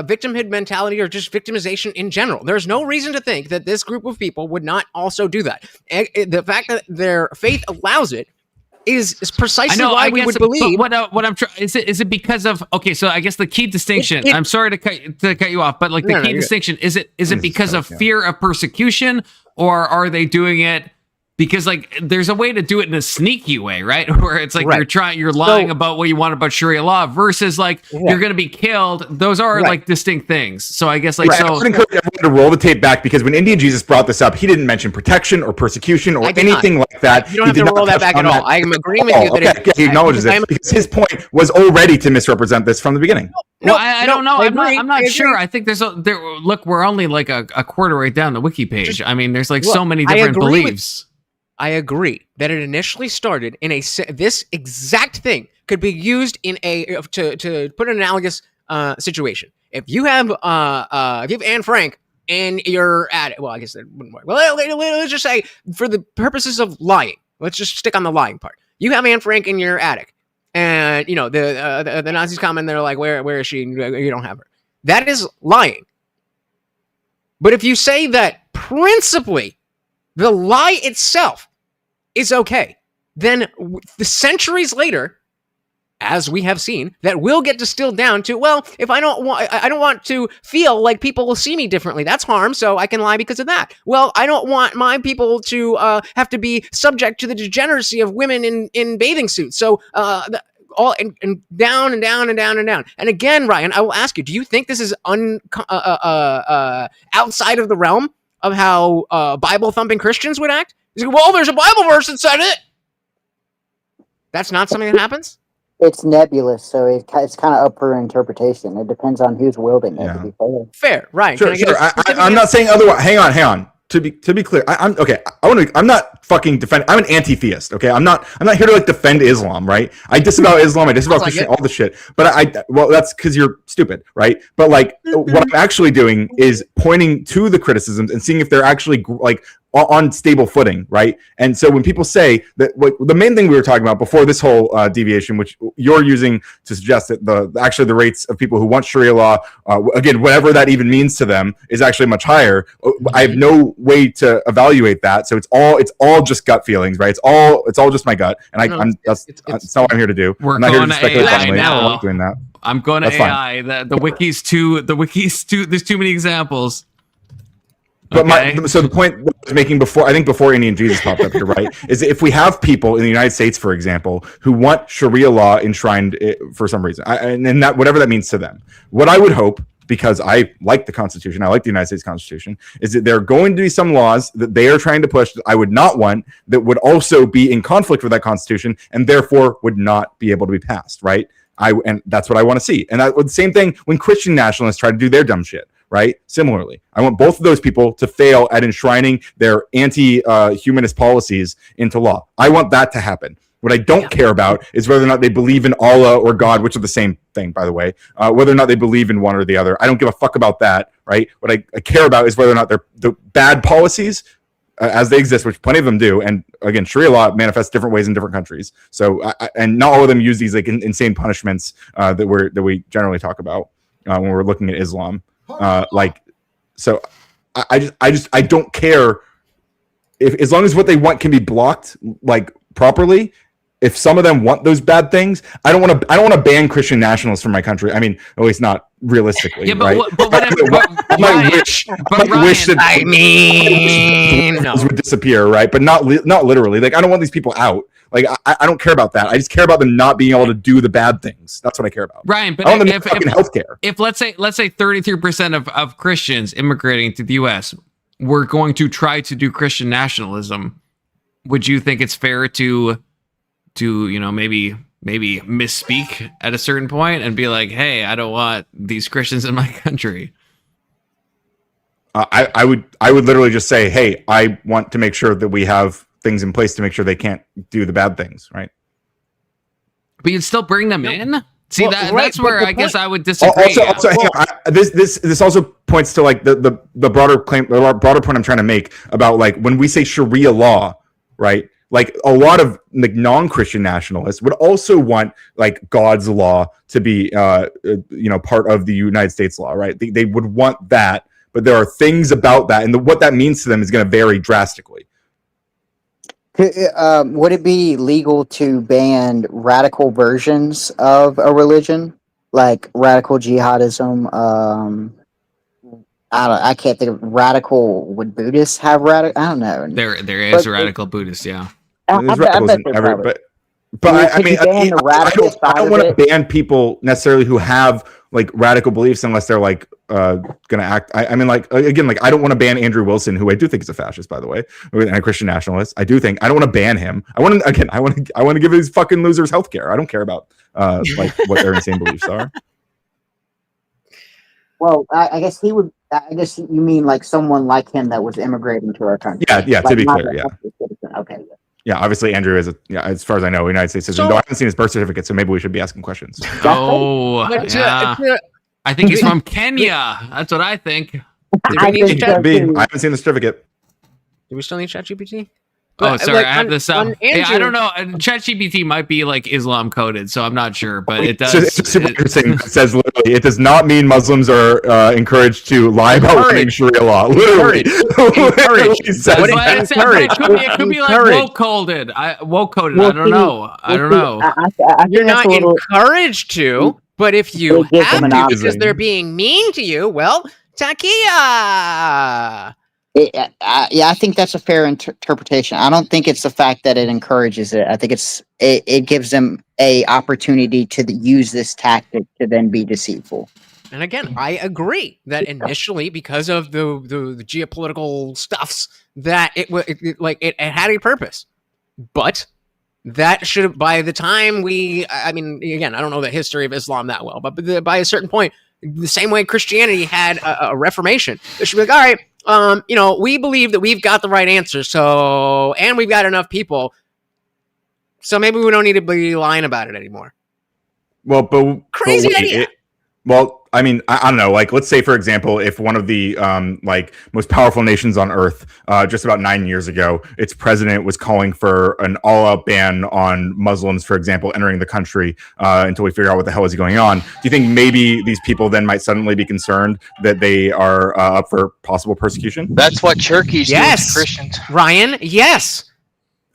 victimhood mentality or just victimization in general. There's no reason to think that this group of people would not also do that. And the fact that their faith allows it is precisely why we would believe. What I'm trying is it because of so I guess the key distinction. I'm sorry to cut you off, but like the key distinction is it because of fear of persecution, or are they doing it because like there's a way to do it in a sneaky way, right? Where it's like you're lying about what you want about Sharia law versus like you're going to be killed. Those are like distinct things. So I guess like I would encourage everyone to roll the tape back because when Indian Jesus brought this up, he didn't mention protection or persecution or anything like that. You don't have to roll that back at all. I am agreeing with you that he acknowledges it because his point was already to misrepresent this from the beginning. No, I don't know. I'm not sure. I think look, we're only like a quarter right down the wiki page. I mean, there's like so many different beliefs. I agree that it initially started in this exact thing could be used in to put an analogous situation. If you have Anne Frank and you're at it, well, I guess that wouldn't work. Well, let's just say for the purposes of lying, let's just stick on the lying part. You have Anne Frank in your attic, and you know the Nazis come and they're like, "Where is she?" You don't have her. That is lying. But if you say that principally the lie itself is okay, then the centuries later, as we have seen, that will get distilled down to, well, if I don't want to feel like people will see me differently. That's harm, so I can lie because of that. Well, I don't want my people to have to be subject to the degeneracy of women in bathing suits. So all and down and down and down and down. And again, Ryan, I will ask you: do you think this is outside of the realm of how Bible thumping Christians would act? Well, there's a Bible verse that said it. That's not something that happens? It's nebulous, so it's kind of up for interpretation. It depends on who's wielding it, to be fair. Fair, right. Sure. I'm not saying otherwise. Hang on. To be clear, I'm okay. I'm not fucking defend. I'm an anti-theist. Okay, I'm not here to like defend Islam, right? I disavow Islam. I disavow Christian, all the shit. But well, that's because you're stupid, right? But like, what I'm actually doing is pointing to the criticisms and seeing if they're actually like on stable footing, right? And so when people say that, the main thing we were talking about before this whole deviation, which you're using to suggest that the rates of people who want Sharia law, again, whatever that even means to them, is actually much higher. I have no way to evaluate that, so it's all just gut feelings, right? It's all just my gut, and that's not what I'm here to do. We're I'm not going here to speculate AI now. I'm not doing that. I'm going to AI. The wiki's too. There's too many examples. But so the point that I was making before Indian Jesus popped up here, right, is that if we have people in the United States, for example, who want Sharia law enshrined for some reason, and that whatever that means to them, what I would hope, because I like the Constitution, I like the United States Constitution, is that there are going to be some laws that they are trying to push that I would not want, that would also be in conflict with that Constitution, and therefore would not be able to be passed, right? And that's what I want to see. And the same thing when Christian nationalists try to do their dumb shit. Right? Similarly, I want both of those people to fail at enshrining their anti-humanist policies into law. I want that to happen. What I don't care about is whether or not they believe in Allah or God, which are the same thing, by the way. Whether or not they believe in one or the other. I don't give a fuck about that, right? What I care about is whether or not the bad policies, as they exist, which plenty of them do, and again, Sharia law manifests different ways in different countries. So, and not all of them use these like insane punishments that we generally talk about when we're looking at Islam. So I don't care if, as long as what they want can be blocked like properly. If some of them want those bad things, I don't want to ban Christian nationalists from my country. I mean, at least not realistically, Yeah, but right? I mean, no. would disappear, right? But not literally. Like, I don't want these people out. Like, I don't care about that. I just care about them not being able to do the bad things. That's what I care about. Ryan, but I want them to fucking healthcare. If let's say 33% of Christians immigrating to the U.S. were going to try to do Christian nationalism, would you think it's fair to maybe misspeak at a certain point and be like, hey, I don't want these Christians in my country? I would literally just say, hey, I want to make sure that we have things in place to make sure they can't do the bad things, right? But you'd still bring them in? See, Well, right, that's where but I guess I would disagree. Also, hang on. This also points to like the broader claim, the broader point I'm trying to make about like when we say Sharia law, right? Like a lot of like non-Christian nationalists would also want like God's law to be part of the United States law, right? They would want that, but there are things about that, and what that means to them is going to vary drastically. Would it be legal to ban radical versions of a religion, like radical jihadism? I can't think of radical. Would Buddhists have radical? I don't know. There is radical Buddhist, yeah. There's radicals in every, but I mean, I don't want to ban people necessarily who have like radical beliefs unless they're like gonna act. I mean, like again, like I don't want to ban Andrew Wilson, who I do think is a fascist, by the way, and a Christian nationalist. I don't want to ban him. I want to give these fucking losers healthcare. I don't care about like what their insane beliefs are. Well, I guess he would. I guess you mean like someone like him that was immigrating to our country. Yeah. Like, to be clear, yeah. Okay. Yeah, obviously Andrew is as far as I know, a United States citizen. Though I haven't seen his birth certificate, so maybe we should be asking questions. Oh, yeah. I think he's from Kenya. That's what I think. I haven't seen the certificate. Do we still need ChatGPT? Oh, sorry, I have this up. Yeah, I don't know. ChatGPT might be like Islam coded, so I'm not sure, but it does. It's super interesting. It says literally, it does not mean Muslims are encouraged to lie about running Sharia law. Literally, it could be like woke coded. Woke coded. I don't know. I don't know. You're not encouraged to, but if you have to because they're being mean to you, well, Takia. Yeah, I think that's a fair interpretation. I don't think it's the fact that it encourages it. I think it gives them a opportunity to use this tactic to then be deceitful. And again, I agree that initially, because of the geopolitical stuffs, that it had a purpose, but that should have, by the time I mean, again, I don't know the history of Islam that well, but by a certain point, the same way Christianity had a reformation, it should be like, all right. We believe that we've got the right answer, and we've got enough people, so maybe we don't need to be lying about it anymore. Well, crazy idea. I mean, I don't know. Like, let's say, for example, if one of the most powerful nations on Earth, just about 9 years ago, its president was calling for an all-out ban on Muslims, for example, entering the country until we figure out what the hell is going on. Do you think maybe these people then might suddenly be concerned that they are up for possible persecution? That's what Turkey's doing to Christians. Ryan, yes.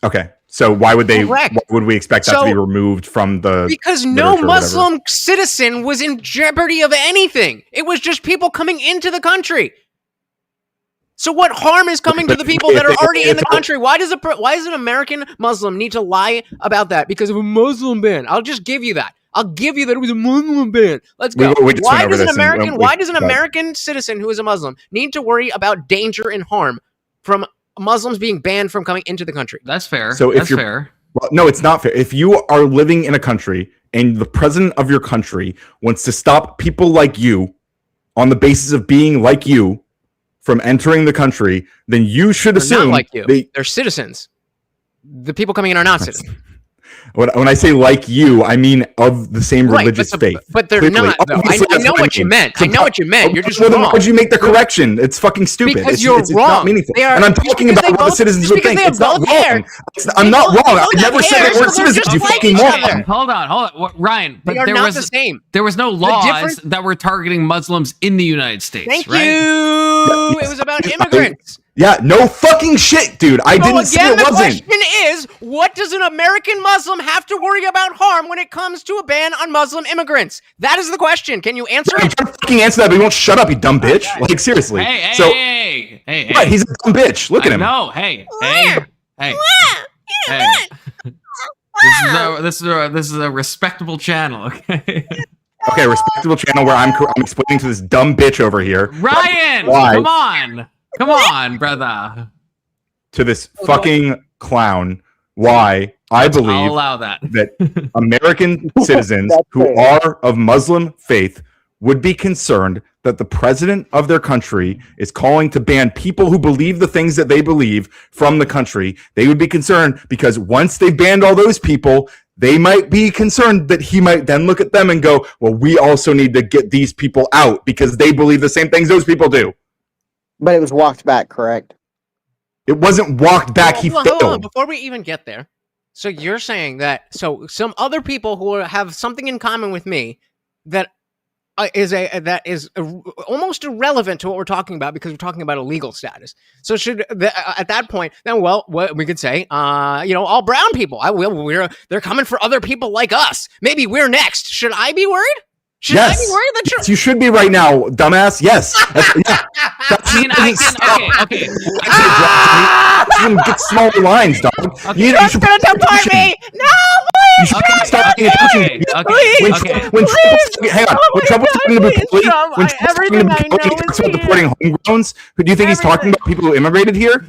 Okay. So why would we expect that to be removed from the? Because no Muslim citizen was in jeopardy of anything. It was just people coming into the country. So what harm is coming to the people that are already in the country? Why does an American Muslim need to lie about that? Because of a Muslim ban. I'll just give you that. I'll give you that it was a Muslim ban. Let's go. Why does an American citizen who is a Muslim need to worry about danger and harm from Muslims being banned from coming into the country? That's fair. So that's fair. Well, no, it's not fair. If you are living in a country and the president of your country wants to stop people like you on the basis of being like you from entering the country, then you should assume not like you. They're citizens. The people coming in are not citizens. When I say like you, I mean of the same Right, religious faith. But they're Clearly. not, though. I Obviously, that's know what you mean. meant. So I know what you meant. You're just well, then wrong. why'd you make the correction? It's fucking stupid. Because it's, you're it's wrong. not meaningful. They are, and I'm talking about what the citizens would think. It's not wrong. I'm not wrong. I never said they weren't citizens. You fucking moron. Hold on, Ryan. But They are there not was the same. There was no laws that were targeting Muslims in the United States. Thank right? you. It was about immigrants. Yeah, no fucking shit, dude. I didn't say it the wasn't. question is, what does an American Muslim have to worry about harm when it comes to a ban on Muslim immigrants? That is the question. Can you answer I'm it? trying to fucking answer that, but you won't shut up, you dumb bitch. Like, seriously. Hey. What? He's a dumb bitch. Look at him. No, hey. This is a respectable channel, okay? Okay, respectable channel where I'm explaining to this dumb bitch over here. Ryan, why, come on, brother. to this fucking clown why I believe I'll allow that American citizens who are of Muslim faith would be concerned that the president of their country is calling to ban people who believe the things that they believe from the country. They would be concerned because once they banned all those people, they might be concerned that he might then look at them and go, well, we also need to get these people out because they believe the same things those people do. But it was walked back, correct? It wasn't walked back. Hold on. Before we even get there, so you're saying that some other people who have something in common with me that is almost irrelevant to what we're talking about because we're talking about a legal status. So at that point, then what we could say, all brown people. They're coming for other people like us. Maybe we're next. Should I be worried? Should I be worried that yes, you should be right now, dumbass. Yes. Okay. Get smaller lines, dog. Okay. Trump's gonna deport me. No, please. You should probably start paying attention. When Trump was talking about deporting homegrowns, who do you think he's talking about? People who immigrated here?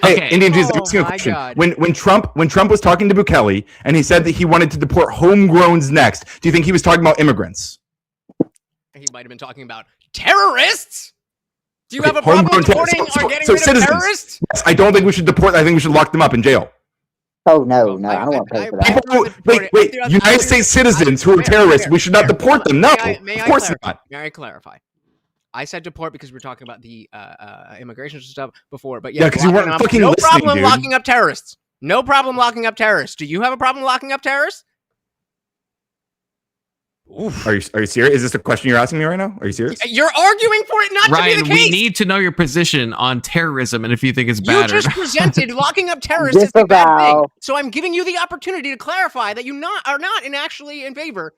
Hey, Indian Jesus, I'm asking a question. When Trump was talking to Bukele and he said that he wanted to deport homegrowns next, do you think he was talking about immigrants? He might have been talking about terrorists. Do you have a problem deporting or getting rid of terrorists? Yes, I don't think we should deport. I think we should lock them up in jail. Oh no, I don't want to pay for that. Wait. United States citizens who are terrorists, we should not deport them. No, of course not. May I clarify? I said deport because we're talking about the immigration stuff before, but yeah, because you weren't fucking listening, no problem dude. locking up terrorists. No problem locking up terrorists. Do you have a problem locking up terrorists? Oof. Are you serious? Is this a question you're asking me right now? Are you serious? You're arguing for it not to be the case. We need to know your position on terrorism and if you think it's bad. You just presented locking up terrorists as a bad thing. So I'm giving you the opportunity to clarify that you are not actually in favor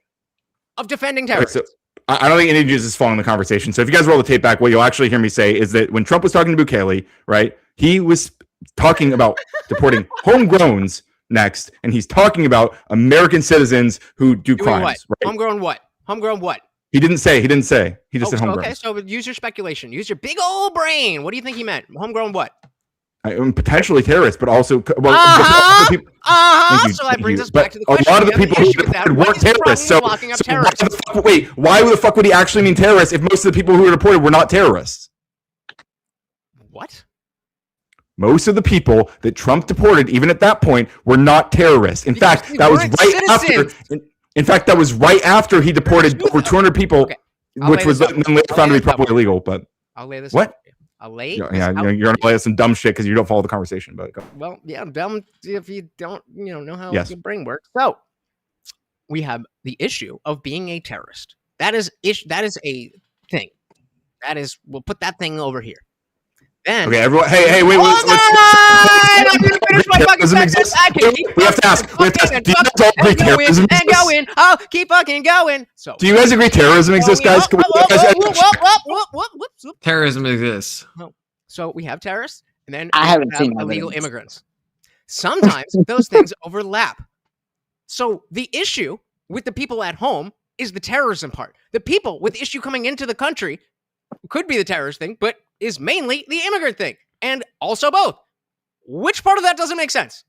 of defending terrorists. Right, so I don't think any of you is following the conversation. So if you guys roll the tape back, what you'll actually hear me say is that when Trump was talking to Bukele, right, he was talking about deporting homegrowns next, and he's talking about American citizens who do crimes. What? Right? Homegrown what? Homegrown what? He didn't say. He just said homegrown. Okay, so use your speculation. Use your big old brain. What do you think he meant? Homegrown what? Potentially terrorists, but also So that brings us back to the question. A lot of the people who deported weren't terrorists. So why the fuck would he actually mean terrorists if most of the people who were deported were not terrorists? What? Most of the people that Trump deported, even at that point, were not terrorists. In fact, that was right after. In fact, that was right after he deported over 200 people, which was then later found to be probably illegal. But I'll lay this. What? I'll lay. Yeah, you're gonna lay some dumb shit because you don't follow the conversation. But go. Well, yeah, dumb if you don't, know how Yes. your brain works. So we have the issue of being a terrorist. That is a thing. We'll put that thing over here. Then okay, everyone. Hey, wait. I'm gonna finish my fucking sentence. We have to ask. Do you guys all agree terrorism exists? Going. Oh, keep fucking going. So, do you guys agree terrorism exists, guys? Terrorism exists. So we have terrorists, and then I haven't seen illegal immigrants. Sometimes those things overlap. So the issue with the people at home is the terrorism part. The people with the issue coming into the country could be the terrorist thing, but is mainly the immigrant thing, and also both. Which part of that doesn't make sense?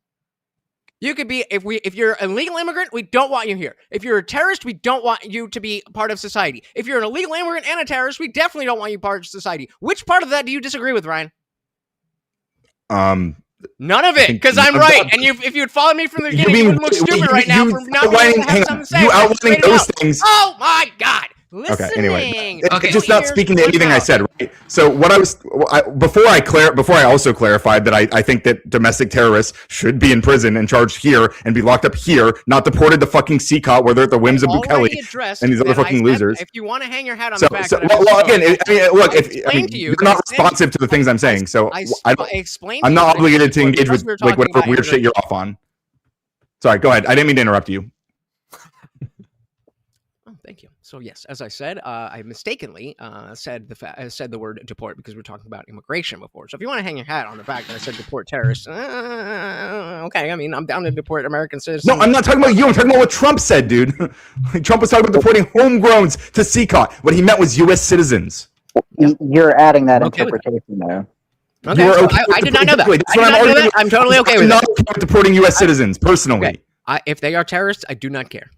You could be, if you're an illegal immigrant, we don't want you here. If you're a terrorist, we don't want you to be part of society. If you're an illegal immigrant and a terrorist, we definitely don't want you part of society. Which part of that do you disagree with, Ryan? None of it, because I'm right. And if you had followed me from the beginning, you wouldn't look stupid right now for not being able to have something to say. You outlining those things. Oh my God. Okay. Anyway, Okay. just not speaking to anything I said, right? So what before I also clarified that I think that domestic terrorists should be in prison and charged here and be locked up here, not deported to fucking CCOT where they're at the whims of Bukele and these other fucking losers. If you want to hang your hat on the fact that you're not responsive to the things I'm saying, so I'm not obligated to engage with like whatever weird shit you're off on. Sorry, go ahead. I didn't mean to interrupt you. Thank you. So yes, as I said, I mistakenly said the word deport because we're talking about immigration before. So if you want to hang your hat on the fact that I said deport terrorists, okay. I mean, I'm down to deport American citizens. No, I'm not talking about you. I'm talking about what Trump said, dude. Trump was talking about deporting homegrowns to CCOT. What he meant was U.S. citizens. You're adding that interpretation there. Okay, so I did not know that. I did not know that. I'm totally okay with it. I'm not deporting U.S. citizens personally. Okay. If they are terrorists, I do not care.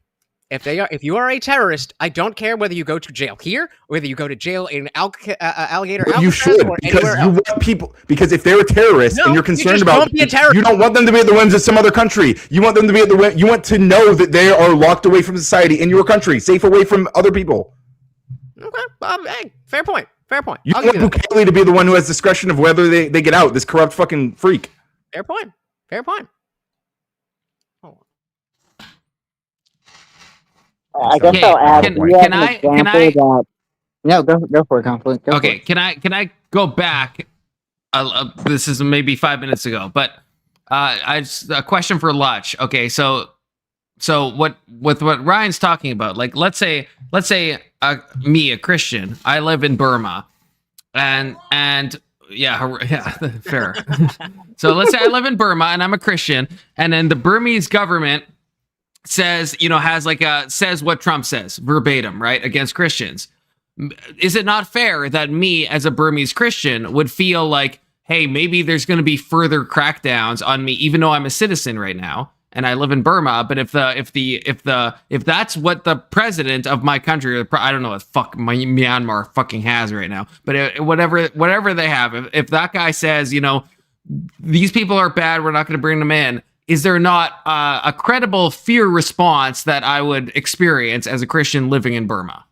If you are a terrorist, I don't care whether you go to jail here, or whether you go to jail in Alligator. You should, because you want people. Because if they're a terrorist and you're concerned about, you don't want them to be at the whims of some other country. You want them to be at the whim. You want to know that they are locked away from society in your country, safe away from other people. Okay, hey, fair point. Fair point. You want Bukele to be the one who has discretion of whether they get out. This corrupt fucking freak. Fair point. Fair point. I guess I'll add. No, go for it, Conflict. Okay, can I go back? This is maybe 5 minutes ago, but a question for Lutch. Okay, so what Ryan's talking about? Like, let's say me, a Christian, I live in Burma, and yeah, fair. So let's say I live in Burma and I'm a Christian, and then the Burmese government says, says what Trump says verbatim, right, against Christians. Is it not fair that me as a Burmese Christian would feel like, hey, maybe there's going to be further crackdowns on me, even though I'm a citizen right now and I live in Burma? But if that's what the president of my country, I don't know what fuck Myanmar fucking has right now, but whatever they have, if that guy says, these people are bad, we're not going to bring them in. Is there not a credible fear response that I would experience as a Christian living in Burma?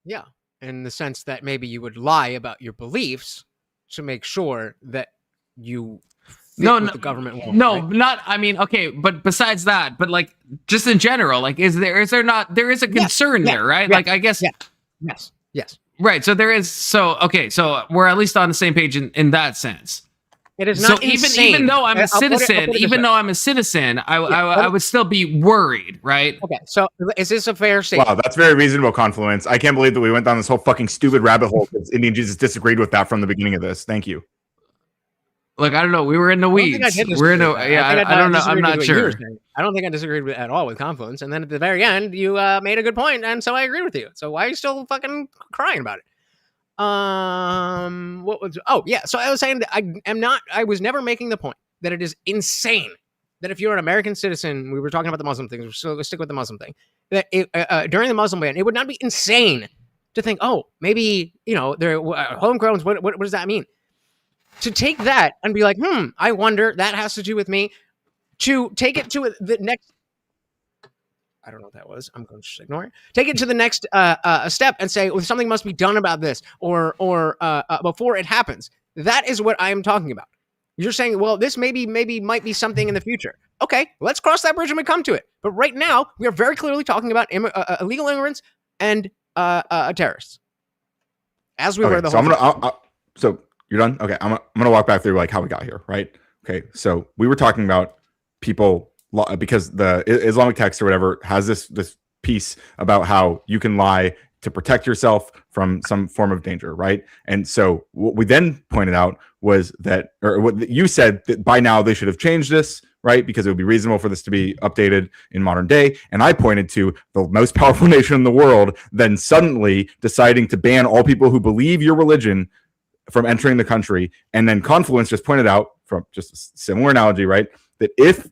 Yeah, in the sense that maybe you would lie about your beliefs to make sure that you the government won't. No, right? not. I mean, okay, but besides that, but like just in general, like is there not? There is a concern there, right? Like I guess. Yes. Right. So there is. So okay. So we're at least on the same page in that sense. It is not insane. Even though I'm a citizen, I would still be worried, right? Okay, so is this a fair statement? Wow, that's very reasonable, Confluence. I can't believe that we went down this whole fucking stupid rabbit hole because Indian Jesus disagreed with that from the beginning of this. Thank you. Look, I don't know. We were in the weeds. I don't know. I'm not sure. I don't think I disagreed with at all with Confluence. And then at the very end, you made a good point, and so I agreed with you. So why are you still fucking crying about it? What was? Oh yeah. So I was saying that I was never making the point that it is insane that if you're an American citizen, we were talking about the Muslim thing, so let's stick with the Muslim thing. That during the Muslim ban, it would not be insane to think, oh, maybe they're homegrowns. What does that mean? To take that and be like, I wonder that has to do with me. To take it to the next. I don't know what that was. I'm going to just ignore it. Take it to the next step and say, well, something must be done about this or before it happens. That is what I am talking about. You're saying, well, this might be something in the future. Okay, let's cross that bridge when we come to it. But right now, we are very clearly talking about illegal immigrants and terrorists. As we were the whole So you're done? Okay, I'm gonna walk back through like how we got here, right? Okay, so we were talking about people because the Islamic text or whatever has this piece about how you can lie to protect yourself from some form of danger, right? And so what we then pointed out was that, or what you said, that by now they should have changed this, right? Because it would be reasonable for this to be updated in modern day. And I pointed to the most powerful nation in the world then suddenly deciding to ban all people who believe your religion from entering the country. And then Confluence just pointed out, from just a similar analogy, right, that if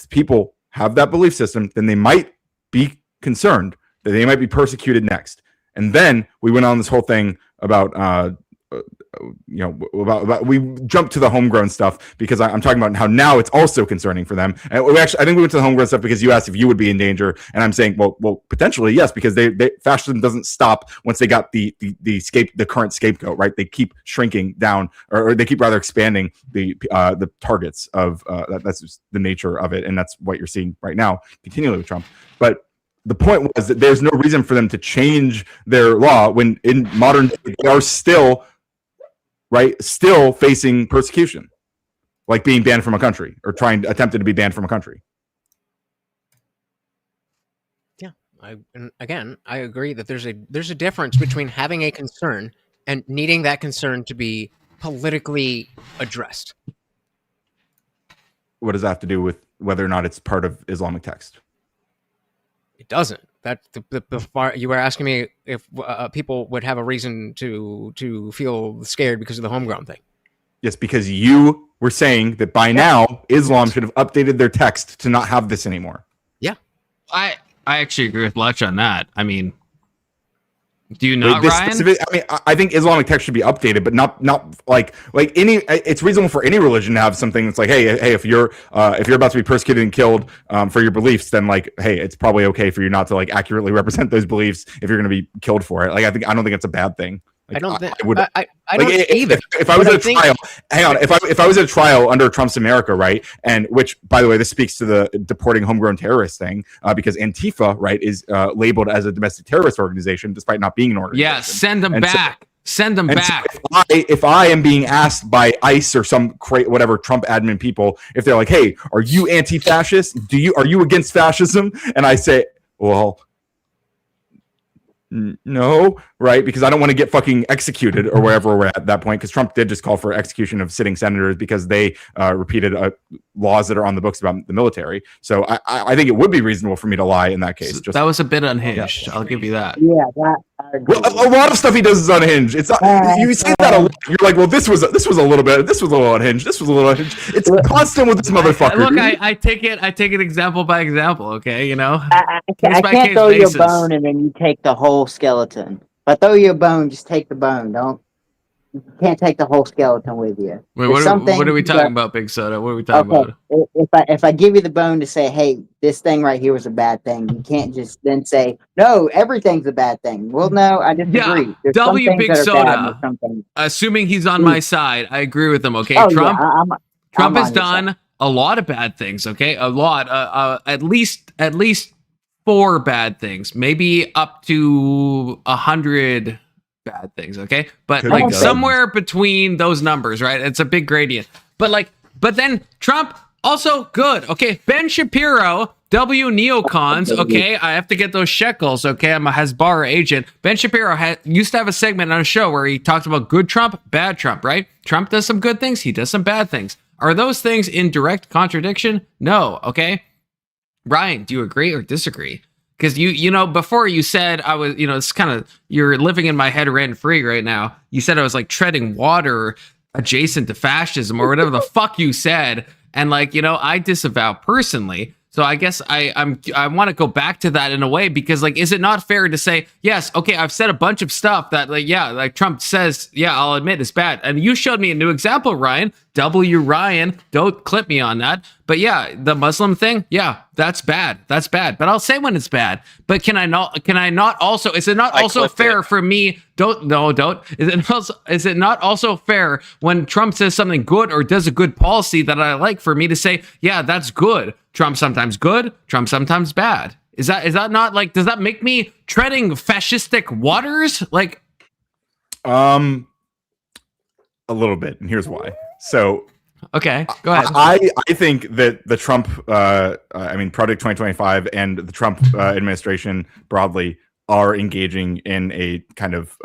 people have that belief system, then they might be concerned that they might be persecuted next. And then we went on this whole thing about about we jumped to the homegrown stuff because I'm talking about how now it's also concerning for them. And I think we went to the homegrown stuff because you asked if you would be in danger, and I'm saying, well, potentially yes, because they fascism doesn't stop once they got the current scapegoat, right? They keep shrinking down, or they keep rather expanding the targets of that's just the nature of it, and that's what you're seeing right now continually with Trump. But the point was that there's no reason for them to change their law when in modern day they are still facing persecution, like being banned from a country or attempted to be banned from a country. Yeah, I agree that there's a difference between having a concern and needing that concern to be politically addressed. What does that have to do with whether or not it's part of Islamic text? It doesn't. That you were asking me if people would have a reason to feel scared because of the homegrown thing. Yes, because you were saying that by now Islam should have updated their text to not have this anymore. Yeah, I actually agree with Lutch on that. I mean, do you not, Ryan? I think Islamic text should be updated, but not like any. It's reasonable for any religion to have something that's like, hey, if you're about to be persecuted and killed for your beliefs, then like, hey, it's probably okay for you not to like accurately represent those beliefs if you're going to be killed for it. Like, I don't think it's a bad thing. Like, I don't think. I don't either. If I was at a trial, hang on. If I was at a trial under Trump's America, right, and which, by the way, this speaks to the deporting homegrown terrorists thing, because Antifa, right, is labeled as a domestic terrorist organization despite not being an organization. Yeah, send them back. Send them back. So if I am being asked by ICE or some whatever Trump admin people, if they're like, "Hey, are you anti-fascist? Are you against fascism?" and I say, "Well, no," right? Because I don't want to get fucking executed or wherever we're at that point. Because Trump did just call for execution of sitting senators because they repeated laws that are on the books about the military. So I think it would be reasonable for me to lie in that case. That was a bit unhinged. Yeah. I'll give you that. Yeah, well, a lot of stuff he does is unhinged. It's not. You say that a lot. You're like, well, this was a little bit. This was a little unhinged. This was a little unhinged. It's constant with this motherfucker. Look, I take it example by example. Okay, you know. I can't throw you a bone and then you take the whole skeleton. If I throw you a bone, just take the bone. You can't take the whole skeleton with you. Wait, what are we talking about, Big Soda? What are we talking about? If I give you the bone to say, hey, this thing right here was a bad thing, you can't just then say, no, everything's a bad thing. Well, no, I disagree. Yeah, W Big Soda. Assuming he's on my side, I agree with him. Okay, Trump has done a lot of bad things. Okay, a lot. At least 4 bad things, maybe up to 100 bad things. Okay, but like somewhere between those numbers, right? It's a big gradient. But then Trump also good. Okay, Ben Shapiro, W neocons. Okay, I have to get those shekels. Okay, I'm a Hasbara agent. Ben Shapiro used to have a segment on a show where he talked about good Trump, bad Trump. Right? Trump does some good things. He does some bad things. Are those things in direct contradiction? No. Okay. Ryan, do you agree or disagree? Because you know, before you said I was, you know, it's kind of, you're living in my head rent free right now. You said I was like treading water adjacent to fascism or whatever the fuck you said. And like, you know, I disavow personally. So I guess I want to go back to that in a way, because like, is it not fair to say, yes, okay, I've said a bunch of stuff that like, yeah, like Trump says, yeah, I'll admit it's bad. And you showed me a new example, Ryan, W Ryan, don't clip me on that. But yeah, the Muslim thing, yeah, that's bad. That's bad. But I'll say when it's bad. But can I not also, is it not also fair for me? Is it not also fair when Trump says something good or does a good policy that I like, for me to say, yeah, that's good. Trump sometimes good, Trump sometimes bad. Is that not like, does that make me treading fascistic waters? Like, a little bit, and here's why. So, okay, go ahead. I think that the Trump, Project 2025 and the Trump administration broadly are engaging in a kind of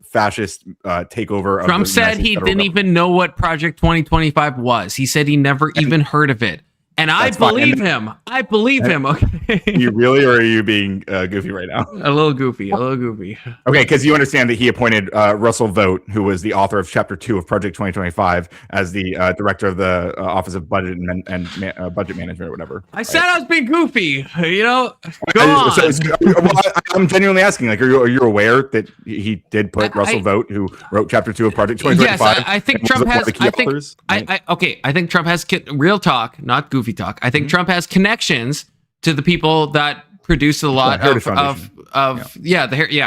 fascist takeover. Trump said he didn't even know what Project 2025 was. He said he never even heard of it. And I believe him. I believe him. Okay. You really, or are you being goofy right now? A little goofy. Okay, because you understand that he appointed Russell Vogt, who was the author of Chapter 2 of Project 2025, as the director of the Office of Budget and Budget Management or whatever. I said I was being goofy. You know, go on. I'm genuinely asking, like, are you aware that he did put Russell Vogt, who wrote Chapter 2 of Project 2025? Yes, I think Trump has. I think Trump has real talk, not goofy talk. I think Trump has connections to the people that produce a lot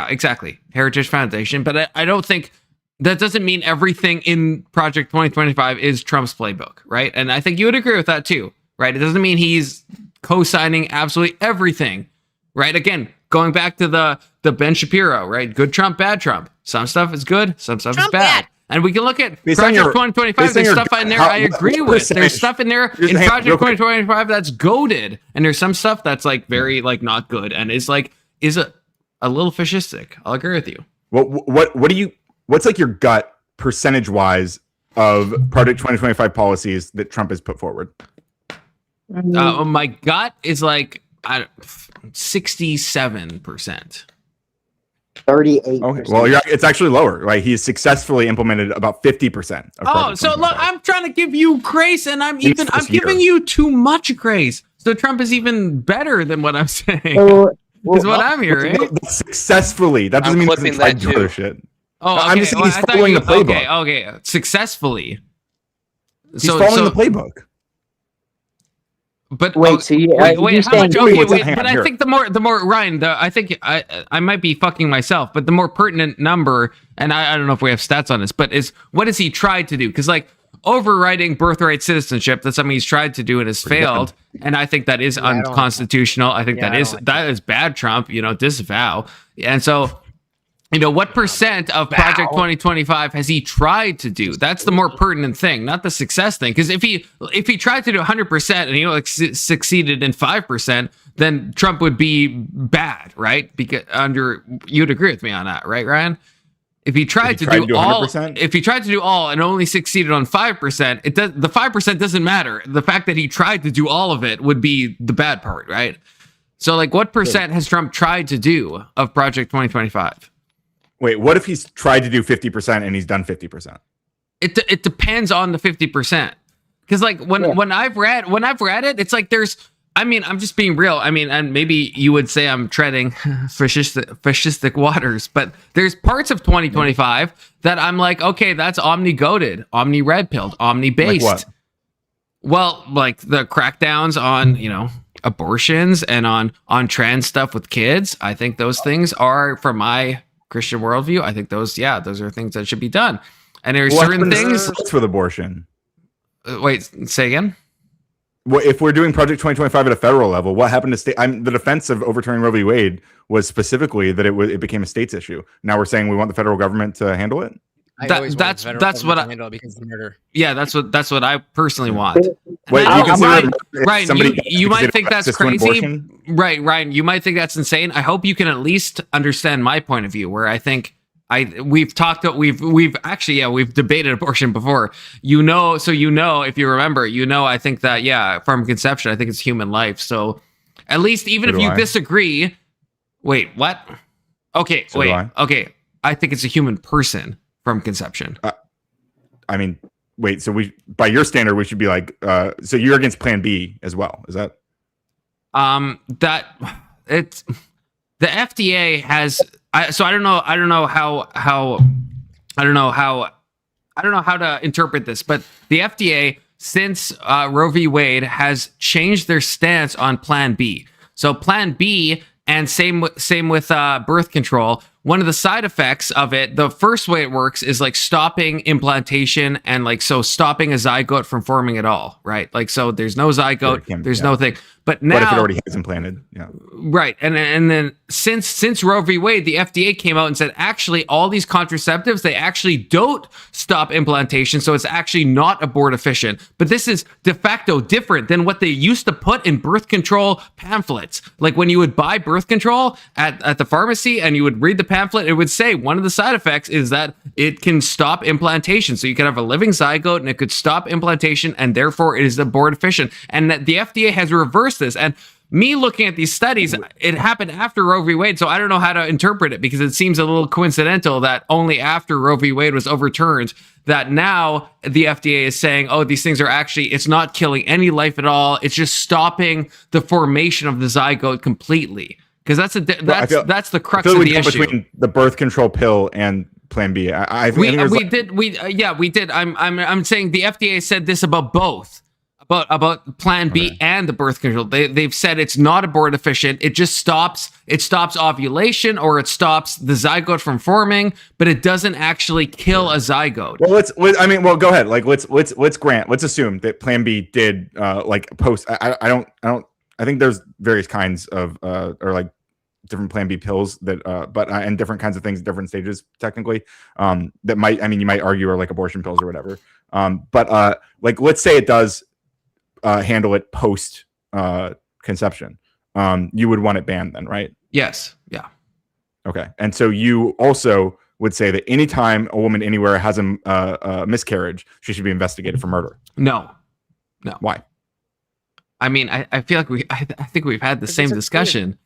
exactly, Heritage Foundation. But I don't think that doesn't mean everything in Project 2025 is Trump's playbook, right? And I think you would agree with that too, right? It doesn't mean he's co-signing absolutely everything, right? Again, going back to the Ben Shapiro, right? Good Trump, bad Trump. Some stuff is good, some stuff is bad. And we can look at Project 2025. There's stuff in there I agree with. There's stuff in there in Project 2025 that's goated, and there's some stuff that's like very like not good and is a little fascistic. I'll agree with you. What's like your gut percentage wise of Project 2025 policies that Trump has put forward? My gut is like 67%. 38%. Okay. Well, it's actually lower, right? He's successfully implemented about 50%. So look, I'm trying to give you grace, and I'm giving you too much grace. So Trump is even better than what I'm saying. Is what I'm hearing. Successfully. That doesn't mean he's tried to do other shit. Oh, okay. I'm just saying he's following the playbook. Okay. Successfully. He's following the playbook. But wait, how much? But I think the more Ryan, I think I might be fucking myself, but the more pertinent number, and I don't know if we have stats on this, but is what has he tried to do? Because like overriding birthright citizenship, that's something he's tried to do and has failed, and I think that is unconstitutional. I think that is bad. Trump, disavow, and so. What percent of Project 2025 has he tried to do? That's the more pertinent thing, not the success thing. Because if he tried to do 100% and he succeeded in 5%, then Trump would be bad, right? Because you'd agree with me on that, right, Ryan? If he tried to do all, and only succeeded on 5%, the 5% doesn't matter. The fact that he tried to do all of it would be the bad part, right? So, like, what percent has Trump tried to do of Project 2025? Wait, what if he's tried to do 50% and he's done 50%? It depends on the 50%. Because like when I've read it, it's like I'm just being real. And maybe you would say I'm treading fascistic waters, but there's parts of 2025 that I'm like, okay, that's omni-goated, omni-red pilled, omni-based. Like what? Well, like the crackdowns on, abortions and on trans stuff with kids. I think those things are, from my Christian worldview, I think those are things that should be done. And there are certain things for the abortion. Wait, say again. Well, if we're doing Project 2025 at a federal level, what happened to state? The defense of overturning Roe v. Wade was specifically that it became a state's issue. Now we're saying we want the federal government to handle it. That's what I handle because of murder. Yeah, that's what I personally want. Wait, Ryan, you might think that's crazy, right? Ryan, you might think that's insane. I hope you can at least understand my point of view, where I think we've debated abortion before. If you remember, I think that from conception, I think it's human life. So at least even if you disagree, wait, what? Okay, okay, I think it's a human person. From conception. So by your standard, we should be like, so you're against Plan B as well. Is that? That it's the FDA has. I don't know how to interpret this, but the FDA since Roe v. Wade has changed their stance on Plan B. So Plan B and same with birth control. One of the side effects of it, the first way it works is like stopping implantation and stopping a zygote from forming at all, right? Like, so there's no zygote, there's no thing. But now, what if it already has implanted? Yeah. Right. And then since Roe v. Wade, the FDA came out and said, actually, all these contraceptives, they actually don't stop implantation. So it's actually not abort efficient. But this is de facto different than what they used to put in birth control pamphlets. Like when you would buy birth control at the pharmacy and you would read the pamphlet, it would say one of the side effects is that it can stop implantation. So you could have a living zygote and it could stop implantation, and therefore it is abort efficient. And that the FDA has reversed this. And me looking at these studies, it happened after Roe v. Wade, so I don't know how to interpret it, because it seems a little coincidental that only after Roe v. Wade was overturned that now the FDA is saying, oh, these things are actually, it's not killing any life at all. It's just stopping the formation of the zygote completely. Because that's the crux of the issue. Between the birth control pill and Plan B, we did. I'm saying the FDA said this about both. About Plan B and the birth control. They've said it's not abort efficient. It just stops ovulation, or it stops the zygote from forming, but it doesn't actually kill a zygote. Well, go ahead. Like let's assume that Plan B did post. I think there's various kinds of or like different Plan B pills that and different kinds of things at different stages technically that might, you might argue are like abortion pills or whatever. But let's say it does handle it post conception. You would want it banned then, right? Yes. Yeah. Okay. And so you also would say that anytime a woman anywhere has a miscarriage, she should be investigated for murder. No. Why? I mean, I feel like I think we've had the same discussion.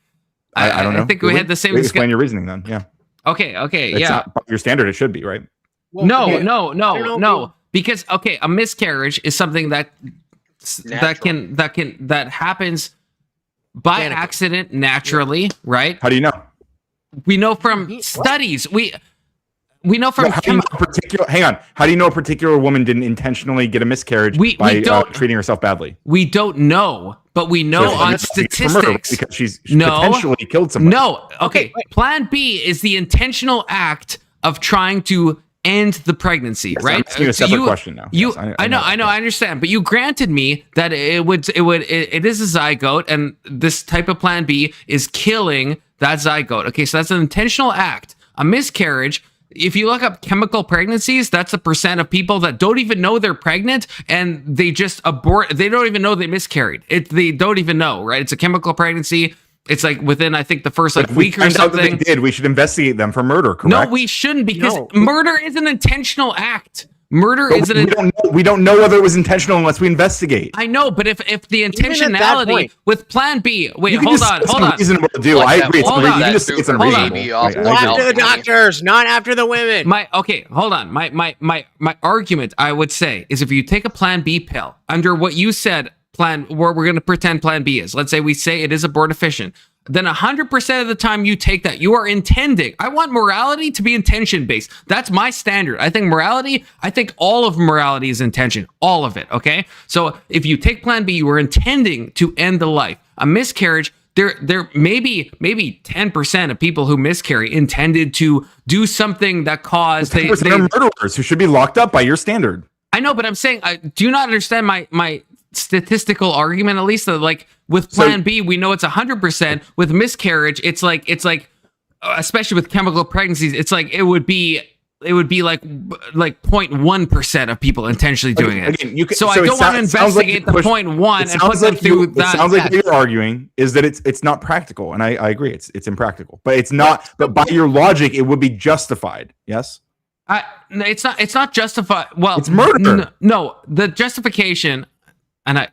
I don't know. I think we had the same discussion. Explain your reasoning then. Yeah. Okay. It's not your standard. It should be, right? Well, no. Because a miscarriage is something that happens by accident naturally, right? How do you know? We know from studies. We know from how do you know a particular woman didn't intentionally get a miscarriage by treating herself badly? We don't know, but we know on statistics because she's potentially killed somebody. No. Okay. Plan B is the intentional act of trying to end the pregnancy, right? I'm asking you a separate question now. I know, I understand, but you granted me that it is a zygote, and this type of Plan B is killing that zygote. Okay, so that's an intentional act. A miscarriage, if you look up chemical pregnancies, that's a percent of people that don't even know they're pregnant and they just abort. They don't even know they miscarried. They don't even know, right? It's a chemical pregnancy. It's like within, I think, the first week or something. We should investigate them for murder, correct? No, we shouldn't, because murder is an intentional act. Murder is we don't know whether it was intentional unless we investigate. I know, but if the intentionality with Plan B, hold on. Reasonable to do. I agree. It's unreasonable. After the doctors, not after the women. Hold on. My argument, I would say, is if you take a Plan B pill under what you said, we're going to pretend Plan B is. Let's say we say it is abort efficient. Then 100% of the time you take that, you are intending. I want morality to be intention based. That's my standard. I think all of morality is intention. All of it. Okay. So if you take Plan B, you are intending to end the life. A miscarriage, there maybe 10% of people who miscarry intended to do something that caused. 10% are murderers who should be locked up by your standard. I know, but I'm saying, do you not understand my statistical argument? At least that, like, with Plan B, we know it's 100%. With miscarriage, it's like especially with chemical pregnancies, it's like it would be like 0.1% of people intentionally doing it. Again, so I don't want to investigate the 0.1 and put them through that. It sounds like what you're arguing is that it's not practical, and I agree, it's impractical. But it's not. But by your logic, it would be justified. Yes. It's not justified. Well, it's murder. No, the justification, and I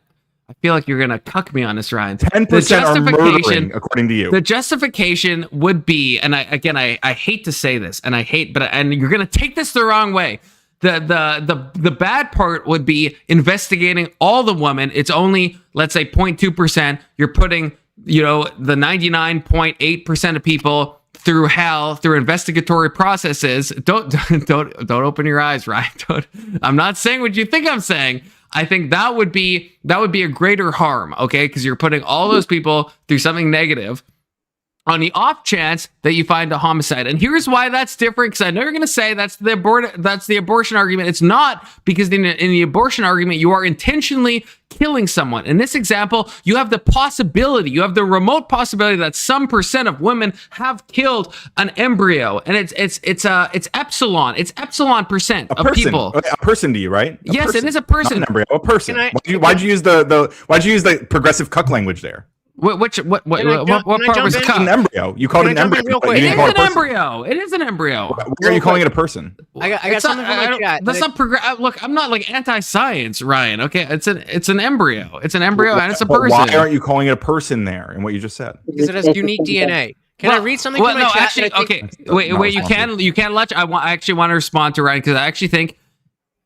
feel like you're gonna cuck me on this, Ryan. 10% are murdering, according to you. The justification would be, and I hate to say this, and you're gonna take this the wrong way. The bad part would be investigating all the women. It's only, let's say, 0.2%. You're putting, the 99.8% of people through hell, through investigatory processes. Don't open your eyes, Ryan. I'm not saying what you think I'm saying. I think that would be a greater harm, okay? Because you're putting all those people through something negative on the off chance that you find a homicide. And here's why that's different, because I know you're going to say that's the abortion argument. It's not, because in the abortion argument, you are intentionally killing someone. In this example, you have the remote possibility that some percent of women have killed an embryo, and it's epsilon percent of people. A person to you, right? Yes, it is a person. Not an embryo, a person. Why'd you use the progressive cuck language there? What part was It's cup? an embryo. You called it an embryo. It is an embryo. It is an embryo. Why are you calling it a person? I got something from my chat. That's not Look, I'm not like anti-science, Ryan. Okay, it's an embryo. It's an embryo, and it's a person. Why aren't you calling it a person there in what you just said? Because it has unique DNA. Can I read something from my chat? Actually, okay. Wait. You can let. I actually want to respond to Ryan because I actually think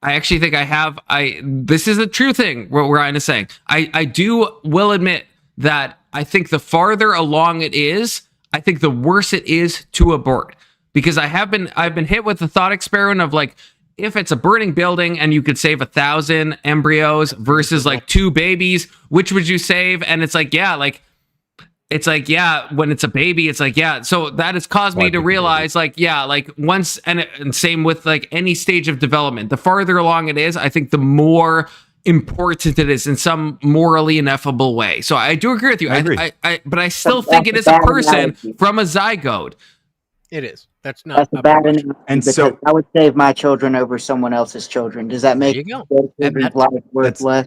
this is a true thing. What Ryan is saying. I will admit that I think the farther along it is, I think the worse it is to abort. Because I've been hit with the thought experiment of like, if it's a burning building and you could save 1,000 embryos versus like 2 babies, which would you save? And it's like, when it's a baby, it's like, yeah. So that has caused me to realize once, and same with like any stage of development, the farther along it is, I think the more important it is in some morally ineffable way. So I do agree with you. I agree. But I still think it is a person from a zygote. It is. That's not a bad analogy. And so I would save my children over someone else's children. Does that make life worth less?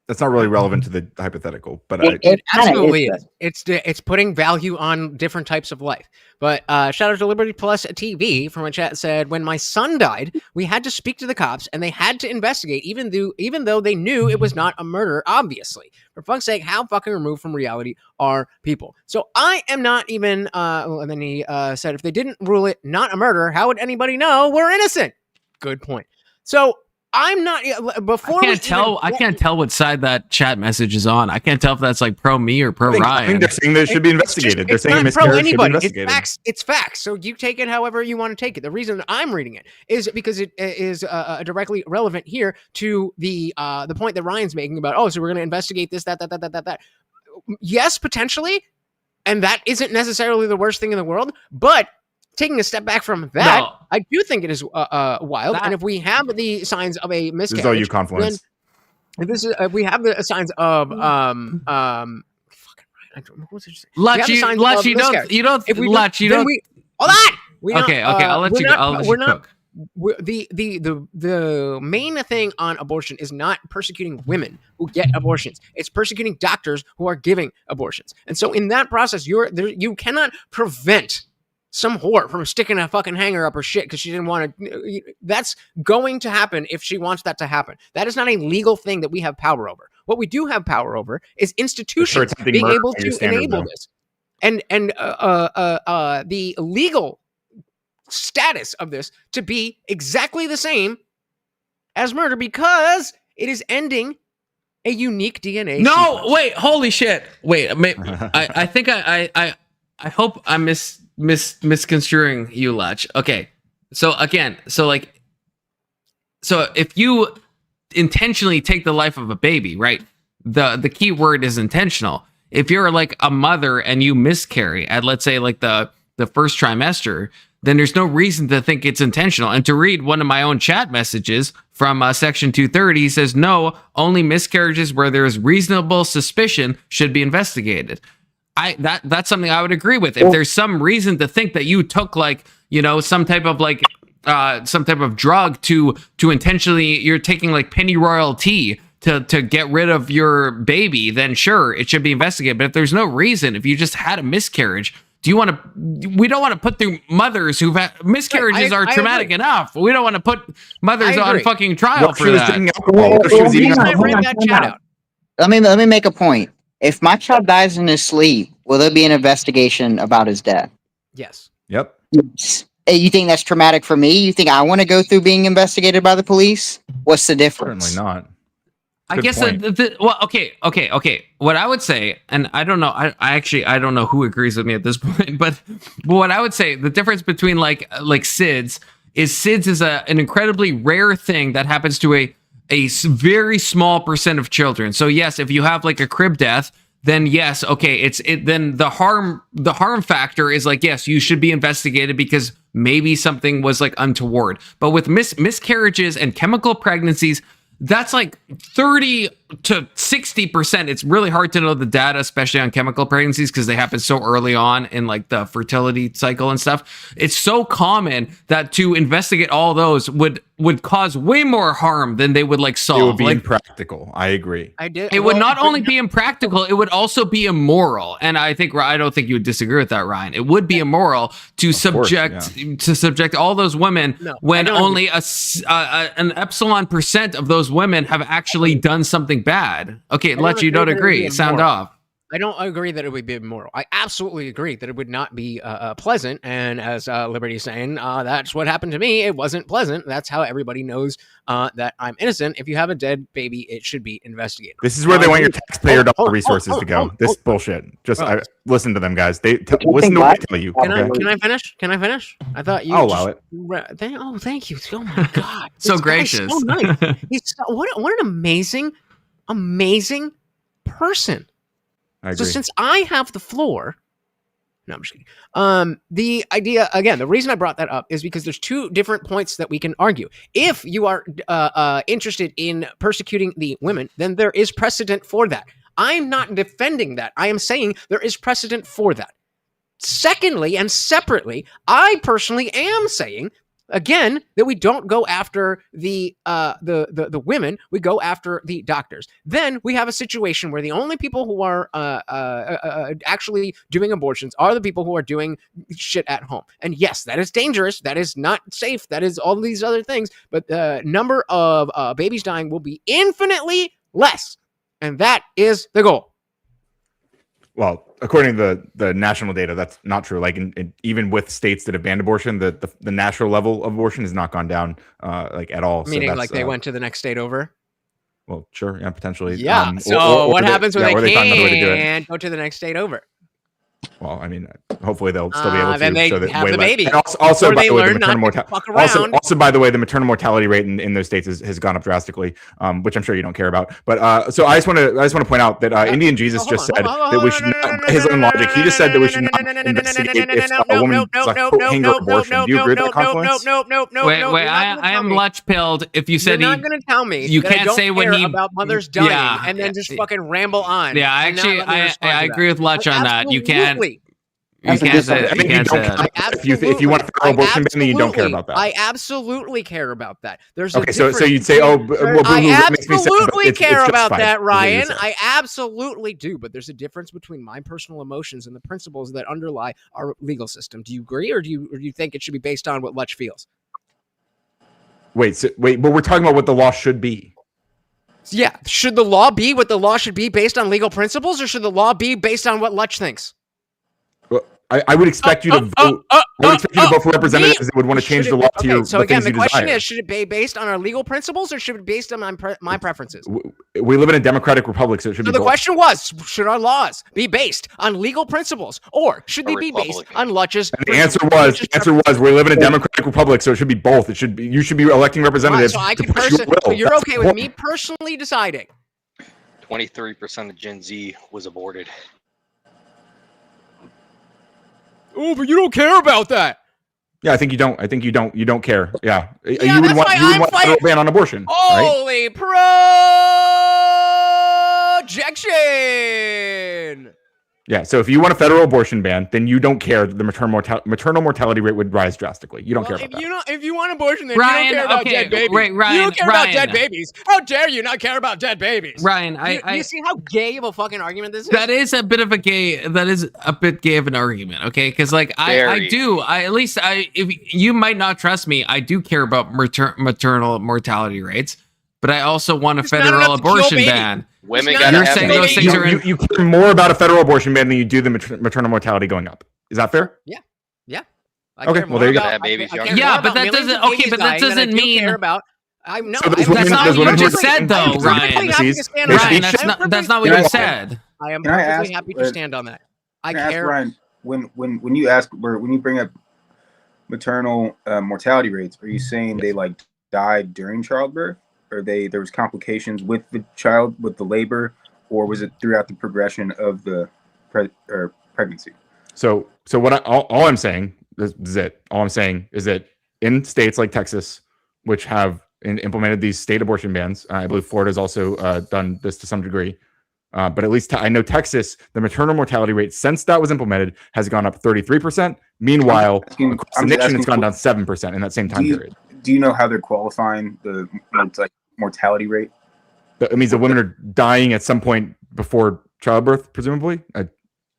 That's not really relevant to the hypothetical, but it absolutely is. It's putting value on different types of life. But shout out to Liberty Plus TV from a chat said, when my son died, we had to speak to the cops and they had to investigate, even though they knew it was not a murder, obviously. For fuck's sake, how fucking removed from reality are people? So I am not even, and then he said, if they didn't rule it not a murder, how would anybody know we're innocent? Good point. So I'm not before. I can't tell what side that chat message is on. I can't tell if that's like pro me or pro Ryan. I think they're saying they should be investigated. They're saying miscarriage should be investigated. It's facts. So you take it however you want to take it. The reason I'm reading it is because it is directly relevant here to the point that Ryan's making about, so we're going to investigate this, that. Yes, potentially, and that isn't necessarily the worst thing in the world, but taking a step back from that, I do think it is wild. And if we have the signs of a miscarriage, this is all you confluence. If we have the signs of Lutch, you don't. Hold on. Okay, I'll let you cook. The main thing on abortion is not persecuting women who get abortions. It's persecuting doctors who are giving abortions. And so in that process, you cannot prevent some whore from sticking a fucking hanger up her shit because she didn't want to. That's going to happen if she wants that to happen. That is not a legal thing that we have power over. What we do have power over is institutions being able to enable this. And the legal status of this to be exactly the same as murder because it is ending a unique DNA sequence. Wait, holy shit. Wait, I think I hope I'm misconstruing you, Lutch. Okay, so if you intentionally take the life of a baby, right? The key word is intentional. If you're like a mother and you miscarry at, let's say, like the first trimester, then there's no reason to think it's intentional. And to read one of my own chat messages from section 230, he says, no, only miscarriages where there is reasonable suspicion should be investigated. That's something I would agree with. If there's some reason to think that you took some type of drug to intentionally, you're taking like pennyroyal tea to get rid of your baby, then sure, it should be investigated. But if there's no reason, if you just had a miscarriage, we don't want to put through mothers who've had miscarriages are traumatic enough. We don't want to put mothers on fucking trial for that. Let me make a point. If my child dies in his sleep, will there be an investigation about his death? Yes. Yep. You think that's traumatic for me? You think I want to go through being investigated by the police? What's the difference? Certainly not. I guess okay. What I would say, and I don't know, I don't know who agrees with me at this point, but what I would say, the difference between like SIDS is an incredibly rare thing that happens to a very small percent of children. So yes, if you have like a crib death, then yes, okay, then the harm factor is like, yes, you should be investigated because maybe something was like untoward. But with miscarriages and chemical pregnancies, that's like 30 to 60%. It's really hard to know the data, especially on chemical pregnancies, because they happen so early on in like the fertility cycle and stuff. It's so common that to investigate all those would cause way more harm than they would like solve. It would be like, impractical. I agree. It would not only be impractical, it would also be immoral. And I don't think you would disagree with that, Ryan. It would be immoral to subject all those women when only an epsilon percent of those women have actually done something bad. Okay, let you don't agree. Sound off. I don't agree that it would be immoral. I absolutely agree that it would not be pleasant. And as Liberty's saying, that's what happened to me. It wasn't pleasant. That's how everybody knows that I'm innocent. If you have a dead baby, it should be investigated. This is where they want your taxpayer dollar resources to go. This bullshit. Just listen to them, guys. Listen to what they tell you. Can I finish? Can I finish? I thought you. I'll allow it. Thank you. Oh my God. So gracious. So nice. What an amazing person. I agree. So since I have the floor, no, I'm just kidding. The idea, again, the reason I brought that up is because there's two different points that we can argue. If you are interested in persecuting the women, then there is precedent for that. I'm not defending that. I am saying there is precedent for that. Secondly, and separately, I personally am saying, again, that we don't go after the women, we go after the doctors. Then we have a situation where the only people who are actually doing abortions are the people who are doing shit at home. And yes, that is dangerous. That is not safe. That is all these other things. But the number of babies dying will be infinitely less. And that is the goal. Well, according to the national data, that's not true. Like even with states that have banned abortion, the national level of abortion has not gone down like at all. Meaning like they went to the next state over? Well, sure, yeah, potentially. Yeah. So what happens when they can't go to the next state over? Well, I mean, hopefully they'll still be able to. Then they so that have way the less. baby. And also, by they the way, the learn not maternal to fuck mortality. around. Also, by the way, the maternal mortality rate in those states has gone up drastically, which I'm sure you don't care about. But so I just want to point out that Indian Jesus just said that we should not. His own logic. He just said that we should not investigate if a woman does a coat hanger abortion. Do you agree with that confluence? Wait, I am lunch pilled. If you said you're not going to tell me you that can't I don't say when care he about mothers dying and then just fucking ramble on. Yeah, actually, I agree with Lutch on that. You can't. You can't say that. If you want a federal abortion ban, then you don't care about that. I absolutely care about that. There's okay. So you'd say, I absolutely care about that, Ryan. I absolutely do. But there's a difference between my personal emotions and the principles that underlie our legal system. Do you agree, or do you think it should be based on what Lutch feels? Wait, but we're talking about what the law should be. Yeah, should the law be what the law should be based on legal principles, or should the law be based on what Lutch thinks? I would expect you to vote. I would expect you to vote for representatives that would want to change the law to your. So again, the question is: should it be based on our legal principles, or should it be based on my preferences? We live in a democratic republic, so it should be. So the question was: should our laws be based on legal principles, or should they be based on Lutch's? And the answer was: we live in a democratic republic, so it should be both. It should be you should be electing representatives. So I can so you're okay with me personally deciding? 23% of Gen Z was aborted. Oh, but you don't care about that. Yeah, I think you don't. You don't care. Yeah, you would want a federal ban on abortion. Holy projection! Yeah, so if you want a federal abortion ban, then you don't care that the maternal mortality rate would rise drastically. You don't care about that. If you want abortion, then Ryan, you don't care about dead babies. Ryan, you don't care about dead babies. How dare you not care about dead babies? Ryan, you see how gay of a fucking argument this is? That is a bit gay of an argument, okay? Because like if you might not trust me, I do care about maternal mortality rates, but I also want a federal abortion ban. Women gotta have saying those things are you care more about a federal abortion ban than you do the maternal mortality going up. Is that fair? Yeah. Okay. Well, there you go. Yeah, but that doesn't. Okay, but that doesn't mean. I know. So that's not what you just said, though, Ryan. Ryan, that's not what you said. I am perfectly happy to stand on that. I care. Ryan, when you bring up maternal mortality rates, are you saying they like died during childbirth? Or there was complications with the child, with the labor, or was it throughout the progression of the pregnancy? So what all I'm saying is that in states like Texas, which have and implemented these state abortion bans. I believe Florida's also done this to some degree. But at least I know Texas, the maternal mortality rate since that was implemented has gone up 33%. Meanwhile, across the nation, it's gone down 7% in that same time period. Do you know how they're qualifying the mortality rate? It means the women are dying at some point before childbirth, presumably.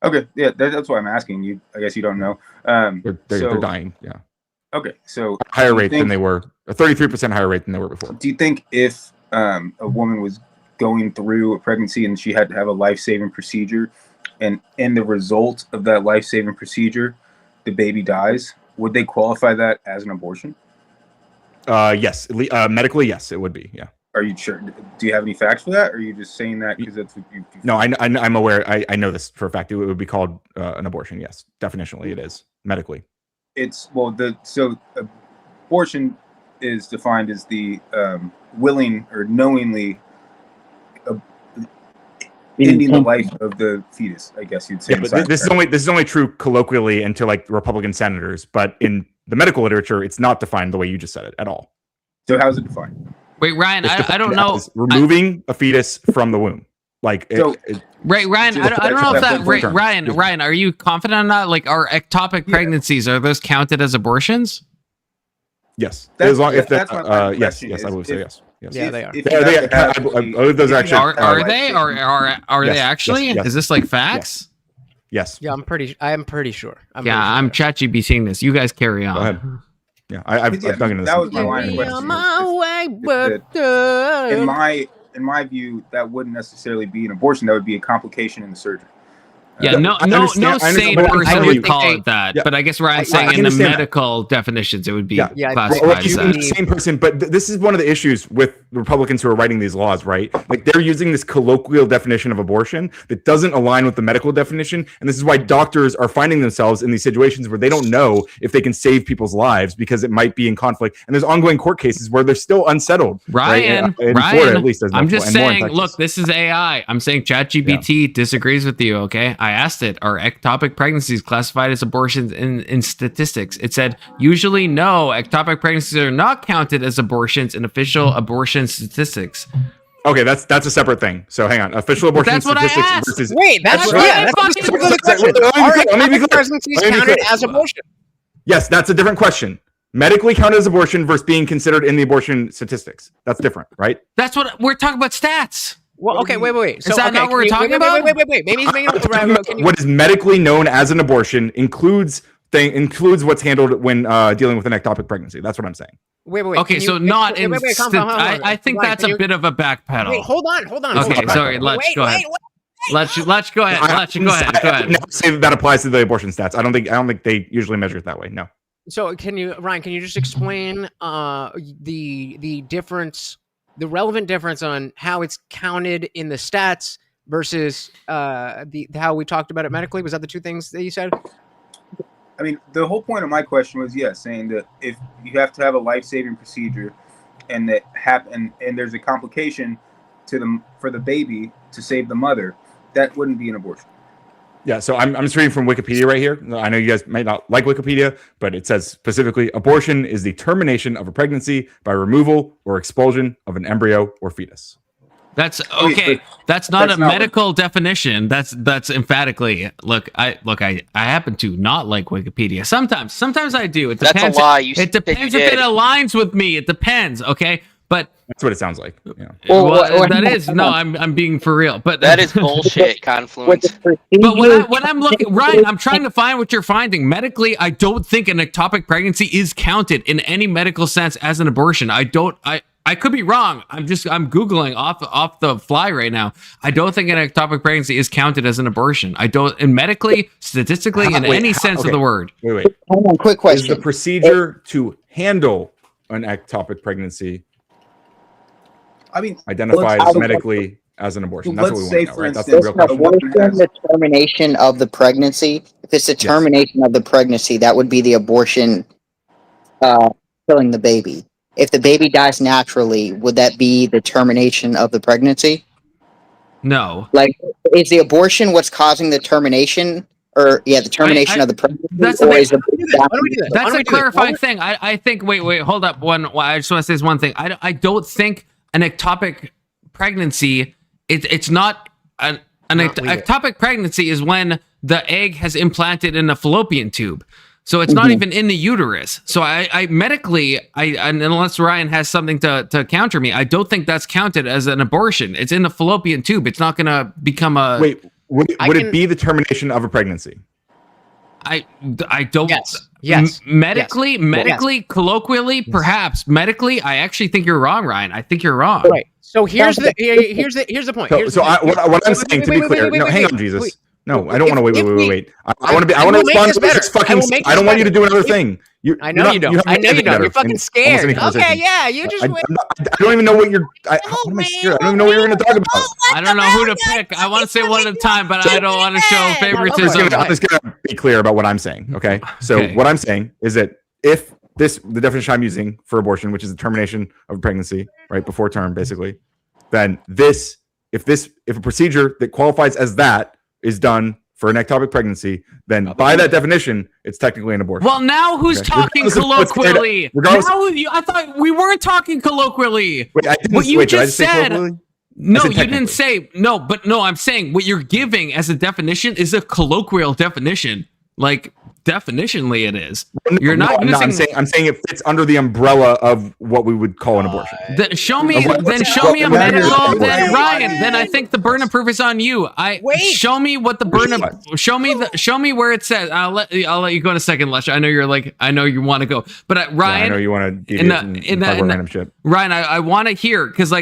Okay, yeah, that's why I'm asking you. I guess you don't know. They're dying. Yeah. Okay, so higher rate than they were, a 33% higher rate than they were before. Do you think if a woman was going through a pregnancy and she had to have a life-saving procedure, and in the result of that life-saving procedure, the baby dies, would they qualify that as an abortion? Yes, medically, yes, it would be. Yeah. Are you sure? Do you have any facts for that, or are you just saying that because that's what you? No, I'm aware. I know this for a fact. It would be called an abortion. Yes, definitionally, it is medically. It's abortion is defined as the willing or knowingly ending the life of the fetus. I guess you'd say. Yeah, but this is only true colloquially and to like Republican senators, but in the medical literature, it's not defined the way you just said it at all. So how is it defined? Wait, Ryan, I don't know. Removing a fetus from the womb. Like, Ryan, I don't know if that. Ryan, are you confident on that? Like, are ectopic pregnancies, are those counted as abortions? Yes. As long if that, yes, I would say yes. Yes. Yeah, they are. I believe those actually are they? Are they actually? Yes. Is this like facts? Yes. Yeah, I'm pretty sure. I'm ChatGPTing this. You guys carry on. Go ahead. Yeah, I've dug into this. That was my line of question. In my view, that wouldn't necessarily be an abortion. That would be a complication in the surgery. Yeah, no sane person would call it that. Yeah. But I guess Ryan's saying in the medical definitions, it would be classified as that. Same person, but this is one of the issues with Republicans who are writing these laws, right? Like they're using this colloquial definition of abortion that doesn't align with the medical definition, and this is why doctors are finding themselves in these situations where they don't know if they can save people's lives because it might be in conflict. And there's ongoing court cases where they're still unsettled. Ryan, right? In Florida, at least, I'm just saying, look, this is AI. I'm saying ChatGPT disagrees with you, okay? I asked it, are ectopic pregnancies classified as abortions in statistics? It said, usually no, ectopic pregnancies are not counted as abortions in official abortion statistics. Okay, that's a separate thing. So hang on, official abortion statistics versus. Wait, that's the question. Are ectopic pregnancies counted as abortion? Yes, that's a different question. Medically counted as abortion versus being considered in the abortion statistics. That's different, right? That's what we're talking about. Stats. Well, okay, wait. So, is that not what we're talking about? Wait. Maybe he's making what is medically known as an abortion includes what's handled when dealing with an ectopic pregnancy. That's what I'm saying. Wait. Okay, so not in. I think that's a bit of a backpedal. Wait, hold on. Okay, sorry. Let's go ahead. Let's go ahead. Go ahead. Now say that applies to the abortion stats. I don't think they usually measure it that way. No. So Ryan, can you just explain the difference? The relevant difference on how it's counted in the stats versus how we talked about it medically? Was that the two things that you said? I mean, the whole point of my question was, saying that if you have to have a life-saving procedure and that and there's a complication for the baby to save the mother, that wouldn't be an abortion. Yeah, so I'm just reading from Wikipedia right here. I know you guys might not like Wikipedia, but it says specifically, abortion is the termination of a pregnancy by removal or expulsion of an embryo or fetus. That's okay. That's not a medical definition. That's emphatically. Look, I happen to not like Wikipedia. Sometimes I do. It depends. That's a lie. It depends if it aligns with me. It depends. Okay. But that's what it sounds like. Yeah. I'm being for real. But that is bullshit, Confluence. But when I'm looking, Ryan, I'm trying to find what you're finding. Medically, I don't think an ectopic pregnancy is counted in any medical sense as an abortion. I could be wrong. I'm Googling off the fly right now. I don't think an ectopic pregnancy is counted as an abortion. I don't, and medically, statistically, in any sense of the word. Wait. Hold on, quick question. Is the procedure to handle an ectopic pregnancy identifies medically as an abortion? That's what we want to know, right? That's the real question. The termination of the pregnancy. If it's the termination of the pregnancy, that would be the abortion killing the baby. If the baby dies naturally, would that be the termination of the pregnancy? No. Like, is the abortion what's causing the termination, or the termination of the pregnancy. That's a clarifying thing. I think. Wait. Hold up. I just want to say this one thing. I don't think an ectopic pregnancy. It's not an ectopic pregnancy is when the egg has implanted in a fallopian tube. So it's not even in the uterus. So I medically, unless Ryan has something to counter me, I don't think that's counted as an abortion. It's in the fallopian tube. It's not going to become a. Wait, would it be the termination of a pregnancy? I don't. Yes. Medically, colloquially, perhaps. Medically, I actually think you're wrong, Ryan. I think you're wrong. Right. So here's the point. What I'm saying, to be clear, hang on, Jesus. No, I don't want to wait. I want to respond to this fucking. I don't want you to do another thing. I know you don't. You're fucking scared. Okay, yeah, you just. I don't even know what you're. What am I scared? I don't even know what you're going to talk about. I don't know who to pick. I want to say one at a time, but I don't want to show favoritism. I'm just going to be clear about what I'm saying. Okay. So what I'm saying is that if the definition I'm using for abortion, which is the termination of a pregnancy, right before term, basically, then if a procedure that qualifies as that is done for an ectopic pregnancy, then by that definition, it's technically an abortion. Well, now who's talking colloquially? I thought we weren't talking colloquially. What you just said. No, you didn't say no, but no, I'm saying what you're giving as a definition is a colloquial definition. Like definitionally it is. You're not using. I'm saying it fits under the umbrella of what we would call an abortion. Show me a medical. Then Ryan. Then I think the burden of proof is on you. Show me what the burden of. Show me where it says. I'll let you go in a second, Lesha. I know you want to go, but Ryan. I know you want to get in random shit. Ryan, I want to hear because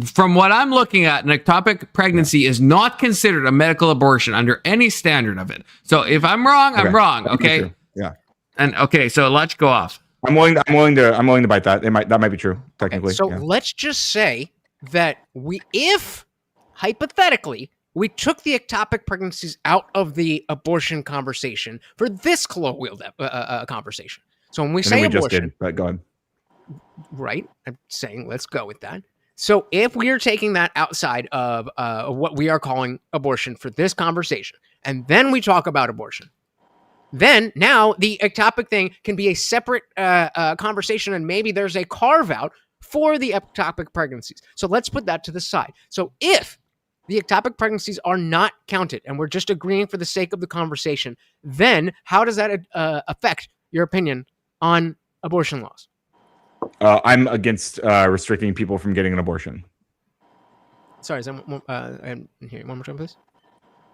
from what I'm looking at, an ectopic pregnancy is not considered a medical abortion under any standard of it. So if I'm wrong, I'm wrong. Okay. Yeah. And so let's go off. I'm willing to bite that. That might be true technically. Okay, so let's just say that if hypothetically we took the ectopic pregnancies out of the abortion conversation for this colloquial conversation. So when we say abortion, just did, but go ahead. Right. I'm saying let's go with that. So if we are taking that outside of what we are calling abortion for this conversation, and then we talk about abortion, then now the ectopic thing can be a separate conversation, and maybe there's a carve out for the ectopic pregnancies. So let's put that to the side. So if the ectopic pregnancies are not counted, and we're just agreeing for the sake of the conversation, then how does that affect your opinion on abortion laws? I'm against restricting people from getting an abortion. Sorry, is that I didn't hear you. One more time, please.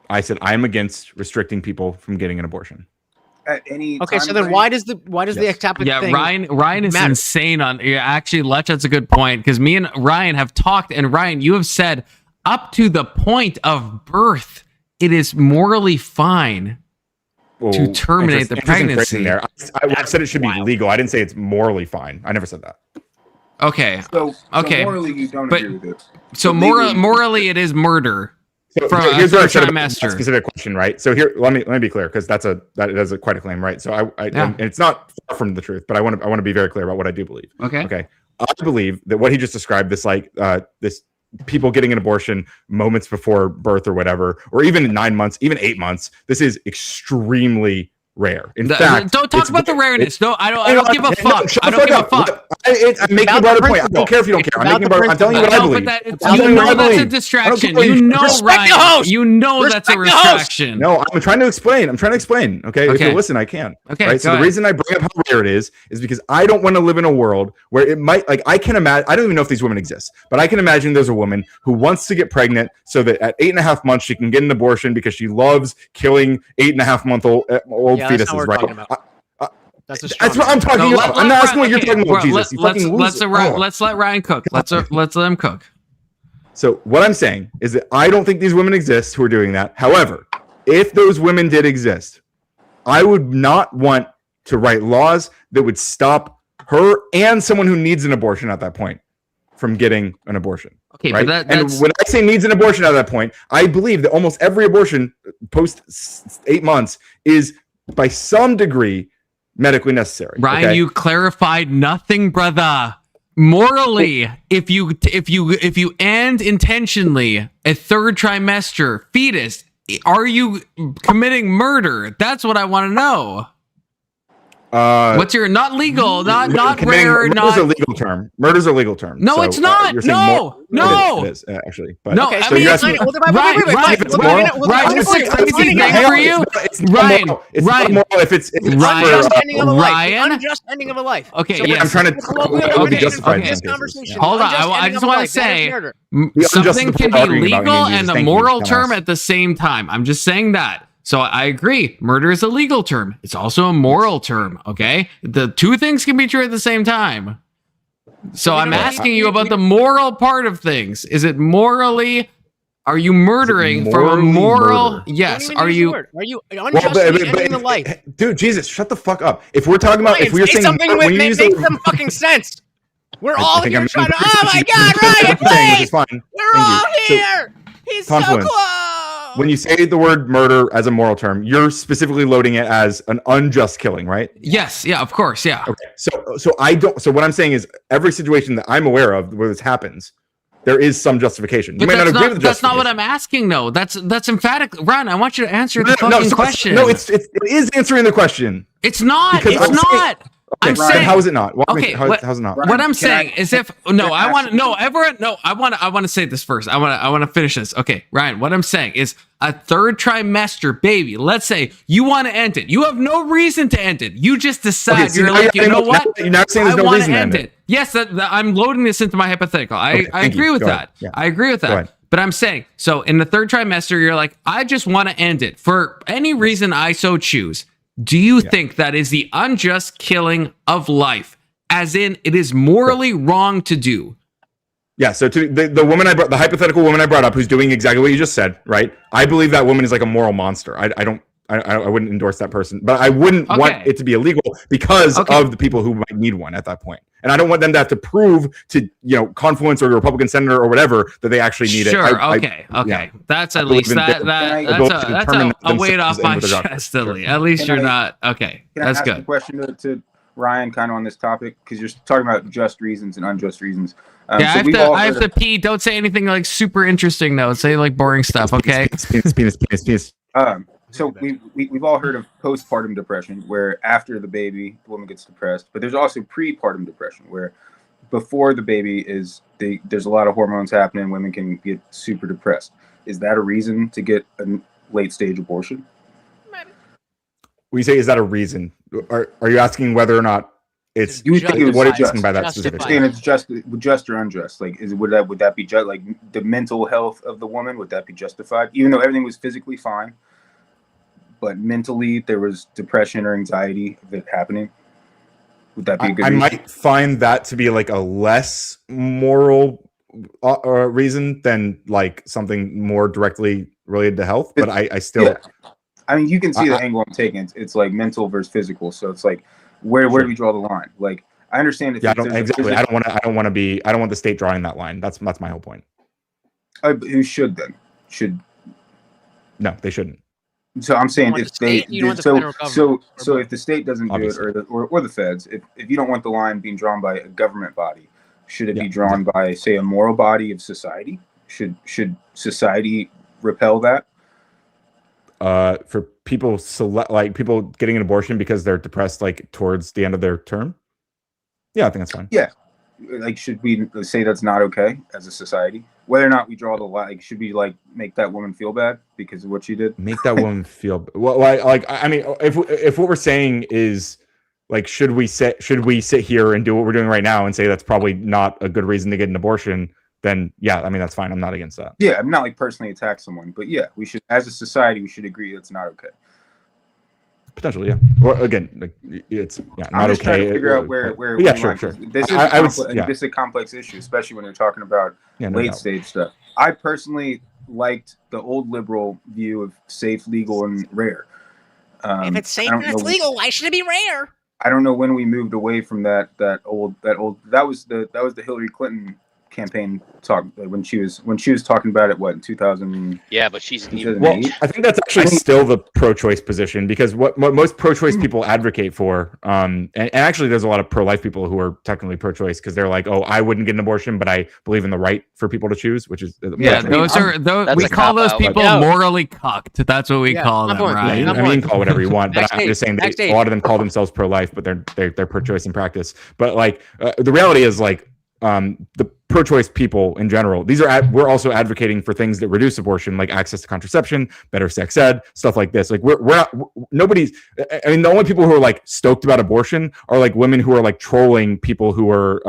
I said I'm against restricting people from getting an abortion. At any okay, so then why does the ectopic thing Ryan is matter? insane on. Yeah, actually, Lech, that's a good point because me and Ryan have talked, and Ryan, you have said up to the point of birth, it is morally fine to terminate the pregnancy. There. I said it should be legal. I didn't say it's morally fine. I never said that. Okay. So morally, you don't agree with it. So morally, it is murder. So here's what I said about that specific question, right? So here, let me be clear because that is quite a claim, right? So and it's not far from the truth, but I want to be very clear about what I do believe. Okay. I believe that what he just described, this people getting an abortion moments before birth or whatever, or even 9 months, even 8 months. This is extremely rare. In fact, don't talk about the rareness. No, I don't give a fuck. I don't give a fuck. I'm making a broader point. I don't care if you don't care. I'm telling you what I believe. That's a distraction. You know, Ryan. You know that's a distraction. No, I'm trying to explain. Okay, if you listen, I can. Okay. Right. So the reason I bring up how rare it is because I don't want to live in a world where it might I can imagine. I don't even know if these women exist, but I can imagine there's a woman who wants to get pregnant so that at 8.5 months she can get an abortion because she loves killing 8.5-month-old fetuses. Right. That's what I'm talking about. I'm not asking what you're talking about, Jesus. Let's let Ryan cook. Let's let him cook. So what I'm saying is that I don't think these women exist who are doing that. However, if those women did exist, I would not want to write laws that would stop her and someone who needs an abortion at that point from getting an abortion. Okay, right? But and when I say needs an abortion at that point, I believe that almost every abortion post 8 months is by some degree medically necessary. Ryan, you clarified nothing, brother. Morally, if you end intentionally a third trimester fetus are you committing murder? That's what I want to know. What's your not legal, not rare, murder's not a legal term. Murder's a legal term. No, So, it's not. you're saying No. It is actually. But No, Okay, I so mean, you're it's asking, Ryan, this is a crazy thing for you. Ryan, it's not moral if it's unjust ending of a life. Ryan? Unjust ending of a life. Okay, So yes. I'm trying to justify this conversation. Hold on, unjust I ending just of a want to life, that is say murder. something can be arguing about legal you, and a thank you, moral dumbass. term at the same time. I'm just saying that. So I agree. Murder is a legal term. It's also a moral term. Okay, the two things can be true at the same time. So I'm asking you about the moral part of things. Is it morally? Are you murdering from a moral? Murder? Yes. Are you unjustly ending the life? Dude, Jesus, shut the fuck up. If we're talking about, Ryan, if we're say saying something when you make use some fucking sense. We're I all think here I'm trying to. increasing Oh my the God, Ryan, thing, which is please! fine. We're Thank all you. So, here. He's confluence. so close. When you say the word murder as a moral term, you're specifically loading it as an unjust killing, right? Yes. Yeah. Of course. Yeah. Okay. So I don't. So what I'm saying is, every situation that I'm aware of where this happens, there is some justification. You But might not that's agree with the that's not what justification. I'm asking, though. That's emphatic. Ron, I want you to answer the fucking question. No, it is answering the question. It's not. Because It's I'm saying- not. Okay, I'm then saying. how is it not? Okay, how's it not? What I'm saying is, if I want to say this first. I want to finish this. Okay, Ryan. What I'm saying is, a third trimester baby. Let's say you want to end it. You have no reason to end it. You just decide. so You're now like, you know what? You're not saying there's no wanna reason to end it. Yes, I'm loading this into my hypothetical. I agree with that. Yeah. I agree with Go that. ahead. But I'm saying, so in the third trimester, you're like, I just want to end it for any reason I so choose. Do you think that is the unjust killing of life? As in, it is morally wrong to do? Yeah, so to the woman the hypothetical woman I brought up, who's doing exactly what you just said, right? I believe that woman is like a moral monster. I wouldn't endorse that person, but I wouldn't want it to be illegal because of the people who might need one at that point. And I don't want them to have to prove to, Confluence or a Republican senator or whatever that they actually need it. Okay. That's at least that's a weight off my chest. At least you're not okay. That's good. Can I ask a question to Ryan, kind of on this topic, because you're talking about just reasons and unjust reasons. I have to pee. Don't say anything like super interesting though. Say like boring stuff. Okay. Penis. So we've all heard of postpartum depression, where after the baby, the woman gets depressed. But there's also prepartum depression, where before the baby there's a lot of hormones happening. Women can get super depressed. Is that a reason to get a late stage abortion? We say, is that a reason? Are you asking whether or not it's you think what it's it's by that specific? And it's just or unjust. Like, would that be just like the mental health of the woman? Would that be justified, even though everything was physically fine? But mentally, there was depression or anxiety of it happening. Would that be a good reason? I might find that to be like a less moral reason than like something more directly related to health. But I still... Yeah. I mean, you can see the angle I'm taking. It's like mental versus physical. So it's like, where do we draw the line? Like, I understand if I don't want the state drawing that line. That's my whole point. Who should then? No, they shouldn't. So I'm saying if if the state doesn't do it, or the feds, if you don't want the line being drawn by a government body, should it be drawn by, say, a moral body of society? Should society repel that? For people people getting an abortion because they're depressed like towards the end of their term? Yeah, I think that's fine. Yeah. Like, should we say that's not okay as a society? Whether or not we draw the line, like, should we like make that woman feel bad because of what she did? Make that woman feel well. I mean, if what we're saying is like, should we sit here and do what we're doing right now and say that's probably not a good reason to get an abortion? Then yeah, I mean, that's fine. I'm not against that. Yeah, I'm not like personally attack someone, but yeah, we should, as a society, we should agree that's not okay. Potentially, yeah. Or again, like, it's not I'm just okay. trying to figure out where. Yeah, sure. This is a complex issue, especially when you're talking about late stage stuff. I personally liked the old liberal view of safe, legal, and rare. If it's safe and it's legal, why should it be rare? I don't know when we moved away from that was the Hillary Clinton campaign talk when she was talking about it. What, in 2000? Yeah, but she's even. Well, I think that's actually still the pro-choice position, because what most pro-choice people advocate for, and actually there's a lot of pro-life people who are technically pro-choice because they're like, oh, I wouldn't get an abortion, but I believe in the right for people to choose, which is yeah, those we call those people morally cucked. That's what we call them, right? I mean, you can call whatever you want, but I'm just saying a lot of them call themselves pro-life, but they're pro-choice in practice. But like the reality is like the pro-choice people in general, we're also advocating for things that reduce abortion, like access to contraception, better sex ed, stuff like this. Like nobody's, I mean, the only people who are like stoked about abortion are like women who are like trolling people who are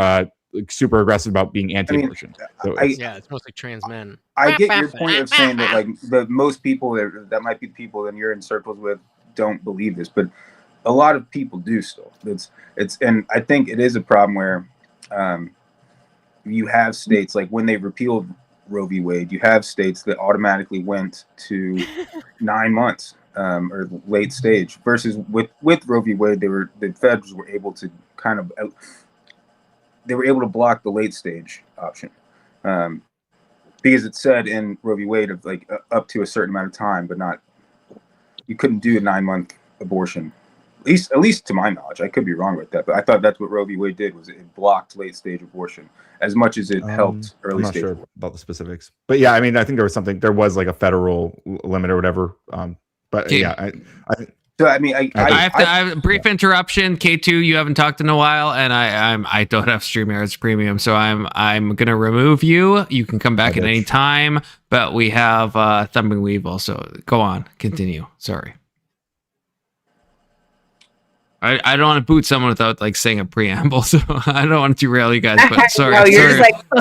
like super aggressive about being anti-abortion. Yeah, it's mostly trans men. I get your point of saying that like the most people that might be people that you're in circles with don't believe this, but a lot of people do still. It's and I think it is a problem where you have states like when they repealed Roe v. Wade, you have states that automatically went to 9 months or late stage, versus with Roe v. Wade, the feds were able to block the late stage option because it said in Roe v. Wade of like up to a certain amount of time, but not, you couldn't do a 9-month abortion. At least to my knowledge, I could be wrong with that, but I thought that's what Roe v. Wade did, was it blocked late stage abortion as much as it helped early stage. I'm not sure about the specifics, but yeah, I mean, I think there was like a federal limit or whatever. But yeah, I have a brief interruption. K2, you haven't talked in a while, and I don't have StreamYard's Premium, so I'm gonna remove you. You can come back at any time, but we have Thumbing Weave also. Go on, continue. Sorry. I don't want to boot someone without like saying a preamble, so I don't want to derail you guys. But sorry,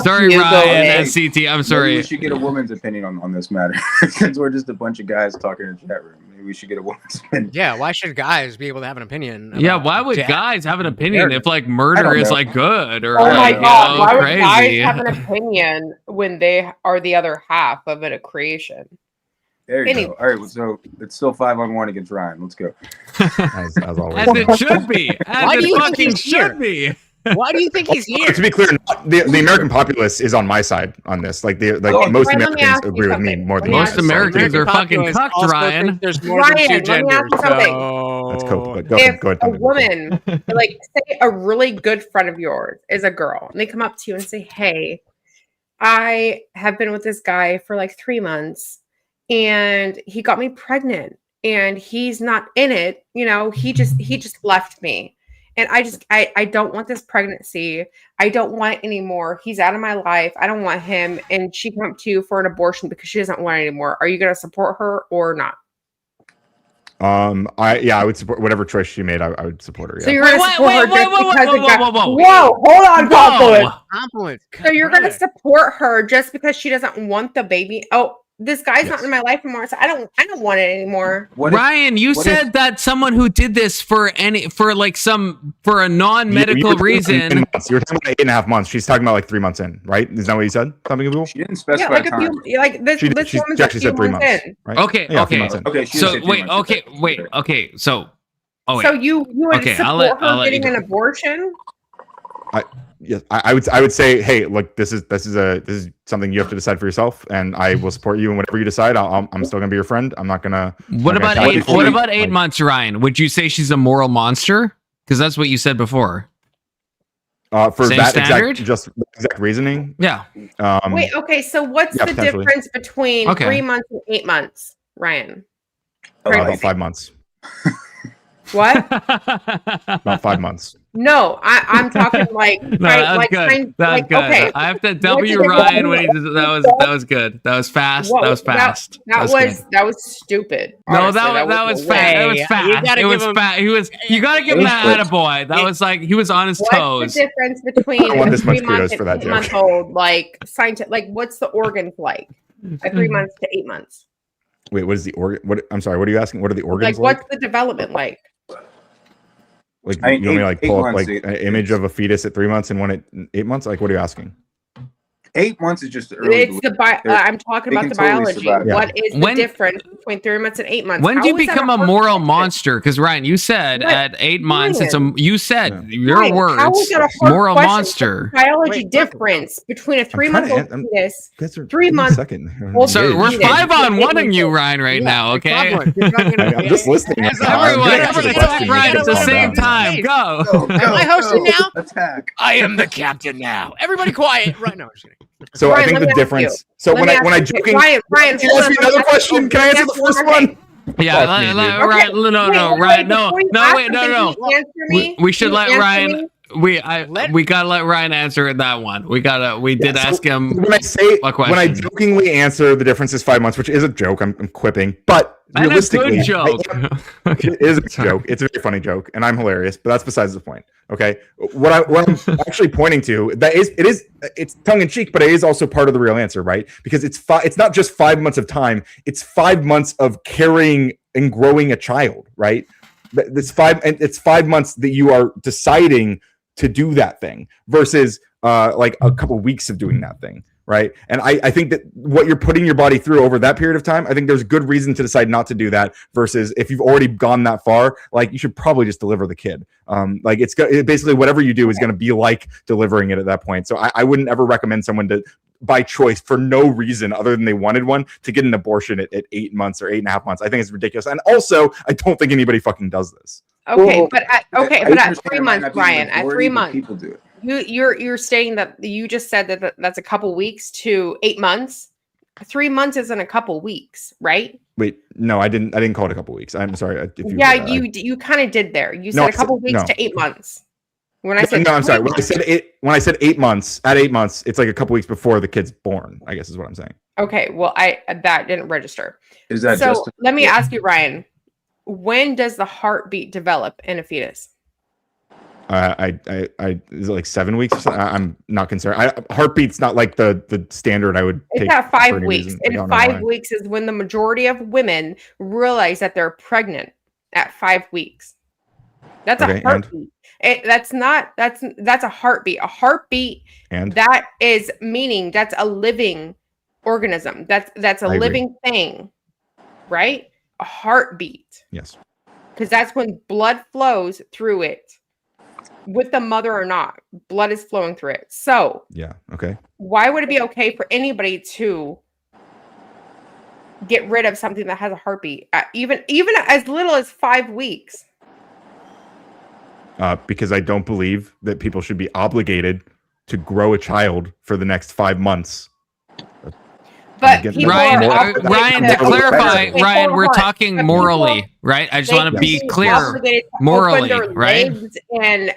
sorry, Ryan and CT. I'm sorry. Maybe we should get a woman's opinion on this matter, since we're just a bunch of guys talking in the chat room. Maybe we should get a woman's opinion. Yeah, why should guys be able to have an opinion? Yeah, why would guys have an opinion if like murder is like good or oh my god, why would crazy? guys have an opinion when they are the other half of a creation? There you go. All right, so it's still 5-on-1 against Ryan. Let's go. As always. As it should be. As it fucking should be. Why do you think he's here? To be clear, the American populace is on my side on this. Like most Americans agree with me more than most Americans are fucking cucked, Ryan. There's more than two genders. That's cool. But go if ahead, a woman, like say a really good friend of yours is a girl, and they come up to you and say, "Hey, I have been with this guy for like 3 months, and he got me pregnant, and he's not in it. You know, he just left me. And I don't want this pregnancy. I don't want it anymore. He's out of my life. I don't want him." And she come up to you for an abortion because she doesn't want it anymore. Are you going to support her or not? I would support whatever choice she made. I would support her. Yeah. So you're going to support her just because whoa, hold on, Compliment. So you're going to support her just because she doesn't want the baby? Oh, this guy's not in my life anymore, so I don't want it anymore. Ryan, you said that someone who did this for a non-medical reason. You're talking about 8.5 months. She's talking about like 3 months in, right? Isn't that what you said? Something She didn't specify time. This woman's actually said 3 months. Right? Okay. So wait. So you would support her getting an abortion? Yes, I would say, hey, look, this is something you have to decide for yourself, and I will support you in whatever you decide. I'm still gonna be your friend. I'm not gonna. What about 8 months, Ryan? Would you say she's a moral monster? Because that's what you said before. For Same that standard? exact reasoning. Yeah. Wait. Okay. So what's the difference between 3 months and 8 months, Ryan? About 5 months. What? About 5 months. No, I'm talking like that's good. Okay. I have to W Ryan when he does that was good. That was fast. Whoa, that was fast. That was stupid. No, that was fast. It was fast. It was fast. You gotta give him that attaboy. That was like he was on his toes. What's the difference between a 3 month and 8 month old? Like scientific, like what's the organs like? 3 months to 8 months. Wait, what is the organ? What? I'm sorry. What are you asking? What are the organs like? What's the development like? Like you want me to like pull up like an image of a fetus at 3 months and one at 8 months? Like what are you asking? 8 months is just early. It's I'm talking about the biology. What is the difference between 3 months and 8 months? When do you become a moral monster? Because Ryan, you said at 8 months, you said your words, how is that a hard moral question? monster. Biology difference between a 3-month-old fetus, 3 months. So we're 5-on-1ing you, Ryan, right now. Okay, I'm just listening. Everyone attack Ryan at the same time. Go. Am I hosting now? Attack. I am the captain now. Everybody quiet. Right now. I'm just kidding. So Ryan, I think the difference. So when I joking, Ryan, can you ask me another question? Can I answer the first one? Yeah, Ryan. No, Ryan. No, wait, no. We should let Ryan. We gotta let Ryan answer that one. We did ask him. When I jokingly answer the difference is 5 months, which is a joke. I'm quipping, but realistically, a good joke. It is a joke. It's a very funny joke, and I'm hilarious. But that's besides the point. Okay, what I'm actually pointing to it's tongue in cheek, but it is also part of the real answer, right? Because it's not just 5 months of time; it's 5 months of carrying and growing a child, right? It's 5 months that you are deciding to do that thing versus like a couple weeks of doing that thing, right? And I think that what you're putting your body through over that period of time, I think there's good reason to decide not to do that versus if you've already gone that far, like you should probably just deliver the kid. Like it's basically whatever you do is going to be like delivering it at that point. So I wouldn't ever recommend someone to, by choice, for no reason other than they wanted one, to get an abortion at 8 months or 8.5 months. I think it's ridiculous. And also, I don't think anybody fucking does this. Okay, but at 3 months, Brian, at 3 months, people do it. You're saying that you just said that that's a couple weeks to 8 months. 3 months isn't a couple weeks, right? Wait, no, I didn't call it a couple weeks. I'm sorry. You kind of did there. You said a couple weeks to 8 months. When I said I'm sorry. When I said 8 months, at 8 months, it's like a couple weeks before the kid's born, I guess is what I'm saying. Okay, well, that didn't reger. Is that so? Let me ask you, Ryan. When does the heartbeat develop in a fetus? Is it like 7 weeks or something? I'm not concerned. Heartbeat's not like the standard I would take. It's at 5 weeks. And 5 weeks is when the majority of women realize that they're pregnant at 5 weeks. That's a heartbeat. That's a heartbeat. A heartbeat, and that is meaning that's a living organism. That's a living thing, right? A heartbeat. Yes. Because that's when blood flows through it. With the mother or not, blood is flowing through it. So yeah, okay. Why would it be okay for anybody to get rid of something that has a heartbeat, even as little as 5 weeks? Because I don't believe that people should be obligated to grow a child for the next 5 months. But Ryan, to clarify, Ryan, we're talking morally, right? I just want to be clear, morally, right? And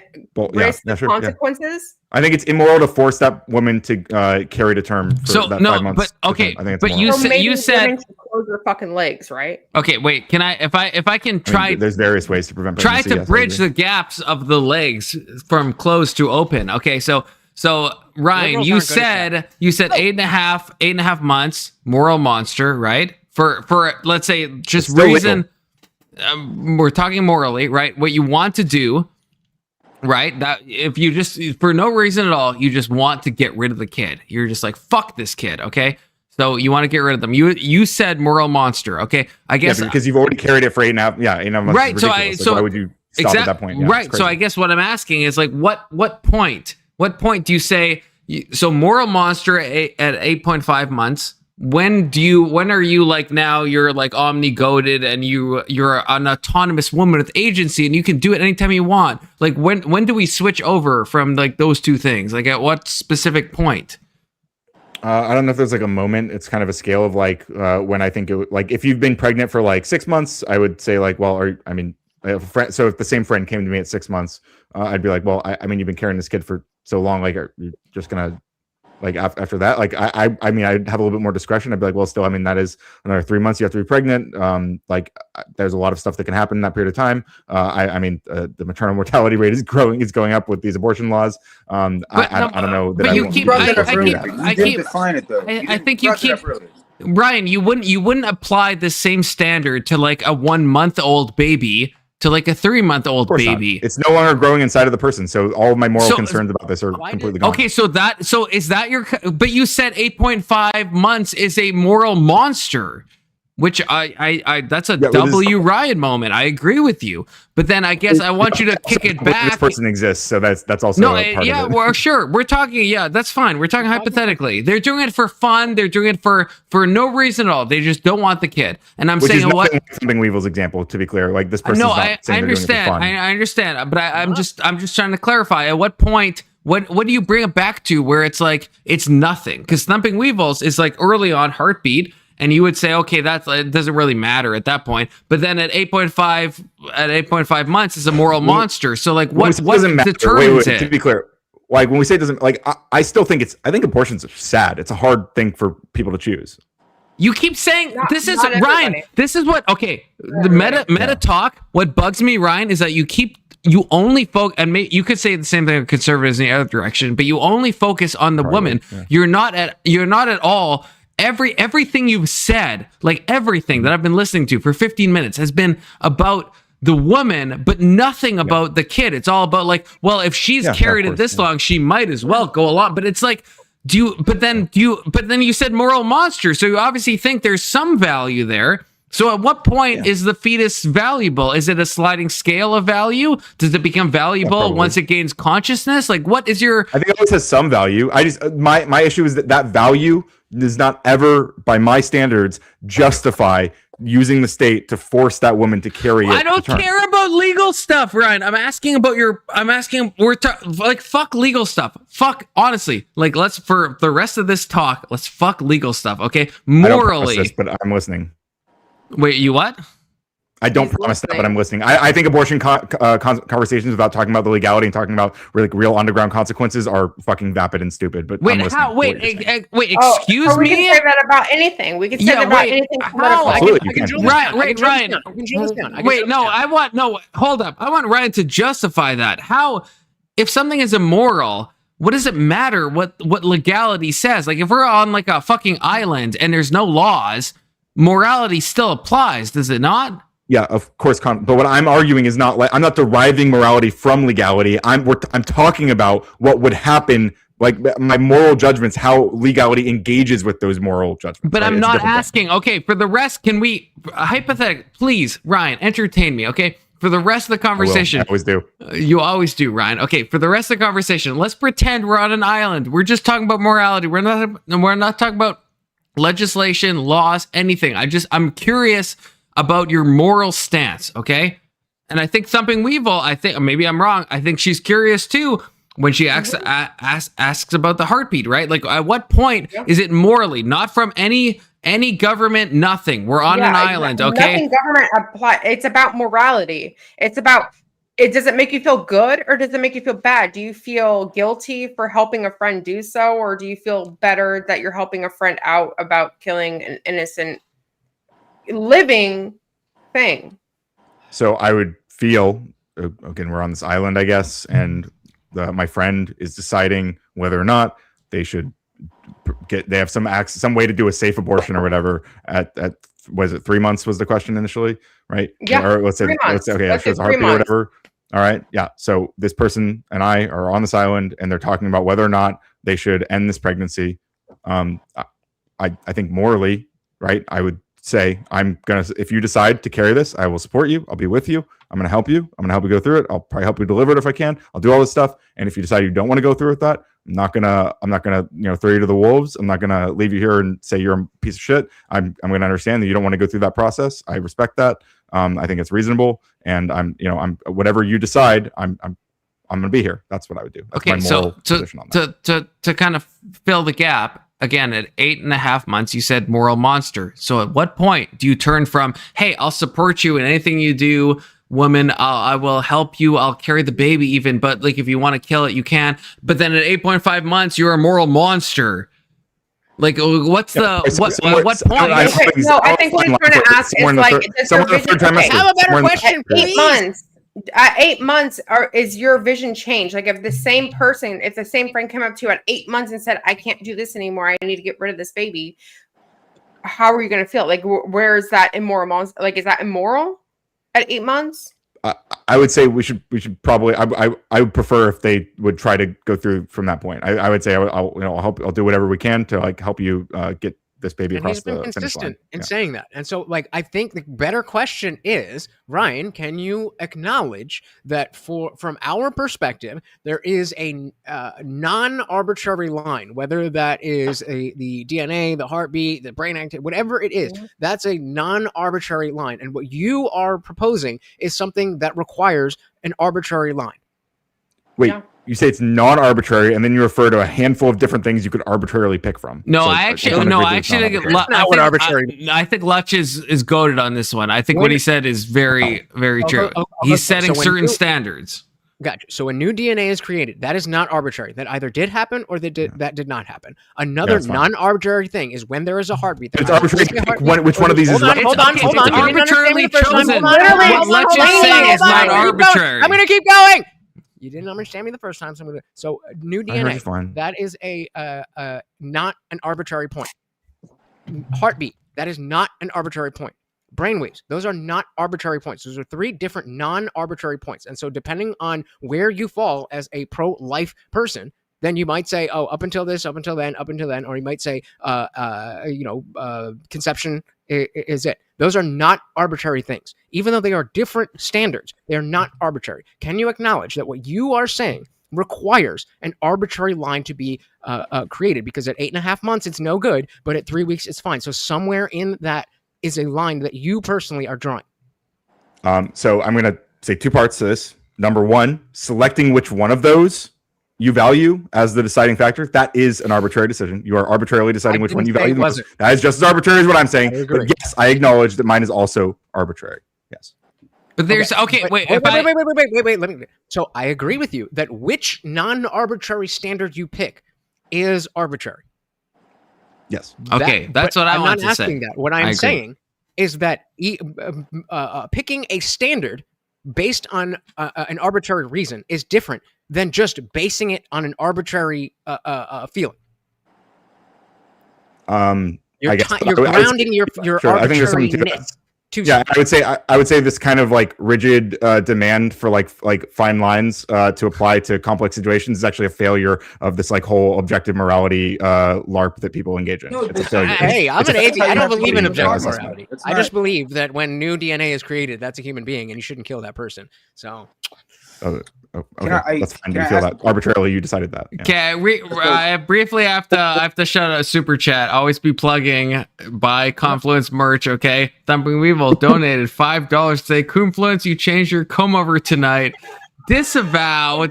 risk the consequences. I think it's immoral to force that woman to carry to term for that 5 months. But okay, I think but you said close their fucking legs, right? Okay, wait. Can I, if I can try? I mean, there's various ways to prevent pregnancy. Try to bridge the gaps of the legs from closed to open. Okay, so Ryan, you said 8.5 months, moral monster, right? For let's say just reason, we're talking morally, right? What you want to do, right? That if you just for no reason at all, you just want to get rid of the kid. You're just like, fuck this kid, okay? So you want to get rid of them. You said moral monster, okay? I guess because you've already carried it for 8.5 months. Right. So why would you stop at that point? Yeah, right. So I guess what I'm asking is like, what point? What point do you say? So moral monster at 8.5 months. When are you like now you're like omni-goated and you're an autonomous woman with agency and you can do it anytime you want? Like when do we switch over from like those two things? Like at what specific point? I don't know if there's like a moment. It's kind of a scale of like when I think like if you've been pregnant for like 6 months, I would say like, well, so if the same friend came to me at 6 months, I'd be like, well, I mean, you've been carrying this kid for so long, like you're just gonna like after that, like I mean, I'd have a little bit more discretion. I'd be like, well, still, I mean, that is another 3 months. You have to be pregnant. Like there's a lot of stuff that can happen in that period of time. I mean, the maternal mortality rate is going up with these abortion laws. I don't know. But you keep. I keep define it though. I think you keep. Ryan, you wouldn't apply the same standard to like a 1 month old baby to like a 3-month-old baby. It's no longer growing inside of the person. So all of my moral concerns about this are completely gone. Okay, so is that your? But you said 8.5 months is a moral monster, which I that's a W. Ryan moment. I agree with you, but then I guess I want you to kick it back. This person exists, so that's also part of it. Well, sure, we're talking. Yeah, that's fine. We're talking hypothetically. They're doing it for fun. They're doing it for no reason at all. They just don't want the kid. And I'm saying what? Something Weevil's example, to be clear, like this person. No, I understand. I understand, but I'm just trying to clarify. At what point? What do you bring it back to where it's like it's nothing? Because Thumping Weevils is like early on heartbeat. And you would say, okay, it doesn't really matter at that point. But then at 8.5 months is a moral monster. So like, what determines it? To be clear, like when we say it doesn't, like I still think I think abortion's sad. It's a hard thing for people to choose. You keep saying this is Ryan. This is what the meta talk. What bugs me, Ryan, is that you only focus, and you could say the same thing of conservatives in the other direction, but you only focus on the woman. Yeah. You're not at all. Everything you've said, like everything that I've been listening to for 15 minutes has been about the woman, but nothing about the kid. It's all about like, well, if she's carried it this long, she might as well go along. But it's like, but then you said moral monster. So you obviously think there's some value there. So at what point is the fetus valuable? Is it a sliding scale of value? Does it become valuable once it gains consciousness? Like what is your... I think it always has some value. My issue is that value does not ever, by my standards, justify using the state to force that woman to carry it. I don't care about legal stuff, Ryan. I'm asking about fuck legal stuff. Fuck, honestly, like for the rest of this talk, let's fuck legal stuff, okay? Morally. I don't promise this, but I'm listening. Wait, you what? I don't promise that, but I'm listening. I think abortion conversations without talking about the legality and talking about real underground consequences are fucking vapid and stupid. But wait, how? Wait, excuse me. We can say that about anything. We can say that about anything. Ryan. Wait, no. Hold up. I want Ryan to justify that. How, if something is immoral, what does it matter what legality says? Like if we're on like a fucking island and there's no laws, morality still applies, does it not? Yeah, of course. But what I'm arguing is not like I'm not deriving morality from legality. I'm talking about what would happen, like my moral judgments, how legality engages with those moral judgments. But right? I'm not asking. Okay, for the rest, can we hypothetical? Please, Ryan, entertain me. Okay, for the rest of the conversation, I always do. You always do, Ryan. Okay, for the rest of the conversation, let's pretend we're on an island. We're just talking about morality. We're not talking about legislation, laws, anything. I'm curious about your moral stance, okay? And I think Thumping Weevil, maybe I'm wrong, I think she's curious too when she asks about the heartbeat, right? Like at what point is it morally, not from any government, nothing. We're on an island, okay? Nothing government apply. It's about morality. It's about, does it make you feel good or does it make you feel bad? Do you feel guilty for helping a friend do so? Or do you feel better that you're helping a friend out about killing an innocent living thing? So I would feel, again, we're on this island, I guess, and my friend is deciding whether or not they should they have some way to do a safe abortion or whatever at was it 3 months was the question initially, right? Yeah. Or let's say okay, if it's a heartbeat or whatever. All right. Yeah. So this person and I are on this island and they're talking about whether or not they should end this pregnancy. I think morally, right, I would say if you decide to carry this, I will support you. I'll be with you. I'm going to help you. I'm going to help you go through it. I'll probably help you deliver it if I can. I'll do all this stuff. And if you decide you don't want to go through with that, I'm not gonna throw you to the wolves. I'm not gonna leave you here and say you're a piece of shit. I'm gonna understand that you don't want to go through that process. I respect that. I think it's reasonable. And I'm whatever you decide, I'm gonna be here. That's what I would do. That's okay. So to kind of fill the gap, again, at 8.5 months, you said moral monster. So at what point do you turn from, hey, I'll support you in anything you do, woman, I will help you, I'll carry the baby even, but like if you want to kill it, you can. But then at 8.5 months, you're a moral monster. Like, what's what point? I think what he's trying to ask is like, I have a better question. 8 months. 8 months is your vision change? Like if the same friend came up to you at 8 months and said, I can't do this anymore, I need to get rid of this baby, how are you going to feel? Like where is that immoral? Like, is that immoral at 8 months? I would say we should probably. I would prefer if they would try to go through from that point. I would say I'll do whatever we can to like help you get this baby across the finish line. He's been consistent in saying that. And so, like, I think the better question is, Ryan, can you acknowledge that from our perspective, there is a non-arbitrary line, whether that is the DNA, the heartbeat, the brain activity, whatever it is, that's a non-arbitrary line. And what you are proposing is something that requires an arbitrary line. Wait. Yeah. You say it's non-arbitrary, and then you refer to a handful of different things you could arbitrarily pick from. No, so I think Lutch is goated on this one. I think what he said is very true. He's setting certain standards. Gotcha. So a new DNA is created. That is not arbitrary. That either did happen or that did not happen. Another non-arbitrary thing is when there is a heartbeat. It's arbitrary to pick which one of these is right. Hold on. Arbitrarily chosen. What Lutch is saying is not arbitrary. I'm going to keep going. You didn't understand me the first time, so new DNA. That is not an arbitrary point. Heartbeat. That is not an arbitrary point. Brainwaves. Those are not arbitrary points. Those are 3 different non-arbitrary points. And so, depending on where you fall as a pro-life person, then you might say, "Oh, up until this, up until then," or you might say, "Conception is it." Those are not arbitrary things. Even though they are different standards, they are not arbitrary. Can you acknowledge that what you are saying requires an arbitrary line to be created? Because at 8.5 months, it's no good, but at 3 weeks, it's fine. So somewhere in that is a line that you personally are drawing. So I'm going to say 2 parts to this. Number 1, selecting which one of those you value as the deciding factor, that is an arbitrary decision. You are arbitrarily deciding which one you value the most. That is just as arbitrary as what I'm saying. But yes, I acknowledge that mine is also arbitrary. Yes. But there's wait. So I agree with you that which non-arbitrary standard you pick is arbitrary. Yes. Okay, that's what I want to say. I'm not asking that. What I'm saying is that picking a standard based on an arbitrary reason is different than just basing it on an arbitrary feeling. You're grounding your arbitrariness. Yeah, I would say this kind of like rigid demand for like fine lines to apply to complex situations is actually a failure of this like whole objective morality LARP that people engage in. It's a failure. Hey, I'm an atheist. I don't believe in objective morality. I just believe that when new DNA is created, that's a human being, and you shouldn't kill that person. So. Okay, that's fine. You feel that arbitrarily you decided that. Okay, I briefly have to shout out a super chat. Always be plugging buy Confluence merch. Okay, Thumping Weevil donated $5 to say Confluence. You changed your comb over tonight. Disavow,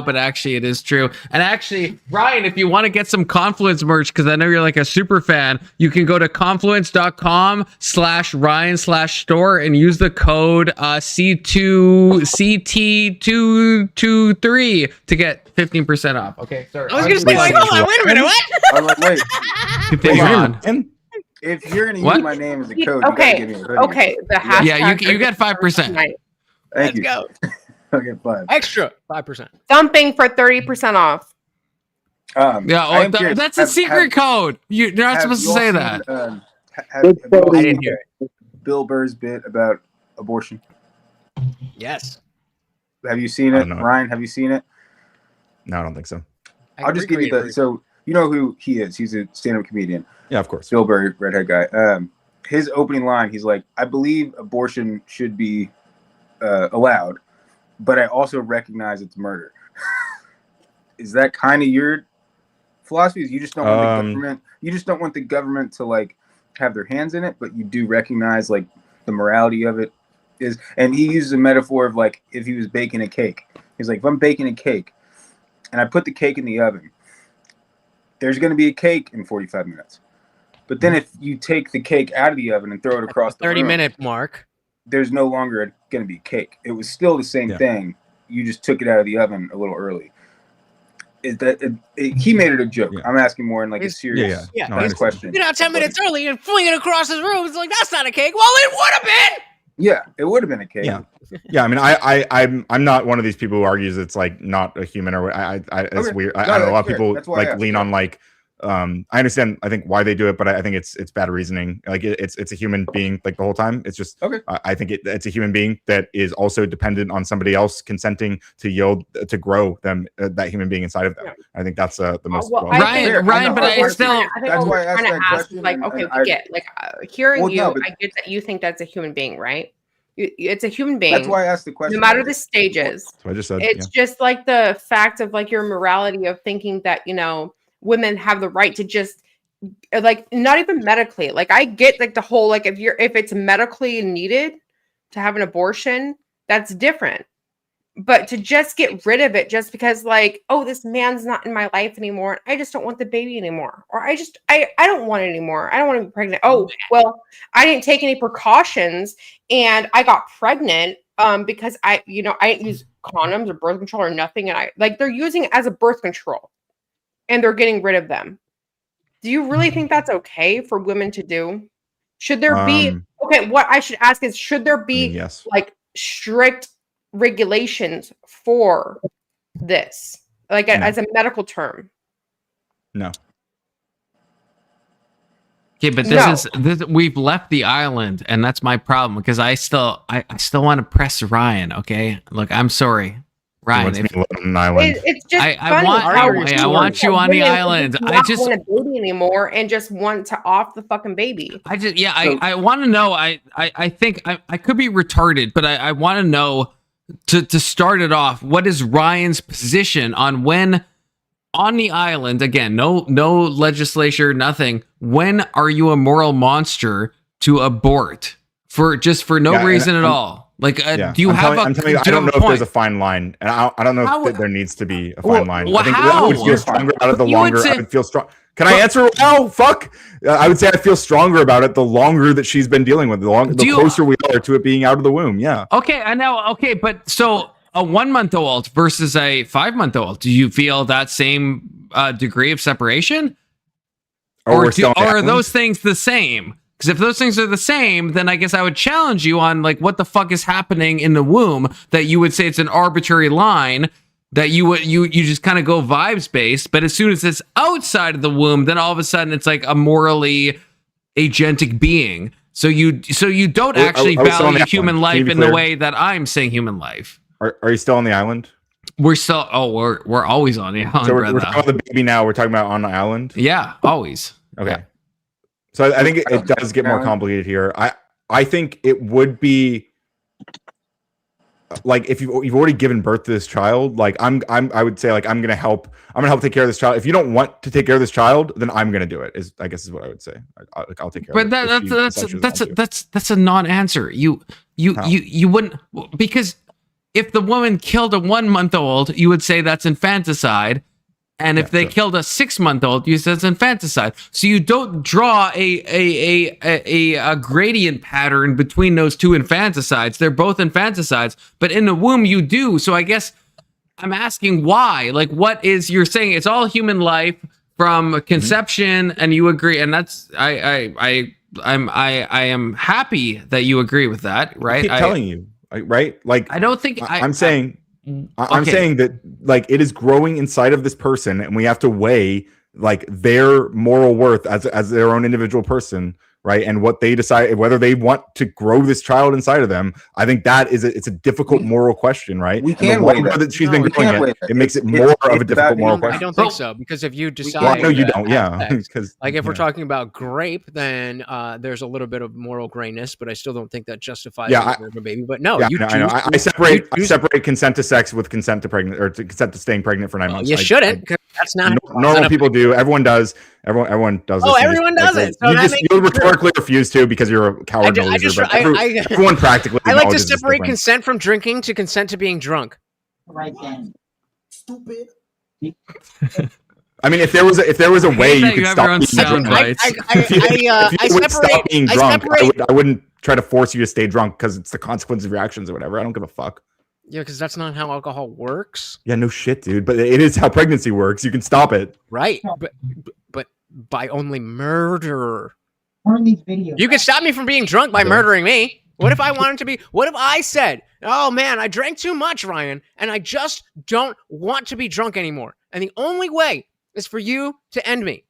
but actually it is true. And actually, Ryan, if you want to get some Confluence merch, because I know you're like a super fan, you can go to confluence.com/Ryan/store and use the code C2CT223 to get 15% off. Okay, sorry. I was going to say, hold on, wait a minute, what? Wait. Continue on. If you're going to use my name as a code, okay. You gotta give me a hoodie. Okay, the hashtag. Yeah, you get 5%. Thank Let's you. go. Okay, 5. Extra 5%. Thumping for 30% off. That's a secret code. You're not supposed to say that. I didn't hear it. Bill Burr's bit about abortion. Yes. Have you seen it, Ryan? Have you seen it? No, I don't think so. I'll just give you so you know who he is. He's a stand-up comedian. Yeah, of course. Bill Burr, redhead guy. His opening line, he's like, "I believe abortion should be allowed, but I also recognize it's murder." Is that kind of your philosophy? Is you just don't want the government? You just don't want the government to like have their hands in it, but you do recognize like the morality of it is. And he uses a metaphor of like if he was baking a cake. He's like, if I'm baking a cake, and I put the cake in the oven, there's going to be a cake in 45 minutes. But then if you take the cake out of the oven and throw it across the 30-minute mark, there's no longer going to be cake. It was still the same thing. You just took it out of the oven a little early. Is that he made it a joke? Yeah. I'm asking more in like a serious question. You're not 10 minutes early and fling it across his room. It's like that's not a cake. Well, it would have been. Yeah, it would have been a cake. Yeah. I mean, I'm not one of these people who argues it's like not a human or it's weird. I don't know. A lot of people like lean on like I understand, I think, why they do it, but I think it's bad reasoning. Like it's a human being like the whole time. It's just okay. I think it's a human being that is also dependent on somebody else consenting to yield to grow them that human being inside of them. Yeah. I think that's the most Ryan, but I still that's why I asked that question. Like, okay, we get like hearing you. I get that you think that's a human being, right? It's a human being. That's why I asked the question. No matter the stages, so I just said, it's just like the fact of like your morality of thinking that women have the right to just like not even medically. Like I get like the whole like if it's medically needed to have an abortion, that's different. But to just get rid of it just because like, oh, this man's not in my life anymore. I just don't want the baby anymore. Or I don't want it anymore. I don't want to be pregnant. Oh, well, I didn't take any precautions and I got pregnant because I didn't use condoms or birth control or nothing. And they're using it as a birth control and they're getting rid of them. Do you really think that's okay for women to do? Should there be, okay, what I should ask is, should there be like strict regulations for this, like as a medical term? No. Okay, but this we've left the island, and that's my problem because I still want to press Ryan. Okay, look, I'm sorry, Ryan. It's just I want you on the island. I just want a baby anymore and just want to off the fucking baby. I want to know. I think I could be retarded, but I want to know. To start it off, what is Ryan's position on when on the island, again, no legislature, nothing, when are you a moral monster to abort for no reason at all? Like, do you have I'm telling you, I don't know if there's a fine line, and I don't know if there needs to be a fine line. I think I would feel stronger about it the longer I would feel strong. Can I answer? Oh, fuck. I would say I feel stronger about it the longer that she's been dealing with it, the closer we are to it being out of the womb. Yeah. Okay, I know. Okay, but so a 1-month-old versus a 5-month-old, do you feel that same degree of separation? Or are those things the same? Because if those things are the same, then I guess I would challenge you on like what the fuck is happening in the womb that you would say it's an arbitrary line. That you just kind of go vibes based, but as soon as it's outside of the womb, then all of a sudden it's like a morally agentic being. So you don't actually value human life in the way that I'm saying human life. Are you still on the island? We're still. Oh, we're always on the island. So we're talking about the baby now. We're talking about on the island. Yeah, always. Okay. Yeah. So I think it does get more complicated here. I think it would be. Like if you've already given birth to this child, like I would say like I'm gonna help take care of this child. If you don't want to take care of this child, then I'm gonna do it. I guess is what I would say. I'll take care of it. But that's a non-answer. You wouldn't, because if the woman killed a 1-month-old, you would say that's infanticide. And if they killed a 6-month-old, you say it's infanticide. So you don't draw a gradient pattern between those two infanticides. They're both infanticides, but in the womb you do. So I guess I'm asking why. Like, what is you're saying? It's all human life from conception, and you agree. And that's I am happy that you agree with that, right? I keep telling you, right? Like I don't think I'm saying that like it is growing inside of this person, and we have to weigh like their moral worth as their own individual person, right? And what they decide, whether they want to grow this child inside of them. I think that it's a difficult moral question, right? We can't weigh that. She's been growing it makes it more of a difficult moral question. I don't think so, because if you decide, no, you don't. Yeah, because like if we're talking about grape, then there's a little bit of moral grayness, but I still don't think that justifies the baby. But no, I know. I separate consent to sex with consent to pregnant or to consent to staying pregnant for 9 months. You shouldn't, because that's not normal people do. Everyone does. Everyone does. Oh, everyone does it. So you rhetorically refuse to because you're a coward and a loser. But everyone practically. I like to separate consent from drinking to consent to being drunk. Right then, stupid. I mean, if there was a way you could stop being drunk, stop being drunk, I wouldn't try to force you to stay drunk because it's the consequence of your actions or whatever. I don't give a fuck. Yeah, because that's not how alcohol works. Yeah, no shit, dude. But it is how pregnancy works. You can stop it. Right, but by only murder. You can stop me from being drunk by murdering me. What if I wanted to be? What if I said, "Oh man, I drank too much, Ryan, and I just don't want to be drunk anymore, and the only way is for you to end me"?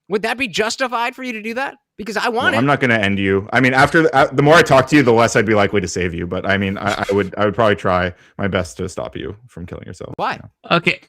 Would that be justified for you to do that? Because I want it. I'm not going to end you. I mean, after the more I talk to you, the less I'd be likely to save you. But I mean, I would probably try my best to stop you from killing yourself. Why? You know? Okay.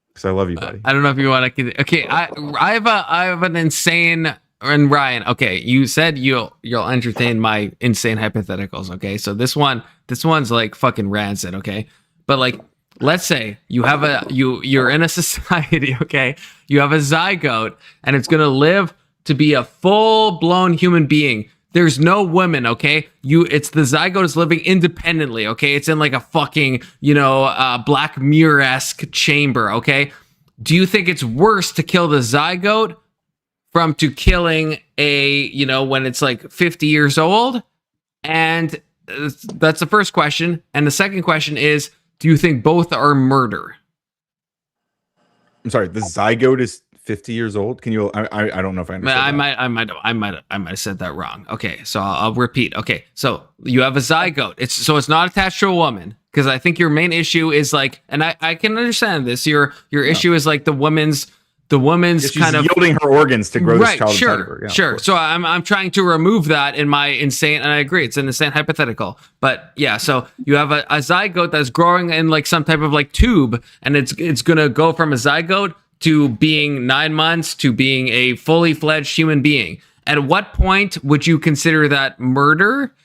Because I love you, buddy. I don't know if you want to. Okay, I have an insane. And Ryan, okay, you said you'll entertain my insane hypotheticals. Okay, so this one's like fucking rancid. Okay, but like, let's say you have you're in a society. Okay, you have a zygote, and it's gonna live to be a full-blown human being. There's no women, okay? It's the zygote is living independently, okay? It's in like a fucking, Black Mirror-esque chamber, okay? Do you think it's worse to kill the zygote to killing when it's like 50 years old? And that's the first question. And the second question is, do you think both are murder? I'm sorry, the zygote is 50 years old. Can you? I don't know if I understand. I might have said that wrong. Okay, so I'll repeat. Okay, so you have a zygote. It's not attached to a woman, because I think your main issue is like, and I can understand this. Your issue is like the woman's kind of yielding her organs to grow this child. Sure. So I'm trying to remove that in my insane, and I agree, it's an insane hypothetical. But yeah, so you have a zygote that's growing in like some type of like tube, and it's gonna go from a zygote to being 9 months to being a fully fledged human being. At what point would you consider that murder?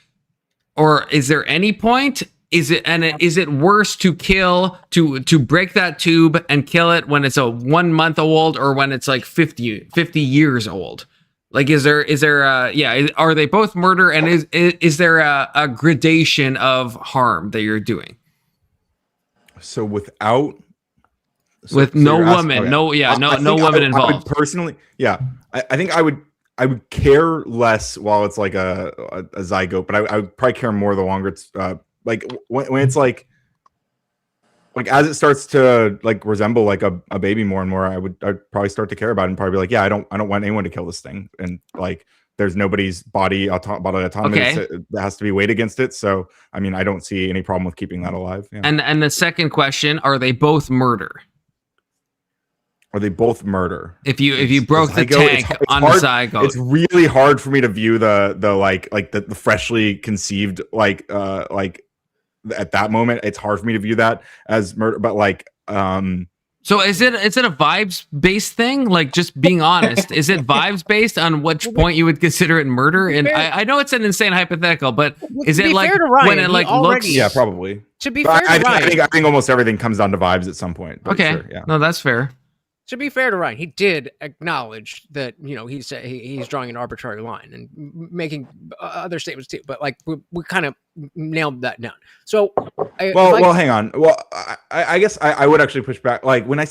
Or is there any point? Is it worse to kill, to break that tube and kill it when it's a 1 month old, or when it's like 50 years old? Like, are they both murder? And is there a gradation of harm that you're doing? So without... With no woman, no woman involved. Personally, yeah, I think I would care less while it's like a zygote, but I would probably care more the longer it's like when it's like as it starts to like resemble like a baby more and more. I'd probably start to care about it and probably be like, yeah, I don't want anyone to kill this thing, and like there's nobody's bodily autonomy that has to be weighed against it. So I mean, I don't see any problem with keeping that alive. Yeah. And the second question: are they both murder? Are they both murder? If you broke the tank on the zygote, it's really hard for me to view the freshly conceived like at that moment. It's hard for me to view that as murder. But like, so is it a vibes based thing? Like, just being honest, is it vibes based on which point you would consider it murder? And I know it's an insane hypothetical, but is it like when it like looks? Yeah, probably. To be fair to Ryan, I think almost everything comes down to vibes at some point. Okay, sure, yeah. No, that's fair. To be fair to Ryan, he did acknowledge that he's drawing an arbitrary line and making other statements too. But like we kind of nailed that down. So, hang on. Well, I guess I would actually push back. Like when we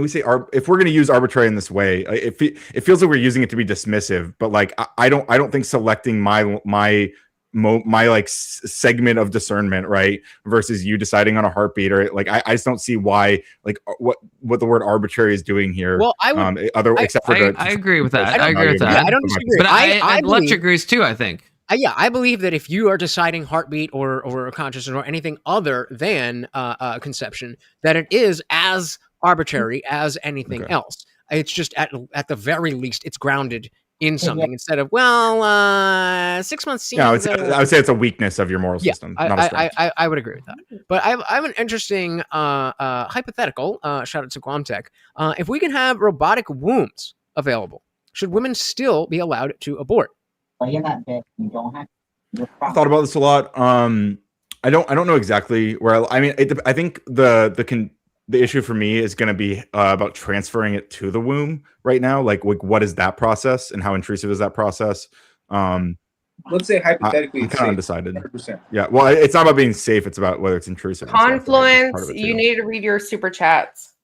say if we're going to use arbitrary in this way, it feels like we're using it to be dismissive. But like I don't think selecting my like segment of discernment, right, versus you deciding on a heartbeat, or like I just don't see why like what the word arbitrary is doing here. Well, I agree with that. I agree with that. Yeah, I don't disagree. But I Electric agrees too, I think. I believe that if you are deciding heartbeat or consciousness or anything other than conception, that it is as arbitrary as anything else. It's just at the very least, it's grounded in something instead of 6 months seems. Yeah, I would say it's a weakness of your moral system. I would agree with that. But I have an interesting hypothetical. Shout out to Guam Tech. If we can have robotic wombs available, should women still be allowed to abort? Well, you're not dead. You don't have. I thought about this a lot. I don't know exactly where. I think the issue for me is going to be about transferring it to the womb right now. Like what is that process and how intrusive is that process? Let's say hypothetically, I'm kind of undecided. 100%. Yeah, well, it's not about being safe. It's about whether it's intrusive. Confluence, you need to read your super chats.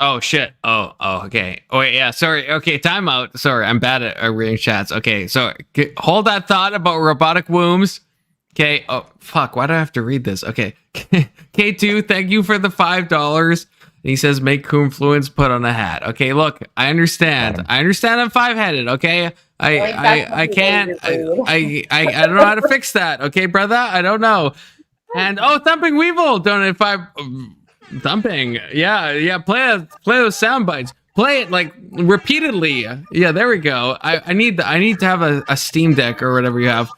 Oh shit. Oh, okay. Oh wait, yeah. Sorry. Okay, time out. Sorry, I'm bad at reading chats. Okay, so hold that thought about robotic wombs. Okay. Oh fuck. Why do I have to read this? Okay. K2, thank you for the $5. He says, make confluence put on a hat. Okay, look, I understand. I'm 5-headed. Okay, I can't. I don't know how to fix that. Okay, brother, I don't know. And Thumping Weevil donated 5. Thumping, yeah. Play those sound bites. Play it like repeatedly. Yeah, there we go. I need to have a Steam Deck or whatever you have.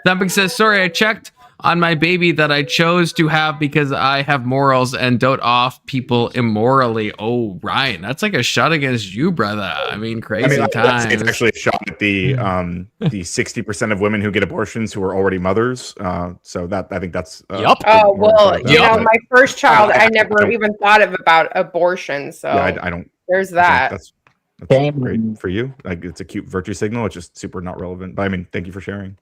Thumping says, sorry, I checked on my baby that I chose to have because I have morals and dote off people immorally. Oh, Ryan, that's like a shot against you, brother. I mean, crazy times. It's actually a shot at the 60% of women who get abortions who are already mothers. So that I think that's Yep. Oh well, you know, my first child, I never even thought about abortion. So yeah, I don't. There's that. That's great for you. Like, it's a cute virtue signal. It's just super not relevant. But I mean, thank you for sharing.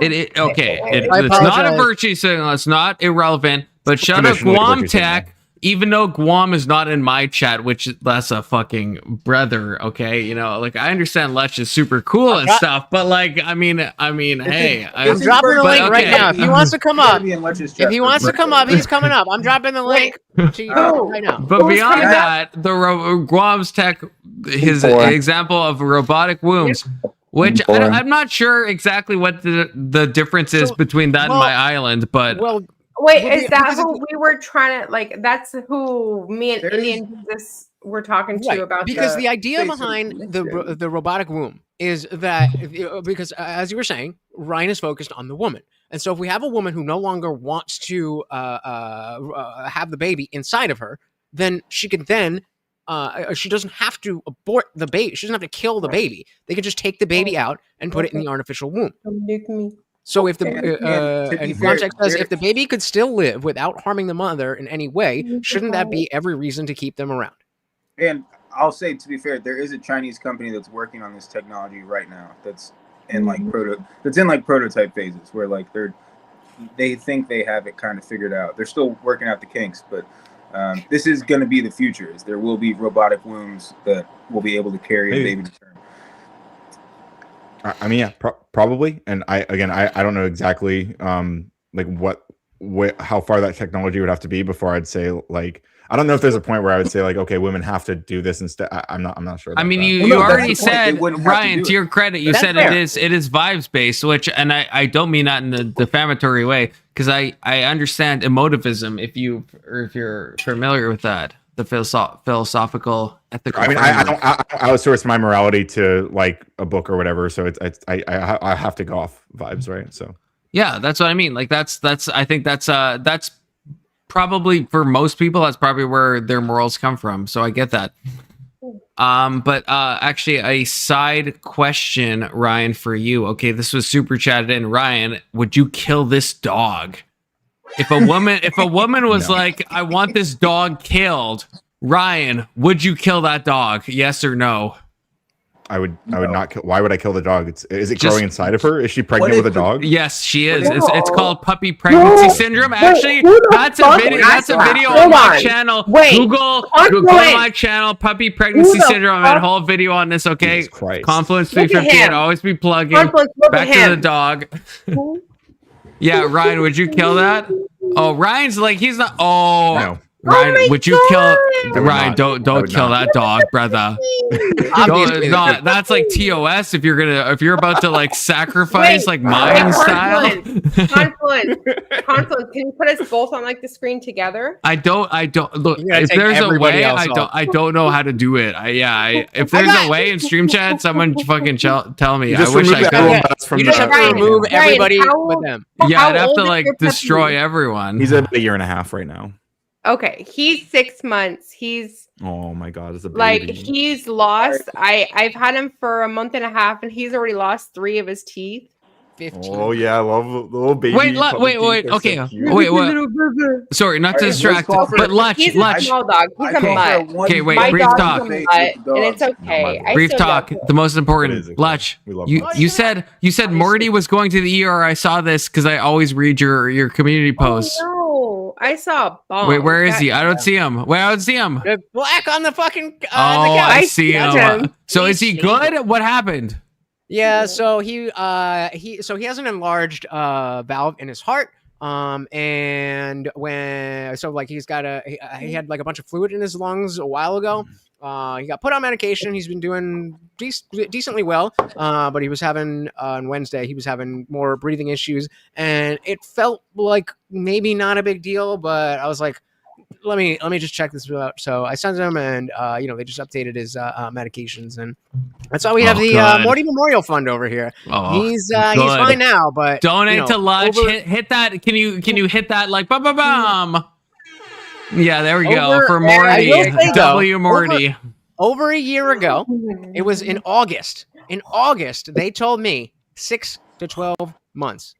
It's not a virtue signal. It's not irrelevant. But shout out Guam Tech, even though Guam is not in my chat, which that's a fucking brother. Okay, you know, like I understand Lech is super cool and stuff, but like, I mean, hey, I'm dropping the link right now. If he wants to come up, he's coming up. I'm dropping the link to you right now. But beyond that, the Guam's Tech, his example of robotic wombs. Which I'm not sure exactly what the difference is between that and my island, but wait, is that who we were trying to like? That's who me and Indian Jesus were talking to about. Because the idea behind the robotic womb is that because as you were saying, Ryan is focused on the woman, and so if we have a woman who no longer wants to have the baby inside of her, then she can then. She doesn't have to abort the baby. She doesn't have to kill the baby. They can just take the baby out and put it in the artificial womb. So if the and context says if the baby could still live without harming the mother in any way, shouldn't that be every reason to keep them around? And I'll say, to be fair, there is a Chinese company that's working on this technology right now. That's in like prototype phases, where like they think they have it kind of figured out. They're still working out the kinks, but. This is going to be the future. There will be robotic wombs that will be able to carry a baby to term. I mean, yeah, probably. And I don't know exactly like how far that technology would have to be before I'd say like I don't know if there's a point where I would say like, okay, women have to do this instead. I'm not sure. I mean, you already said, Ryan, to your credit, you said it is vibes based, which, and I don't mean that in the defamatory way, because I understand emotivism if you're familiar with that, the philosophical ethical. I mean, I don't outsource my morality to like a book or whatever, so I have to go off vibes, right? So yeah, that's what I mean. Like that's I think that's probably for most people that's probably where their morals come from, so I get that. But actually a side question, Ryan, for you. Okay, this was super chatted in. Ryan, would you kill this dog? If a woman was like, I want this dog killed, Ryan, would you kill that dog? Yes or no? I would not kill. Why would I kill the dog? Is it growing inside of her? Is she pregnant with a dog? Yes, she is. It's called puppy pregnancy syndrome. Actually, that's a video on my channel. Google my channel, puppy pregnancy syndrome. I had a whole video on this. Okay, Confluence 358. Always be plugging. Back to the dog. Yeah, Ryan, would you kill that? Oh, Ryan's like he's not. Oh. No. Ryan, would you kill Ryan? Don't kill that dog, brother. That's like TOS. If you're about to like sacrifice like Mayan style. Confluence. Can you put us both on like the screen together? I don't look. If there's a way, I don't know how to do it. If there's a way in stream chat, someone fucking tell me. I wish I could. You just have to remove everybody with them. Yeah, I'd have to like destroy everyone. He's at a year and a half right now. Okay, he's 6 months. He's oh my god, it's a baby. Like he's lost. I've had him for a month and a half, and he's already lost 3 of his teeth. 15. Oh yeah, I love the little baby. Wait. Okay, wait. Sorry, not to distract, but Lech. He's a small dog. He's a mutt. Okay, wait. My Brief dog's talk. a mutt, and it's okay. Brief talk. The most important. Lech. You said Morty was going to the ER. I saw this because I always read your community posts. Oh, no. I saw a bomb. Wait, where is he? I don't see him. Wait, I don't see him. Black on the fucking. I see him. So is he good? What happened? Yeah, so he has an enlarged valve in his heart. And he had like a bunch of fluid in his lungs a while ago. He got put on medication. He's been doing decently well. But he was having on Wednesday, he was having more breathing issues, and it felt like maybe not a big deal, but I was like, let me just check this out. So I sent him, and they just updated his medications, and that's why we have the Morty Memorial Fund over here. Oh, he's fine now, but donate to Lutch. Hit that. Can you hit that like bum? Yeah, there we go for Morty. W Morty. Over a year ago, it was in August. In August, they told me 6 to 12 months,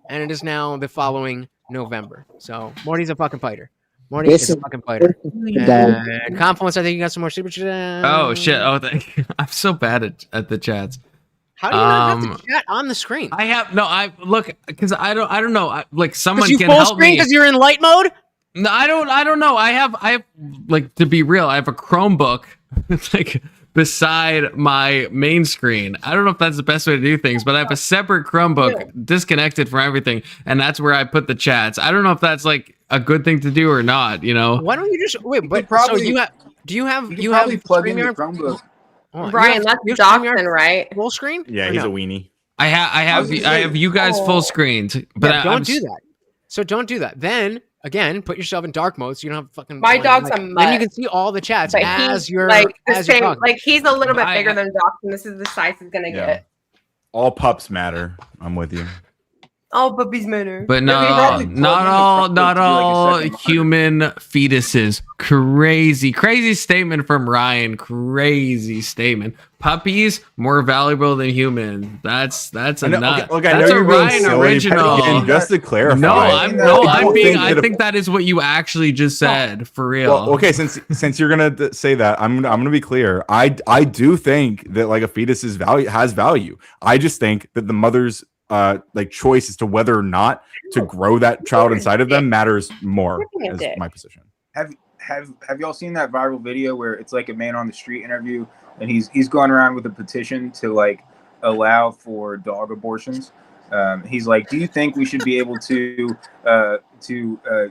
and it is now the following November. So Morty's a fucking fighter. Morty is a fucking fighter. And Confluence, I think you got some more super chats. Oh shit! Oh, thank you. I'm so bad at the chats. How do you not have the chat on the screen? I have no. I look because I don't know. Like someone you can full help screen me because you're in light mode. No, I don't know. I have like, to be real, I have a Chromebook like beside my main screen. I don't know if that's the best way to do things, but I have a separate Chromebook disconnected from everything, and that's where I put the chats. I don't know if that's like a good thing to do or not, you know. Why don't you just wait? But probably, so you have plug in your Chromebook. Brian, that's Dawson, right? Full screen? Yeah, he's a weenie. I have you guys full screened, but yeah, don't do that. So don't do that. Then again, put yourself in dark mode so you don't have fucking. My dog's a mutt. Then you can see all the chats as you're like the as same. you're talking. Like he's a little bit bigger than Dawson. This is the size he's gonna get. All pups matter. I'm with you. All puppies matter. But no, not all human fetuses. Crazy statement from Ryan. Crazy statement. Puppies more valuable than human. That's a nut. Look, that's a Ryan silly, original. Again, just to clarify. I think that is what you actually just said for real. Well, okay, since you're gonna say that, I'm gonna be clear. I do think that like a fetus has value. I just think that the mother's like choice as to whether or not to grow that child inside of them matters more. Is my position. Have y'all seen that viral video where it's like a man on the street interview and he's going around with a petition to like allow for dog abortions? He's like, do you think we should be able to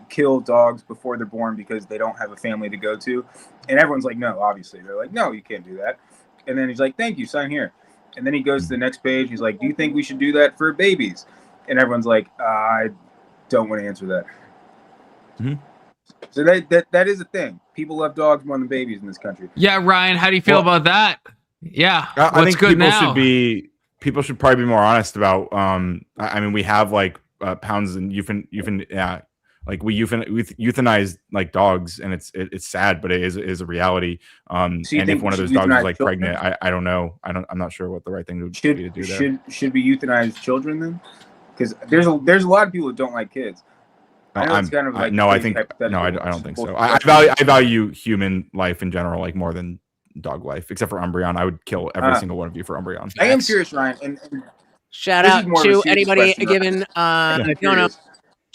kill dogs before they're born because they don't have a family to go to? And everyone's like, no, obviously. They're like, no, you can't do that. And then he's like, thank you, sign here. And then he goes to the next page. He's like, do you think we should do that for babies? And everyone's like, I don't want to answer that. Mm-hmm. So that is a thing. People love dogs more than babies in this country. Yeah, Ryan, how do you feel about that? Yeah, I think good people should probably be more honest about. I mean, we have like pounds and like we euthanize like dogs, and it's sad, but it is a reality. And if one of those dogs is like pregnant, I don't know. I'm not sure what the right thing would be to do there. Should we euthanize children then? Because there's a lot of people who don't like kids. I don't think so. I value human life in general like more than dog life, except for Umbreon. I would kill every single one of you for Umbreon. I am curious, Ryan. And shout out to anybody giving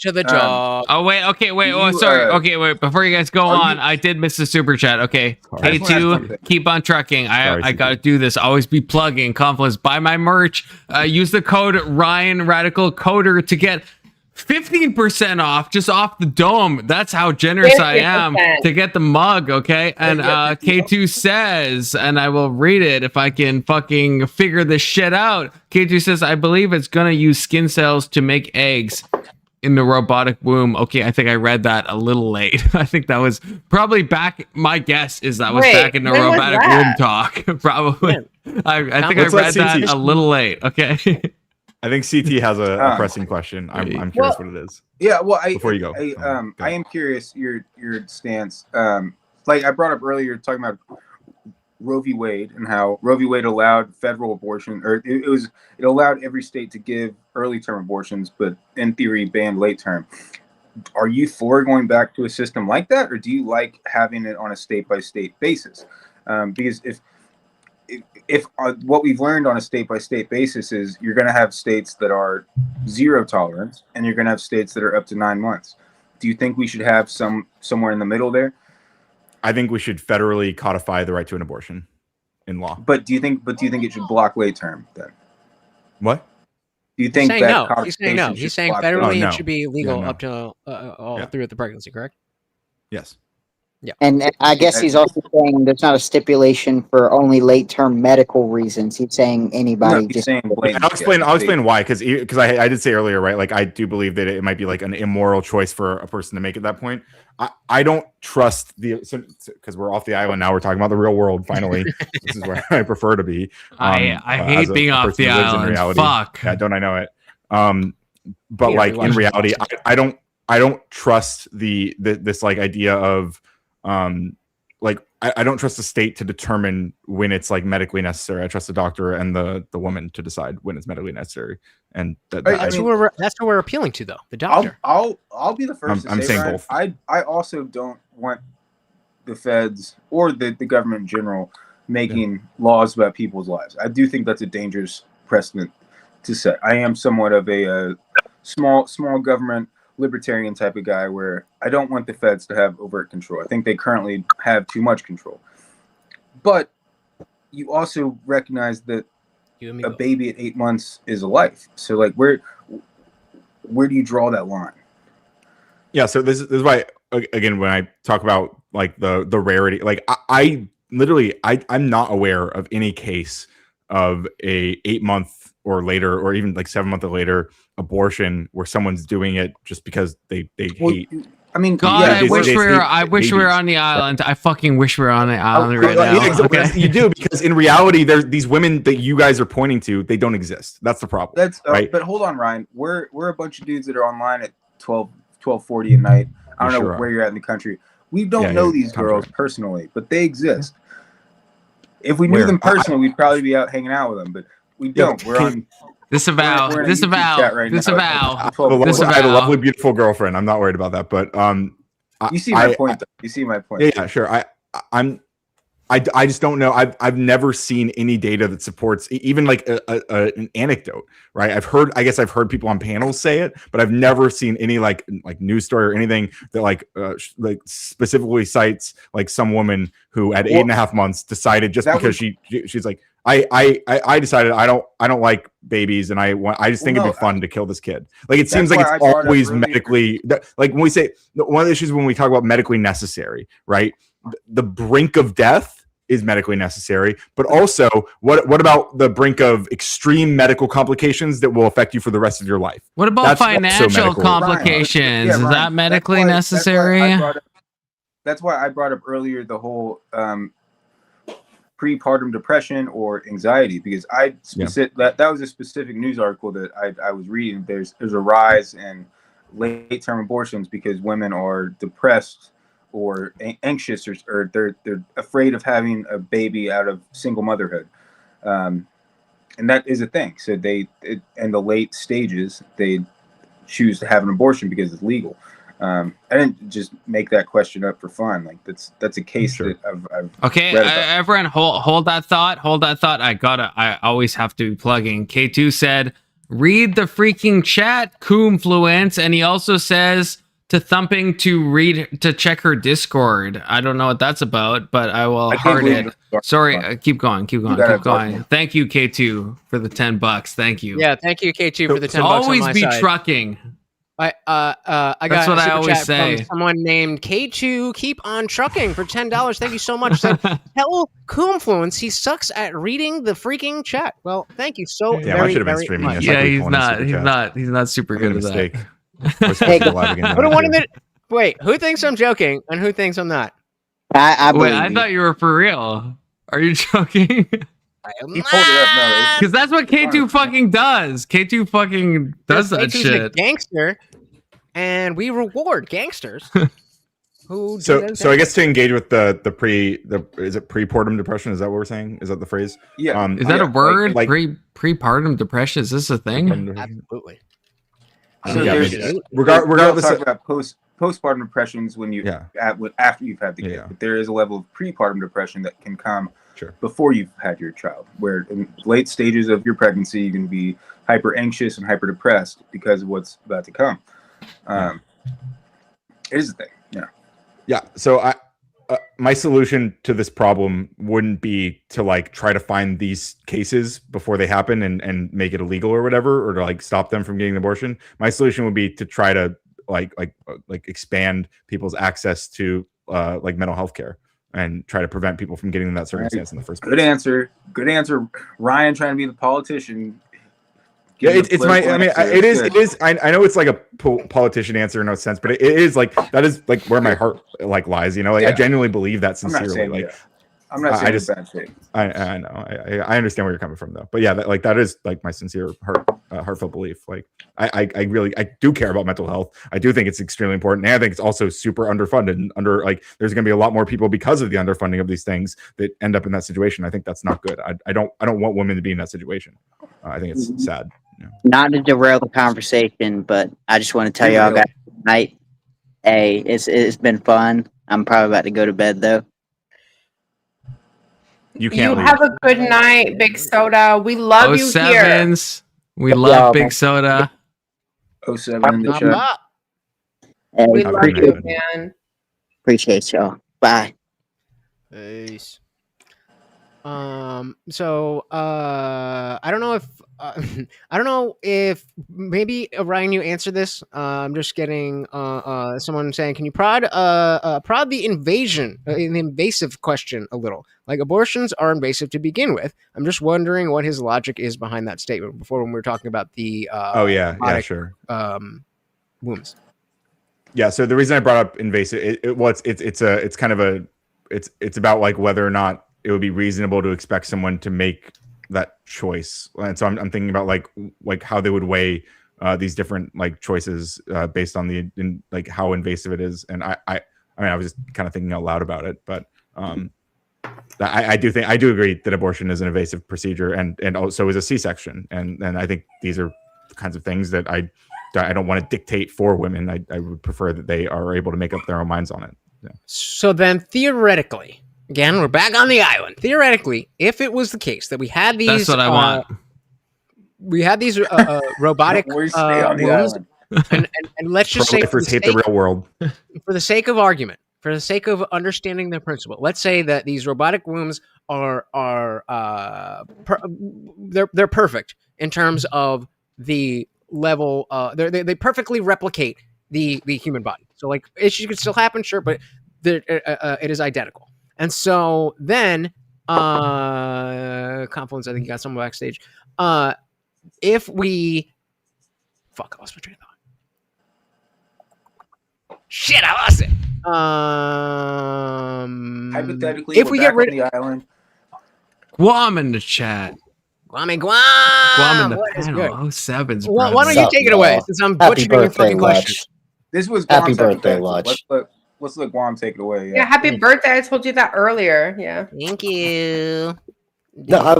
to the dog. Oh wait, okay, wait. Oh, sorry. Okay, wait. Before you guys go on, I did miss the super chat. Okay, K2, keep on trucking. I gotta do this. Always be plugging. Confluence. Buy my merch. Use the code Ryan Radical Coder to get 15% off, just off the dome. That's how generous 50%. I am to get the mug. Okay, and K2 says, and I will read it if I can fucking figure this shit out. K2 says, I believe it's gonna use skin cells to make eggs in the robotic womb. Okay, I think I read that a little late. I think that was probably back. My guess is that was back in the robotic womb talk. Probably. I think I read that a little late. Okay. I think CT has a pressing question. I'm curious what it is. Yeah, well, before you go, I am curious your stance. Like I brought up earlier, talking about Roe v. Wade and how Roe v. Wade allowed federal abortion, or it allowed every state to give early term abortions, but in theory banned late term. Are you for going back to a system like that, or do you like having it on a state by state basis? Because if what we've learned on a state by state basis is you're going to have states that are zero tolerance, and you're going to have states that are up to 9 months. Do you think we should have somewhere in the middle there? I think we should federally codify the right to an abortion in law. But do you think it should block late term then? What? Do you think that He's saying no. He's saying federally it should be legal up to all through the pregnancy, correct? Yes. Yeah. And I guess he's also saying there's not a stipulation for only late-term medical reasons. He's saying anybody. No, he's just saying I'll explain why, because I did say earlier, right? Like I do believe that it might be like an immoral choice for a person to make at that point. I don't trust because we're off the island now. We're talking about the real world. Finally, this is where I prefer to be. I hate being off the island. Fuck. Yeah, don't I know it? But like in reality, I don't trust this like idea of like I don't trust the state to determine when it's like medically necessary. I trust the doctor and the woman to decide when it's medically necessary, and that's who we're appealing to, though. The doctor. I'll be the first to I'm say, saying Ryan, both. I also don't want the feds or the government in general making laws about people's lives. I do think that's a dangerous precedent to set. I am somewhat of a small government libertarian type of guy where I don't want the feds to have overt control. I think they currently have too much control. But you also recognize that a baby at 8 months is a life. So like where do you draw that line? Yeah, so this is why again when I talk about like the rarity, like I literally I'm not aware of any case of a 8 month or later or even like 7 months or later abortion where someone's doing it just because they hate. I mean, God, yeah, I wish we were on the island. I fucking wish we were on the island right now. Yeah, okay. You do, because in reality, there's these women that you guys are pointing to. They don't exist. That's the problem. That's right. But hold on, Ryan. We're a bunch of dudes that are online at 12:40 at night. I don't know where you're at in the country. We don't know these girls personally, but they exist. If we knew them personally, we'd probably be out hanging out with them, but we don't. We're on. Disavow. We're in a YouTube chat right now. I have a lovely, beautiful girlfriend. I'm not worried about that, but you see my point, though. You see my point. Yeah, sure. I just don't know. I've never seen any data that supports even like an anecdote, right? I guess I've heard people on panels say it, but I've never seen any like news story or anything that like specifically cites like some woman who at 8.5 months decided just because she's like, I decided I don't like babies and I just think it'd be fun to kill this kid. Like it seems like it's always medically like when we say one of the issues when we talk about medically necessary, right? The brink of death is medically necessary, but also what about the brink of extreme medical complications that will affect you for the rest of your life? What about financial complications? Is that medically necessary? That's why I brought up earlier the whole prepartum depression or anxiety, because that was a specific news article that I was reading. There's a rise in late term abortions because women are depressed or anxious or they're afraid of having a baby out of single motherhood, and that is a thing. So in the late stages they choose to have an abortion because it's legal. I didn't just make that question up for fun. Like that's a case that I've okay. read about. Everyone, hold that thought. I always have to be plugging. K2 said, "Read the freaking chat, Coomfluence," and he also says to Thumping to check her Discord. I don't know what that's about, but I will heart it. Sorry, keep going. Thank you, K2, for the $10. Thank you. Yeah, thank you, K2, for the $10. Always on my be side. Trucking. I got That's what I always chat say. from someone named K2 Keep on Trucking for $10. Thank you so much. Said, tell Coomfluence he sucks at reading the freaking chat. Well, thank you so very, very much. Yeah, he's not super good at that. Wait, who thinks I'm joking and who thinks I'm not? I thought you were for real. Are you joking? I am he pulled it up. No, because that's what K2 fucking does. K2 fucking does that K2's shit. A gangster, and we reward gangsters. Who so I guess to engage with the is it prepartum depression? Is that what we're saying? Is that the phrase? Yeah. Is that a word? Prepartum depression? Is this a thing? Absolutely. So regardless, talk about postpartum depressions when you after you've had the kid, but there is a level of prepartum depression that can come before you've had your child, where in late stages of your pregnancy you can be hyper anxious and hyper depressed because of what's about to come. It is a thing. Yeah. So my solution to this problem wouldn't be to like try to find these cases before they happen and make it illegal or whatever, or to like stop them from getting an abortion. My solution would be to try to like expand people's access to like mental health care and try to prevent people from getting in that circumstance in the first place. Good answer. Good answer. Ryan trying to be the politician. Yeah, it's my. I mean, it is. I know it's like a politician answer in no sense, but it is like that is like where my heart like lies. You know, like I genuinely believe that sincerely. I'm not saying it's bad thing. I know. I understand where you're coming from though. But yeah, that is like my sincere heartfelt belief. Like I really do care about mental health. I do think it's extremely important, and I think it's also super underfunded. And like there's going to be a lot more people because of the underfunding of these things that end up in that situation. I think that's not good. I don't want women to be in that situation. I think it's sad. Not to derail the conversation, but I just want to tell y'all guys tonight, hey, it's been fun. I'm probably about to go to bed though. You can't leave. Have a good night, Big Soda. We love you here. 07s. We love Big Soda. 07 in the chat. Hey, We love you, man. Appreciate y'all. Bye. Peace. So I don't know if I don't know if maybe Ryan, you answer this. I'm just getting someone saying, can you prod the invasive question a little? Like abortions are invasive to begin with. I'm just wondering what his logic is behind that statement. Before when we were talking about the sure. Wombs. Yeah, so the reason I brought up invasive, it's kind of it's about like whether or not it would be reasonable to expect someone to make that choice. And so I'm thinking about like how they would weigh these different like choices based on like how invasive it is. And I mean, I was just kind of thinking out loud about it, but I do agree that abortion is an invasive procedure and also is a C-section. And I think these are the kinds of things that I don't want to dictate for women. I would prefer that they are able to make up their own minds on it. Yeah. So then theoretically, again, we're back on the island. Theoretically, if it was the case that we had these, that's what I want. We had these robotic wombs, and let's just say pro-lifers hate the real world. For the sake of argument, for the sake of understanding the principle, let's say that these robotic wombs are they're perfect in terms of the level. They perfectly replicate the human body. So like issues could still happen, sure, but it is identical. And so then, Confluence, I think you got someone backstage. If we, I lost my train of thought. Shit, I lost it. Hypothetically, if we get rid of the island, Guam in the chat. Guam in the what panel. 07s. Why don't you take it away since I'm butchering your fucking questions? this was Happy Guam's birthday, hypothetical. Lodge. Let's let Guam take it away. Yeah, happy birthday. I told you that earlier. Yeah. Thank you. No, I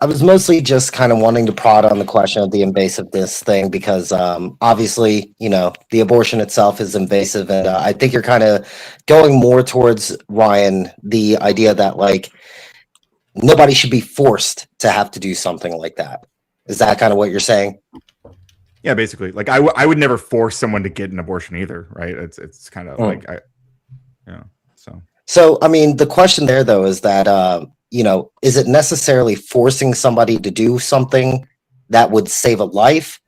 was mostly just kind of wanting to prod on the question of the invasiveness thing because obviously, you know, the abortion itself is invasive, and I think you're kind of going more towards, Ryan, the idea that like nobody should be forced to have to do something like that. Is that kind of what you're saying? Yeah, basically. Like I would never force someone to get an abortion either, right? It's kind of like So I mean, the question there though is that you know, is it necessarily forcing somebody to do something that would save a life?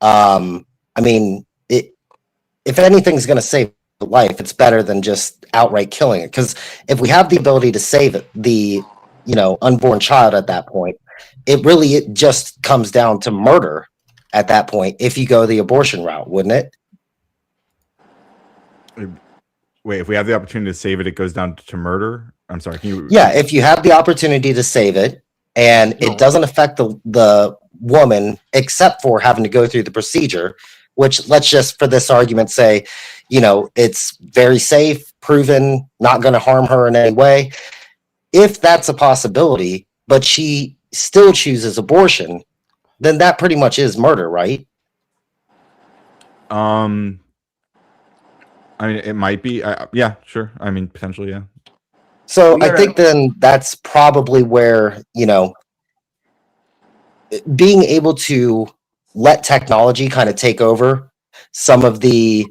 I mean, if anything's going to save a life, it's better than just outright killing it. Because if we have the ability to save the, you know, unborn child at that point, it just comes down to murder at that point if you go the abortion route, wouldn't it? Wait, if we have the opportunity to save it, it goes down to murder? I'm sorry. Can you... Yeah, if you have the opportunity to save it and it doesn't affect the woman except for having to go through the procedure, which let's just for this argument say, you know, it's very safe, proven, not going to harm her in any way. If that's a possibility, but she still chooses abortion, then that pretty much is murder, right? I mean, it might be. Yeah, sure. I mean, potentially, yeah. So I think then that's probably where, you know, being able to let technology kind of take over some of the,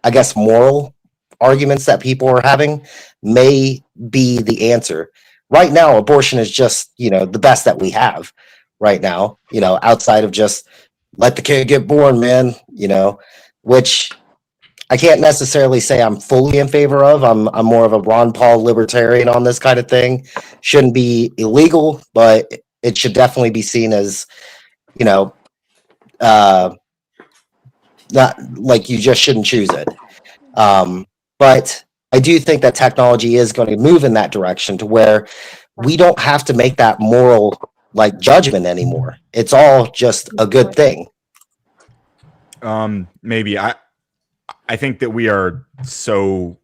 I guess, moral arguments that people are having may be the answer. Right now, abortion is just, you know, the best that we have right now, you know, outside of just let the kid get born, man, you know, which I can't necessarily say I'm fully in favor of. I'm more of a Ron Paul libertarian on this kind of thing. Shouldn't be illegal, but it should definitely be seen as, you know, not like you just shouldn't choose it. But I do think that technology is going to move in that direction to where we don't have to make that moral like judgment anymore. It's all just a good thing. Maybe I think that we are so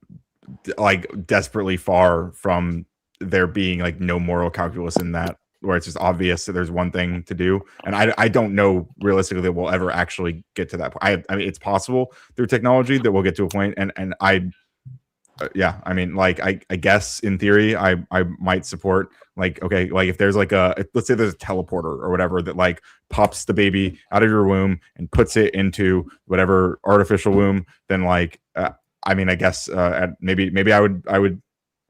like desperately far from there being like no moral calculus in that, where it's just obvious that there's one thing to do. And I don't know realistically that we'll ever actually get to that point. I mean, it's possible through technology that we'll get to a point, and yeah, I mean, like I guess in theory I might support like, okay, like if there's like let's say there's a teleporter or whatever that like pops the baby out of your womb and puts it into whatever artificial womb, then like I mean, I guess maybe I would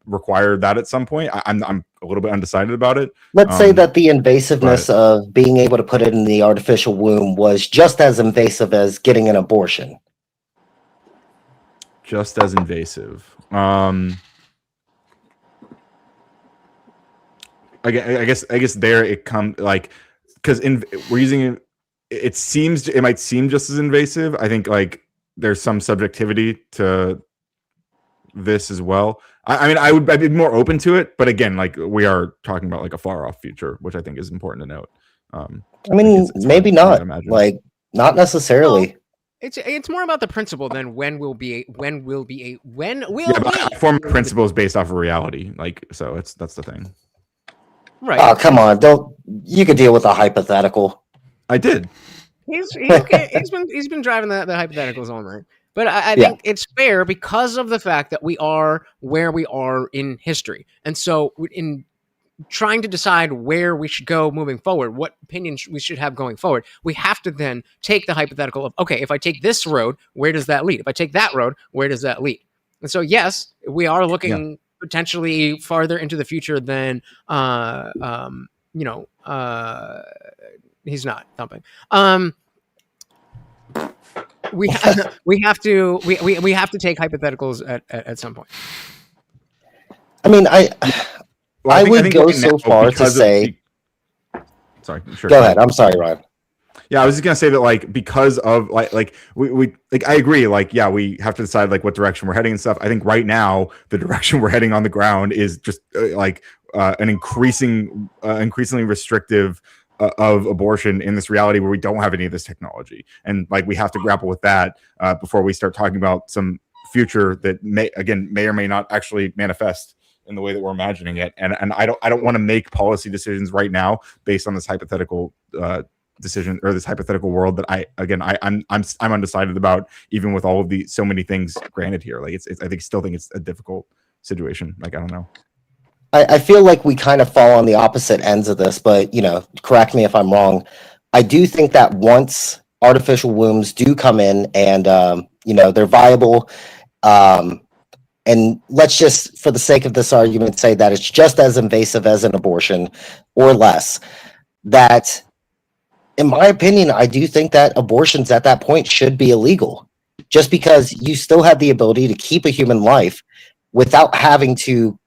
require that at some point. I'm a little bit undecided about it. Let's say that the invasiveness of being able to put it in the artificial womb was just as invasive as getting an abortion. Just as invasive. I guess there it comes like, because we're using it. It might seem just as invasive. I think like there's some subjectivity to this as well. I mean, I'd be more open to it, but again, like we are talking about like a far off future, which I think is important to note. I mean, maybe not. Like, not necessarily. It's more about the principle than when will be form principle is based off of reality, like, so that's the thing. Right. Oh, come on! You could deal with a hypothetical. I did. He's okay. He's been driving the hypotheticals all night. But I think it's fair because of the fact that we are where we are in history. And so in trying to decide where we should go moving forward, what opinion we should have going forward, we have to then take the hypothetical of, okay, if I take this road, where does that lead? If I take that road, where does that lead? And so, yes, we are looking potentially farther into the future than, he's not thumping. We have to take hypotheticals at some point. I mean, I would go so far to say. Sorry, sure. Go ahead. I'm sorry, Ryan. Yeah, I was just gonna say that like because of like we like I agree, like yeah, we have to decide like what direction we're heading and stuff. I think right now the direction we're heading on the ground is just an increasingly restrictive of abortion in this reality where we don't have any of this technology, and like we have to grapple with that before we start talking about some future that may or may not actually manifest in the way that we're imagining it. And I don't want to make policy decisions right now based on this hypothetical decision or this hypothetical world that I'm undecided about, even with all of the so many things granted here. Like I still think it's a difficult situation. Like I don't know. I feel like we kind of fall on the opposite ends of this, but correct me if I'm wrong. I do think that once artificial wombs do come in and they're viable, and let's just, for the sake of this argument, say that it's just as invasive as an abortion or less, that in my opinion, I do think that abortions at that point should be illegal, just because you still have the ability to keep a human life without having to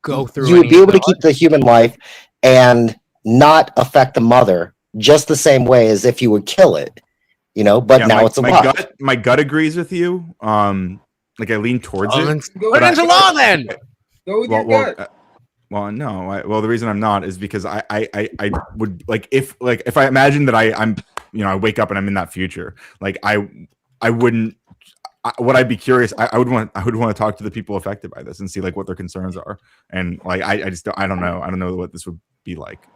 go through. You would be able to keep the human life and not affect the mother just the same way as if you would kill it, but now it's a law. My gut agrees with you. Like I lean towards it. Put it into law then. Go with your gut. Well, no. The reason I'm not is because I would like if I imagine that I'm I wake up and I'm in that future, like I wouldn't. What I'd be curious, I would want to talk to the people affected by this and see like what their concerns are, and like I don't know what this would be like.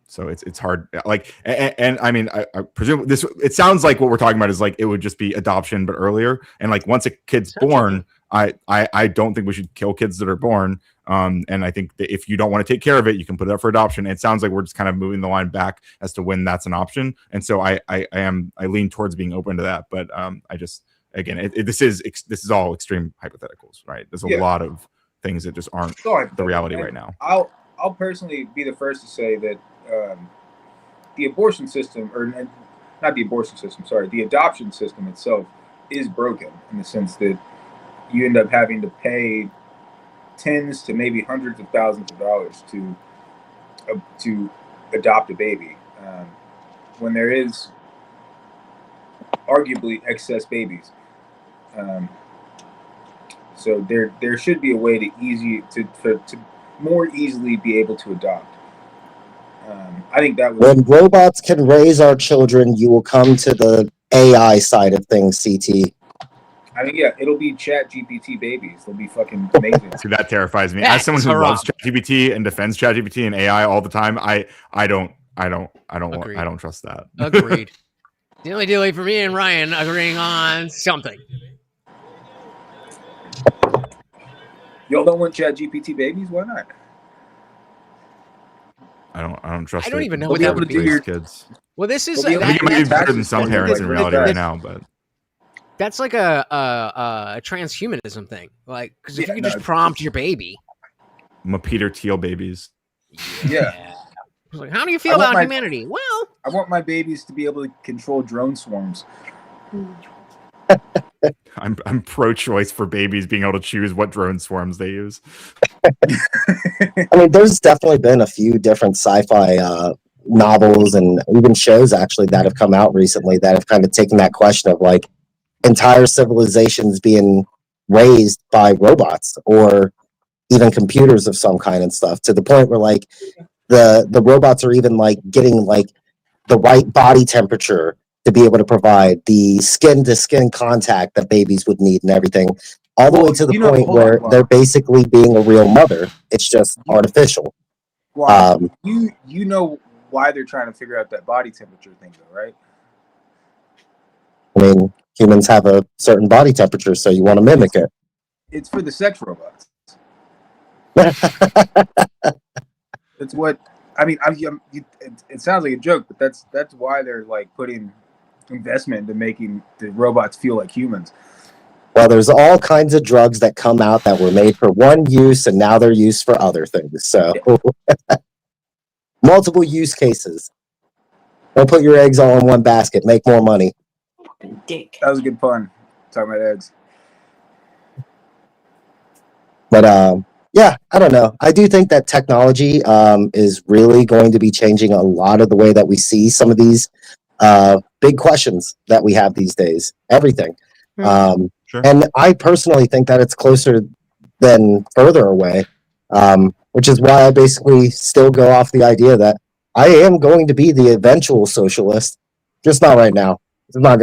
So it's hard. Like and I mean I presume this. It sounds like what we're talking about is like it would just be adoption but earlier, and like once a kid's born, I don't think we should kill kids that are born. And I think that if you don't want to take care of it, you can put it up for adoption. It sounds like we're just kind of moving the line back as to when that's an option, and so I lean towards being open to that, but I just. Again, this is all extreme hypotheticals, right? There's a lot of things that just aren't the reality right now. I'll personally be the first to say that the abortion system, or not the abortion system, sorry, the adoption system itself is broken in the sense that you end up having to pay tens to maybe hundreds of thousands of dollars to adopt a baby, when there is arguably excess babies. So there should be a way to more easily be able to adopt. I think that was when robots can raise our children, you will come to the AI side of things, CT. I mean, yeah, it'll be Chat GPT babies. They'll be fucking amazing. See, that terrifies me. Yeah, As someone who loves ChatGPT and defends ChatGPT and AI all the time, I don't trust that. Agreed. Dilly for me and Ryan agreeing on something. Y'all don't want Chat GPT babies? Why not? I don't trust. I don't it. even know They'll what be that able would to raise be. kids. Well, this is. I think it might be better than some parents in reality right now, but that's like a transhumanism thing. Like, because if you could just prompt your baby. I'm a Peter Thiel babies. Yeah. Like, how do you feel about humanity? Well, I want my babies to be able to control drone swarms. I'm pro-choice for babies being able to choose what drone swarms they use. I mean, there's definitely been a few different sci-fi novels and even shows actually that have come out recently that have kind of taken that question of like entire civilizations being raised by robots or even computers of some kind and stuff, to the point where like the robots are even like getting like the right body temperature to be able to provide the skin to skin contact that babies would need and everything, all the way to the point where they're basically being a real mother. It's just artificial. Well, you know why they're trying to figure out that body temperature thing, though, right? I mean, humans have a certain body temperature, so you want to mimic it. It's for the sex robots. It's what I mean. It sounds like a joke, but that's why they're like putting investment into making the robots feel like humans. Well, there's all kinds of drugs that come out that were made for one use and now they're used for other things. So multiple use cases. Don't put your eggs all in one basket. Make more money. Dick. That was a good pun. Talking about eggs. But yeah, I don't know. I do think that technology is really going to be changing a lot of the way that we see some of these big questions that we have these days. Everything. Sure. And I personally think that it's closer than further away, which is why I basically still go off the idea that I am going to be the eventual socialist, just not right now. It's not.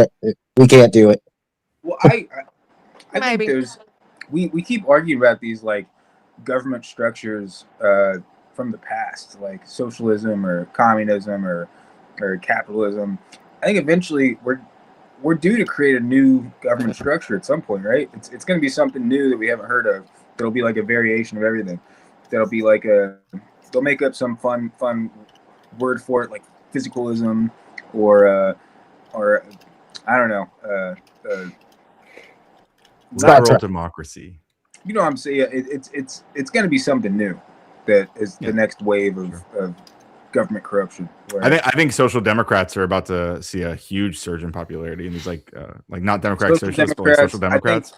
We can't do it. Well, I think there's we keep arguing about these like government structures from the past, like socialism or communism or capitalism. I think eventually we're due to create a new government structure at some point, right? It's going to be something new that we haven't heard of. That'll be like a variation of everything. That'll be like they'll make up some fun word for it, like physicalism or I don't know. Liberal democracy. You know what I'm saying? It's going to be something new that is the next wave of government corruption. I think social democrats are about to see a huge surge in popularity, and these like not democratic socialists, but like social democrats,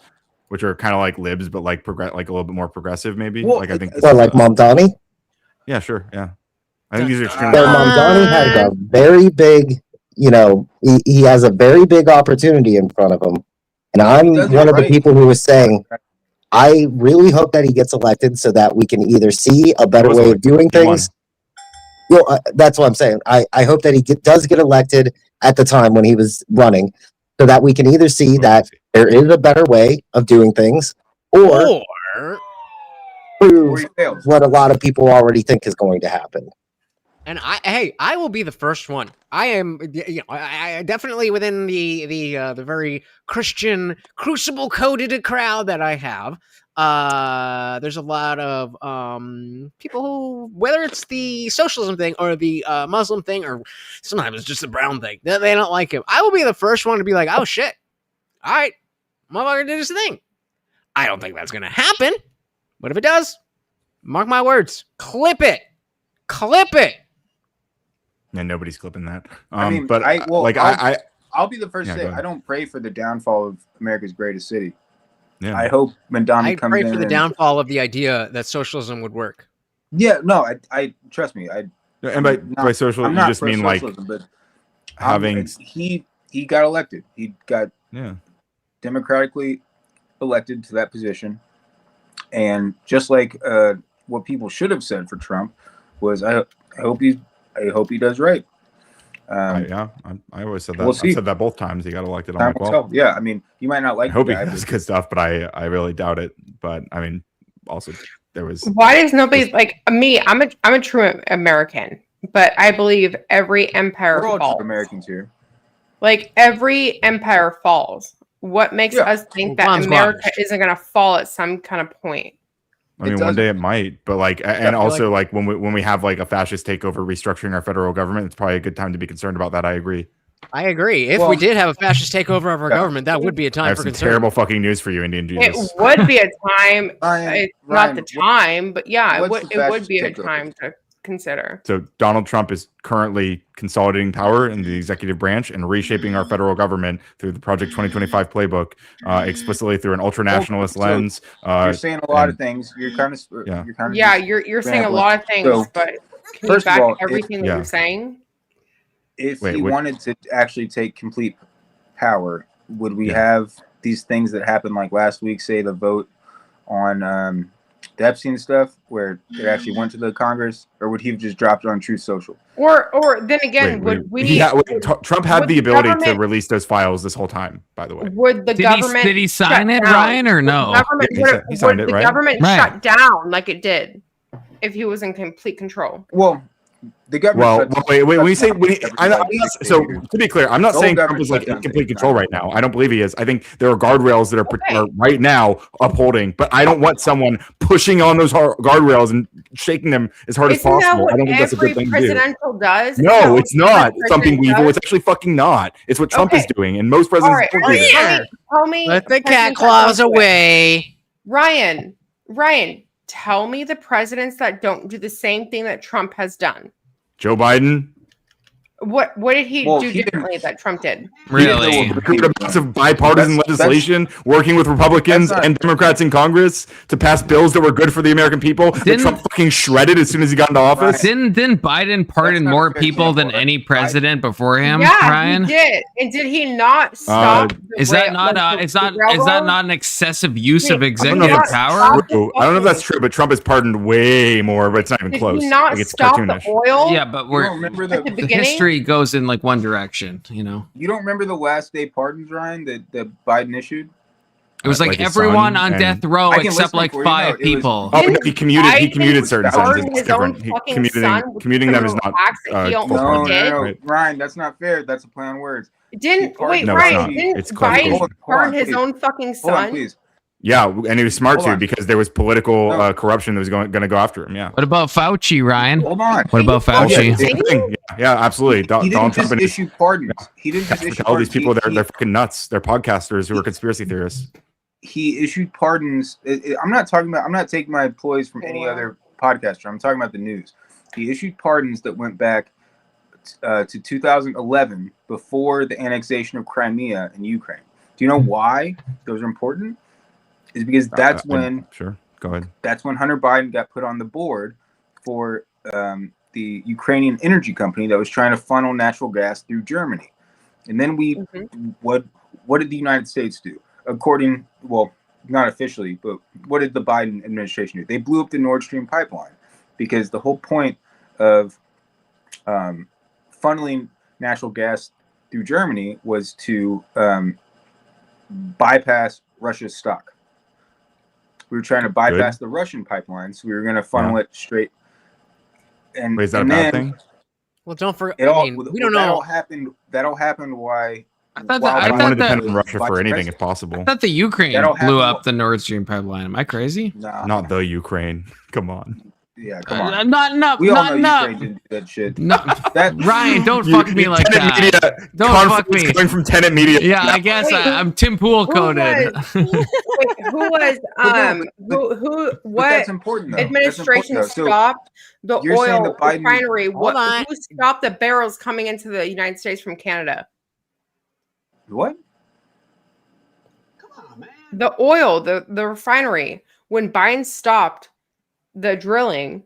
which are kind of like libs, but like like a little bit more progressive, maybe. Well, like I think. Like Mamdani. Yeah, sure. Yeah, I think these are So extremely. Mamdani has a very big, he has a very big opportunity in front of him, and I'm one of the people who was saying, I really hope that he gets elected so that we can either see a better way of doing things. That's what I'm saying. I hope that he does get elected at the time when he was running, so that we can either see that there is a better way of doing things, or prove what a lot of people already think is going to happen. And I will be the first one. I am, I definitely within the very Christian crucible coded crowd that I have. There's a lot of people who, whether it's the socialism thing or the Muslim thing, or sometimes it's just the brown thing, they don't like him. I will be the first one to be like, oh shit, all right, motherfucker did his thing. I don't think that's gonna happen, but if it does, mark my words, clip it. Yeah, nobody's clipping that. I mean, but I I'll be the first to say I don't pray for the downfall of America's greatest city. Yeah. I hope Mandami I comes pray in for the and- downfall of the idea that socialism would work. Yeah, no, I trust me. And by social, I'm you not just mean like pro-socialism, but having he got elected. He got yeah democratically elected to that position, and just like what people should have said for Trump was, I hope he does right. I always said that. We'll I see. said that both times he got elected. I'm Time like, will well, tell. Yeah, I mean, you might not like I hope the he guy, does but good stuff, but I really doubt it. But I mean, also there was. Why does nobody like me? I'm a true American, but I believe every empire we're all falls. true Americans here. Like every empire falls. What makes us think that America isn't going to fall at some kind of point? I mean, one day it might, but like, and also like when we have like a fascist takeover restructuring our federal government, it's probably a good time to be concerned about that. I agree. I agree. If we did have a fascist takeover of our government, that would be a time I have for some concern. terrible fucking news for you, Indian Jesus. It would be a time. It's not Ryan, the time, but yeah, it what's would. the It would fascist be a takeover? time to consider. So Donald Trump is currently consolidating power in the executive branch and reshaping our federal government through the Project 2025 playbook, explicitly through an ultra-nationalist lens. You're saying a lot of things. You're kind of Yeah, you're saying a lot of things, but can you first of back all, everything that you're saying? If he wanted to actually take complete power, would we have these things that happened like last week, say the vote on the Epstein stuff, where it actually went to the Congress, or would he have just dropped it on Truth Social? Or then again, would we? Trump had the ability to government- release those files this whole time. By the way, Would the government? Did he sign shut it, down? Ryan, or no? Government, Yeah, he signed would it, the right? government Right. shut down like it did if he was in complete control? Well, the government. Wait. When you say, so to be clear, I'm not The saying whole Trump is government like shut in down complete things, control right now. I don't believe he is. I think there are guardrails that are right now upholding, but I don't want someone pushing on those guardrails and shaking them as hard as Isn't that possible. what I don't think that's a every good thing to do. presidential does? Isn't that No, what it's not. every It's something president evil. does? It's actually fucking not. It's what Trump is doing, and most All presidents right, don't do this. tell me. Let the cat presidents that claws don't do it. away. Ryan, tell me the presidents that don't do the same thing that Trump has done. Joe Biden. What did he Well, do he didn't- differently that Trump did? Really? A massive bipartisan That's- legislation, working with Republicans that's not- and Democrats in Congress to pass bills that were good for the American people. That Didn't- Trump fucking shredded as soon as he got into office. Didn't Biden pardon not a more fair people than example. any president before him, Yeah, Ryan? he did. And did he not stop? Is that not is that not an excessive use of Wait, executive not power? stop- I don't know if that's true, but Trump has pardoned way more, but it's not even Did close. he not Like, it's stop cartoonish. the oil? Yeah, but You we're don't remember at the the the beginning? history goes in like one direction, you know. you don't remember the last day pardons, Ryan, that Biden issued? It was like his everyone son on and- death row I can except listen like for you. No, 5 it was- people. Oh, no, he commuted Biden certain pardon sentences. It's his own different. He- fucking Commuting son with them is criminal not acts that he full almost pardon. did? Right. Ryan, that's not fair. That's a play on words. Didn't wait, No, it's Ryan? not. Didn't It's clarification. Biden Hold on, pardon his please. own fucking Hold on, son? please. Yeah, and he was smart Hold to on. because there was political No. corruption that was going to go after him. Yeah. What about Fauci, Ryan? Hold on. What about Oh, yeah, Fauci? same thing. Yeah, absolutely. He Donald didn't Trump just and issue pardons. He didn't just issue all these pardons. people, they're fucking nuts. They're podcasters who are conspiracy theorists. He issued pardons. I'm not taking my employees from any other podcaster. I'm talking about the news. He issued pardons that went back to 2011, before the annexation of Crimea and Ukraine. Do you know why those are important? Is because that's when Sure, go ahead. that's when Hunter Biden got put on the board for the Ukrainian energy company that was trying to funnel natural gas through Germany. And then what did the United States do? According, well, not officially, but what did the Biden administration do? They blew up the Nord Stream pipeline, because the whole point of funneling natural gas through Germany was to bypass Russia's stock. We were trying to bypass the Russian pipelines. We were going to funnel it straight. And Wait, is that and a bad then thing? Well, don't forget. It all, I mean, we don't know. That all happened. Why? I thought while that- I don't thought want to that- depend on Russia for Vice anything President. if possible. I thought the Ukraine That all blew happened- up the Nord Stream pipeline. Am I crazy? Nah. Not the Ukraine. Come on. Yeah, come on. We all know not. Ukraine didn't do that shit. No, That Ryan, don't fuck me like Tenet that. Media, Don't fuck conflicts me. coming from Tenet Media. Yeah, I guess I'm Tim Pool coded. Who was what that's important, though. administration That's important, though. So stopped the you're saying oil the Biden- refinery? Hold on. Who stopped the barrels coming into the United States from Canada? What? The oil, the refinery, when Biden stopped the drilling,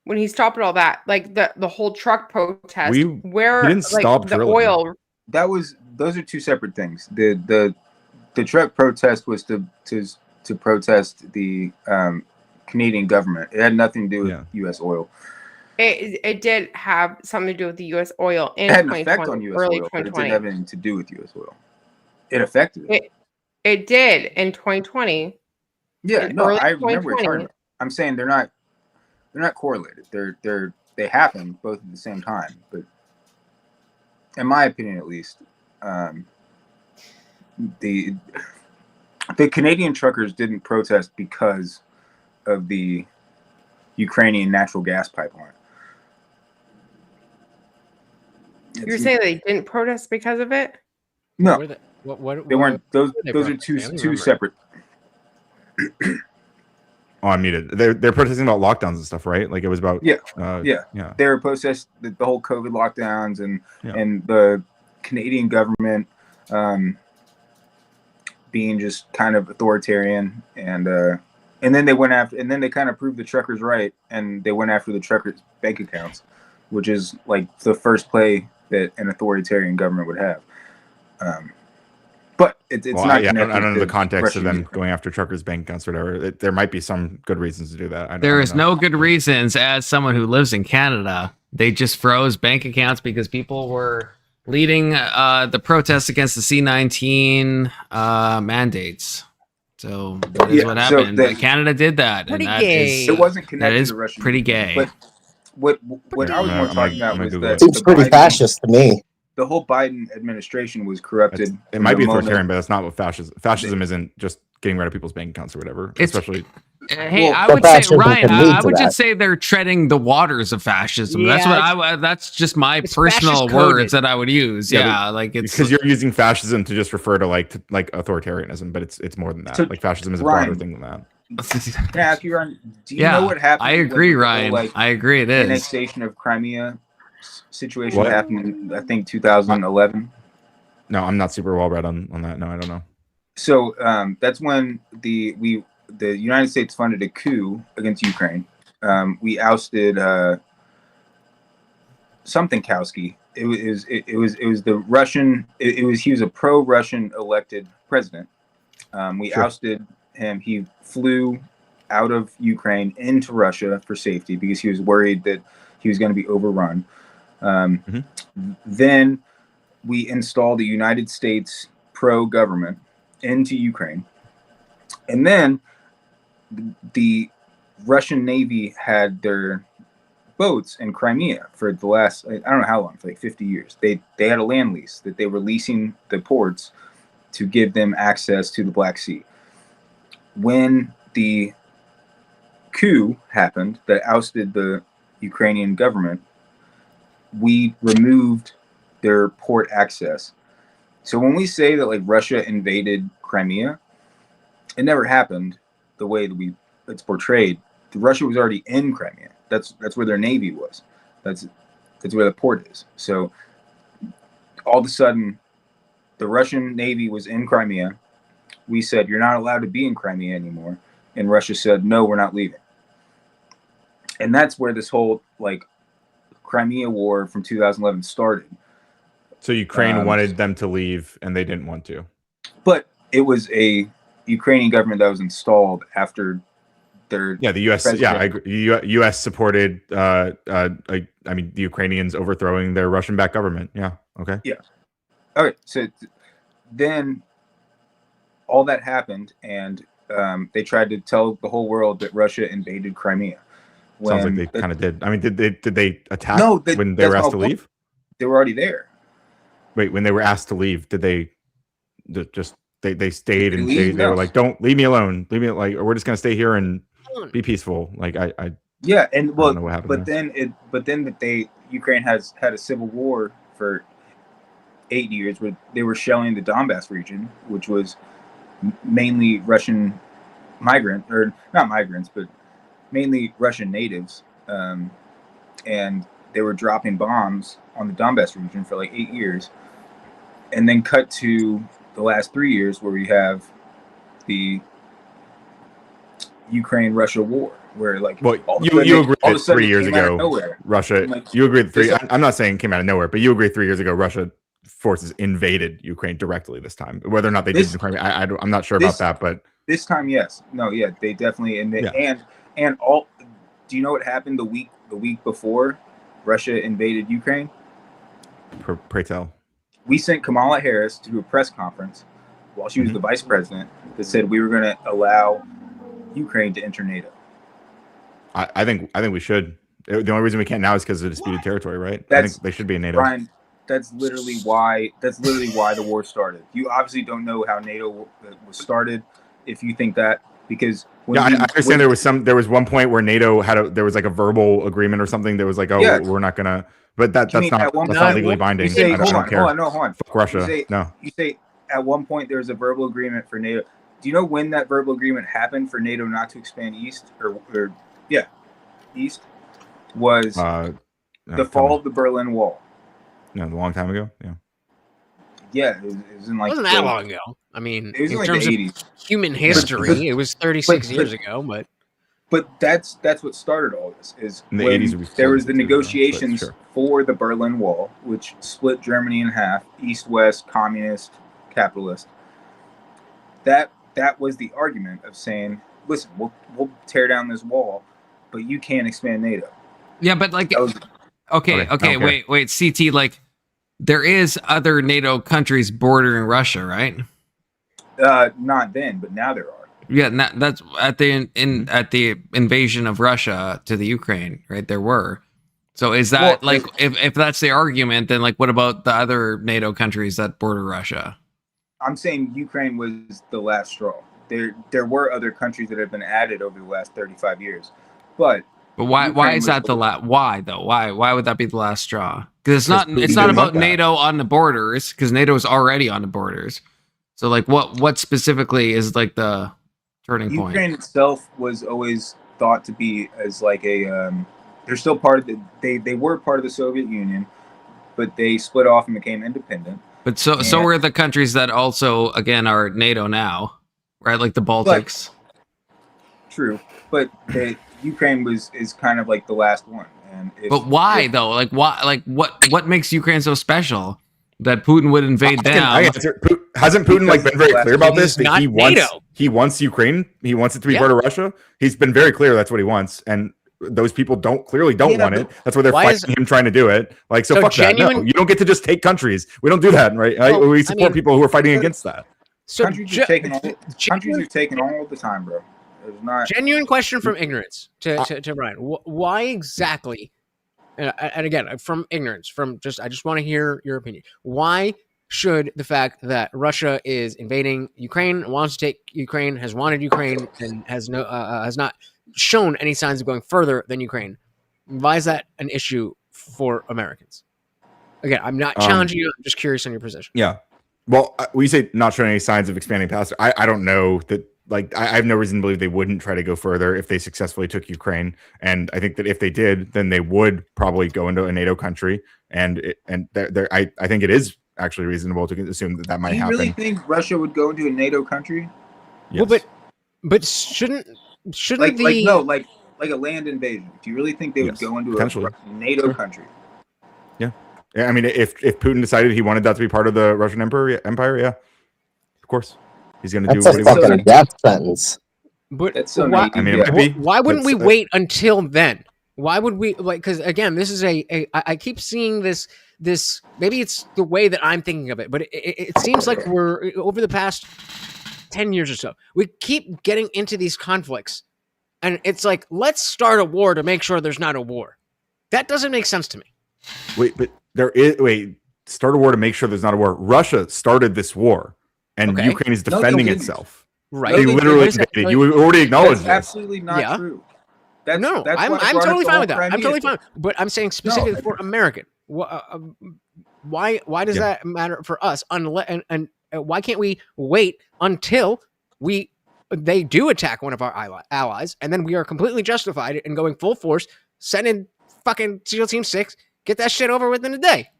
when he stopped all that, like the whole truck protest, he where didn't like stop the drilling. oil. Those are two separate things. The truck protest was to protest the Canadian government. It had nothing to do with U.S. oil. It did have something to do with the U.S. oil in It had an 2020, effect on U.S. early oil, but it 2020. didn't have anything to do with U.S. oil. It affected it. It did in 2020. Yeah, in no, early I remember what you're 2020. talking about. I'm saying they're not correlated. They happen both at the same time. But in my opinion, at least, the Canadian truckers didn't protest because of the Ukrainian natural gas pipeline. You're saying they didn't protest because of it? No, What they weren't. Those they are two separate. Oh, I'm muted. They're protesting about lockdowns and stuff, right? Like it was about Yeah. yeah. They were protesting the whole COVID lockdowns and the Canadian government being just kind of authoritarian, and then they went after, and then they kind of proved the truckers right, and they went after the truckers' bank accounts, which is like the first play that an authoritarian government would have. But it's Well, not. I don't know the context of Russia, them going after truckers' bank accounts or whatever. There might be some good reasons to do that. There is no good reasons. As someone who lives in Canada, they just froze bank accounts because people were leading the protests against the C-19 mandates. So that is what happened. Canada did that. Pretty and that gay. It wasn't connected that is to Russian. pretty gay. But what I was more talking about was that Seems pretty fascist to me. The whole Biden administration was corrupted. It might be authoritarian, but that's not what fascism. Fascism isn't just getting rid of people's bank accounts or whatever. Especially. Hey, I would say, Ryan, I would just say they're treading the waters of fascism. Yeah, that's what that's just my personal words that I would use. Yeah, like it's because you're using fascism to just refer to like authoritarianism, but it's more than that. So, like fascism is a Ryan, broader thing than that. Can I ask you, Ryan? Do you know what happened? I agree, Ryan. I agree. It is annexation of Crimea situation What? happened in, I think, 2011. No, I'm not super well read on that. No, I don't know. So that's when the United States funded a coup against Ukraine. We ousted something Kowski. It was the Russian. He was a pro-Russian elected president. We ousted him. He flew out of Ukraine into Russia for safety because he was worried that he was going to be overrun. Then we installed the United States pro-government into Ukraine. And then the Russian Navy had their boats in Crimea for the last, I don't know how long, for like 50 years. They had a land lease that they were leasing the ports to give them access to the Black Sea. When the coup happened that ousted the Ukrainian government, we removed their port access. So when we say that like Russia invaded Crimea, it never happened the way that it's portrayed. Russia was already in Crimea. That's where their navy was. That's where the port is. So all of a sudden, the Russian navy was in Crimea. We said, you're not allowed to be in Crimea anymore. And Russia said, no, we're not leaving. And that's where this whole like Crimea war from 2011 started. So Ukraine wanted them to leave, and they didn't want to. But it was a Ukrainian government that was installed after their the U.S. president. Yeah, I agree. U.S. supported. The Ukrainians overthrowing their Russian-backed government. Yeah. Okay. Yeah. All right. So then all that happened, and they tried to tell the whole world that Russia invaded Crimea. Sounds like they kind of did. I mean, did they attack when they that's were asked my to point. leave? They were already there. Wait, when they were asked to leave, did they just they stayed and they No. were like, "Don't leave me alone, leave me or we're just gonna stay here and be peaceful." Like I yeah, and I don't know what happened but then Ukraine has had a civil war for 8 years where they were shelling the Donbass region, which was mainly Russian migrant, or not migrants, but mainly Russian natives, and they were dropping bombs on the Donbass region for like 8 years. and then cut to the last 3 years where we have the Ukraine-Russia war, where like you agree that 3 years ago Russia you agree that I'm not saying it came out of nowhere, but you agree 3 years ago Russia forces invaded Ukraine directly this time. Whether or not they did Ukraine, I'm not sure about that, but this time, yes, no, yeah, they definitely and all. Do you know what happened the week before Russia invaded Ukraine? Pray tell. We sent Kamala Harris to a press conference while she was the vice president that said we were going to allow Ukraine to enter NATO. I think we should. The only reason we can't now is because of disputed territory, right? I think they should be in NATO. Brian, that's literally why the war started. You obviously don't know how NATO was started if you think that, because I understand there was one point where NATO there was like a verbal agreement or something that was like, we're not gonna, but that's not legally binding. I don't care. Hold on. Fuck Russia. You say at one point there was a verbal agreement for NATO. Do you know when that verbal agreement happened for NATO not to expand east east was the fall of the Berlin Wall. No, a long time ago. Yeah, it was in like. It wasn't that long ago. I mean, it was in like terms the of 80s. Human history, it was 36 years ago. But that's what started all this. Is in the when 80s there was the negotiations for the Berlin Wall, which split Germany in half: east-west, communist, capitalist. That was the argument of saying, listen, we'll tear down this wall, but you can't expand NATO. Yeah, but like, okay, wait, CT, like, there is other NATO countries bordering Russia, right? Not then, but now there are. Yeah, that's at the invasion of Russia to the Ukraine, right? There were. So is that if that's the argument, then like, what about the other NATO countries that border Russia? I'm saying Ukraine was the last straw. There were other countries that have been added over the last 35 years, but why is that the last? Why though? Why would that be the last straw? Because it's not about NATO on the borders, because NATO is already on the borders. So like, what specifically is like the turning point? Ukraine itself was always thought to be as like a they're still part of they were part of the Soviet Union, but they split off and became independent. But so were the countries that also again are NATO now, right? Like the Baltics. True, but Ukraine is kind of like the last one. But why though? Like why? Like what makes Ukraine so special that Putin would invade down? Hasn't Putin like been very clear about this? That he wants Ukraine. He wants it to be part of Russia. He's been very clear that's what he wants, and those people clearly don't want it. That's why they're fighting him trying to do it. Like so fuck that. No, you don't get to just take countries. We don't do that, right? Well, we support people who are fighting against that. So countries are taking all the time, bro. There's not genuine question from ignorance to Ryan. Why exactly? And again, from ignorance, I just want to hear your opinion. Why should the fact that Russia is invading Ukraine, wants to take Ukraine, has wanted Ukraine, and has not shown any signs of going further than Ukraine, why is that an issue for Americans? Again, I'm not challenging you. I'm just curious on your position. Yeah. Well, we say not showing any signs of expanding past. I don't know that. Like, I have no reason to believe they wouldn't try to go further if they successfully took Ukraine. And I think that if they did, then they would probably go into a NATO country. And I think it is actually reasonable to assume that might happen. Do you really think Russia would go into a NATO country? Yes. Well, but shouldn't like a land invasion? Do you really think they would go into a NATO country? Yeah. I mean, if Putin decided he wanted that to be part of the Russian Empire, yeah, of course. He's going to do what he wants. That's a death sentence. But why, I mean, it might be. Why wouldn't we wait until then? Why would we because again, this is I keep seeing this maybe it's the way that I'm thinking of it, but it seems like we're over the past 10 years or so, we keep getting into these conflicts, and it's like, let's start a war to make sure there's not a war. That doesn't make sense to me. Start a war to make sure there's not a war. Russia started this war. And Ukraine is defending itself. Right. They literally invaded. You already acknowledged this. Absolutely not true. I'm totally fine with that. I'm totally fine. But I'm saying specifically for American. Why does that matter for us? And why can't we wait until they do attack one of our allies, and then we are completely justified in going full force, send in fucking SEAL Team 6, get that shit over with in a day?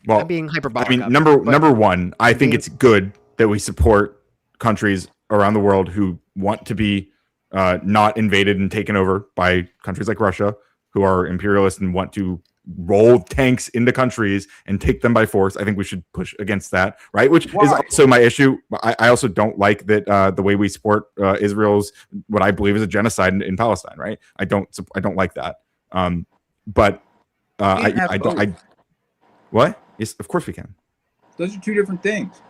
Well, I'm being hyperbolic. I mean, number one, I think it's good that we support countries around the world who want to be not invaded and taken over by countries like Russia, who are imperialist and want to roll tanks into countries and take them by force. I think we should push against that, right? Which is also my issue. I also don't like that the way we support Israel's what I believe is a genocide in Palestine, right? I don't like that. But I don't. What? Yes, of course we can. Those are two different things.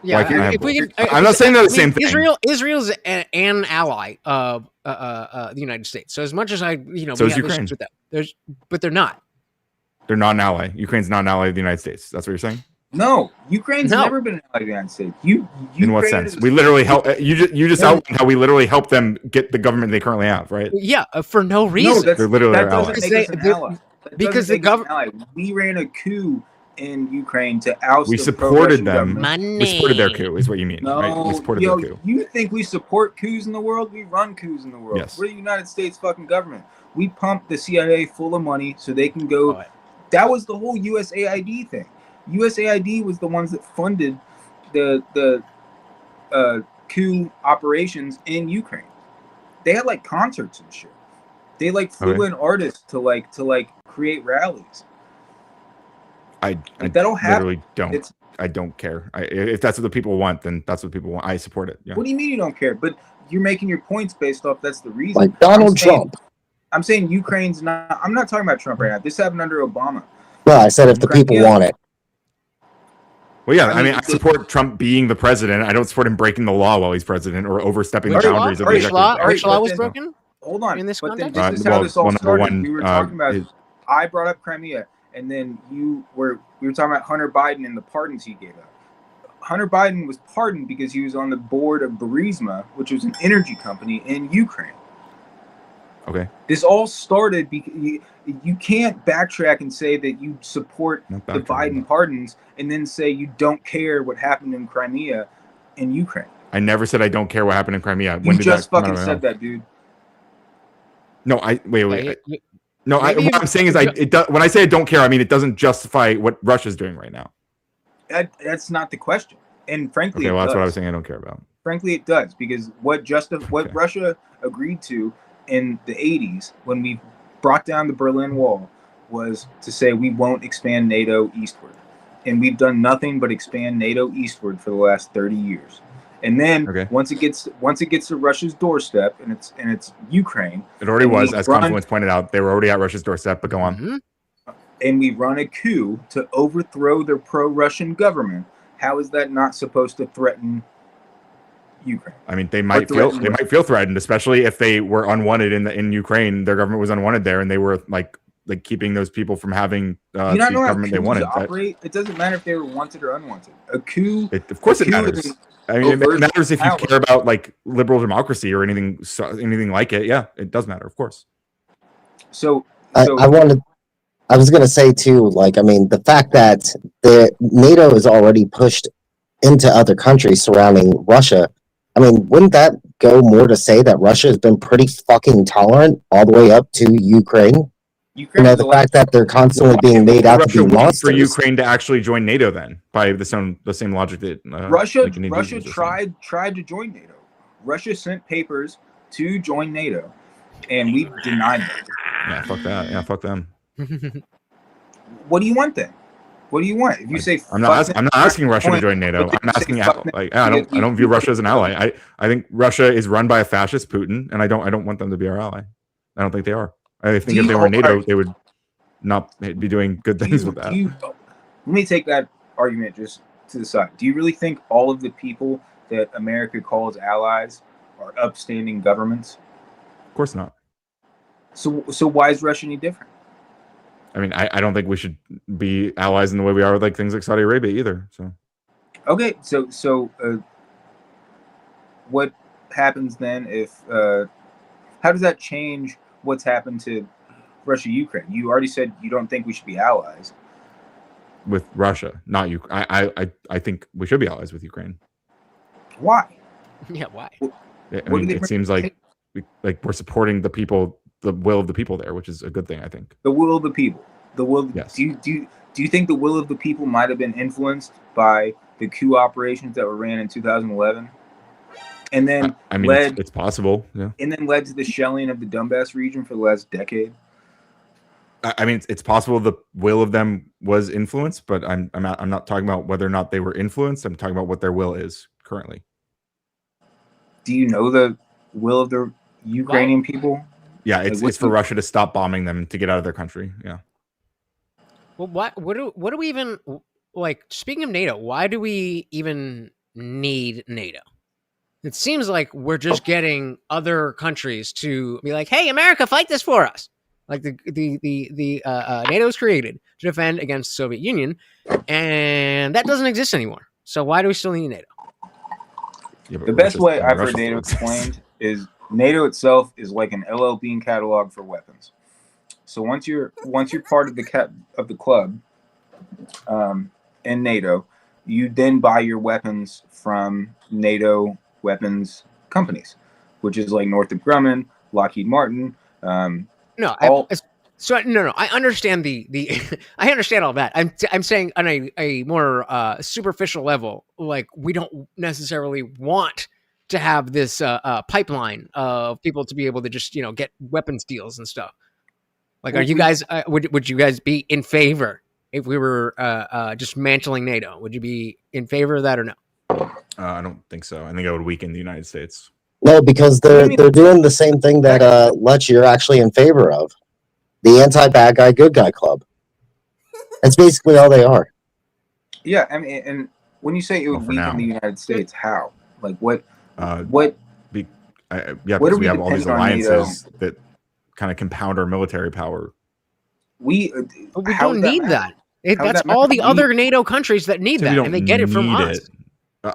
Yeah, if we can, I'm not saying they're the same thing. Israel's an ally of the United States. So as much as so is Ukraine. With them, but they're not. They're not an ally. Ukraine's not an ally of the United States. That's what you're saying? No, Ukraine's never been an ally of the United States. In what sense? We literally help. You just outlined how we literally help them get the government they currently have, right? Yeah, for no reason. They're literally our allies. Because the government. We ran a coup in Ukraine to oust. We supported them. We supported their coup, is what you mean, no, right? We supported their coup. You think we support coups in the world? We run coups in the world. Yes. We're the United States fucking government. We pump the CIA full of money so they can go. That was the whole USAID thing. USAID was the ones that funded the coup operations in Ukraine. They had like concerts and shit. They like flew in artists to create rallies. I that'll happen. Literally don't. I don't care. If that's what the people want, then that's what people want. I support it. Yeah. What do you mean you don't care? But you're making your points based off that's the reason. Like Donald Trump. I'm saying Ukraine's not. I'm not talking about Trump right now. This happened under Obama. Well, I said if the people want it. Well, yeah. I mean, I support Trump being the president. I don't support him breaking the law while he's president or overstepping the boundaries of the executive. Which law was broken? Hold on. In this context, context? this is how this all started. We were talking about. I brought up Crimea, and then we were talking about Hunter Biden and the pardons he gave up. Hunter Biden was pardoned because he was on the board of Burisma, which was an energy company in Ukraine. Okay. This all started because you can't backtrack and say that you support the Biden pardons and then say you don't care what happened in Crimea in Ukraine. I never said I don't care what happened in Crimea. You just fucking said that, dude. No, wait. No, what I'm saying is when I say I don't care, I mean it doesn't justify what Russia's doing right now. That's not the question. And frankly, okay, well, that's what I was saying I don't care about. Frankly, it does, because what Russia agreed to in the 80s when we brought down the Berlin Wall was to say we won't expand NATO eastward. And we've done nothing but expand NATO eastward for the last 30 years. And then once it gets to Russia's doorstep and it's Ukraine. It already was, as Confluence pointed out, they were already at Russia's doorstep, but go on. Mm-hmm. And we run a coup to overthrow their pro-Russian government. How is that not supposed to threaten Ukraine? I mean, they might feel threatened, especially if they were unwanted in Ukraine. Their government was unwanted there, and they were like keeping those people from having the government they wanted. It doesn't matter if they were wanted or unwanted. A coup, of course, it matters. I mean, it matters if you care about like liberal democracy or anything like it. Yeah, it does matter, of course. So I was going to say too, like, I mean, the fact that the NATO is already pushed into other countries surrounding Russia, I mean, wouldn't that go more to say that Russia has been pretty fucking tolerant all the way up to Ukraine? The fact that they're constantly being made out to be monsters. For Ukraine to actually join NATO, then, by the same logic that Russia tried to join NATO. Russia sent papers to join NATO, and we denied them. Yeah, fuck that. Yeah, fuck them. What do you want then? What do you want? If you say I'm not asking Russia to join NATO. I'm asking I don't view Russia as an ally. I think Russia is run by a fascist Putin, and I don't want them to be our ally. I don't think they are. I think if they were NATO, they would not be doing good things with that. Let me take that argument just to the side. Do you really think all of the people that America calls allies are upstanding governments? Of course not. So why is Russia any different? I mean, I don't think we should be allies in the way we are with like things like Saudi Arabia either. So, okay, so what happens then if? How does that change what's happened to Russia, Ukraine? You already said you don't think we should be allies with Russia, not you. I think we should be allies with Ukraine. Why? Yeah, why? I mean, it seems like we're supporting the people. The will of the people there, which is a good thing, I think. The will of the people. The will. Yes. Do Do you think the will of the people might have been influenced by the coup operations that were ran in 2011? And then I mean, it's possible, yeah. And then led to the shelling of the Donbass region for the last decade. I mean, it's possible the will of them was influenced, but I'm not talking about whether or not they were influenced. I'm talking about what their will is currently. Do you know the will of the Ukrainian people? Yeah, it's for Russia to stop bombing them to get out of their country. Yeah. Well, what do we even like? Speaking of NATO, why do we even need NATO? It seems like we're just getting other countries to be like, "Hey, America, fight this for us." Like the NATO was created to defend against the Soviet Union, and that doesn't exist anymore. So why do we still need NATO? Yeah, the best way I've heard NATO explained is NATO itself is like an LL Bean catalog for weapons. So once you're part of the club in NATO, you then buy your weapons from NATO weapons companies, which is like Northrop Grumman, Lockheed Martin. I understand I understand all that. I'm saying on a more superficial level, like we don't necessarily want to have this pipeline of people to be able to just get weapons deals and stuff. Like, are you guys would you guys be in favor if we were dismantling NATO? Would you be in favor of that or no? I don't think so. I think it would weaken the United States. No, because they're doing the same thing that Lech, you're actually in favor of. The anti-bad guy, good guy club. That's basically all they are. Yeah, I mean, and when you say it would weaken the United States, how? Like what? Because we have all these alliances that kind of compound our military power. We don't need that. That's all the other NATO countries that need that, and they get it from us.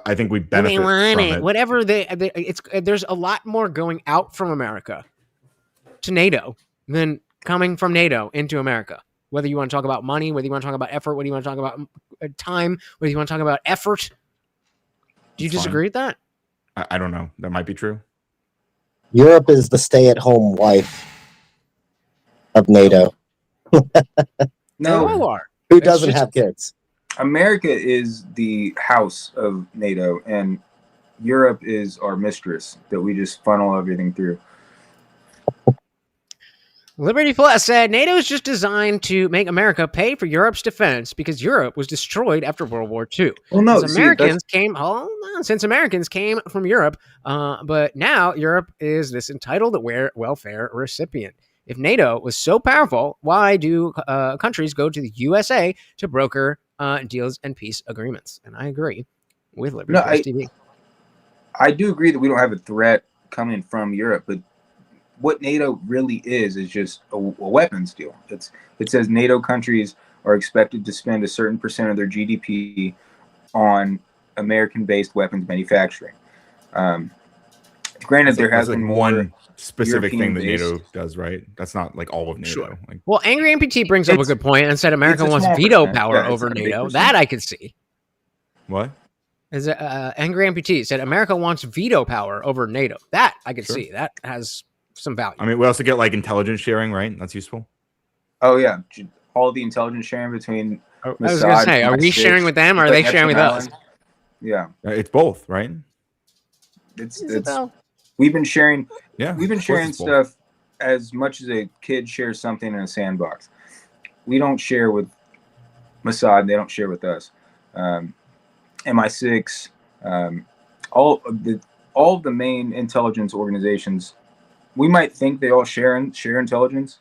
I think we benefit from it. Whatever there's a lot more going out from America to NATO than coming from NATO into America. Whether you want to talk about money, whether you want to talk about effort, whether you want to talk about time, whether you want to talk about effort. Do you disagree with that? I don't know. That might be true. Europe is the stay-at-home wife of NATO. No, who doesn't have kids? America is the house of NATO, and Europe is our mistress that we just funnel everything through. Liberty Plus said NATO is just designed to make America pay for Europe's defense because Europe was destroyed after World War II. Well, no, since Americans came from Europe, but now Europe is this entitled welfare recipient. If NATO was so powerful, why do countries go to the USA to broker deals and peace agreements? And I agree with Liberty Plus TV. I do agree that we don't have a threat coming from Europe, but what NATO really is just a weapons deal. It says NATO countries are expected to spend a certain percent of their GDP on American-based weapons manufacturing. Granted, there has been one specific thing that NATO does, right? That's not like all of NATO. Sure. Well, Angry MPT brings up a good point and said America wants veto power over NATO. That I could see. What? Is Angry MPT said America wants veto power over NATO. That I could see. That has some value. I mean, we also get like intelligence sharing, right? That's useful. Oh yeah, all the intelligence sharing between. I was going to say, are we sharing with them, or are they sharing with us? Yeah, it's both, right? It's we've been sharing. Yeah, we've been sharing stuff as much as a kid shares something in a sandbox. We don't share with Mossad; they don't share with us. MI6, all of the main intelligence organizations. We might think they all share intelligence,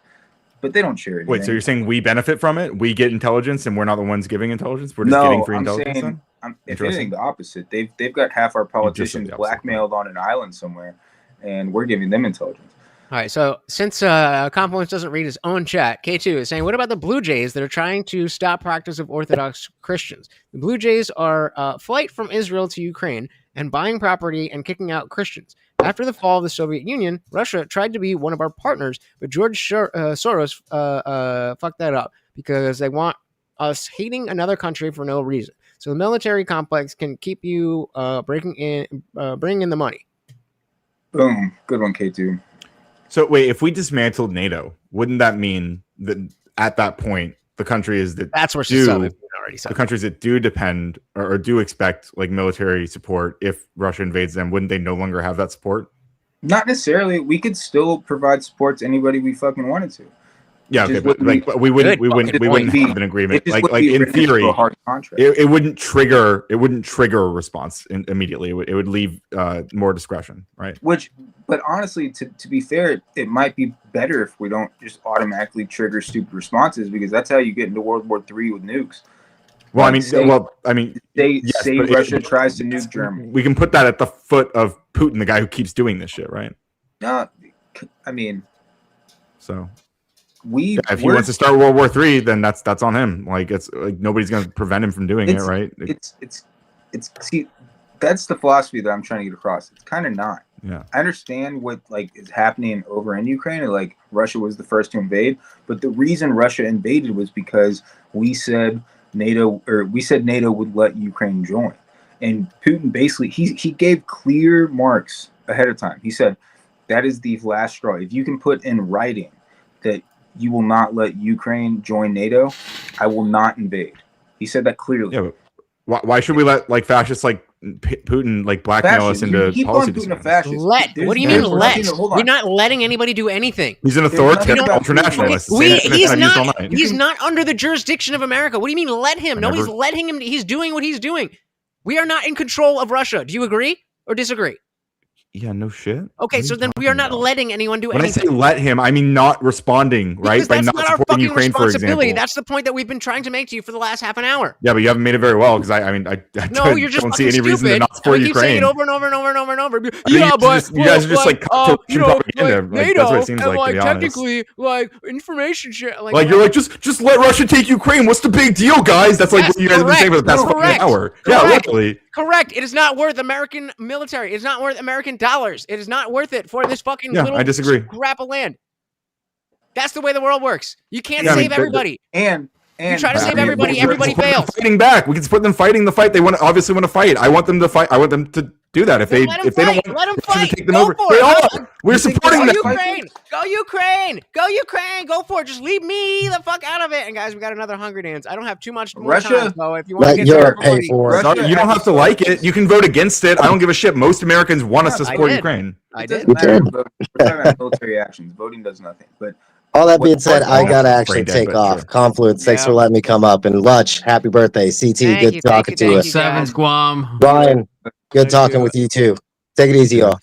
but they don't share anything. Wait, so you're saying we benefit from it? We get intelligence, and we're not the ones giving intelligence? We're just getting free intelligence? Saying, if anything, the opposite. They've got half our politicians blackmailed on an island somewhere, and we're giving them intelligence. All right, so since Confluence doesn't read his own chat, K2 is saying, what about the Blue Jays that are trying to stop practice of Orthodox Christians? The Blue Jays are flight from Israel to Ukraine and buying property and kicking out Christians. After the fall of the Soviet Union, Russia tried to be one of our partners, but George Soros fucked that up because they want us hating another country for no reason. So the military complex can keep you bringing in the money. Boom. Good one, K2. So wait, if we dismantled NATO, wouldn't that mean that at that point the countries that that's where she's already said. The countries that do depend or do expect like military support, if Russia invades them, wouldn't they no longer have that support? Not necessarily. We could still provide support to anybody we fucking wanted to. Yeah, okay, but like we wouldn't have an agreement. Like in theory, it wouldn't trigger a response immediately. It would leave more discretion, right? But honestly, to be fair, it might be better if we don't just automatically trigger stupid responses, because that's how you get into World War III with nukes. Well, say Russia tries to nuke Germany. We can put that at the foot of Putin, the guy who keeps doing this shit, right? No, I mean, so. If he wants to start World War III, then that's on him. Like it's like nobody's gonna prevent him from doing it, right? See, that's the philosophy that I'm trying to get across. It's kind of not. Yeah. I understand what is happening over in Ukraine, and like Russia was the first to invade, but the reason Russia invaded was because we said NATO would let Ukraine join, and Putin basically he gave clear marks ahead of time. He said that is the last straw. If you can put in writing that you will not let Ukraine join NATO, I will not invade. He said that clearly. Yeah, but why should we let like fascists like Putin like blackmail us into policy decisions? What do you mean let? We're not letting anybody do anything. He's an authoritarian ultranationalist. He's not under the jurisdiction of America. What do you mean let him? Nobody's letting him. He's doing what he's doing. We are not in control of Russia. Do you agree or disagree? Yeah, no shit. Okay, so then we are not letting anyone do anything. When I say let him, I mean not responding, right? Because that's not not our supporting fucking Ukraine, for responsibility. example. That's the point that we've been trying to make to you for the last half an hour. Yeah, but you haven't made it very well, because I No, you're just don't see any stupid. reason to not support we keep saying Ukraine. it over and over and over and over and over. You guys are just like propaganda. NATO, that's what it seems and like, to be honest. technically, like information share. Like you're like just let Russia take Ukraine. What's the big deal, guys? That's like what you guys have been saying for the past fucking hour. Yeah, literally. Correct. It is not worth American military. It's not worth American dollars. It is not worth it for this fucking little I disagree. scrap of land. That's the way the world works. You can't save everybody. And you try to save everybody. Everybody fails. Fighting back. We can support them fighting the fight. They obviously want to fight. I want them to fight. I want them to do that. If they don't want them fight. to take them over, they are. We're supporting them. Ukraine. Go Ukraine. Go Ukraine. Go for it. Just leave me the fuck out of it. And guys, we got another Hunger Dance. I don't have too much more time, so if you want to get Europe pay for it. You don't have to like it. You can vote against it. I don't give a shit. Most Americans want us to support Ukraine. I did. We're talking about military actions. Voting does nothing. But all that being said, I gotta actually take off. Confluence, thanks for letting me come up. And Lutch, happy birthday. CT, good talking to you. Sevens, Guam. Brian, good talking with you too. Take it easy, y'all.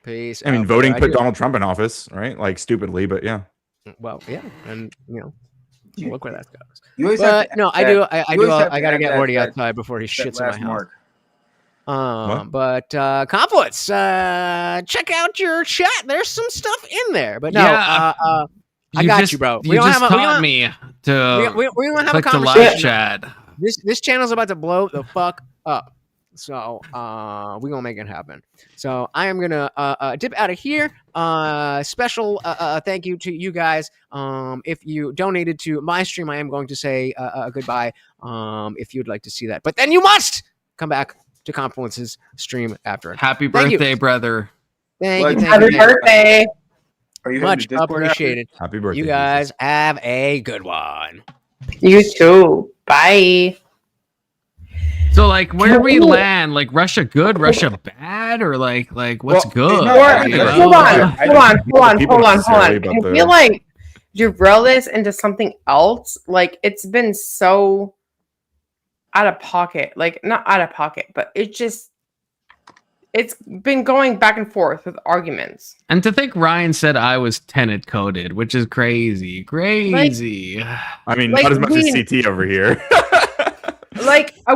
Peace. I mean, voting put Donald Trump in office, right? Like stupidly, but yeah. Well, yeah, and look where that goes. I gotta get Morty outside before he shits in my house. But Confluence, check out your chat. There's some stuff in there. But no, I got you, bro. You just taught me to we don't have click a the conversation. live chat. This channel's about to blow the fuck up. So we're gonna make it happen. So I am gonna dip out of here. Special thank you to you guys. If you donated to my stream, I am going to say goodbye. If you'd like to see that, but then you must come back to Confluence's stream after it. Happy birthday, brother. Thank you. Happy birthday. Much appreciated. Happy birthday. You guys have a good one. You too. Bye. So like, where do we land? Like Russia good, Russia bad, or like what's good? Hold on. I feel like derail this into something else. Like it's been so out of pocket. Like not out of pocket, but it's been going back and forth with arguments. And to think Ryan said I was tenant coded, which is crazy. I mean, not as much as CT over here.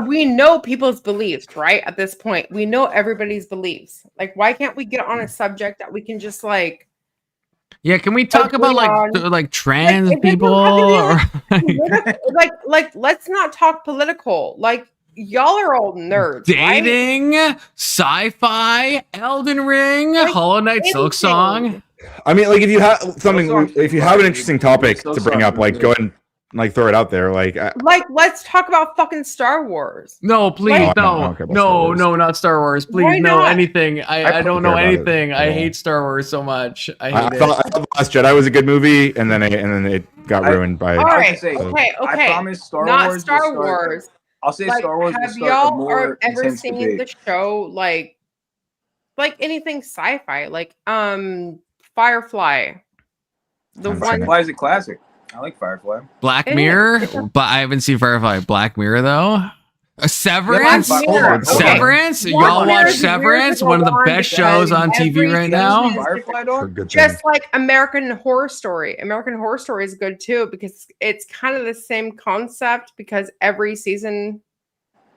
We know people's beliefs, right? At this point, we know everybody's beliefs. Like, why can't we get on a subject that we can just Yeah, can we talk about like trans people? Or, let's not talk political. Like, y'all are all nerds. Dating, sci-fi, Elden Ring, Hollow Knight, Silk Song. I mean, like if you have something, if you have an interesting topic to bring up, like go ahead and like throw it out there. Like let's talk about fucking Star Wars. No, please, Like- no, not Star Wars. Please, Why no, not? anything. I don't know care about it anything. at I all. hate Star Wars so much. I I hate it. thought The Last Jedi was a good movie, and then it got ruined by. All right, say, okay. I promise Star Not Wars will Star start- Wars. I'll say Like, Star Wars will have start a y'all more ever intense seen debate. the show like anything sci-fi, like Firefly? The one Firefly is a classic. I like Firefly. Black It is. Mirror, It's a- but I haven't seen Firefly. Black Mirror though. Severance, Black Mirror, okay. Severance. Black Y'all Mirror watch is a weird Severance? little One of the one best because shows on TV every right season now. is Firefly, dog? Good just thing. like American Horror Story. American Horror Story is good too because it's kind of the same concept because every season,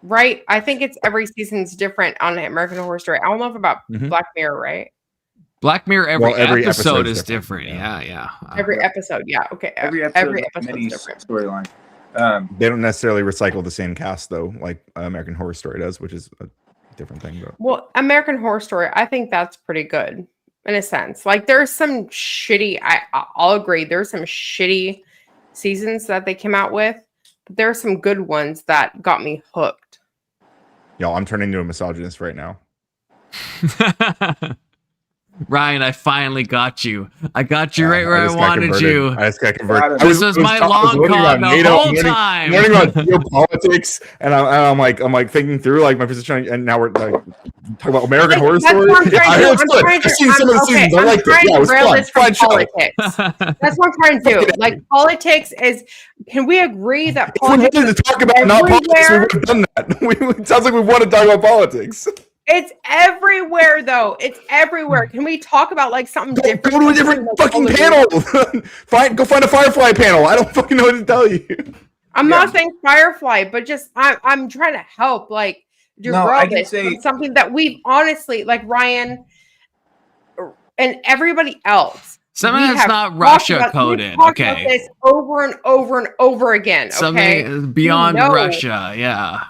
right? I think it's every season's different on American Horror Story. I don't know if about Mhm. Black Mirror, right? Black Mirror. Every every episode episode's is different. Yeah. Every episode, yeah. Okay, Every episode is a episode's mini different. storyline. They don't necessarily recycle the same cast though, like American Horror Story does, which is a different thing. But Well, American Horror Story, I think that's pretty good in a sense. Like there's some shitty, I'll agree, there's some shitty seasons that they came out with, but there are some good ones that got me hooked. y'all, I'm turning into a misogynist right now. Ryan, I finally got you. I got you right where I just got wanted converted. you. I just got converted. This was my long con the whole time. Learning about geopolitics, and I'm like thinking through like my position, and now we're like talking about American Horror That's Story. what I'm trying to do. It's good. I've seen some of the seasons. I I'm like it. trying Yeah, it to was rail fun. this from Fun show. politics. That's what I'm trying to do. Like politics is. Can we agree that If we wanted politics to talk about not politics, we everywhere? would have done that. It sounds like we want to talk about politics. It's everywhere, though. It's everywhere. Can we talk about like something different? Go to a different fucking panel. Go find a Firefly panel. I don't fucking know what to tell you. I'm not saying Firefly, but just I'm trying to help like No, I derail can this say- from something that we've honestly like Ryan and everybody else. Something we that's have not talked Russia about- we've coded, talked about okay. this over and over and over again. Okay, Something beyond We know- Russia. Yeah.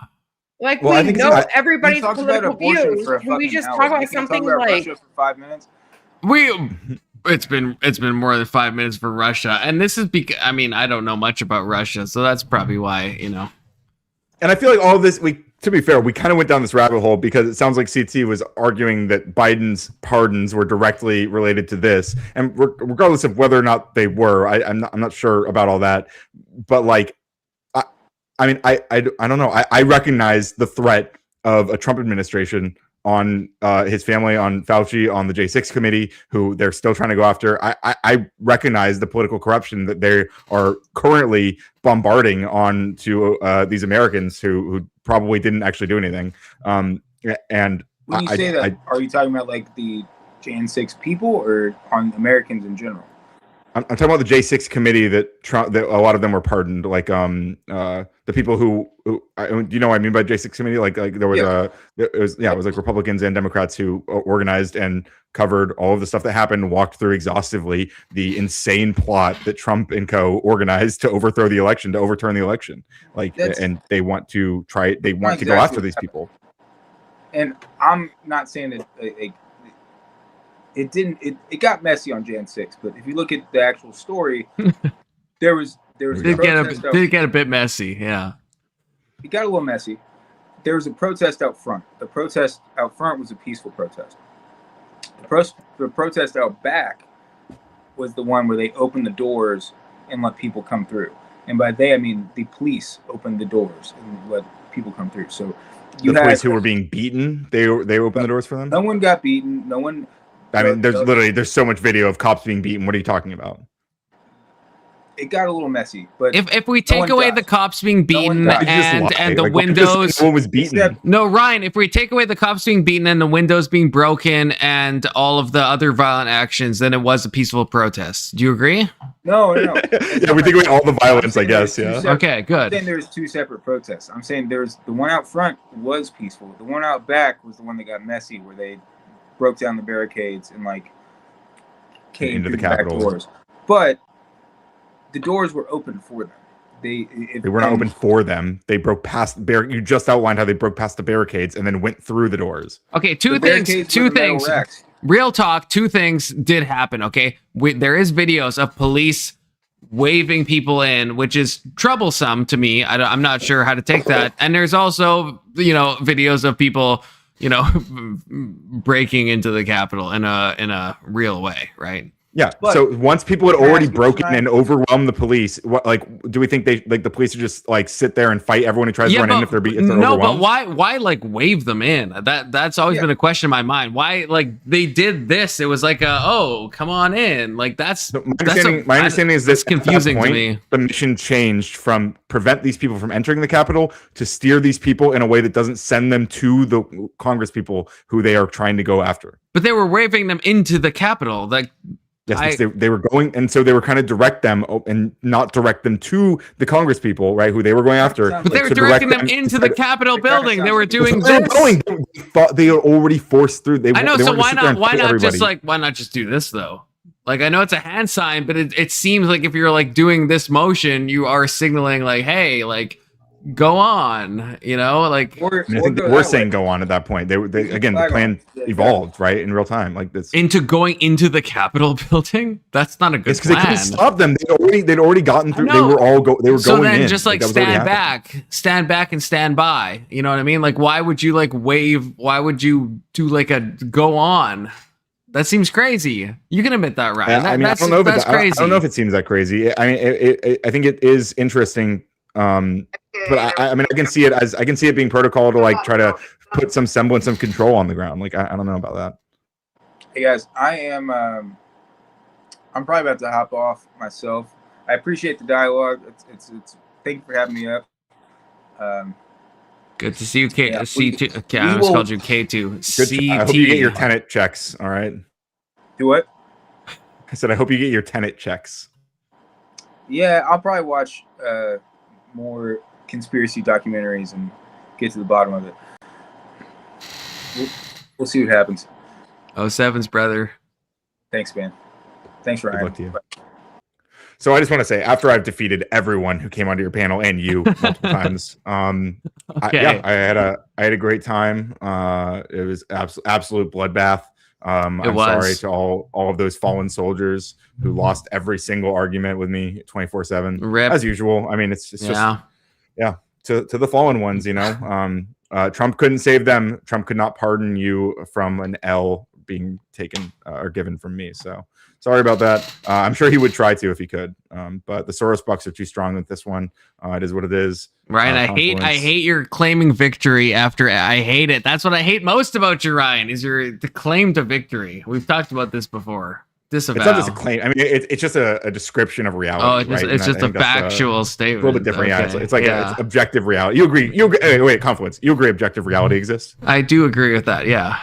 Like Well, I we think know I- everybody's We talked about political abortion views. for a Can we fucking just hour. talk about We can something about like? Russia for 5 minutes? It's been more than 5 minutes for Russia, and this is because I mean I don't know much about Russia, so that's probably why And I feel like all of this, to be fair, we kind of went down this rabbit hole because it sounds like CT was arguing that Biden's pardons were directly related to this, and regardless of whether or not they were, I'm not sure about all that. But like, I don't know. I recognize the threat of a Trump administration on his family, on Fauci, on the J6 committee, who they're still trying to go after. I recognize the political corruption that they are currently bombarding on to these Americans who probably didn't actually do anything. And When you say that, are you talking about like the Jan 6 people or on Americans in general? I'm talking about the J6 committee that Trump, that a lot of them were pardoned, like the people who do you know what I mean by J6 committee? Like there was it was like Republicans and Democrats who organized and covered all of the stuff that happened, walked through exhaustively the insane plot that Trump and co organized to overthrow the election, to overturn the election. And they want to go after these people. And I'm not saying that it got messy on Jan 6, but if you look at the actual story, there was did get a bit messy. Yeah, it got a little messy. There was a protest out front. The protest out front was a peaceful protest. The protest out back was the one where they opened the doors and let people come through. And by they, I mean the police opened the doors and let people come through. So the police who were being beaten, they opened the doors for them? No one got beaten. No one. I mean, there's so much video of cops being beaten. What are you talking about? It got a little messy, but if we take away the cops being beaten and the windows, no one was beaten. No, Ryan, if we take away the cops being beaten and the windows being broken and all of the other violent actions, then it was a peaceful protest. Do you agree? No. Yeah, we take away all the violence, I guess. Yeah. Okay, good. I'm saying there's two separate protests. I'm saying there's the one out front was peaceful. The one out back was the one that got messy, where they broke down the barricades and came into the back Capitol doors. But the doors were open for them. They were not open for them. They broke past you just outlined how they broke past the barricades and then went through the doors. Okay, two things. Real talk, two things did happen, okay? There is videos of police waving people in, which is troublesome to me. I'm not sure how to take that. And there's also, videos of people, breaking into the Capitol in a real way, right? Yeah. But so once people had already broken and overwhelmed the police, what do we think the police would just sit there and fight everyone who tries to run in if they're no, overwhelmed? but why wave them in? That's always been a question in my mind. Why they did this? It was come on in. That's my understanding is this confusing point, to me. The mission changed from prevent these people from entering the Capitol to steer these people in a way that doesn't send them to the Congress people who they are trying to go after. But they were waving them into the Capitol. Yes, they were going, and so they were kind of direct them and not direct them to the Congress people, right? Who they were going after. But they were directing them into the Capitol building. They were doing They this. thought they were already forced through. I know. So why not just do this though? I know it's a hand sign, but it seems like if you're doing this motion, you are signaling hey, go on, I think they were saying go on at that point. They again, the plan evolved right in real time, this into going into the Capitol building. That's not a good plan. They couldn't stop them. They'd already gotten through. They were going in. Just stand back and stand by. You know what I mean? Why would you wave? Why would you do a go on? That seems crazy. You can admit that, right? I don't know, but crazy. I don't know if it seems that crazy. I mean, I think it is interesting. But I can see it being protocol to try to put some semblance of control on the ground. I don't know about that. Hey guys, I'm probably about to hop off myself. I appreciate the dialogue. It's thank you for having me up. Good to see you, K. C2. I almost called you K2. I hope you get your tenant checks. All right. Do what? I said I hope you get your tenant checks. Yeah, I'll probably watch more conspiracy documentaries and get to the bottom of it. We'll see what happens. 07's brother. Thanks, man. Thanks, Ryan. Good luck to you. So I just want to say, after I've defeated everyone who came onto your panel and you multiple times, okay. I had a great time. It was absolute bloodbath. I'm sorry to all of those fallen soldiers who lost every single argument with me 24/7 as usual. I mean, it's just to the fallen ones, Trump couldn't save them. Trump could not pardon you from an L being taken or given from me. So sorry about that. I'm sure he would try to if he could. But the Soros bucks are too strong with this one. It is what it is. Ryan, I hate your claiming victory after. I hate it. That's what I hate most about you, Ryan, is the claim to victory. We've talked about this before. Disavow. It's not just a claim. I mean, it's just a description of reality. It's just a factual statement. A little bit different. Okay. Yeah, it's objective reality. You agree? Wait, Confluence. You agree? Objective reality exists. I do agree with that. Yeah.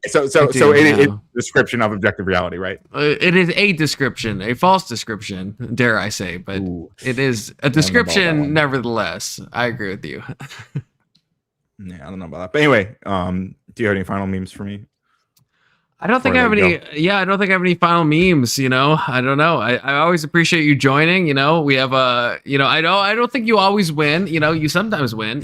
So it's a description of objective reality, right? It is a description, a false description, dare I say, but it is a description nevertheless. I agree with you. Yeah, I don't know about that. But anyway, do you have any final memes for me? I don't think I have any. Yeah, I don't think I have any final memes. I don't know. I always appreciate you joining. We have a. I don't think you always win. You sometimes win.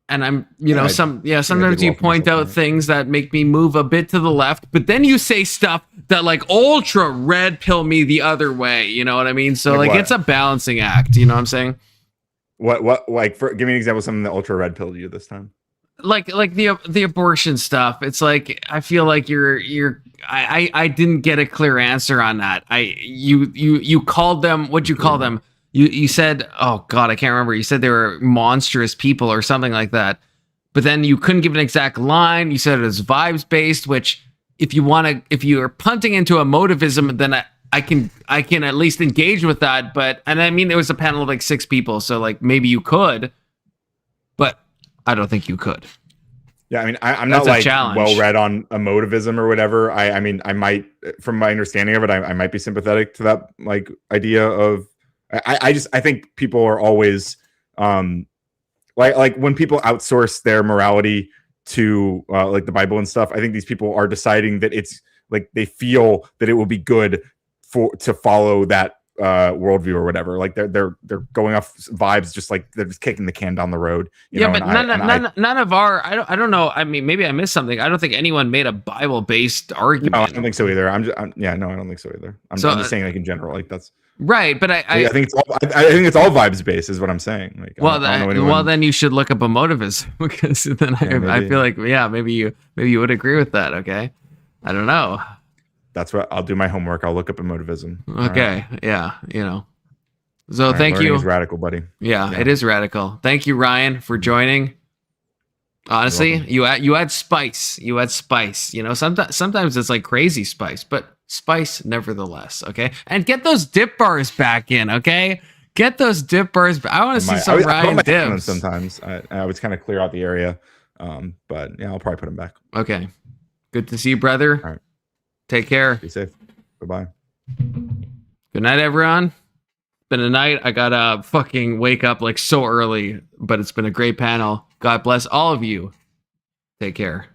And I'm. Sometimes you point out things that make me move a bit to the left, but then you say stuff that ultra red pill me the other way. You know what I mean? So it's a balancing act. You know what I'm saying? What give me an example of something that ultra red pilled you this time. Like the abortion stuff. It's I feel like I didn't get a clear answer on that. You called them, what'd you call them? You said, oh God, I can't remember. You said they were monstrous people or something like that. But then you couldn't give an exact line. You said it was vibes based, which if you're punting into emotivism, then I can at least engage with that. And I mean, there was a panel of 6 people. So maybe you could, but I don't think you could. Yeah, I mean, I'm not well read on emotivism or whatever. I mean, I might, from my understanding of it, I might be sympathetic to that idea of. I think people are always like when people outsource their morality to the Bible and stuff. I think these people are deciding that it's they feel that it will be good to follow that worldview or whatever. Like they're going off vibes, just like they're just kicking the can down the road. You know, but none of our. I don't know. I mean, maybe I missed something. I don't think anyone made a Bible based argument. No, I don't think so either. I don't think so either. I'm just saying, like, in general, like that's right. But I think it's all vibes based, is what I'm saying. Like, well, then you should look up emotivism, because then I feel like maybe you would agree with that. Okay, I don't know. That's what I'll do. My homework. I'll look up emotivism. Okay. Right. Yeah. You know. So thank you. Is radical, buddy. Yeah, it is radical. Thank you, Ryan, for joining. Honestly, you add spice. You add spice. You know, sometimes it's like crazy spice, but spice nevertheless. Okay, and get those dip bars back in. Okay, get those dip bars. I want to see some Ryan dips. Sometimes I would kind of clear out the area, but yeah, I'll probably put them back. Okay, good to see you, brother. All right. Take care. Be safe. Bye-bye. Good night, everyone. It's been a night. I gotta fucking wake up like so early, but it's been a great panel. God bless all of you. Take care.